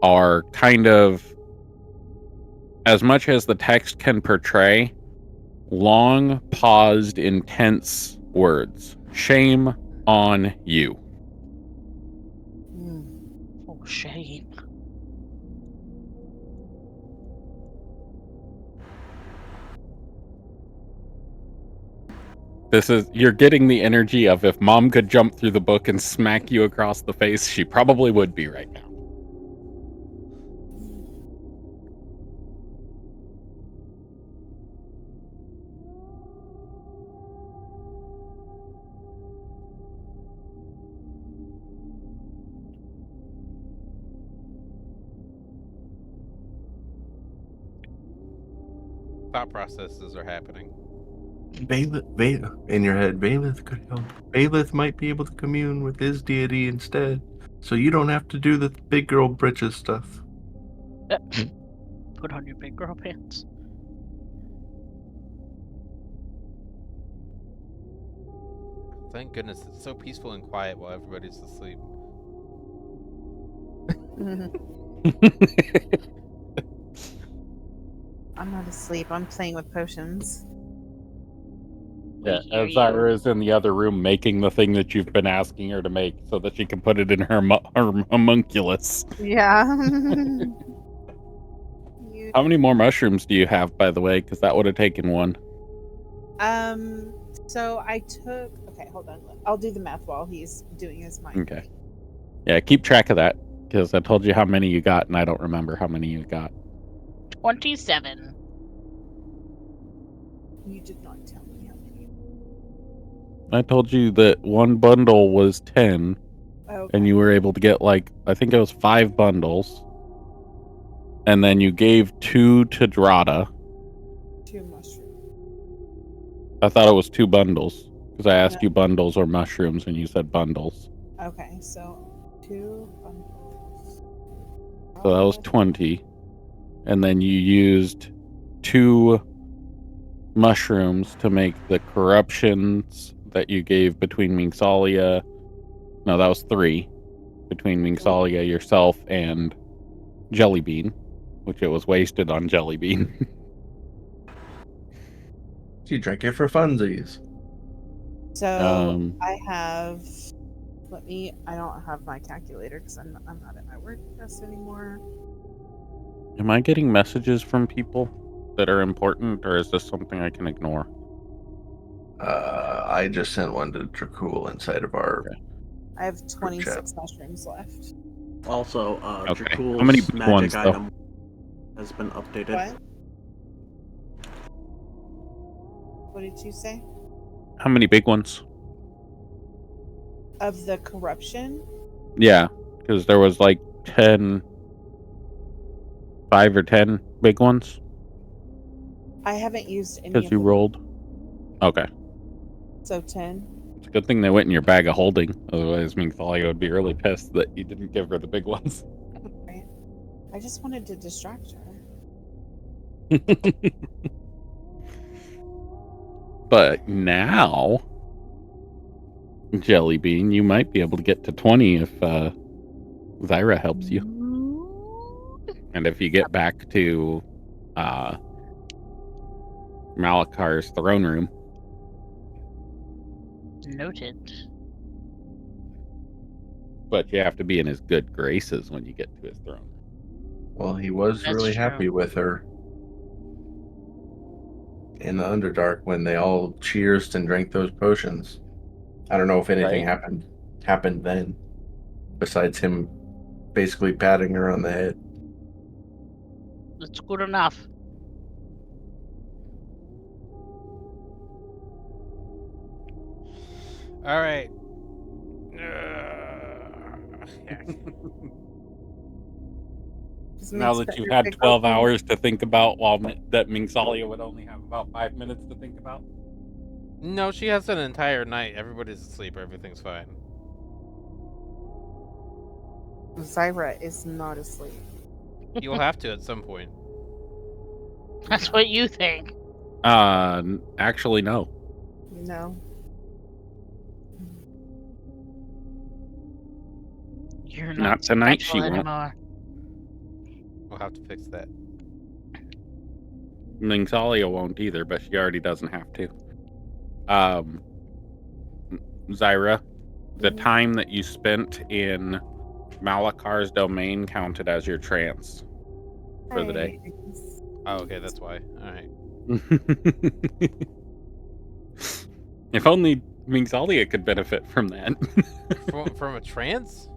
are kind of, as much as the text can portray, long, paused, intense words. Shame on you. Oh, shame. You're getting the energy of, if Mom could jump through the book and smack you across the face, she probably would be right now. Thought processes are happening. In your head, Baelith could help. Baelith might be able to commune with his deity instead, so you don't have to do the big girl britches stuff. Put on your big girl pants. Thank goodness it's so peaceful and quiet while everybody's asleep. I'm not asleep. I'm playing with potions. Yeah, Zyra's in the other room making the thing that you've been asking her to make so that she can put it in her homunculus. Yeah. How many more mushrooms do you have, by the way? Because that would have taken one. So I took... Okay, hold on. I'll do the math while he's doing his mind. Okay. Yeah, keep track of that, because I told you how many you got, and I don't remember how many you got. 27. You did not tell me how many. I told you that one bundle was 10, and you were able to get, like, I think it was 5 bundles. And then you gave 2 to Drada. 2 mushrooms. I thought it was 2 bundles, because I asked you bundles or mushrooms, and you said bundles. Okay, so 2 bundles. So that was 20. And then you used 2 mushrooms to make the corruptions that you gave between Minxalia. No, that was 3. Between Minxalia, yourself, and Jellybean, which it was wasted on Jellybean. You drank it for funsies. So I have... I don't have my calculator because I'm not at my work desk anymore. Am I getting messages from people that are important, or is this something I can ignore? I just sent one to Dracul inside of our... I have 26 mushrooms left. Also, Okay. Dracul's How many big magic ones, though? item has been updated. What did you say? How many big ones? Of the corruption? Yeah, because there was like 5 or 10 big ones. I haven't used any Because of you them. rolled. Okay. So 10. It's a good thing they went in your bag of holding. Otherwise, Minxalia would be really pissed that you didn't give her the big ones. Right. I just wanted to distract her. But now, Jellybean, you might be able to get to 20 if Zyra helps you. And if you get back to Malakar's throne room. Noted. But you have to be in his good graces when you get to his throne. Well, he was That's really true. happy with her in the Underdark when they all cheersed and drank those potions. I don't know if anything happened then, besides him basically patting her on the head. That's good enough. All right. Now that you've had 12 hours to think about, while that Minxalia would only have about 5 minutes to think about. No, she has an entire night. Everybody's asleep. Everything's fine. Zyra is not asleep. You'll have to at some point. That's what you think. Actually, no. No. You're Not tonight, she special won't. anymore. We'll have to fix that. Minxalia won't either, but she already doesn't have to. Zyra, the time that you spent in Malakar's domain counted as your trance for the day. Oh, okay, that's why. All right. If only Minxalia could benefit from that. From a trance?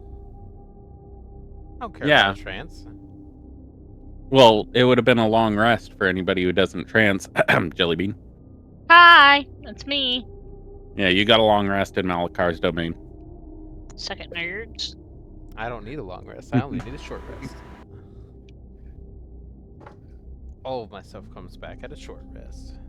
I don't care Yeah. about a trance. Well, it would have been a long rest for anybody who doesn't trance. Jellybean. Hi, it's me. Yeah, you got a long rest in Malakar's domain. Second nerds. I don't need a long rest. I only need a short rest. All of my stuff comes back at a short rest.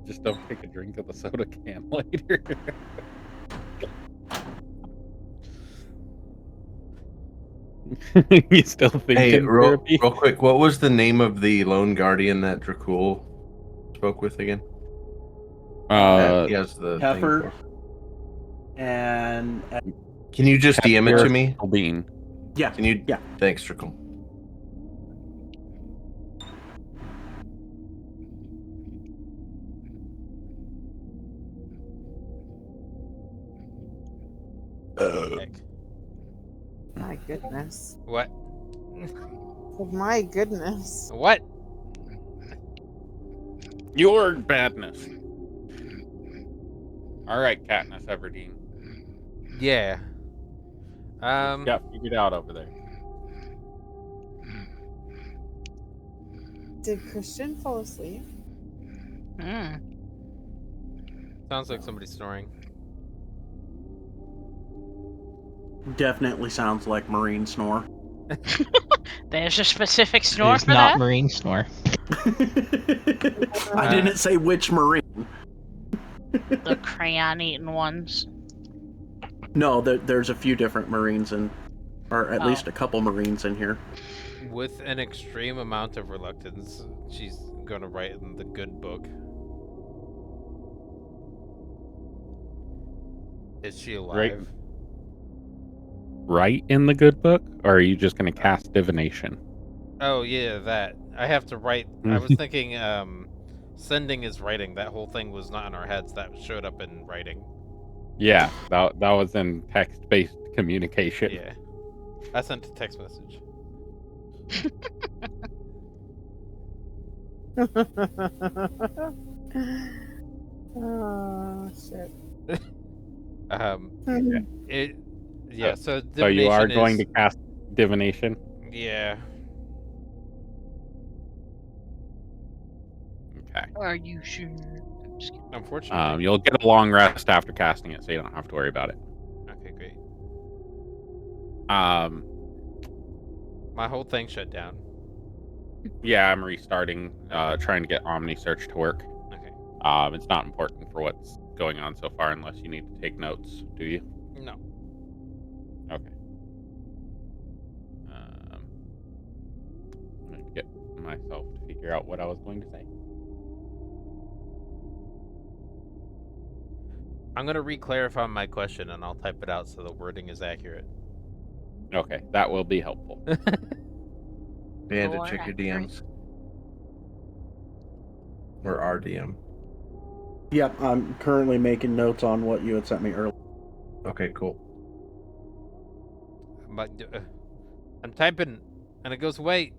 Just don't take a drink of the soda can later. You still thinking? Hey, real therapy? quick, what was the name of the lone guardian that Dracul spoke with again? He has the Heifer. thing for. And Can you just DM it to me? Bean. yeah, Can you? Yeah. Thanks, Dracul. Heck. My goodness. What? Oh, my goodness. What? Your badness. All right, Katniss Everdeen. Yeah. Got figured out over there. Did Christian fall asleep? Sounds like somebody snoring. Definitely sounds like marine snore. There's a specific snore It's for not that? marine snore. I didn't say which marine. The crayon-eating ones. No, there's a few different marines or at least a couple marines in here. With an extreme amount of reluctance, she's gonna write in the good book. Is she alive? Right in the good book, or are you just going to cast divination? Oh yeah, that. I have to write. I was thinking, sending is writing. That whole thing was not in our heads. That showed up in writing. Yeah, that was in text-based communication. Yeah, I sent a text message. Oh shit. Yeah. So divination So you are is, going to cast divination. Yeah. Okay. Are you sure? I'm just kidding. Unfortunately. You'll get a long rest after casting it, so you don't have to worry about it. Okay, great. My whole thing shut down. Yeah, I'm restarting, trying to get OmniSearch to work. Okay. It's not important for what's going on so far unless you need to take notes, do you? No. Okay. I'm going to get myself to figure out what I was going to say. I'm going to re-clarify my question and I'll type it out so the wording is accurate. Okay, that will be helpful. And to check your DMs. Or our DM. Yep, I'm currently making notes on what you had sent me earlier. Okay, cool. I'm typing and it goes away.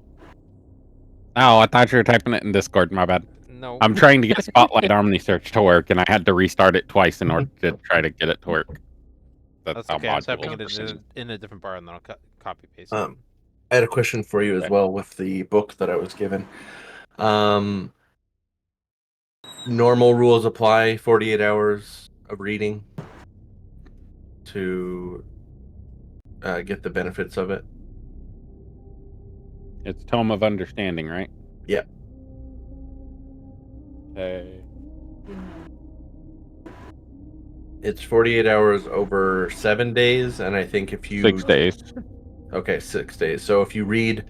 Oh, I thought you were typing it in Discord. My bad. No. I'm trying to get Spotlight OmniSearch to work, and I had to restart it twice in order to try to get it to work. That's how okay. I'm modules typing work. it in a different bar, and then I'll copy paste. I had a question for you as well with the book that I was given. Normal rules apply. 48 hours of reading to get the benefits of it. It's Tome of Understanding, right? Yeah. Okay. It's 48 hours over 7 days, and I think if you 6 days. Okay, 6 days. So if you read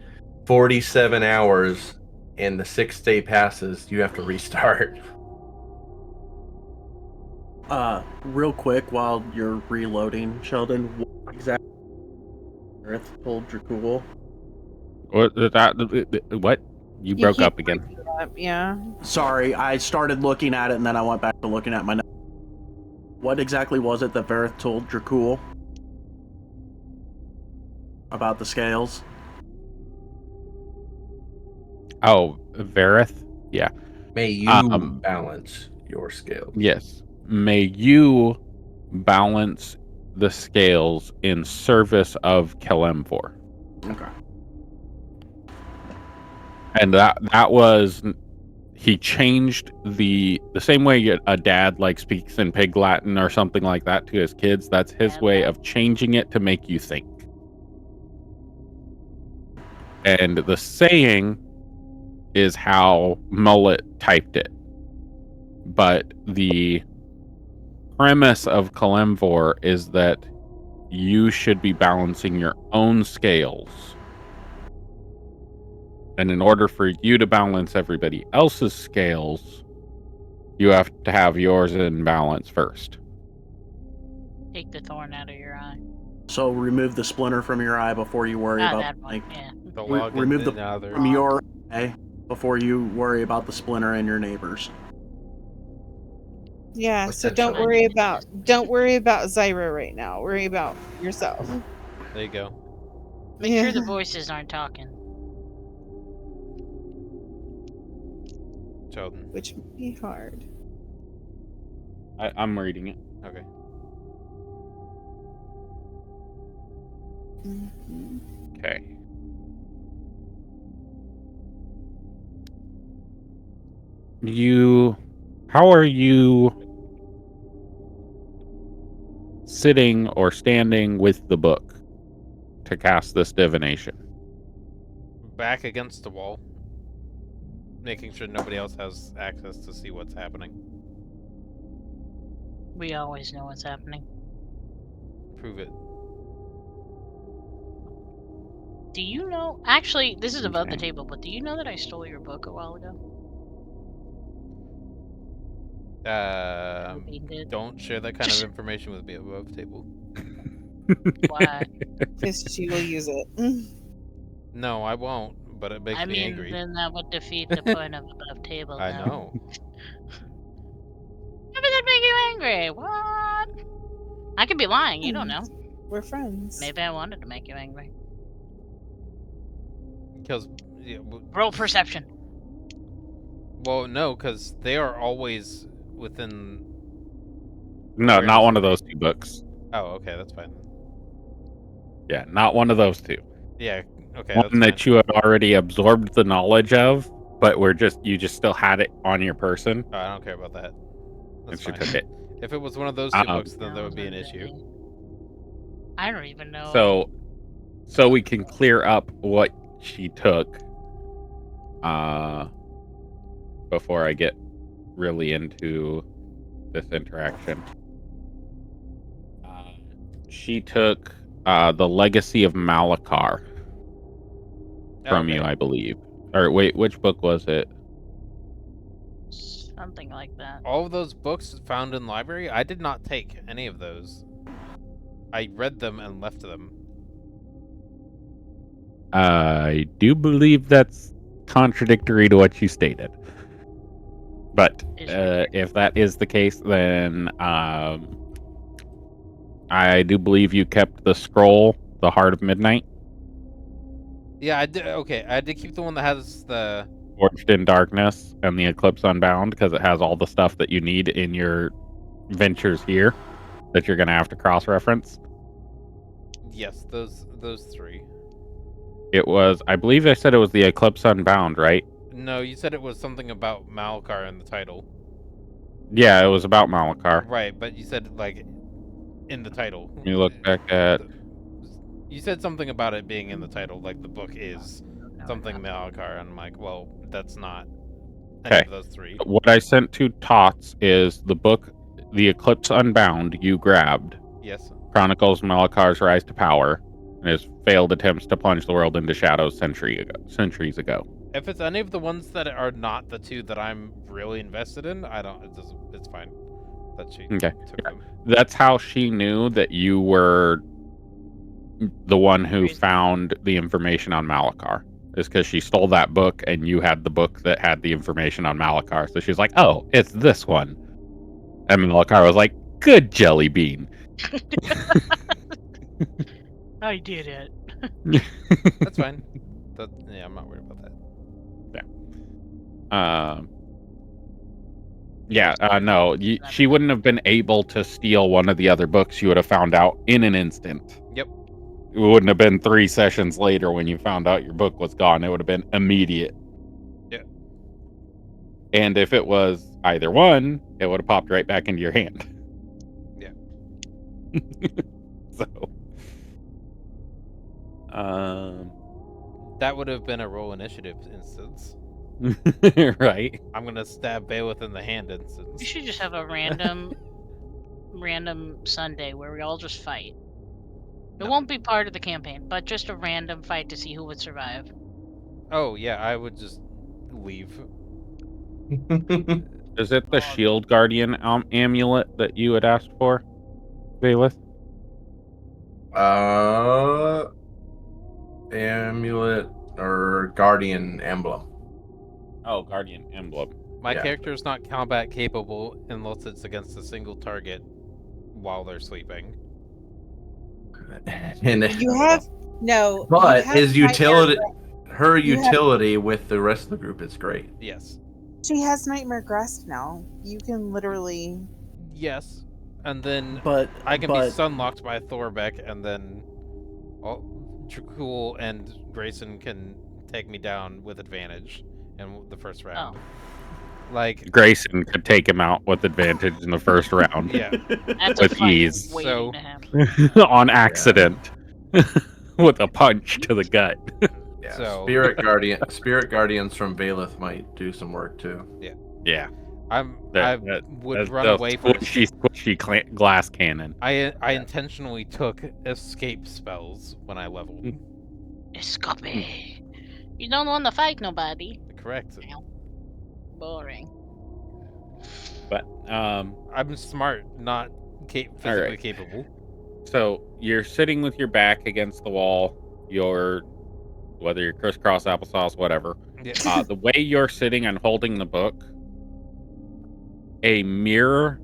47 hours and the 6th day passes, you have to restart. Real quick while you're reloading, Sheldon, what exactly Earth told Dracul? What? You broke up again. Yeah. Sorry, I started looking at it and then I went back to looking at my notes. What exactly was it that Vareth told Dracul about the scales? Oh, Vareth? Yeah. May you balance your scales. Yes. May you balance the scales in service of Kelemvor. Okay. And that was, he changed the same way a dad like speaks in Pig Latin or something like that to his kids. That's his way of changing it to make you think. And the saying is how Mullet typed it. But the premise of Kelemvor is that you should be balancing your own scales. And in order for you to balance everybody else's scales, you have to have yours in balance first. Take the thorn out of your eye. So remove the splinter from your eye before you worry about that one, yeah. The log remove the in other. from your eye before you worry about the splinter in your neighbors. Yeah, What's so that, don't Sheldon? worry about Zyra right now. Worry about yourself. There you go. Make sure the voices aren't talking. Sheldon. Which would be hard. I'm reading it. Okay. Mm-hmm. Okay. How are you sitting or standing with the book to cast this divination? Back against the wall. Making sure nobody else has access to see what's happening. We always know what's happening. Prove it. Do you know? Actually, this is above the Okay. table, but do you know that I stole your book a while ago? Don't share that kind of information with me above table. Why? Because she will use it. No, I won't, but it makes me angry. Then that would defeat the point of above table. I know. How does that make you angry? What? I could be lying. You don't know. We're friends. Maybe I wanted to make you angry. Because roll perception. Well, no, because they are always within. No, not one of those two books. Oh, okay, that's fine. Yeah, not one of those two. Yeah, okay. One that you had already absorbed the knowledge of, but you just still had it on your person. Oh, I don't care about that. That's and she fine. took it. If it was one of those two books, then there would be an issue. I don't even know. So we can clear up what she took. Before I get really into this interaction. She took the Legacy of Malachar from you, I believe. Or wait, which book was it? Something like that. All of those books found in library, I did not take any of those. I read them and left them. I do believe that's contradictory to what you stated. But if that is the case, then I do believe you kept the scroll, the Heart of Midnight. Yeah, I did. Okay, I did keep the one that has the Forged in Darkness and the Eclipse Unbound because it has all the stuff that you need in your ventures here that you're going to have to cross-reference. Yes, those three. It was, I believe I said it was the Eclipse Unbound, right? No, you said it was something about Malachar in the title. Yeah, it was about Malachar. Right, but you said, like, in the title. Let me look back at... You said something about it being in the title, like the book is something Malachar, and I'm like, well, that's not any of those three. What I sent to Tots is the book, The Eclipse Unbound, you grabbed. Yes. Chronicles Malachar's rise to power, and his failed attempts to plunge the world into shadows centuries ago. If it's any of the ones that are not the two that I'm really invested in, it's fine that she took them. That's how she knew that you were the one who found the information on Malachar. Is because she stole that book and you had the book that had the information on Malachar. So she's like, oh, it's this one. And Malachar was like, good jelly bean. I did it. That's fine. Yeah, I'm not worried about that. No, she wouldn't have been able to steal one of the other books. You would have found out in an instant. Yep. It wouldn't have been 3 sessions later when you found out your book was gone. It would have been immediate. Yeah. And if it was either one, it would have popped right back into your hand. Yeah. So. That would have been a roll initiative instance. Right. I'm gonna stab Bailiff in the hand instance. We should just have a random Sunday where we all just fight. It won't be part of the campaign, but just a random fight to see who would survive. Oh yeah, I would just leave. Is it the Shield Guardian amulet that you had asked for, Valeth? Amulet or Guardian emblem. Oh, Guardian emblem. My character is not combat capable unless it's against a single target while they're sleeping. And You have no, but you have his utility, her you have- utility with the rest of the group is great. Yes. She has Nightmare Grasp now. You can literally. Yes, and then But I can be sunlocked by Thorbeck, and then Dracul and Grayson can take me down with advantage in the first round. Like Grayson could take him out with advantage in the first round. Yeah, That's with a fight ease. waiting to happen. On accident, with a punch to the gut. Yeah, So- Spirit Guardians from Valeth might do some work too. Yeah. I would run away from squishy glass cannon. I intentionally took escape spells when I leveled. Escape. You don't want to fight nobody. Correct. Boring. But I'm smart, not physically capable. So you're sitting with your back against the wall. Whether you're crisscross applesauce, whatever. Yeah. The way you're sitting and holding the book, a mirror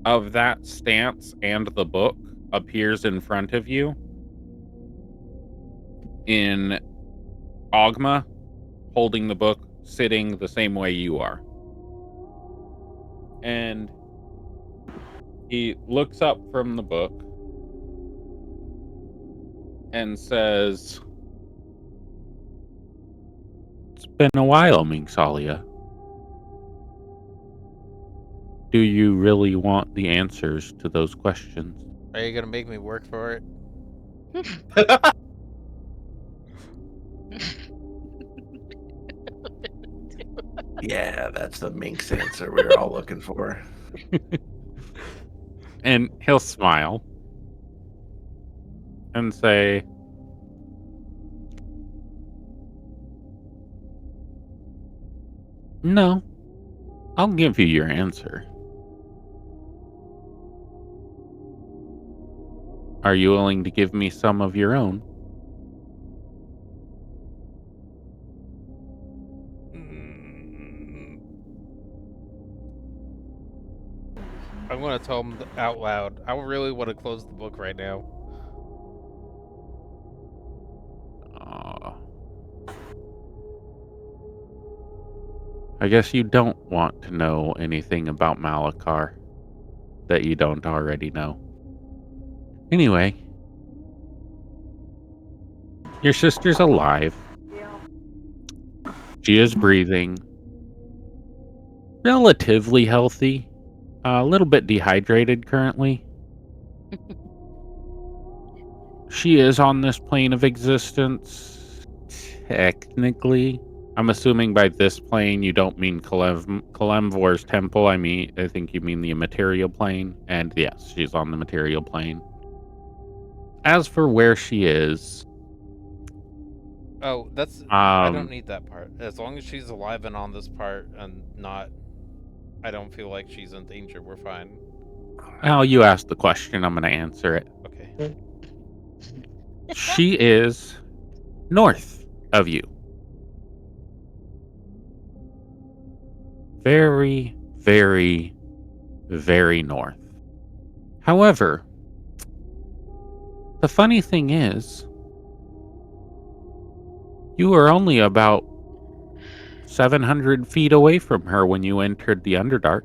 of that stance and the book appears in front of you in Ogma, holding the book, sitting the same way you are. And he looks up from the book and says, "It's been a while, Mingsalia. Do you really want the answers to those questions?" Are you gonna make me work for it? Yeah, that's the minx answer we were all looking for. And he'll smile and say, "No, I'll give you your answer. Are you willing to give me some of your own?" I'm gonna tell him out loud. I really want to close the book right now. I guess you don't want to know anything about Malachar that you don't already know. Anyway, your sister's alive. She is breathing. Relatively healthy. A little bit dehydrated currently. She is on this plane of existence, technically. I'm assuming by this plane you don't mean Kalemvor's temple. I think you mean the material plane. And yes, she's on the material plane. As for where she is... Oh, I don't need that part. As long as she's alive and on this part and not... I don't feel like she's in danger, we're fine. Well, you asked the question, I'm going to answer it. Okay. She is north of you. Very, very, very north. However, the funny thing is, you were only about 700 feet away from her when you entered the Underdark.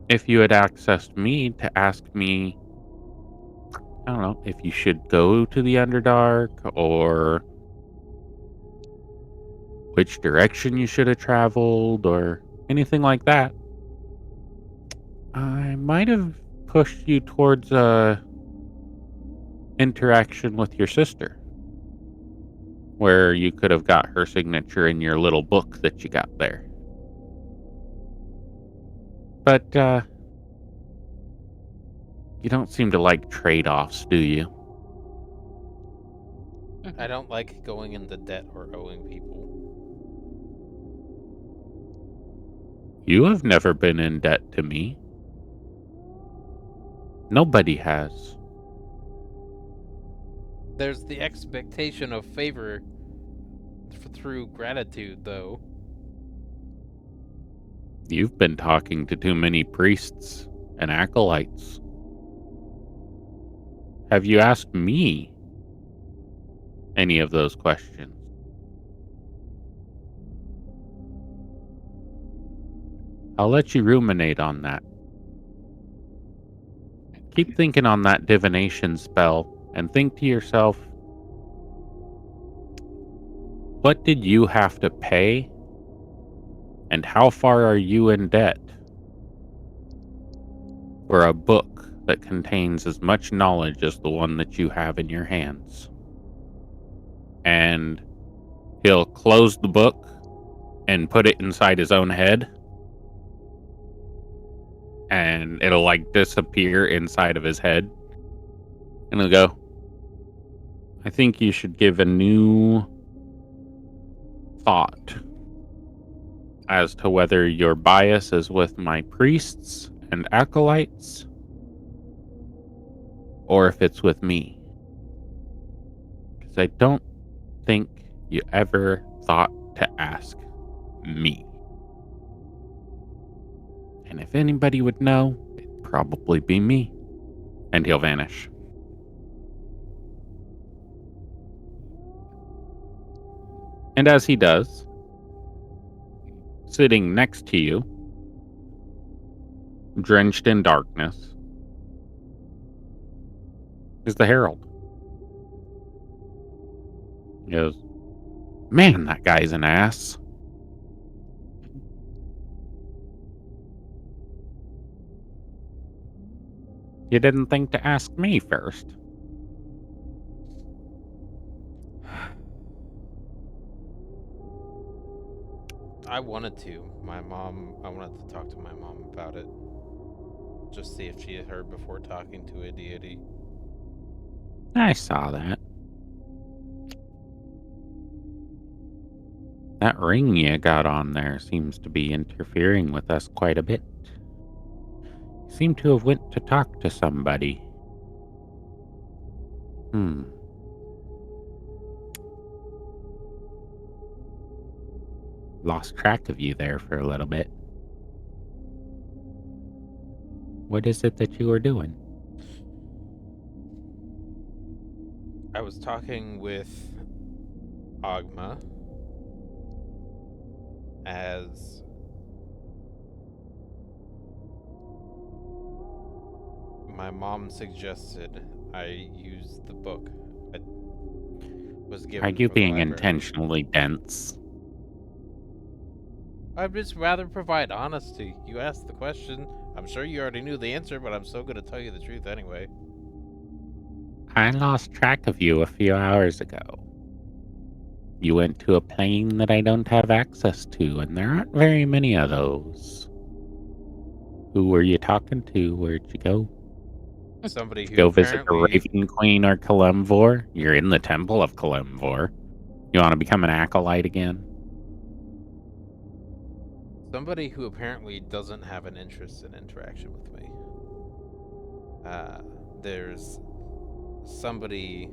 If you had accessed me to ask me, I don't know, if you should go to the Underdark or which direction you should have traveled or anything like that, I might have pushed you towards interaction with your sister, where you could have got her signature in your little book that you got there. But, you don't seem to like trade-offs, do you? I don't like going into debt or owing people. You have never been in debt to me. Nobody has. There's the expectation of favor through gratitude, though. You've been talking to too many priests and acolytes. Have you asked me any of those questions? I'll let you ruminate on that. Keep thinking on that divination spell and think to yourself, what did you have to pay? And how far are you in debt for a book that contains as much knowledge as the one that you have in your hands? And he'll close the book and put it inside his own head, and it'll like disappear inside of his head. And he'll go, I think you should give a new thought as to whether your bias is with my priests and acolytes or if it's with me. Because I don't think you ever thought to ask me. And if anybody would know, it'd probably be me. And he'll vanish. And as he does, sitting next to you, drenched in darkness, is the Herald. He goes, man, that guy's an ass. You didn't think to ask me first. I wanted to. I wanted to talk to my mom about it. Just see if she had heard before talking to a deity. I saw that. That ring you got on there seems to be interfering with us quite a bit. You seem to have went to talk to somebody. Lost track of you there for a little bit. What is it that you were doing? I was talking with Agma as my mom suggested I use the book I was given. Are you from the being library. intentionally dense? I'd just rather provide honesty. You asked the question. I'm sure you already knew the answer, but I'm still going to tell you the truth anyway. I lost track of you a few hours ago. You went to a plane that I don't have access to, and there aren't very many of those. Who were you talking to? Where'd you go? Somebody who Go visit the apparently... Raven Queen or Kalemvor? You're in the Temple of Kalemvor. You want to become an acolyte again? Somebody who apparently doesn't have an interest in interaction with me. There's somebody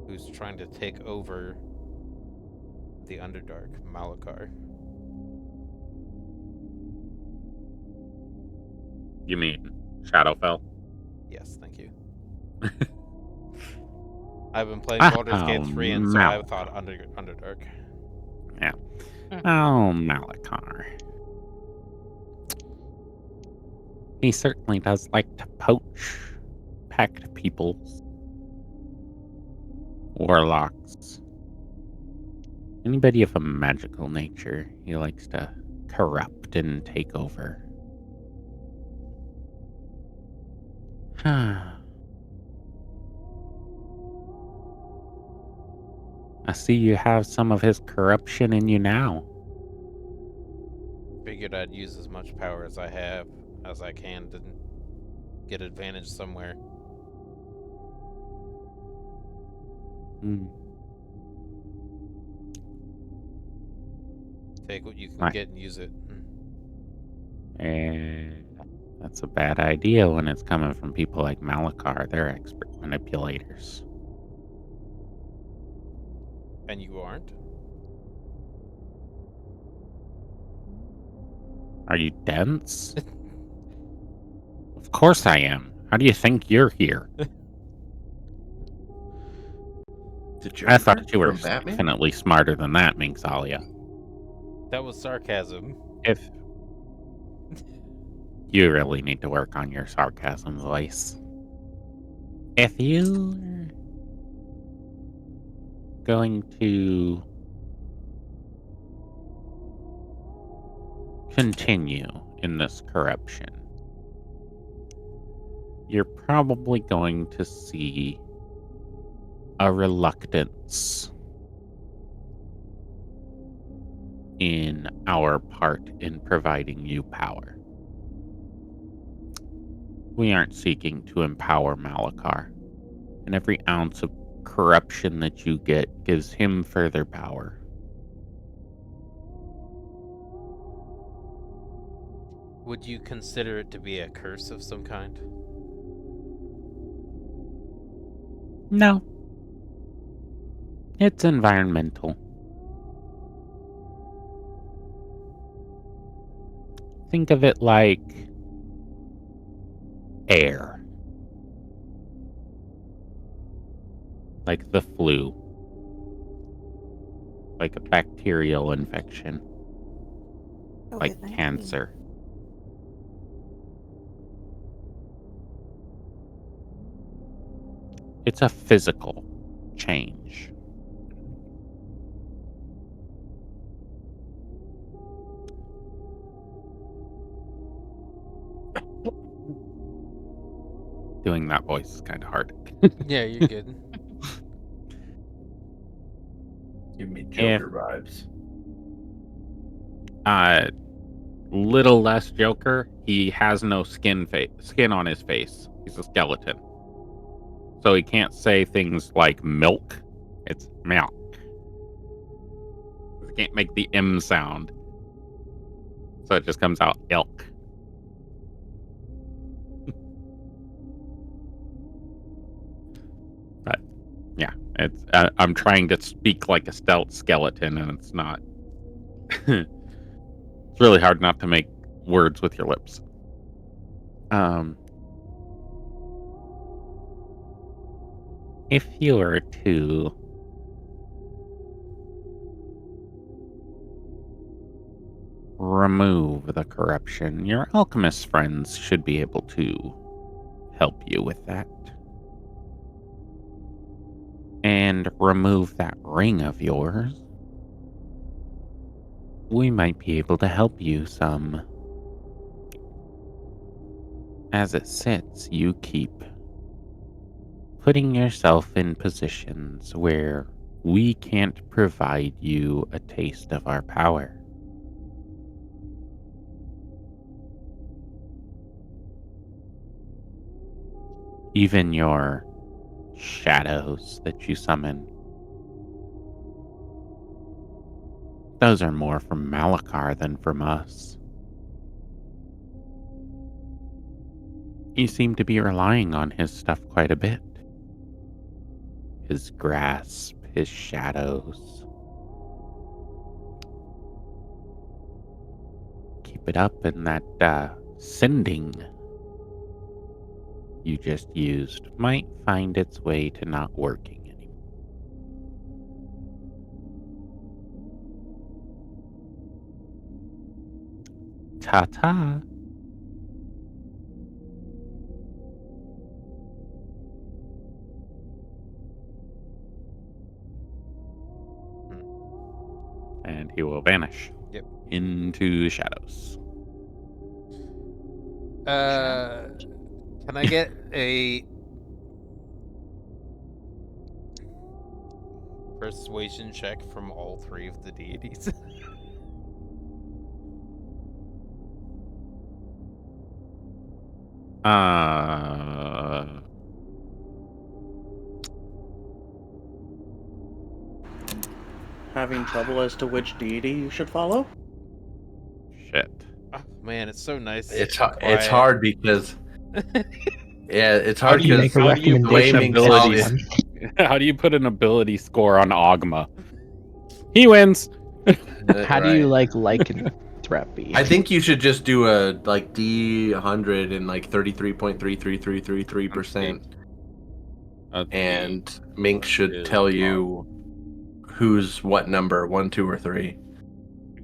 who's trying to take over the Underdark, Malakar. You mean Shadowfell? Yes, thank you. I've been playing Baldur's Gate 3, and so I thought Underdark. Yeah. Oh, Malakar. He certainly does like to poach packed peoples. Warlocks. Anybody of a magical nature, he likes to corrupt and take over. I see you have some of his corruption in you now. figured I'd use as much power as I can to get advantage somewhere. Take what you can get and use it. And that's a bad idea when it's coming from people like Malakar. They're expert manipulators. And you aren't? Are you dense? Of course I am. How do you think you're here? I thought you were definitely smarter than that, Minxalia. That was sarcasm. If you really need to work on your sarcasm voice. If you're going to continue in this corruption, you're probably going to see a reluctance in our part in providing you power. We aren't seeking to empower Malakar, and every ounce of corruption that you get gives him further power. Would you consider it to be a curse of some kind? No. It's environmental. Think of it like air. Like the flu. Like a bacterial infection. Like cancer. It's a physical change. Doing that voice is kind of hard. Yeah, you're good. Give me Joker vibes. Little less Joker. He has no skin on his face. He's a skeleton. So he can't say things like milk. It's milk. He can't make the M sound. So it just comes out ilk. But yeah, it's I'm trying to speak like a stealth skeleton, and it's not. It's really hard not to make words with your lips. If you were to remove the corruption, your alchemist friends should be able to help you with that. And remove that ring of yours. We might be able to help you some. As it sits, you keep putting yourself in positions where we can't provide you a taste of our power. Even your shadows that you summon, those are more from Malakar than from us. You seem to be relying on his stuff quite a bit. His grasp, his shadows. Keep it up, and that sending you just used might find its way to not working anymore. Ta-ta. And he will vanish. Yep. Into the shadows. Can I get a persuasion check from all three of the deities? Having trouble as to which deity you should follow? Shit. Oh, man, it's so nice. It's quiet. hard because it's How hard do you make a because recommendation of abilities. one? How do you put an ability score on Ogma? He wins. How do you like lycanthropy? I think you should just do a like D100 and like 33.33333%, and Mink should tell you who's what number, 1, 2, or 3.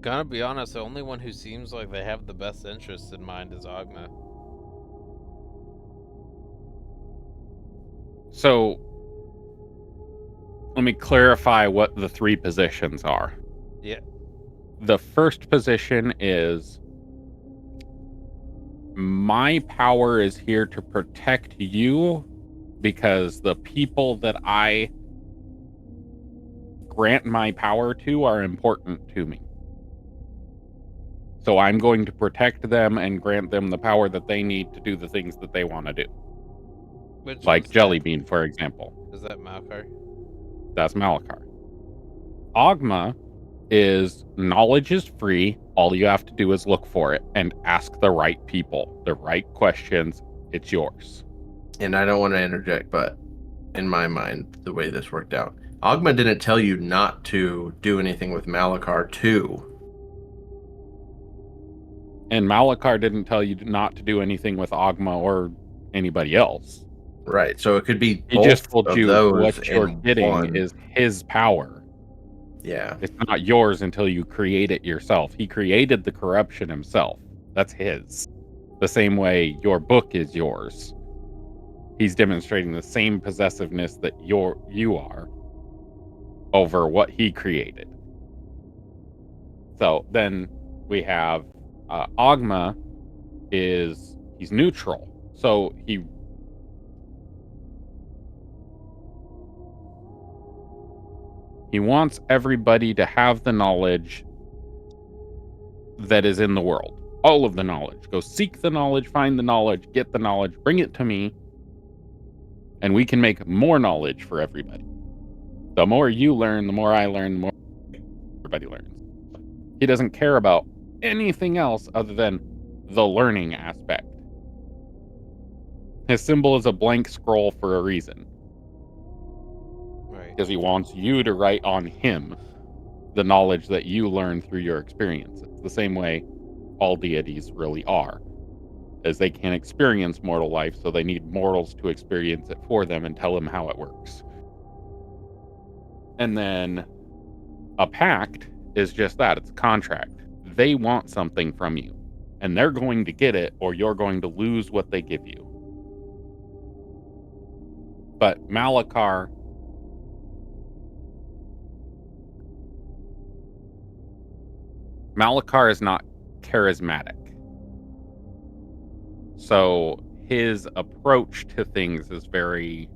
Gonna be honest, the only one who seems like they have the best interests in mind is Ogma. So, let me clarify what the 3 positions are. Yeah. The first position is my power is here to protect you because the people that I grant my power to are important to me. So I'm going to protect them and grant them the power that they need to do the things that they want to do. Which like Jellybean, for example. Is that Malkar? That's Malkar. Ogma is knowledge is free. All you have to do is look for it and ask the right people, the right questions. It's yours. And I don't want to interject, but in my mind, the way this worked out, Ogma didn't tell you not to do anything with Malakar too. And Malakar didn't tell you not to do anything with Ogma or anybody else. Right. So it could be He both just told of you those what you're in getting one. is his power. Yeah. It's not yours until you create it yourself. He created the corruption himself. That's his. The same way your book is yours. He's demonstrating the same possessiveness that you are over what he created. So then we have Ogma he's neutral. So he wants everybody to have the knowledge that is in the world. All of the knowledge. Go seek the knowledge, find the knowledge, get the knowledge, bring it to me, and we can make more knowledge for everybody. The more you learn, the more I learn, the more everybody learns. He doesn't care about anything else other than the learning aspect. His symbol is a blank scroll for a reason. Right. Because he wants you to write on him the knowledge that you learn through your experiences. The same way all deities really are. As they can't experience mortal life, so they need mortals to experience it for them and tell them how it works. And then a pact is just that. It's a contract. They want something from you, and they're going to get it, or you're going to lose what they give you. But Malakar is not charismatic. So his approach to things is very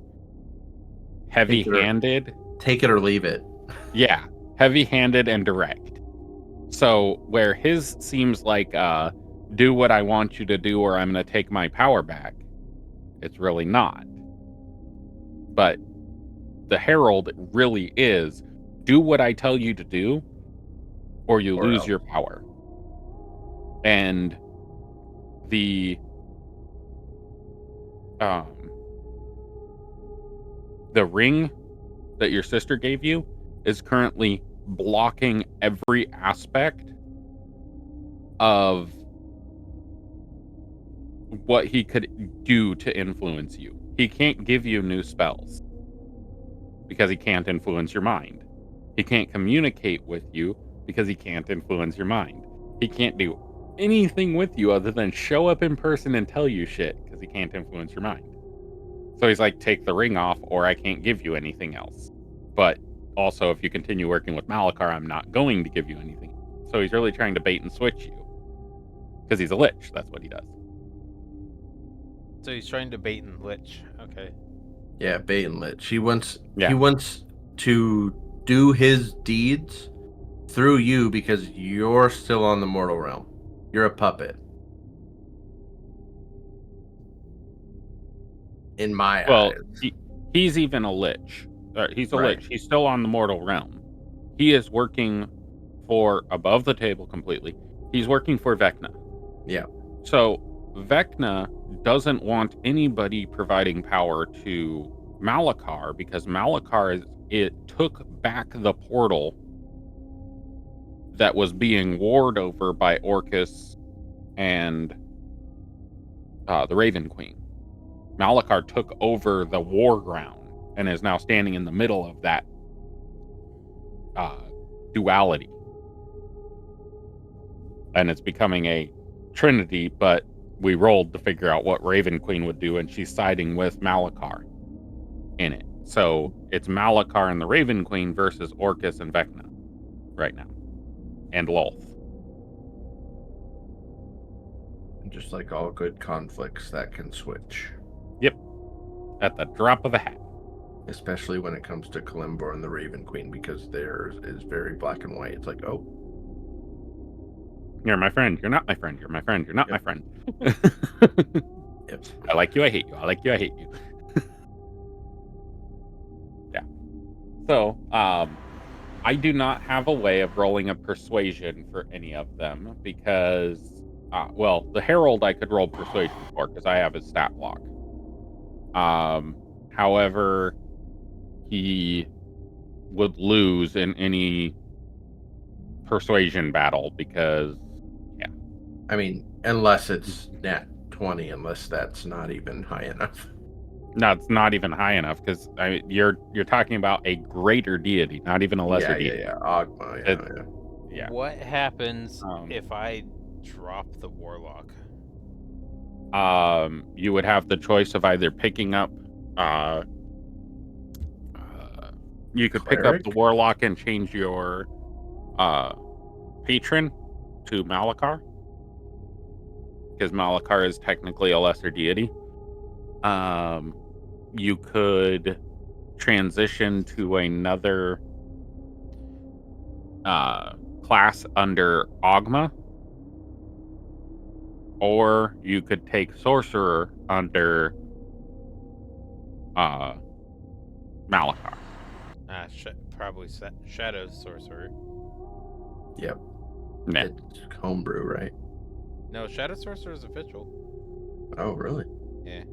heavy-handed. Take it or leave it. Yeah, heavy-handed and direct. So where his seems like do what I want you to do or I'm going to take my power back, it's really not. But the Herald really is do what I tell you to do or you lose your power. And the ring that your sister gave you is currently blocking every aspect of what he could do to influence you. He can't give you new spells because he can't influence your mind. He can't communicate with you because he can't influence your mind. He can't do anything with you other than show up in person and tell you shit because he can't influence your mind. So he's like, take the ring off or I can't give you anything else. But also, if you continue working with Malakar, I'm not going to give you anything. So he's really trying to bait and switch you. Because he's a lich. That's what he does. So he's trying to bait and lich. Okay. Yeah, bait and lich. He wants to do his deeds through you because you're still on the mortal realm. You're a puppet. in my Well, eyes. he's even a lich. He's a Right. lich. He's still on the mortal realm. He is working for above the table completely. He's working for Vecna. Yeah. So Vecna doesn't want anybody providing power to Malachar because Malachar it took back the portal that was being warred over by Orcus and the Raven Queen. Malachar took over the war ground and is now standing in the middle of that duality. And it's becoming a trinity, but we rolled to figure out what Raven Queen would do, and she's siding with Malachar in it. So it's Malachar and the Raven Queen versus Orcus and Vecna right now. And Lolth. Just like all good conflicts, that can switch. Yep. At the drop of a hat. Especially when it comes to Kalimdor and the Raven Queen, because theirs is very black and white. It's like, oh. You're my friend. You're not my friend. You're my friend. You're not my friend. Yep. I like you. I hate you. I like you. I hate you. Yeah. So, I do not have a way of rolling a persuasion for any of them because, well, the Herald I could roll persuasion for because I have his stat block. However, he would lose in any persuasion battle because, yeah. I mean, unless it's nat 20, unless that's not even high enough. No, it's not even high enough because you're talking about a greater deity, not even a lesser deity. Yeah, Ogma, yeah. What happens if I drop the Warlock? You would have the choice of either picking up you could pick up the Warlock and change your patron to Malachar because Malachar is technically a lesser deity. You could transition to another class under Ogma, or you could take Sorcerer under Malachar. Probably Shadow Sorcerer. Yep. Nah. It's homebrew, right? No, Shadow Sorcerer is official. Oh, really? Yeah.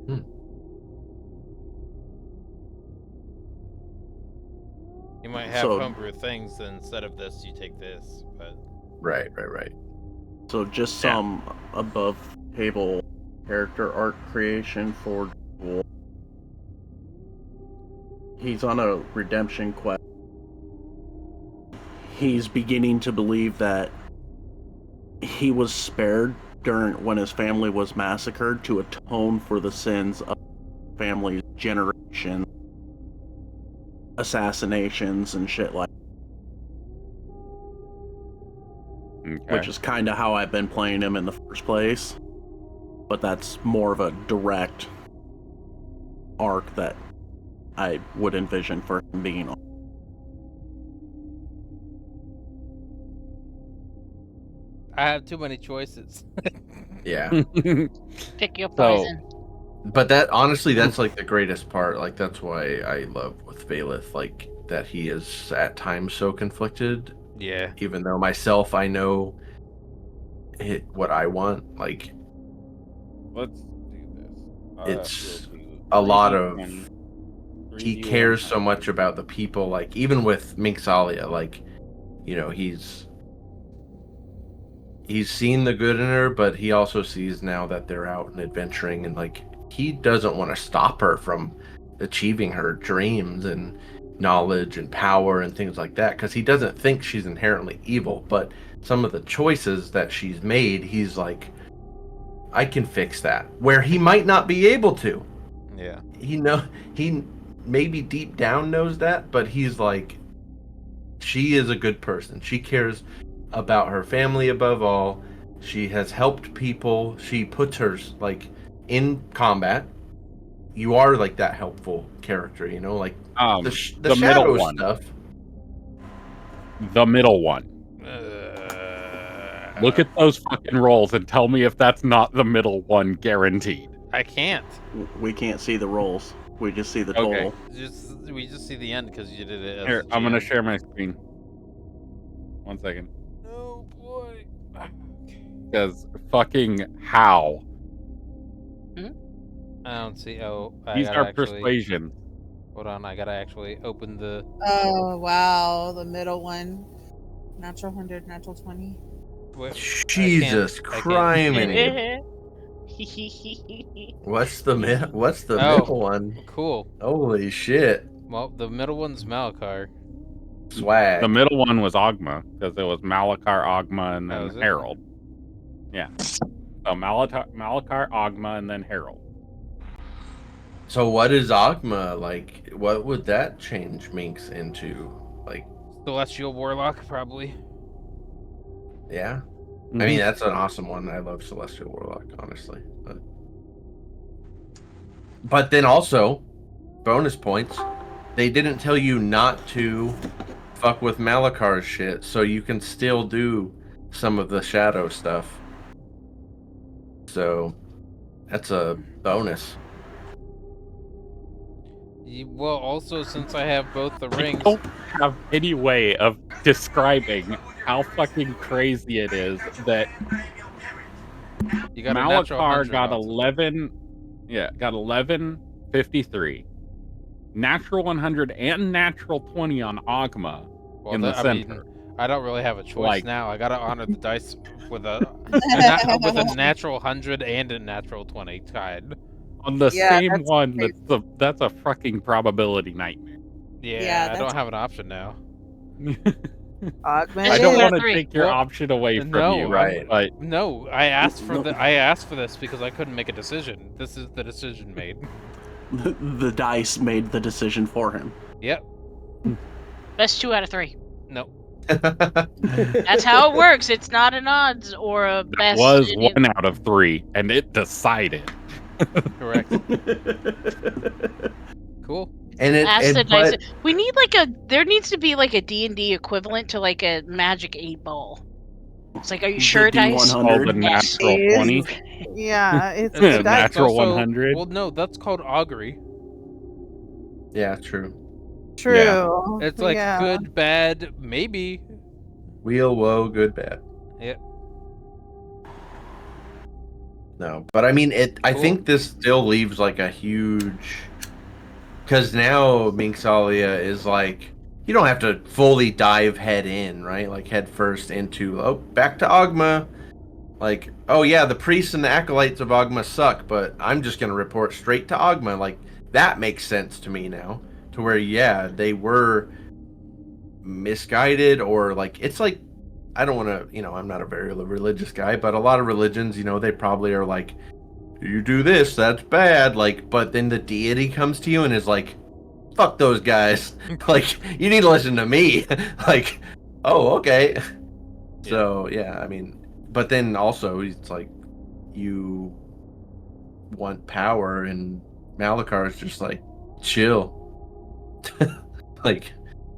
You might have homebrew things, and instead of this, you take this, but... Right. So just some above table character art creation for Joel. He's on a redemption quest. He's beginning to believe that he was spared when his family was massacred to atone for the sins of family's generation assassinations and shit like that. Which is kind of how I've been playing him in the first place. But that's more of a direct arc that I would envision for him being on. I have too many choices. Yeah. Pick your poison. But that, honestly, that's like the greatest part. Like, that's why I love with Valeth, like, that he is at times so conflicted. Yeah. Even though myself, I know what I want. Like, let's do this. It's a lot of... He cares so much about the people. Like, even with Minxalia, like, you know, he's seen the good in her, but he also sees now that they're out and adventuring, and like, he doesn't want to stop her from achieving her dreams and knowledge and power and things like that, because he doesn't think she's inherently evil. But some of the choices that she's made, he's like, I can fix that, where he might not be able to. Yeah. He maybe deep down knows that, but he's like, she is a good person. She cares about her family above all. She has helped people. She puts her, like, in combat. You are like that helpful character, you know, like the shadow stuff. The middle one. Look at those fucking rolls and tell me if that's not the middle one guaranteed. I can't. We can't see the rolls. We just see the total. We just see the end because you did it as Here, a I'm gonna GM. share my screen. 1 second. Oh boy. Because fucking how? I don't see. Oh, I These gotta are actually. persuasion. Hold on, I gotta actually open the. Oh wow, the middle one. Natural 100, natural 20. Wait, Jesus I can't see criminy. What's the Oh. middle one? Cool. Holy shit. Well, the middle one's Malakar. Swag. The middle one was Ogma, because it was Malakar, Ogma, and then is it? Harold. Yeah. So Malakar, Ogma, and then Harold. So what is Ogma like? What would that change Minx into? Like Celestial Warlock, probably. Yeah. Mm-hmm. I mean, that's an awesome one. I love Celestial Warlock, honestly. But then also, bonus points, they didn't tell you not to fuck with Malakar's shit, so you can still do some of the shadow stuff. So, that's a bonus. Well, also, since I have both the rings... I don't have any way of describing how fucking crazy it is that you got Malakar got 11... Yeah, got 1153. Natural 100 and natural 20 on Ogma in the center. I don't really have a choice now. I gotta honor the dice with a natural 100 and a natural 20 tied. On the same one, that's a fucking probability nightmare. Yeah, I don't have an option now. I don't want to take your option away from you, right? But no, I asked for this because I couldn't make a decision. This is the decision made. The dice made the decision for him. Yep. Best 2 out of 3. No. That's how it works. It's not an odds or a best. It was 1 out of 3, and it decided. Correct. Cool. And we need there needs to be like a D&D equivalent to like a magic 8 ball. It's like, are you sure, dice? Oh, the natural 20? Yeah, it's a natural 100. Well, no, that's called augury. Yeah, true. True. Yeah. It's like good, bad, maybe. Wheel, woe, good, bad. Yep. No, but I mean, I think this still leaves like a huge... Because now Minxalia is like, you don't have to fully dive head in, right? Like head first into, back to Ogma. Like, oh yeah, the priests and the acolytes of Ogma suck, but I'm just going to report straight to Ogma. Like, that makes sense to me now. To where, yeah, they were misguided, or like, it's like, I don't want to, I'm not a very religious guy, but a lot of religions, they probably are like, you do this, that's bad. Like, but then the deity comes to you and is like, fuck those guys. Like, you need to listen to me. Like, oh, okay. Yeah. So, yeah, I mean, but then also it's like, you want power, and Malakar is just like, chill. Like,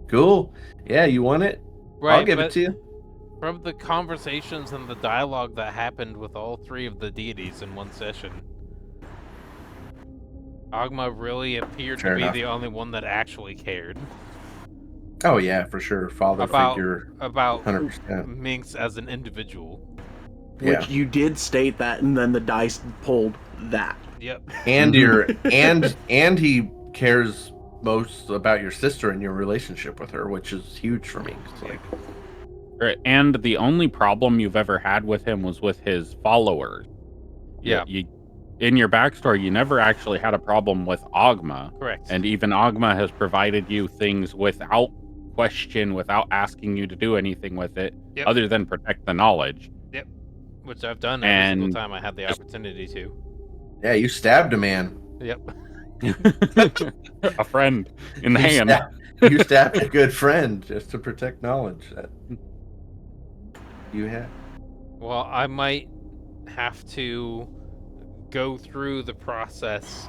cool. Yeah, you want it? Right, I'll give it to you. From the conversations and the dialogue that happened with all 3 of the deities in one session, Ogma really appeared to be the only one that actually cared. Oh yeah, for sure. Father figure. About 100%. Minx as an individual. Which you did state that, and then the dice pulled that. Yep. And and he cares most about your sister and your relationship with her, which is huge for me. It's like, and the only problem you've ever had with him was with his followers. Yeah. In your backstory, you never actually had a problem with Ogma. Correct. And even Ogma has provided you things without question, without asking you to do anything with it, other than protect the knowledge. Yep. Which I've done every single time I had the opportunity to. Yeah, you stabbed a man. Yep. A friend in the hand. You stabbed a good friend just to protect knowledge that you had. Well, I might have to go through the process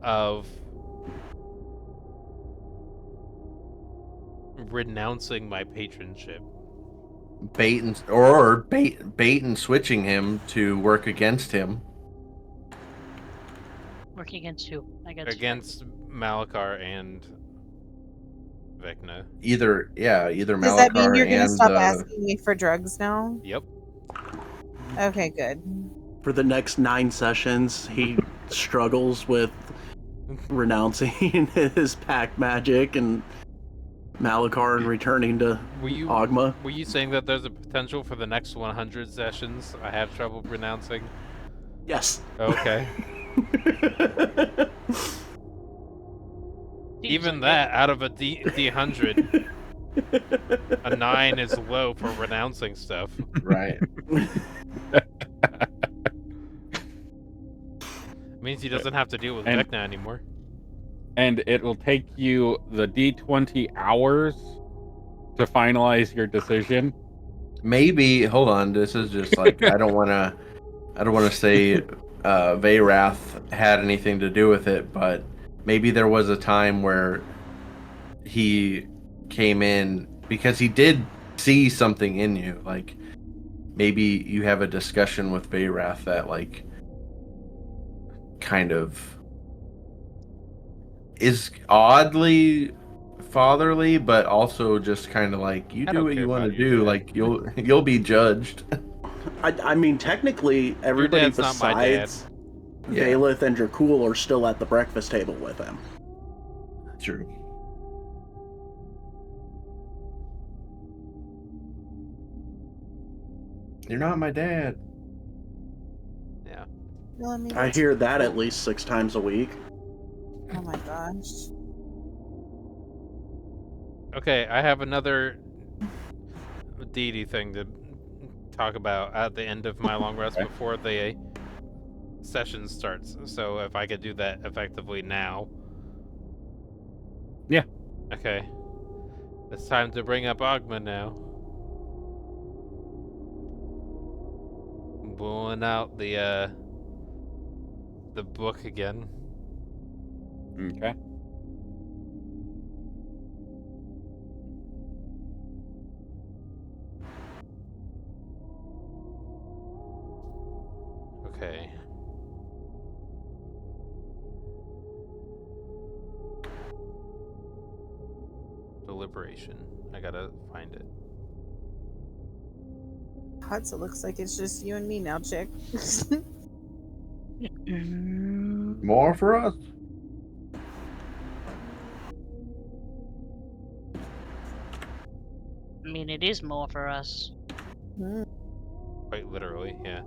of renouncing my patronship. Bait and switching him to work against him. Working against who? Against Malakar and Vecna. Either Does that mean Malakar you're gonna and stop asking me for drugs now? Yep. Okay, good. For the next 9 sessions, he struggles with renouncing his pack magic and Malakar and returning to Ogma. Were you saying that there's a potential for the next 100 sessions I have trouble pronouncing? Yes. Okay. Even that, out of a D100, a 9 is low for renouncing stuff. Right. Means he doesn't have to deal with Vecna anymore. And it will take you the D20 hours to finalize your decision. Maybe, hold on, this is just like, I don't want to say Veyrath had anything to do with it, but maybe there was a time where he came in because he did see something in you. Like, maybe you have a discussion with Veyrath that, like, kind of is oddly fatherly, but also just kind of like, you do what you want to do. Like, you'll be judged. I mean, technically, everybody besides Valeth and Dracul are still at the breakfast table with him. True. You're not my dad. Yeah. Well, I hear that at least 6 times a week. Oh my gosh. Okay, I have another deity thing to talk about at the end of my long rest before the session starts. So if I could do that effectively now. Yeah. Okay. It's time to bring up Ogma now. Pulling out the book again. Okay. Okay. Deliberation. I gotta find it. God, so it looks like it's just you and me now, chick. More for us. I mean, it is more for us. Quite literally, yeah.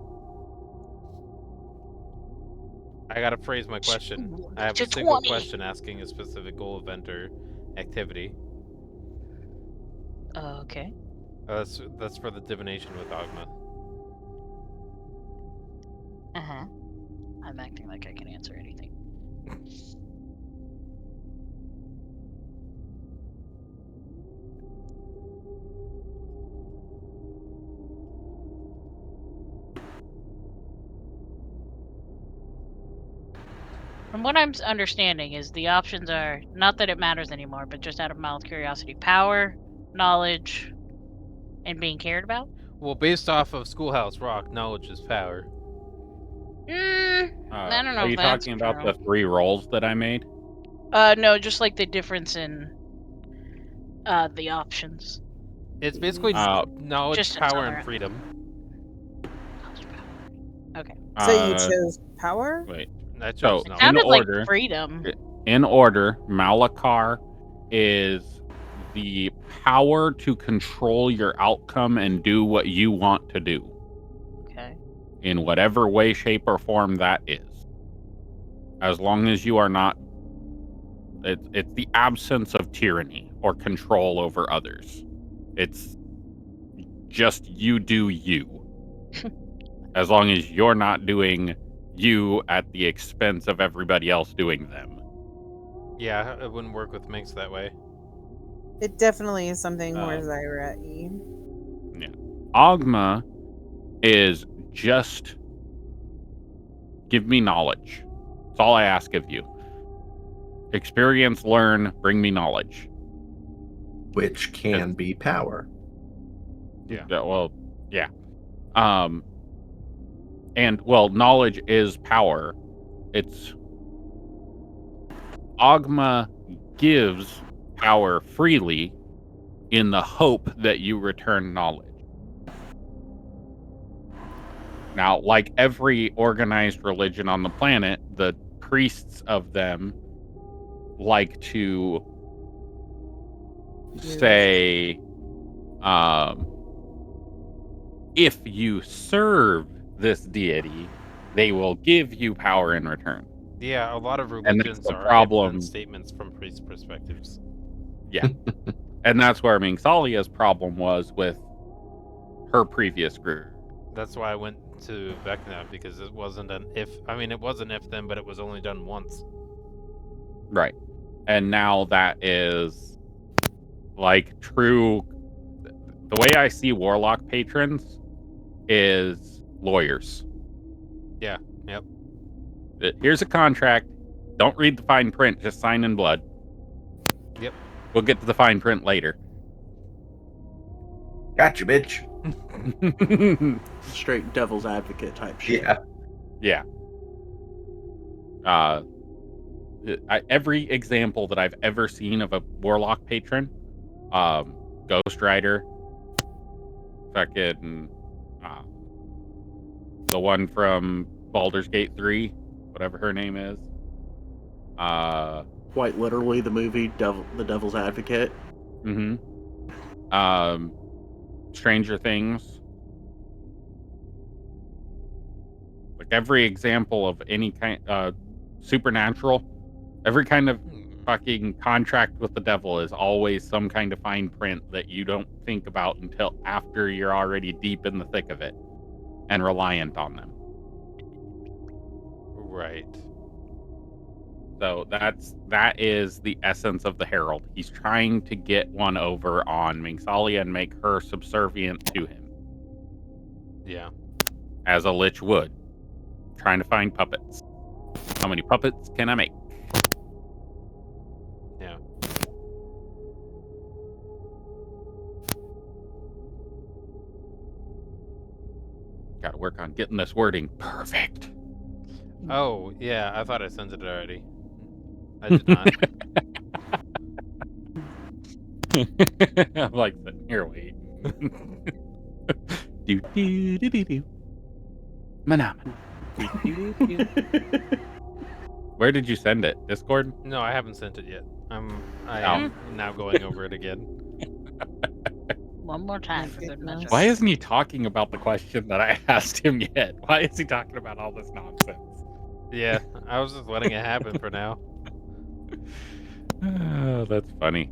I gotta phrase my question. I have a single question asking a specific goal, event, or activity. Okay. That's for the divination with Ogma. Uh-huh. I'm acting like I can answer anything. From what I'm understanding is the options are, not that it matters anymore, but just out of mild curiosity, power, knowledge, and being cared about? Well, based off of Schoolhouse Rock, knowledge is power. I don't know Are if you that's talking about true. the 3 rolls that I made? No, just like the difference in the options. It's basically knowledge, just power, and freedom. Okay. So you chose power? Wait. I chose It knowledge. sounded like freedom. In order, Malakar is the power to control your outcome and do what you want to do. Okay. In whatever way, shape, or form that is. As long as you are not... It's the absence of tyranny or control over others. It's just you do you. As long as you're not doing you at the expense of everybody else doing them. Yeah, it wouldn't work with Minx that way. It definitely is something more Zyra-y. Yeah. Ogma is just give me knowledge. That's all I ask of you. Experience, learn, bring me knowledge. Which can be power. Yeah. Well, yeah. And well, knowledge is power. It's Ogma gives power freely in the hope that you return knowledge. Now, like every organized religion on the planet, the priests of them like to say, if you serve this deity, they will give you power in return. Yeah, a lot of And that's religions the are problem. if-then statements from priest perspectives. Yeah. And that's where Mingsalia's problem was with her previous group. That's why I went to Vecna, because it wasn't an if. I mean, it was an if-then, but it was only done once. Right. And now that is like true. The way I see warlock patrons is lawyers. Yeah. Yep. Here's a contract. Don't read the fine print. Just sign in blood. Yep. We'll get to the fine print later. Gotcha, bitch. Straight devil's advocate type shit. Yeah. Every example that I've ever seen of a warlock patron, Ghost Rider, fucking, the one from Baldur's Gate 3, whatever her name is. Quite literally, the movie The Devil's Advocate. Mm-hmm. Stranger Things. Like every example of any kind, supernatural, every kind of fucking contract with the devil is always some kind of fine print that you don't think about until after you're already deep in the thick of it and reliant on them. Right. So that is the essence of the Herald. He's trying to get one over on Mingsalia and make her subservient to him. Yeah. As a lich would. Trying to find puppets. How many puppets can I make? Yeah. Gotta work on getting this wording perfect. Oh, yeah, I thought I sent it already. I did not. I'm like sitting here waiting. Do do do do do. Manaman. Where did you send it? Discord? No, I haven't sent it yet. I am now going over it again. One more time for good measure. Why isn't he talking about the question that I asked him yet? Why is he talking about all this nonsense? Yeah, I was just letting it happen for now. Oh, that's funny.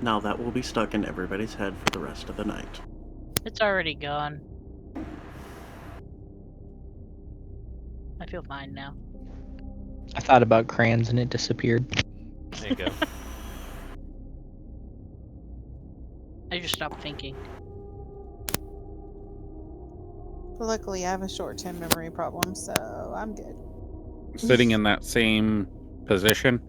Now that will be stuck in everybody's head for the rest of the night. It's already gone. I feel fine now. I thought about crayons and it disappeared. There you go. I just stopped thinking. But luckily, I have a short-term memory problem, so I'm good. Sitting in that same position?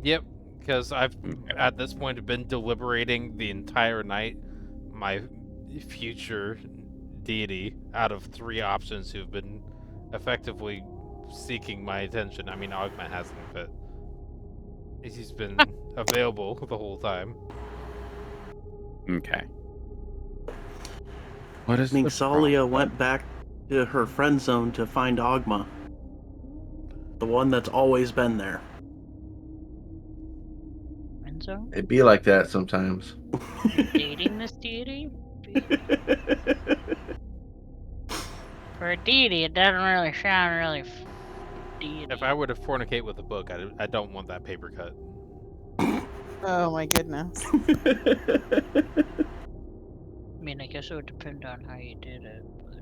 Yep, because I've, at this point, been deliberating the entire night my future deity out of 3 options who've been effectively seeking my attention. I mean, Ogma hasn't, but he's been available the whole time. Okay. What is Mingsalia went back to her friend zone to find Ogma. The one that's always been there. Friend zone? It'd be like that sometimes. Dating this deity? For a deity, it doesn't really sound really deity. If I were to fornicate with a book, I don't want that paper cut. Oh my goodness. I mean, I guess it would depend on how you did it. But...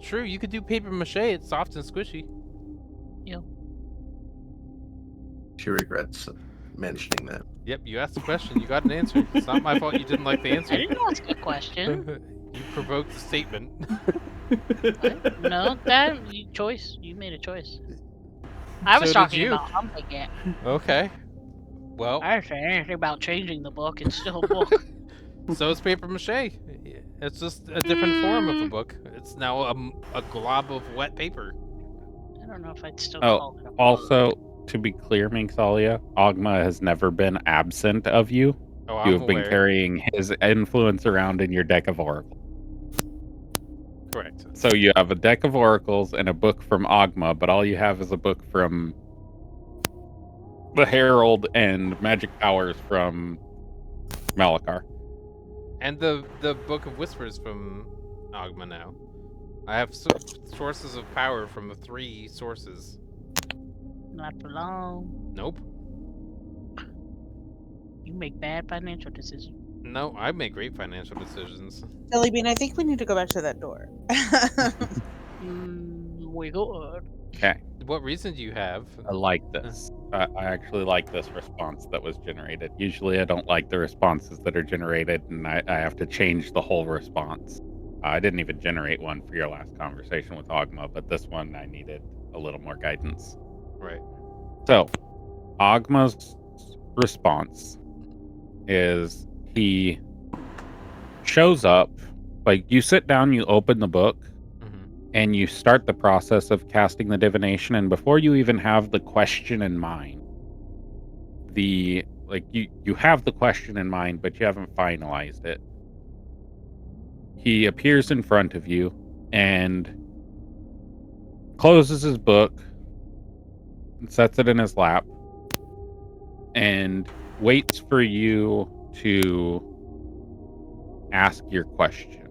True, you could do paper mache. It's soft and squishy. Yep. She regrets mentioning that. Yep, you asked the question. You got an answer. It's not my fault you didn't like the answer. I didn't ask a question. You provoked the statement. No, choice. You made a choice. I was talking about humping it. Okay. Well, I didn't say anything about changing the book. It's still a book. So it's paper mache. It's just a different form of a book. It's now a glob of wet paper. I don't know if I'd still Oh, call it a book. also, to be clear, Minxalia, Ogma has never been absent of you. Oh, You I'm have been aware. carrying his influence around in your deck of oracles. Correct. So you have a deck of oracles and a book from Ogma, but all you have is a book from the Herald and magic powers from Malakar. And the Book of Whispers from Ogma now. I have sources of power from 3 sources. Not for long. Nope. You make bad financial decisions. No, I make great financial decisions. Jelly Bean, I think we need to go back to that door. We go. Okay. What reason do you have? I like this. I actually like this response that was generated. Usually I don't like the responses that are generated, and I have to change the whole response. I didn't even generate one for your last conversation with Ogma, but this one I needed a little more guidance. Right. So, Ogma's response is he shows up, like you sit down, you open the book, and you start the process of casting the divination, and before you even have the question in mind, you have the question in mind, but you haven't finalized it. He appears in front of you and closes his book and sets it in his lap and waits for you to ask your question.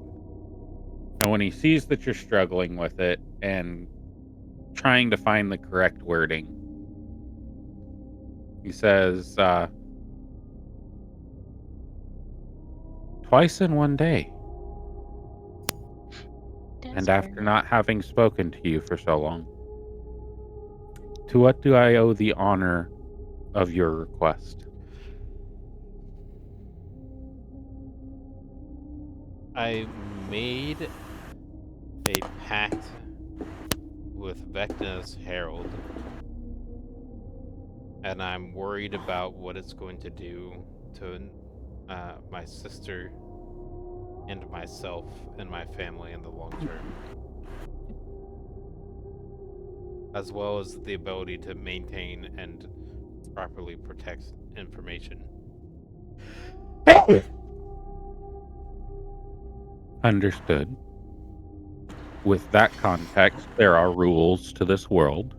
And when he sees that you're struggling with it and trying to find the correct wording, he says, twice in one day. And after not having spoken to you for so long, to what do I owe the honor of your request? I made a pact with Vecna's Herald, and I'm worried about what it's going to do to my sister and myself and my family in the long term, as well as the ability to maintain and properly protect information. Understood. With that context, there are rules to this world.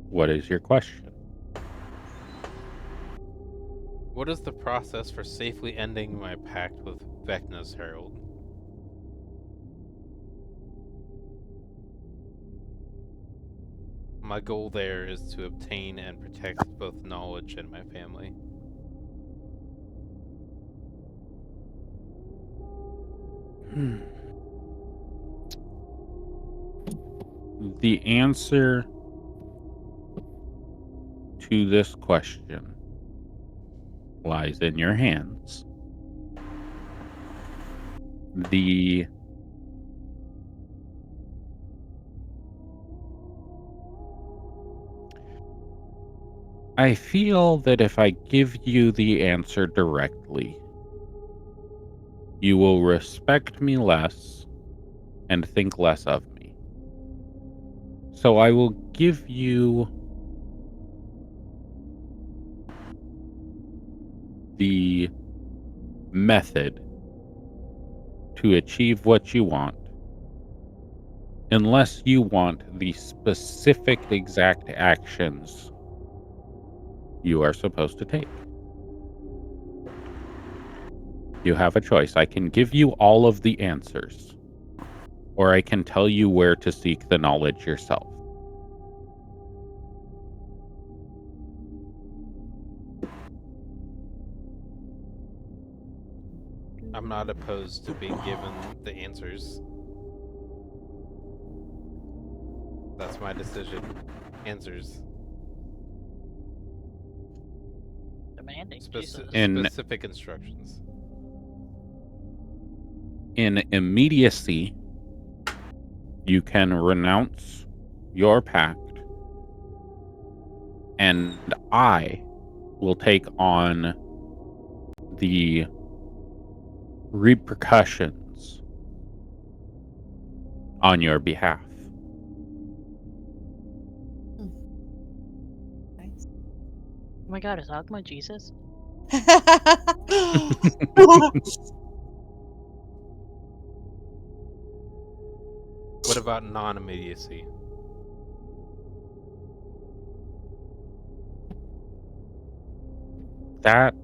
What is your question? What is the process for safely ending my pact with Vecna's Herald? My goal there is to obtain and protect both knowledge and my family. The answer to this question lies in your hands. I feel that if I give you the answer directly, you will respect me less and think less of me. So I will give you the method to achieve what you want, unless you want the specific exact actions you are supposed to take. You have a choice. I can give you all of the answers, or I can tell you where to seek the knowledge yourself. I'm not opposed to being given the answers. That's my decision. Answers. Demanding. Specific instructions. In immediacy, you can renounce your pact, and I will take on the repercussions on your behalf. Nice. Oh my god, is Ogma Jesus? What about non-immediacy? That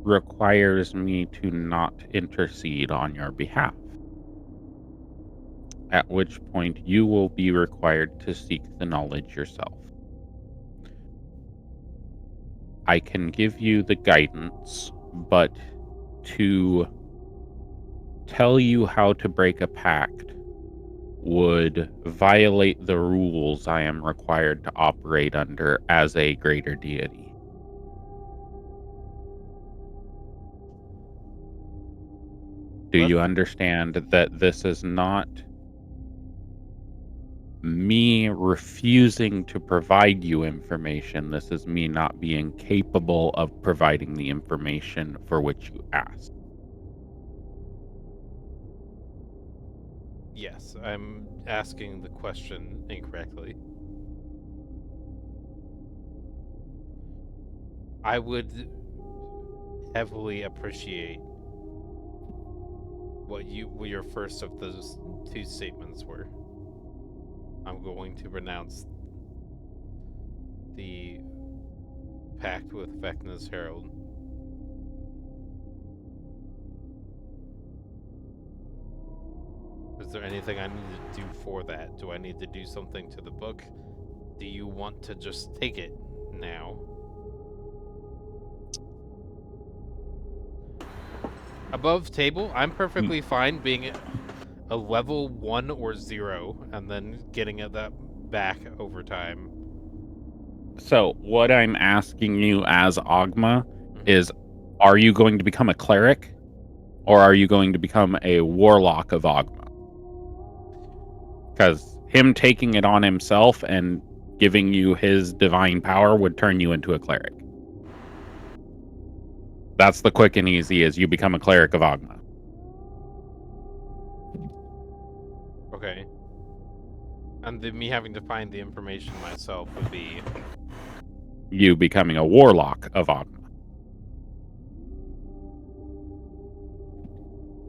requires me to not intercede on your behalf. At which point you will be required to seek the knowledge yourself. I can give you the guidance, but to tell you how to break a pact would violate the rules I am required to operate under as a greater deity. Do you understand that this is not me refusing to provide you information? This is me not being capable of providing the information for which you ask. Yes, I'm asking the question incorrectly. I would heavily appreciate what your first of those two statements were. I'm going to renounce the pact with Vecna's Herald. Is there anything I need to do for that? Do I need to do something to the book? Do you want to just take it now? Above table, I'm perfectly fine being a level 1 or 0 and then getting at that back over time. So what I'm asking you as Ogma is, are you going to become a cleric or are you going to become a warlock of Ogma? Because him taking it on himself and giving you his divine power would turn you into a cleric. That's the quick and easy, is you become a cleric of Ogma. Okay. And then me having to find the information myself would be... You becoming a warlock of Ogma.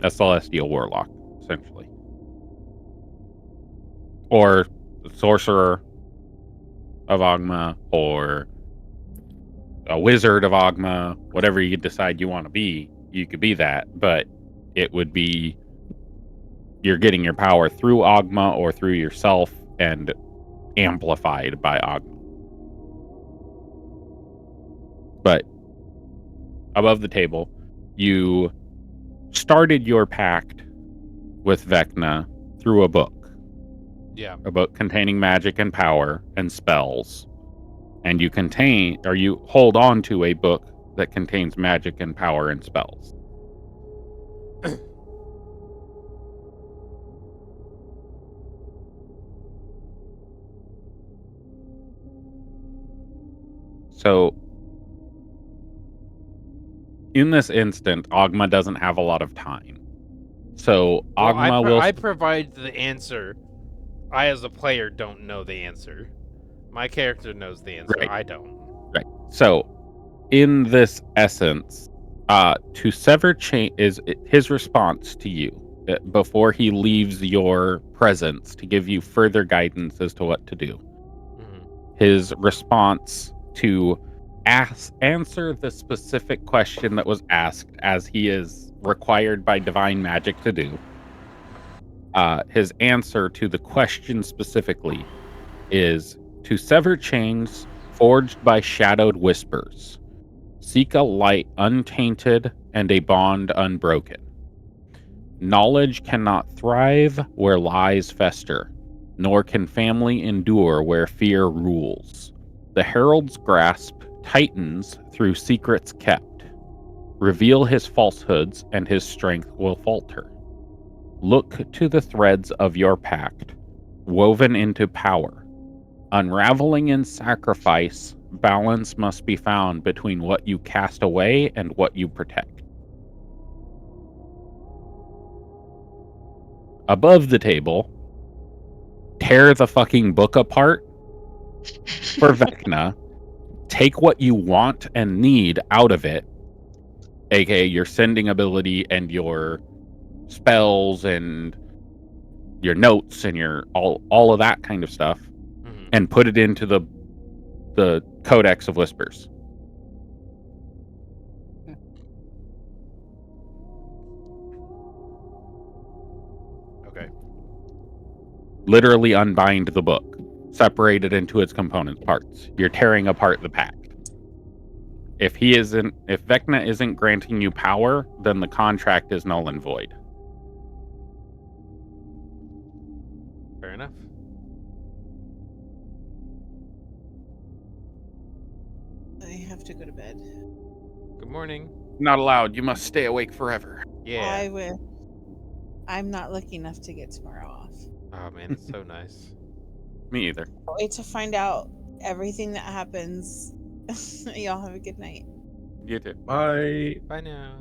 A celestial warlock, essentially. Or sorcerer of Ogma, or a wizard of Ogma, whatever you decide you want to be, you could be that, but it would be you're getting your power through Ogma or through yourself and amplified by Ogma. But above the table, you started your pact with Vecna through a book. Yeah. A book containing magic and power and spells. And you hold on to a book that contains magic and power and spells. So, in this instant, Ogma doesn't have a lot of time. So, Ogma will... I provide the answer. I, as a player, don't know the answer. My character knows the answer. Right. I don't. Right. So, in this essence, to sever chain is his response to you before he leaves your presence to give you further guidance as to what to do. Mm-hmm. His response to answer the specific question that was asked, as he is required by divine magic to do. His answer to the question specifically is to sever chains forged by shadowed whispers. Seek a light untainted and a bond unbroken. Knowledge cannot thrive where lies fester, nor can family endure where fear rules. The herald's grasp tightens through secrets kept. Reveal his falsehoods and his strength will falter. Look to the threads of your pact, woven into power. Unraveling in sacrifice, balance must be found between what you cast away and what you protect. above the table, tear the fucking book apart for Vecna, take what you want and need out of it, aka your sending ability and your spells and your notes and your all of that kind of stuff, and put it into the Codex of Whispers. Okay. Literally unbind the book, separate it into its component parts. You're tearing apart the pact. If Vecna isn't granting you power, then the contract is null and void. Fair enough. I have to go to bed. Good morning. Not allowed. You must stay awake forever. Yeah. I will. I'm not lucky enough to get tomorrow off. Oh man, it's so nice. Me either. I'll wait to find out everything that happens. Y'all have a good night. You too. Bye. Bye now.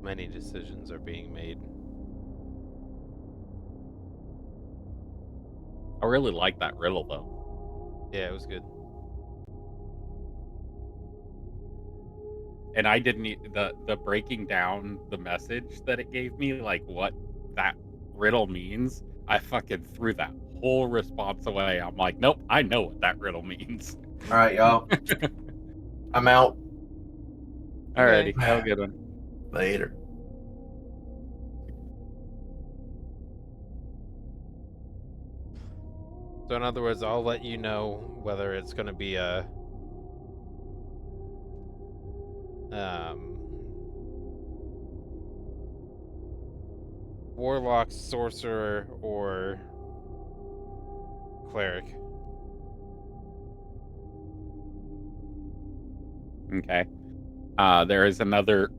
Many decisions are being made. I really like that riddle though. Yeah, it was good. And I didn't the breaking down the message that it gave me, like what that riddle means. I fucking threw that whole response away. I'm like, nope, I know what that riddle means. All right, y'all. I'm out. Alrighty, have a good one. Later. So in other words, I'll let you know whether it's going to be a warlock, sorcerer, or cleric. Okay. There is another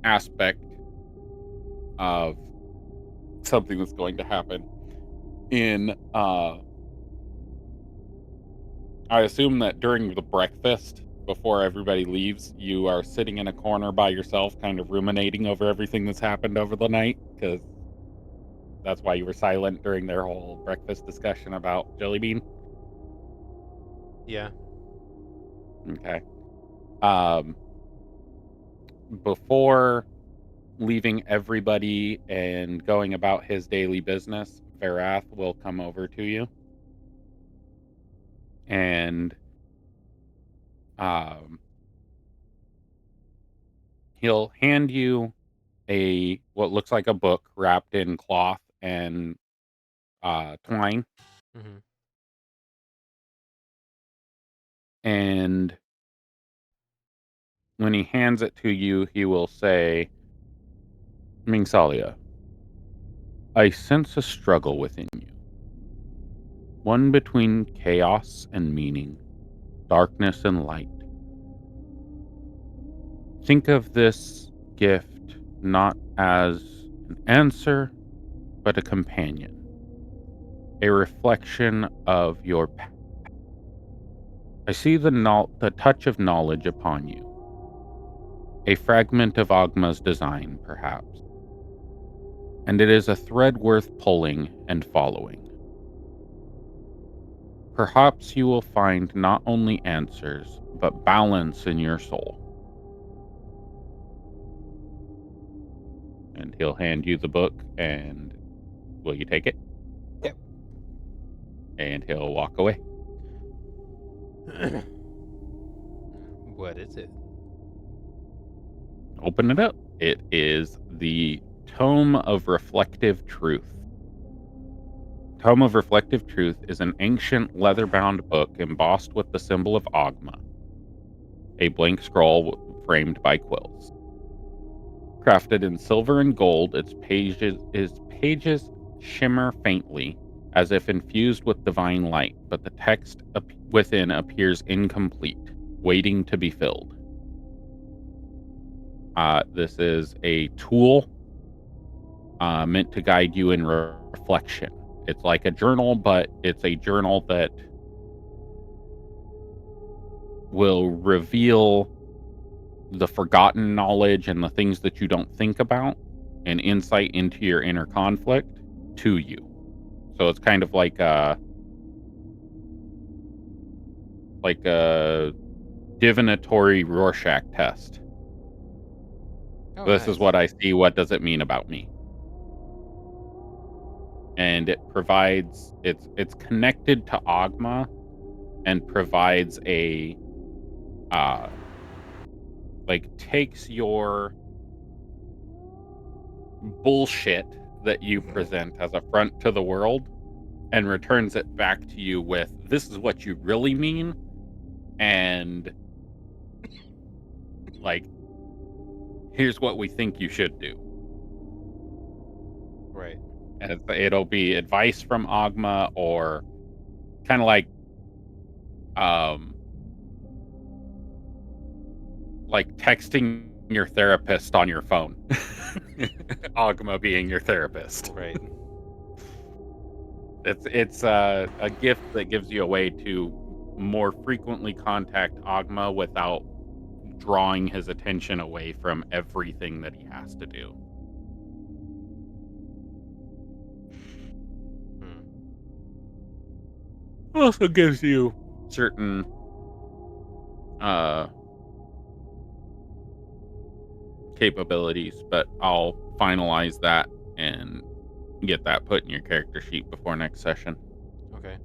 aspect of something that's going to happen in I assume that during the breakfast before everybody leaves, you are sitting in a corner by yourself kind of ruminating over everything that's happened over the night, because that's why you were silent during their whole breakfast discussion about Jellybean. Yeah. Okay. Before leaving everybody and going about his daily business, Verath will come over to you. And he'll hand you what looks like a book wrapped in cloth and twine. Mm-hmm. And when he hands it to you, he will say, Mingsalia, I sense a struggle within you. One between chaos and meaning, darkness and light. Think of this gift not as an answer, but a companion. A reflection of your path. I see the touch of knowledge upon you. A fragment of Ogma's design, perhaps. And it is a thread worth pulling and following. Perhaps you will find not only answers, but balance in your soul. And he'll hand you the book, and will you take it? Yep. And he'll walk away. What is it? Open it up. It is the Tome of Reflective Truth. Tome of Reflective Truth is an ancient leather-bound book embossed with the symbol of Ogma, a blank scroll framed by quills. Crafted in silver and gold, its pages shimmer faintly, as if infused with divine light, but the text within appears incomplete, waiting to be filled. This is a tool meant to guide you in reflection. It's like a journal, but it's a journal that will reveal the forgotten knowledge and the things that you don't think about and insight into your inner conflict to you. So it's kind of like a divinatory Rorschach test. Oh, This is nice. what I see. What does it mean about me? And it provides it's connected to Ogma and provides a takes your bullshit that you present as a front to the world and returns it back to you with, this is what you really mean, and like, here's what we think you should do. Right. And it'll be advice from Ogma, or kind of like texting your therapist on your phone. Ogma being your therapist. Right. It's a gift that gives you a way to more frequently contact Ogma without drawing his attention away from everything that he has to do. Also gives you certain capabilities, but I'll finalize that and get that put in your character sheet before next session. Okay.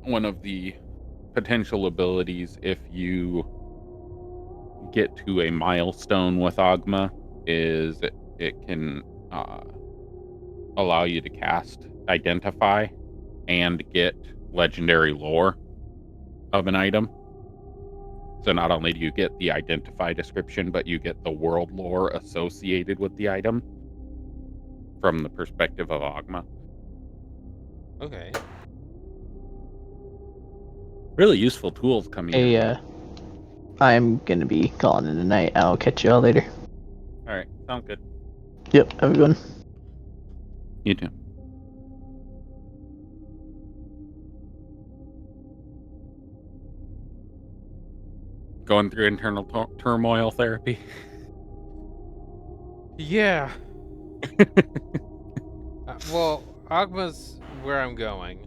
One of the potential abilities, if you get to a milestone with Ogma, is it can allow you to cast Identify and get legendary lore of an item. So not only do you get the Identify description, but you get the world lore associated with the item from the perspective of Ogma. Okay. Really useful tools coming your way. I'm gonna be calling it a night. I'll catch you all later. All right, sounds good. Yep, have a good one. You too. Going through internal turmoil therapy. Yeah. Well, Ogma's where I'm going.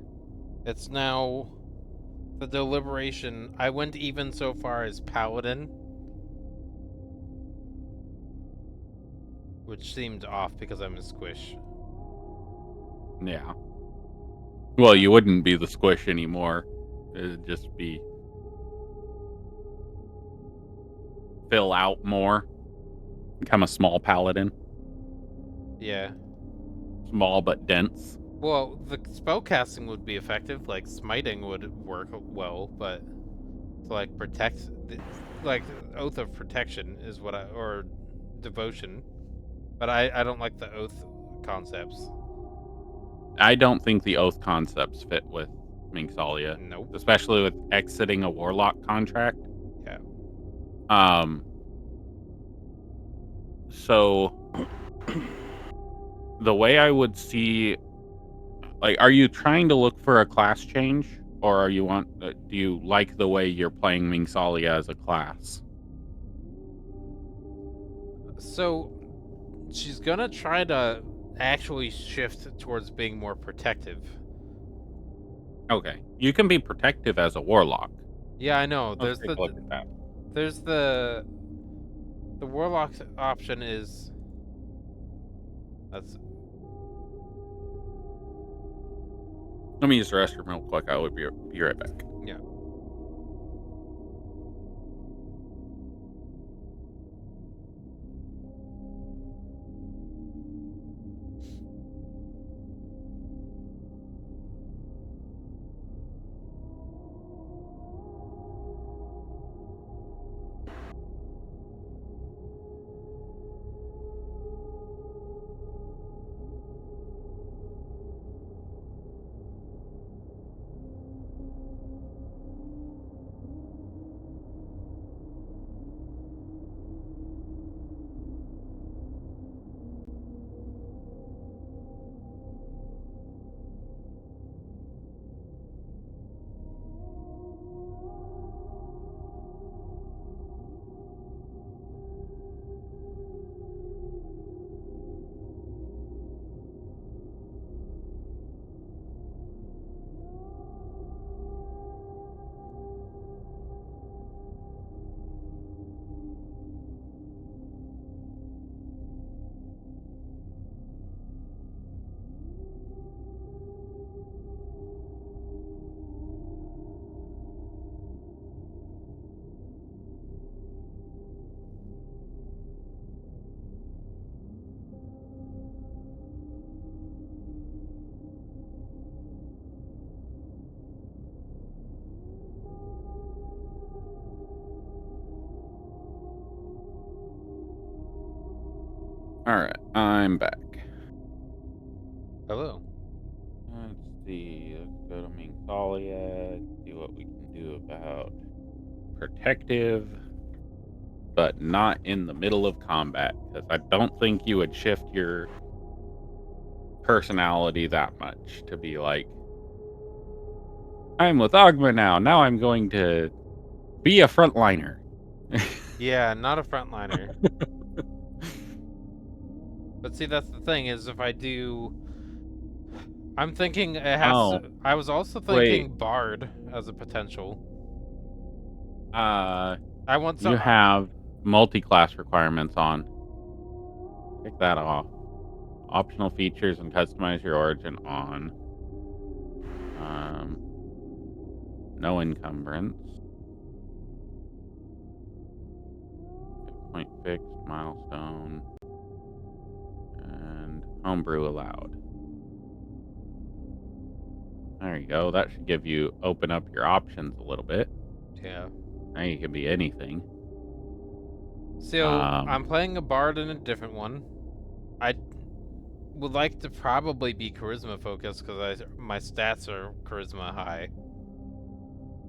It's now the deliberation. I went even so far as Paladin, which seemed off because I'm a squish. Yeah. Well, you wouldn't be the squish anymore. It'd just be fill out more. Become a small paladin. Yeah. Small but dense. Well, the spellcasting would be effective. Like smiting would work well, but to like protect, like oath of protection is what or devotion. But I don't like the oath concepts. I don't think the oath concepts fit with Minxalia. Nope. Especially with exiting a warlock contract. Yeah. So the way I would see, like, are you trying to look for a class change, or do you like the way you're playing Minxalia as a class? So she's gonna try to actually shift towards being more protective. Okay, you can be protective as a warlock. Yeah, I know. Let's take a look at that. There's the warlock option is that's. Let me use the restroom real quick. I will be right back. Yeah. Alright, I'm back. Hello. Let's see. Let's go to Mingthalia. See what we can do about protective, but not in the middle of combat. Because I don't think you would shift your personality that much to be like, I'm with Ogma now. Now I'm going to be a frontliner. Yeah, not a frontliner. But see, that's the thing is if I do, I'm thinking it has. Oh, I was also thinking Bard as a potential. I want some. You have multi-class requirements on. Take that off. Optional features and customize your origin on. No encumbrance. Point fixed, milestone, and homebrew allowed. There you go. That should give you open up your options a little bit. Yeah. Now you can be anything. So I'm playing a bard in a different one. I would like to probably be charisma focused because my stats are charisma high.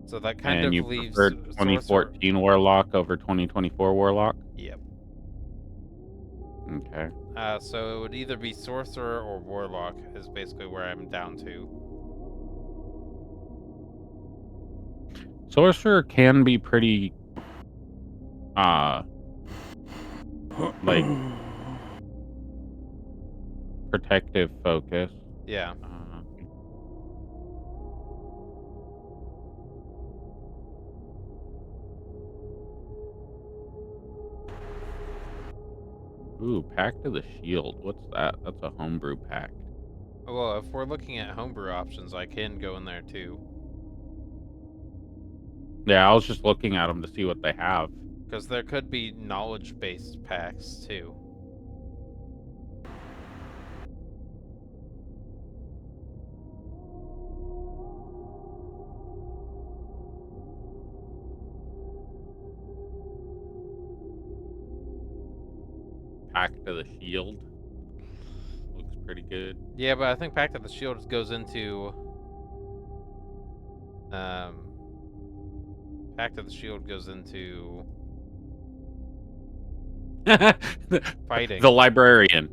So that kind of leaves. And you prefer 2014 Warlock over 2024 Warlock? Yep. Okay. So it would either be Sorcerer or Warlock is basically where I'm down to. Sorcerer can be pretty, like, protective focus. Yeah. Ooh, Pact of the Shield. What's that? That's a homebrew pact. Well, if we're looking at homebrew options, I can go in there too. Yeah, I was just looking at them to see what they have. Because there could be knowledge-based packs too. Pact of the Shield looks pretty good. Yeah, but I think Pact of the Shield goes into Pact of the Shield goes into fighting. The Librarian.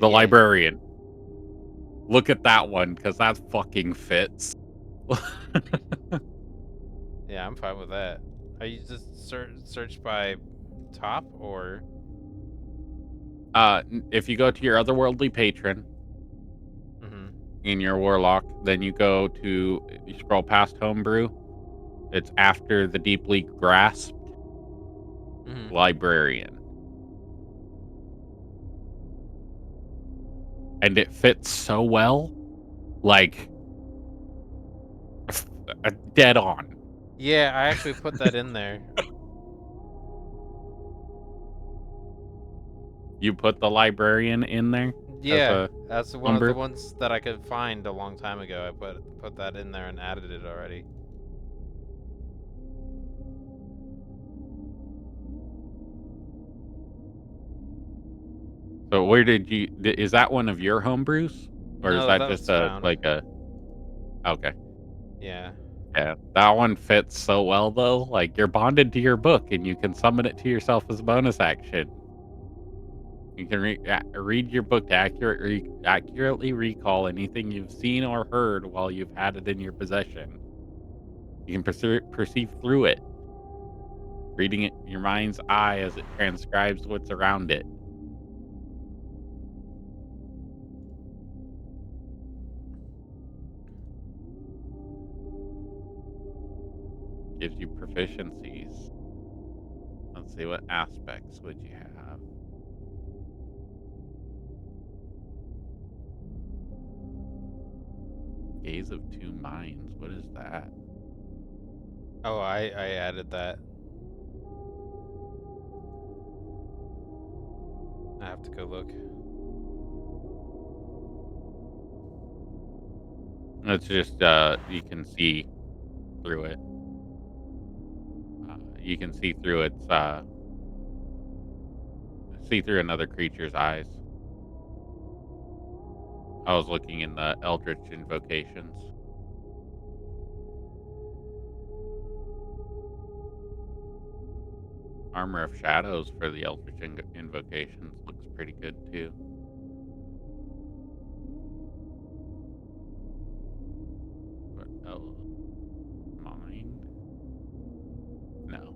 The Librarian. Look at that one, because that fucking fits. Yeah, I'm fine with that. Are you just search by top or? If you go to your otherworldly patron in your warlock, then you scroll past homebrew. It's after the deeply grasped librarian. And it fits so well, like dead on. Yeah, I actually put that in there. You put the librarian in there? Yeah, that's one of the ones that I could find a long time ago. I put that in there and added it already. So where is that one of your homebrews? Or No, is that was just found. Okay. Yeah. Yeah, that one fits so well though. Like you're bonded to your book and you can summon it to yourself as a bonus action. You can read your book to accurately recall anything you've seen or heard while you've had it in your possession. You can perceive through it, reading it in your mind's eye as it transcribes what's around it. Gives you proficiencies. Let's see, what aspects would you have? Gaze of Two Minds. What is that? Oh, I added that. I have to go look. It's just you can see through it. You can see through its see through another creature's eyes. I was looking in the Eldritch Invocations. Armor of Shadows for the Eldritch Invocations looks pretty good too. What else? Mind? No.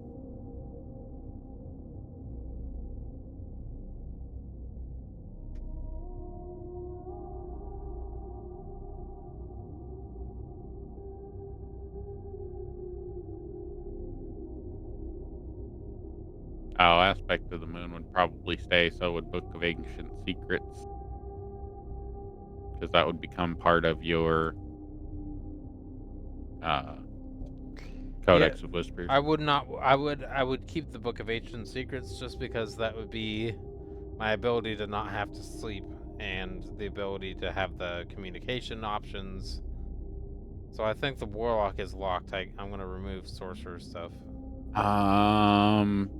Oh, Aspect of the Moon would probably stay, so would Book of Ancient Secrets. Because that would become part of your Codex of Whispers. I would not. I would keep the Book of Ancient Secrets just because that would be my ability to not have to sleep and the ability to have the communication options. So I think the Warlock is locked. I'm gonna remove Sorcerer stuff.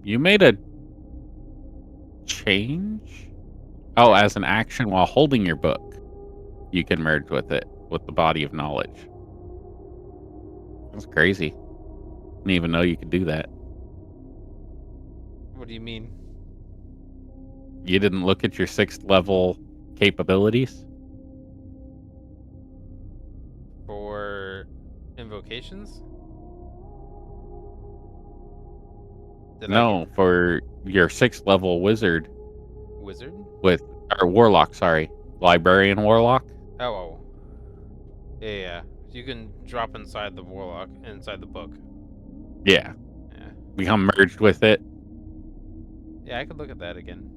You made a change? Oh, as an action while holding your book, you can merge with it, with the Body of Knowledge. That's crazy. Didn't even know you could do that. What do you mean? You didn't look at your 6th level capabilities? For invocations? No, for your 6th level wizard. Wizard? Or warlock, sorry. Librarian warlock? Oh. Yeah. You can drop inside the Warlock, inside the book. Yeah. Yeah. Become merged with it. Yeah, I could look at that again.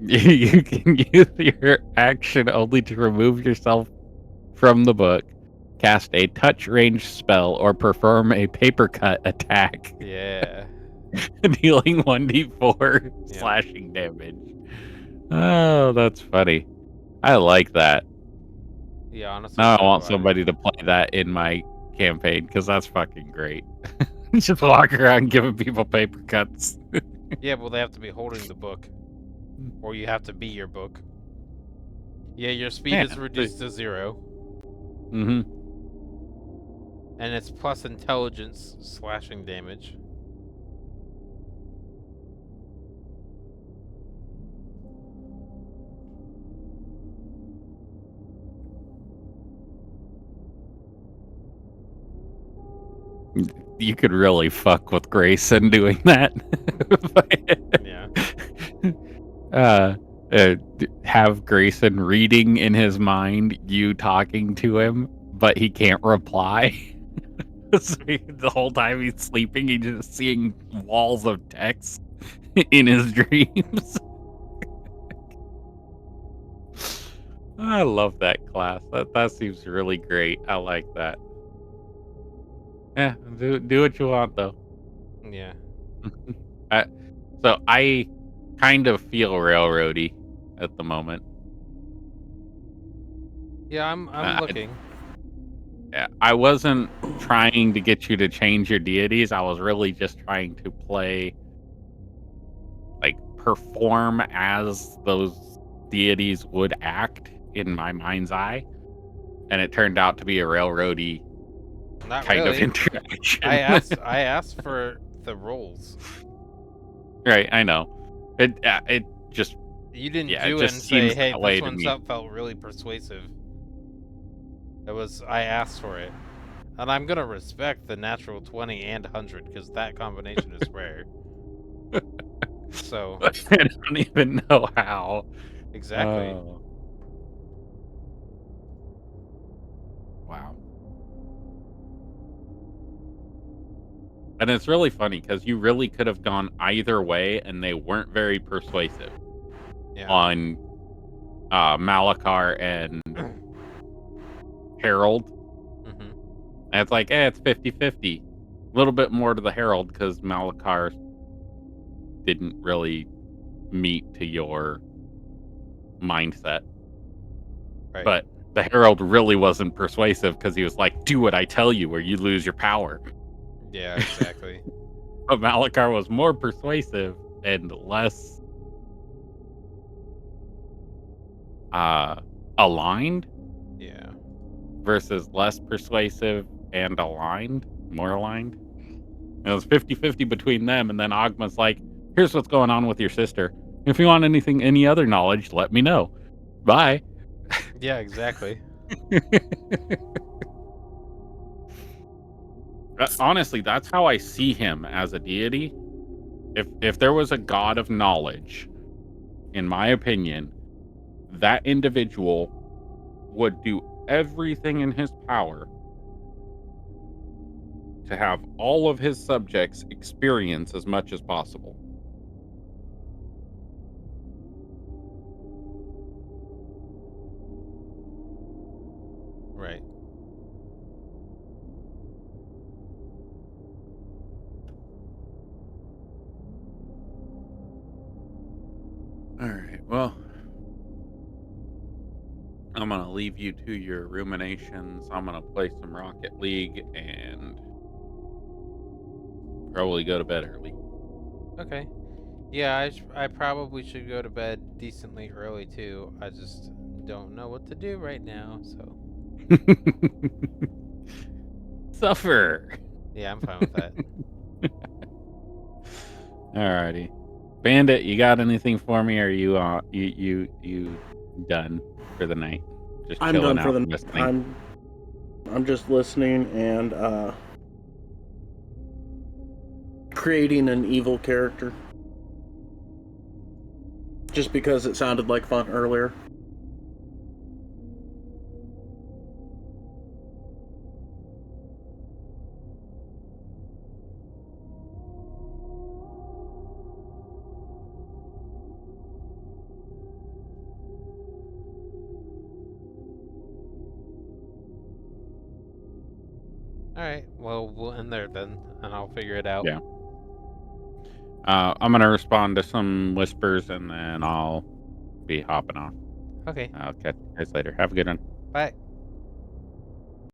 You can use your action only to remove yourself from the book, cast a touch range spell, or perform a paper cut attack. Yeah. Dealing 1d4 slashing damage. Oh, that's funny. I like that. Yeah, honestly. Now I want somebody to play that in my campaign, because that's fucking great. Just walk around giving people paper cuts. Yeah, well, they have to be holding the book. Or you have to be your book. Yeah, your speed is reduced to 0. Mm-hmm. And it's plus intelligence slashing damage. You could really fuck with Grayson doing that. Yeah. Have Grayson reading in his mind you talking to him, but he can't reply. So the whole time he's sleeping, he's just seeing walls of text in his dreams. I love that class. That seems really great. I like that. Yeah, do what you want though. Yeah. So I kind of feel railroady at the moment. Yeah, I'm looking. Yeah, I wasn't trying to get you to change your deities. I was really just trying to perform as those deities would act in my mind's eye. And it turned out to be a railroady kind of interaction. I asked for the rolls. Right, I know. It just you didn't do it and say, hey, this one's up felt really persuasive. It was I asked for it. And I'm gonna respect the natural 20 and 100 because that combination is rare. So I don't even know how. Exactly. Wow. And it's really funny because you really could have gone either way and they weren't very persuasive on Malachar and Harold. Mm-hmm. And it's like, it's 50-50. A little bit more to the Herald because Malachar didn't really meet to your mindset. Right. But the Herald really wasn't persuasive because he was like, do what I tell you or you lose your power. Yeah, exactly. But Malachar was more persuasive and less aligned Yeah. versus less persuasive and aligned, more aligned. It was 50-50 between them, and then Agma's like, here's what's going on with your sister. If you want any other knowledge, let me know. Bye. Yeah, exactly. Honestly, that's how I see him as a deity. If there was a god of knowledge, in my opinion, that individual would do everything in his power to have all of his subjects experience as much as possible. Right. All right. Well, I'm going to leave you to your ruminations. I'm going to play some Rocket League and probably go to bed early. Okay. Yeah, I probably should go to bed decently early too. I just don't know what to do right now, so. Suffer. Yeah, I'm fine with that. Alrighty. Bandit, you got anything for me, or are you done for the night? Just I'm chilling done for out the and listening. I'm just listening and creating an evil character. Just because it sounded like fun earlier. Alright, well, we'll end there then, and I'll figure it out. Yeah. I'm gonna respond to some whispers, and then I'll be hopping off. Okay. I'll catch you guys later. Have a good one. Bye.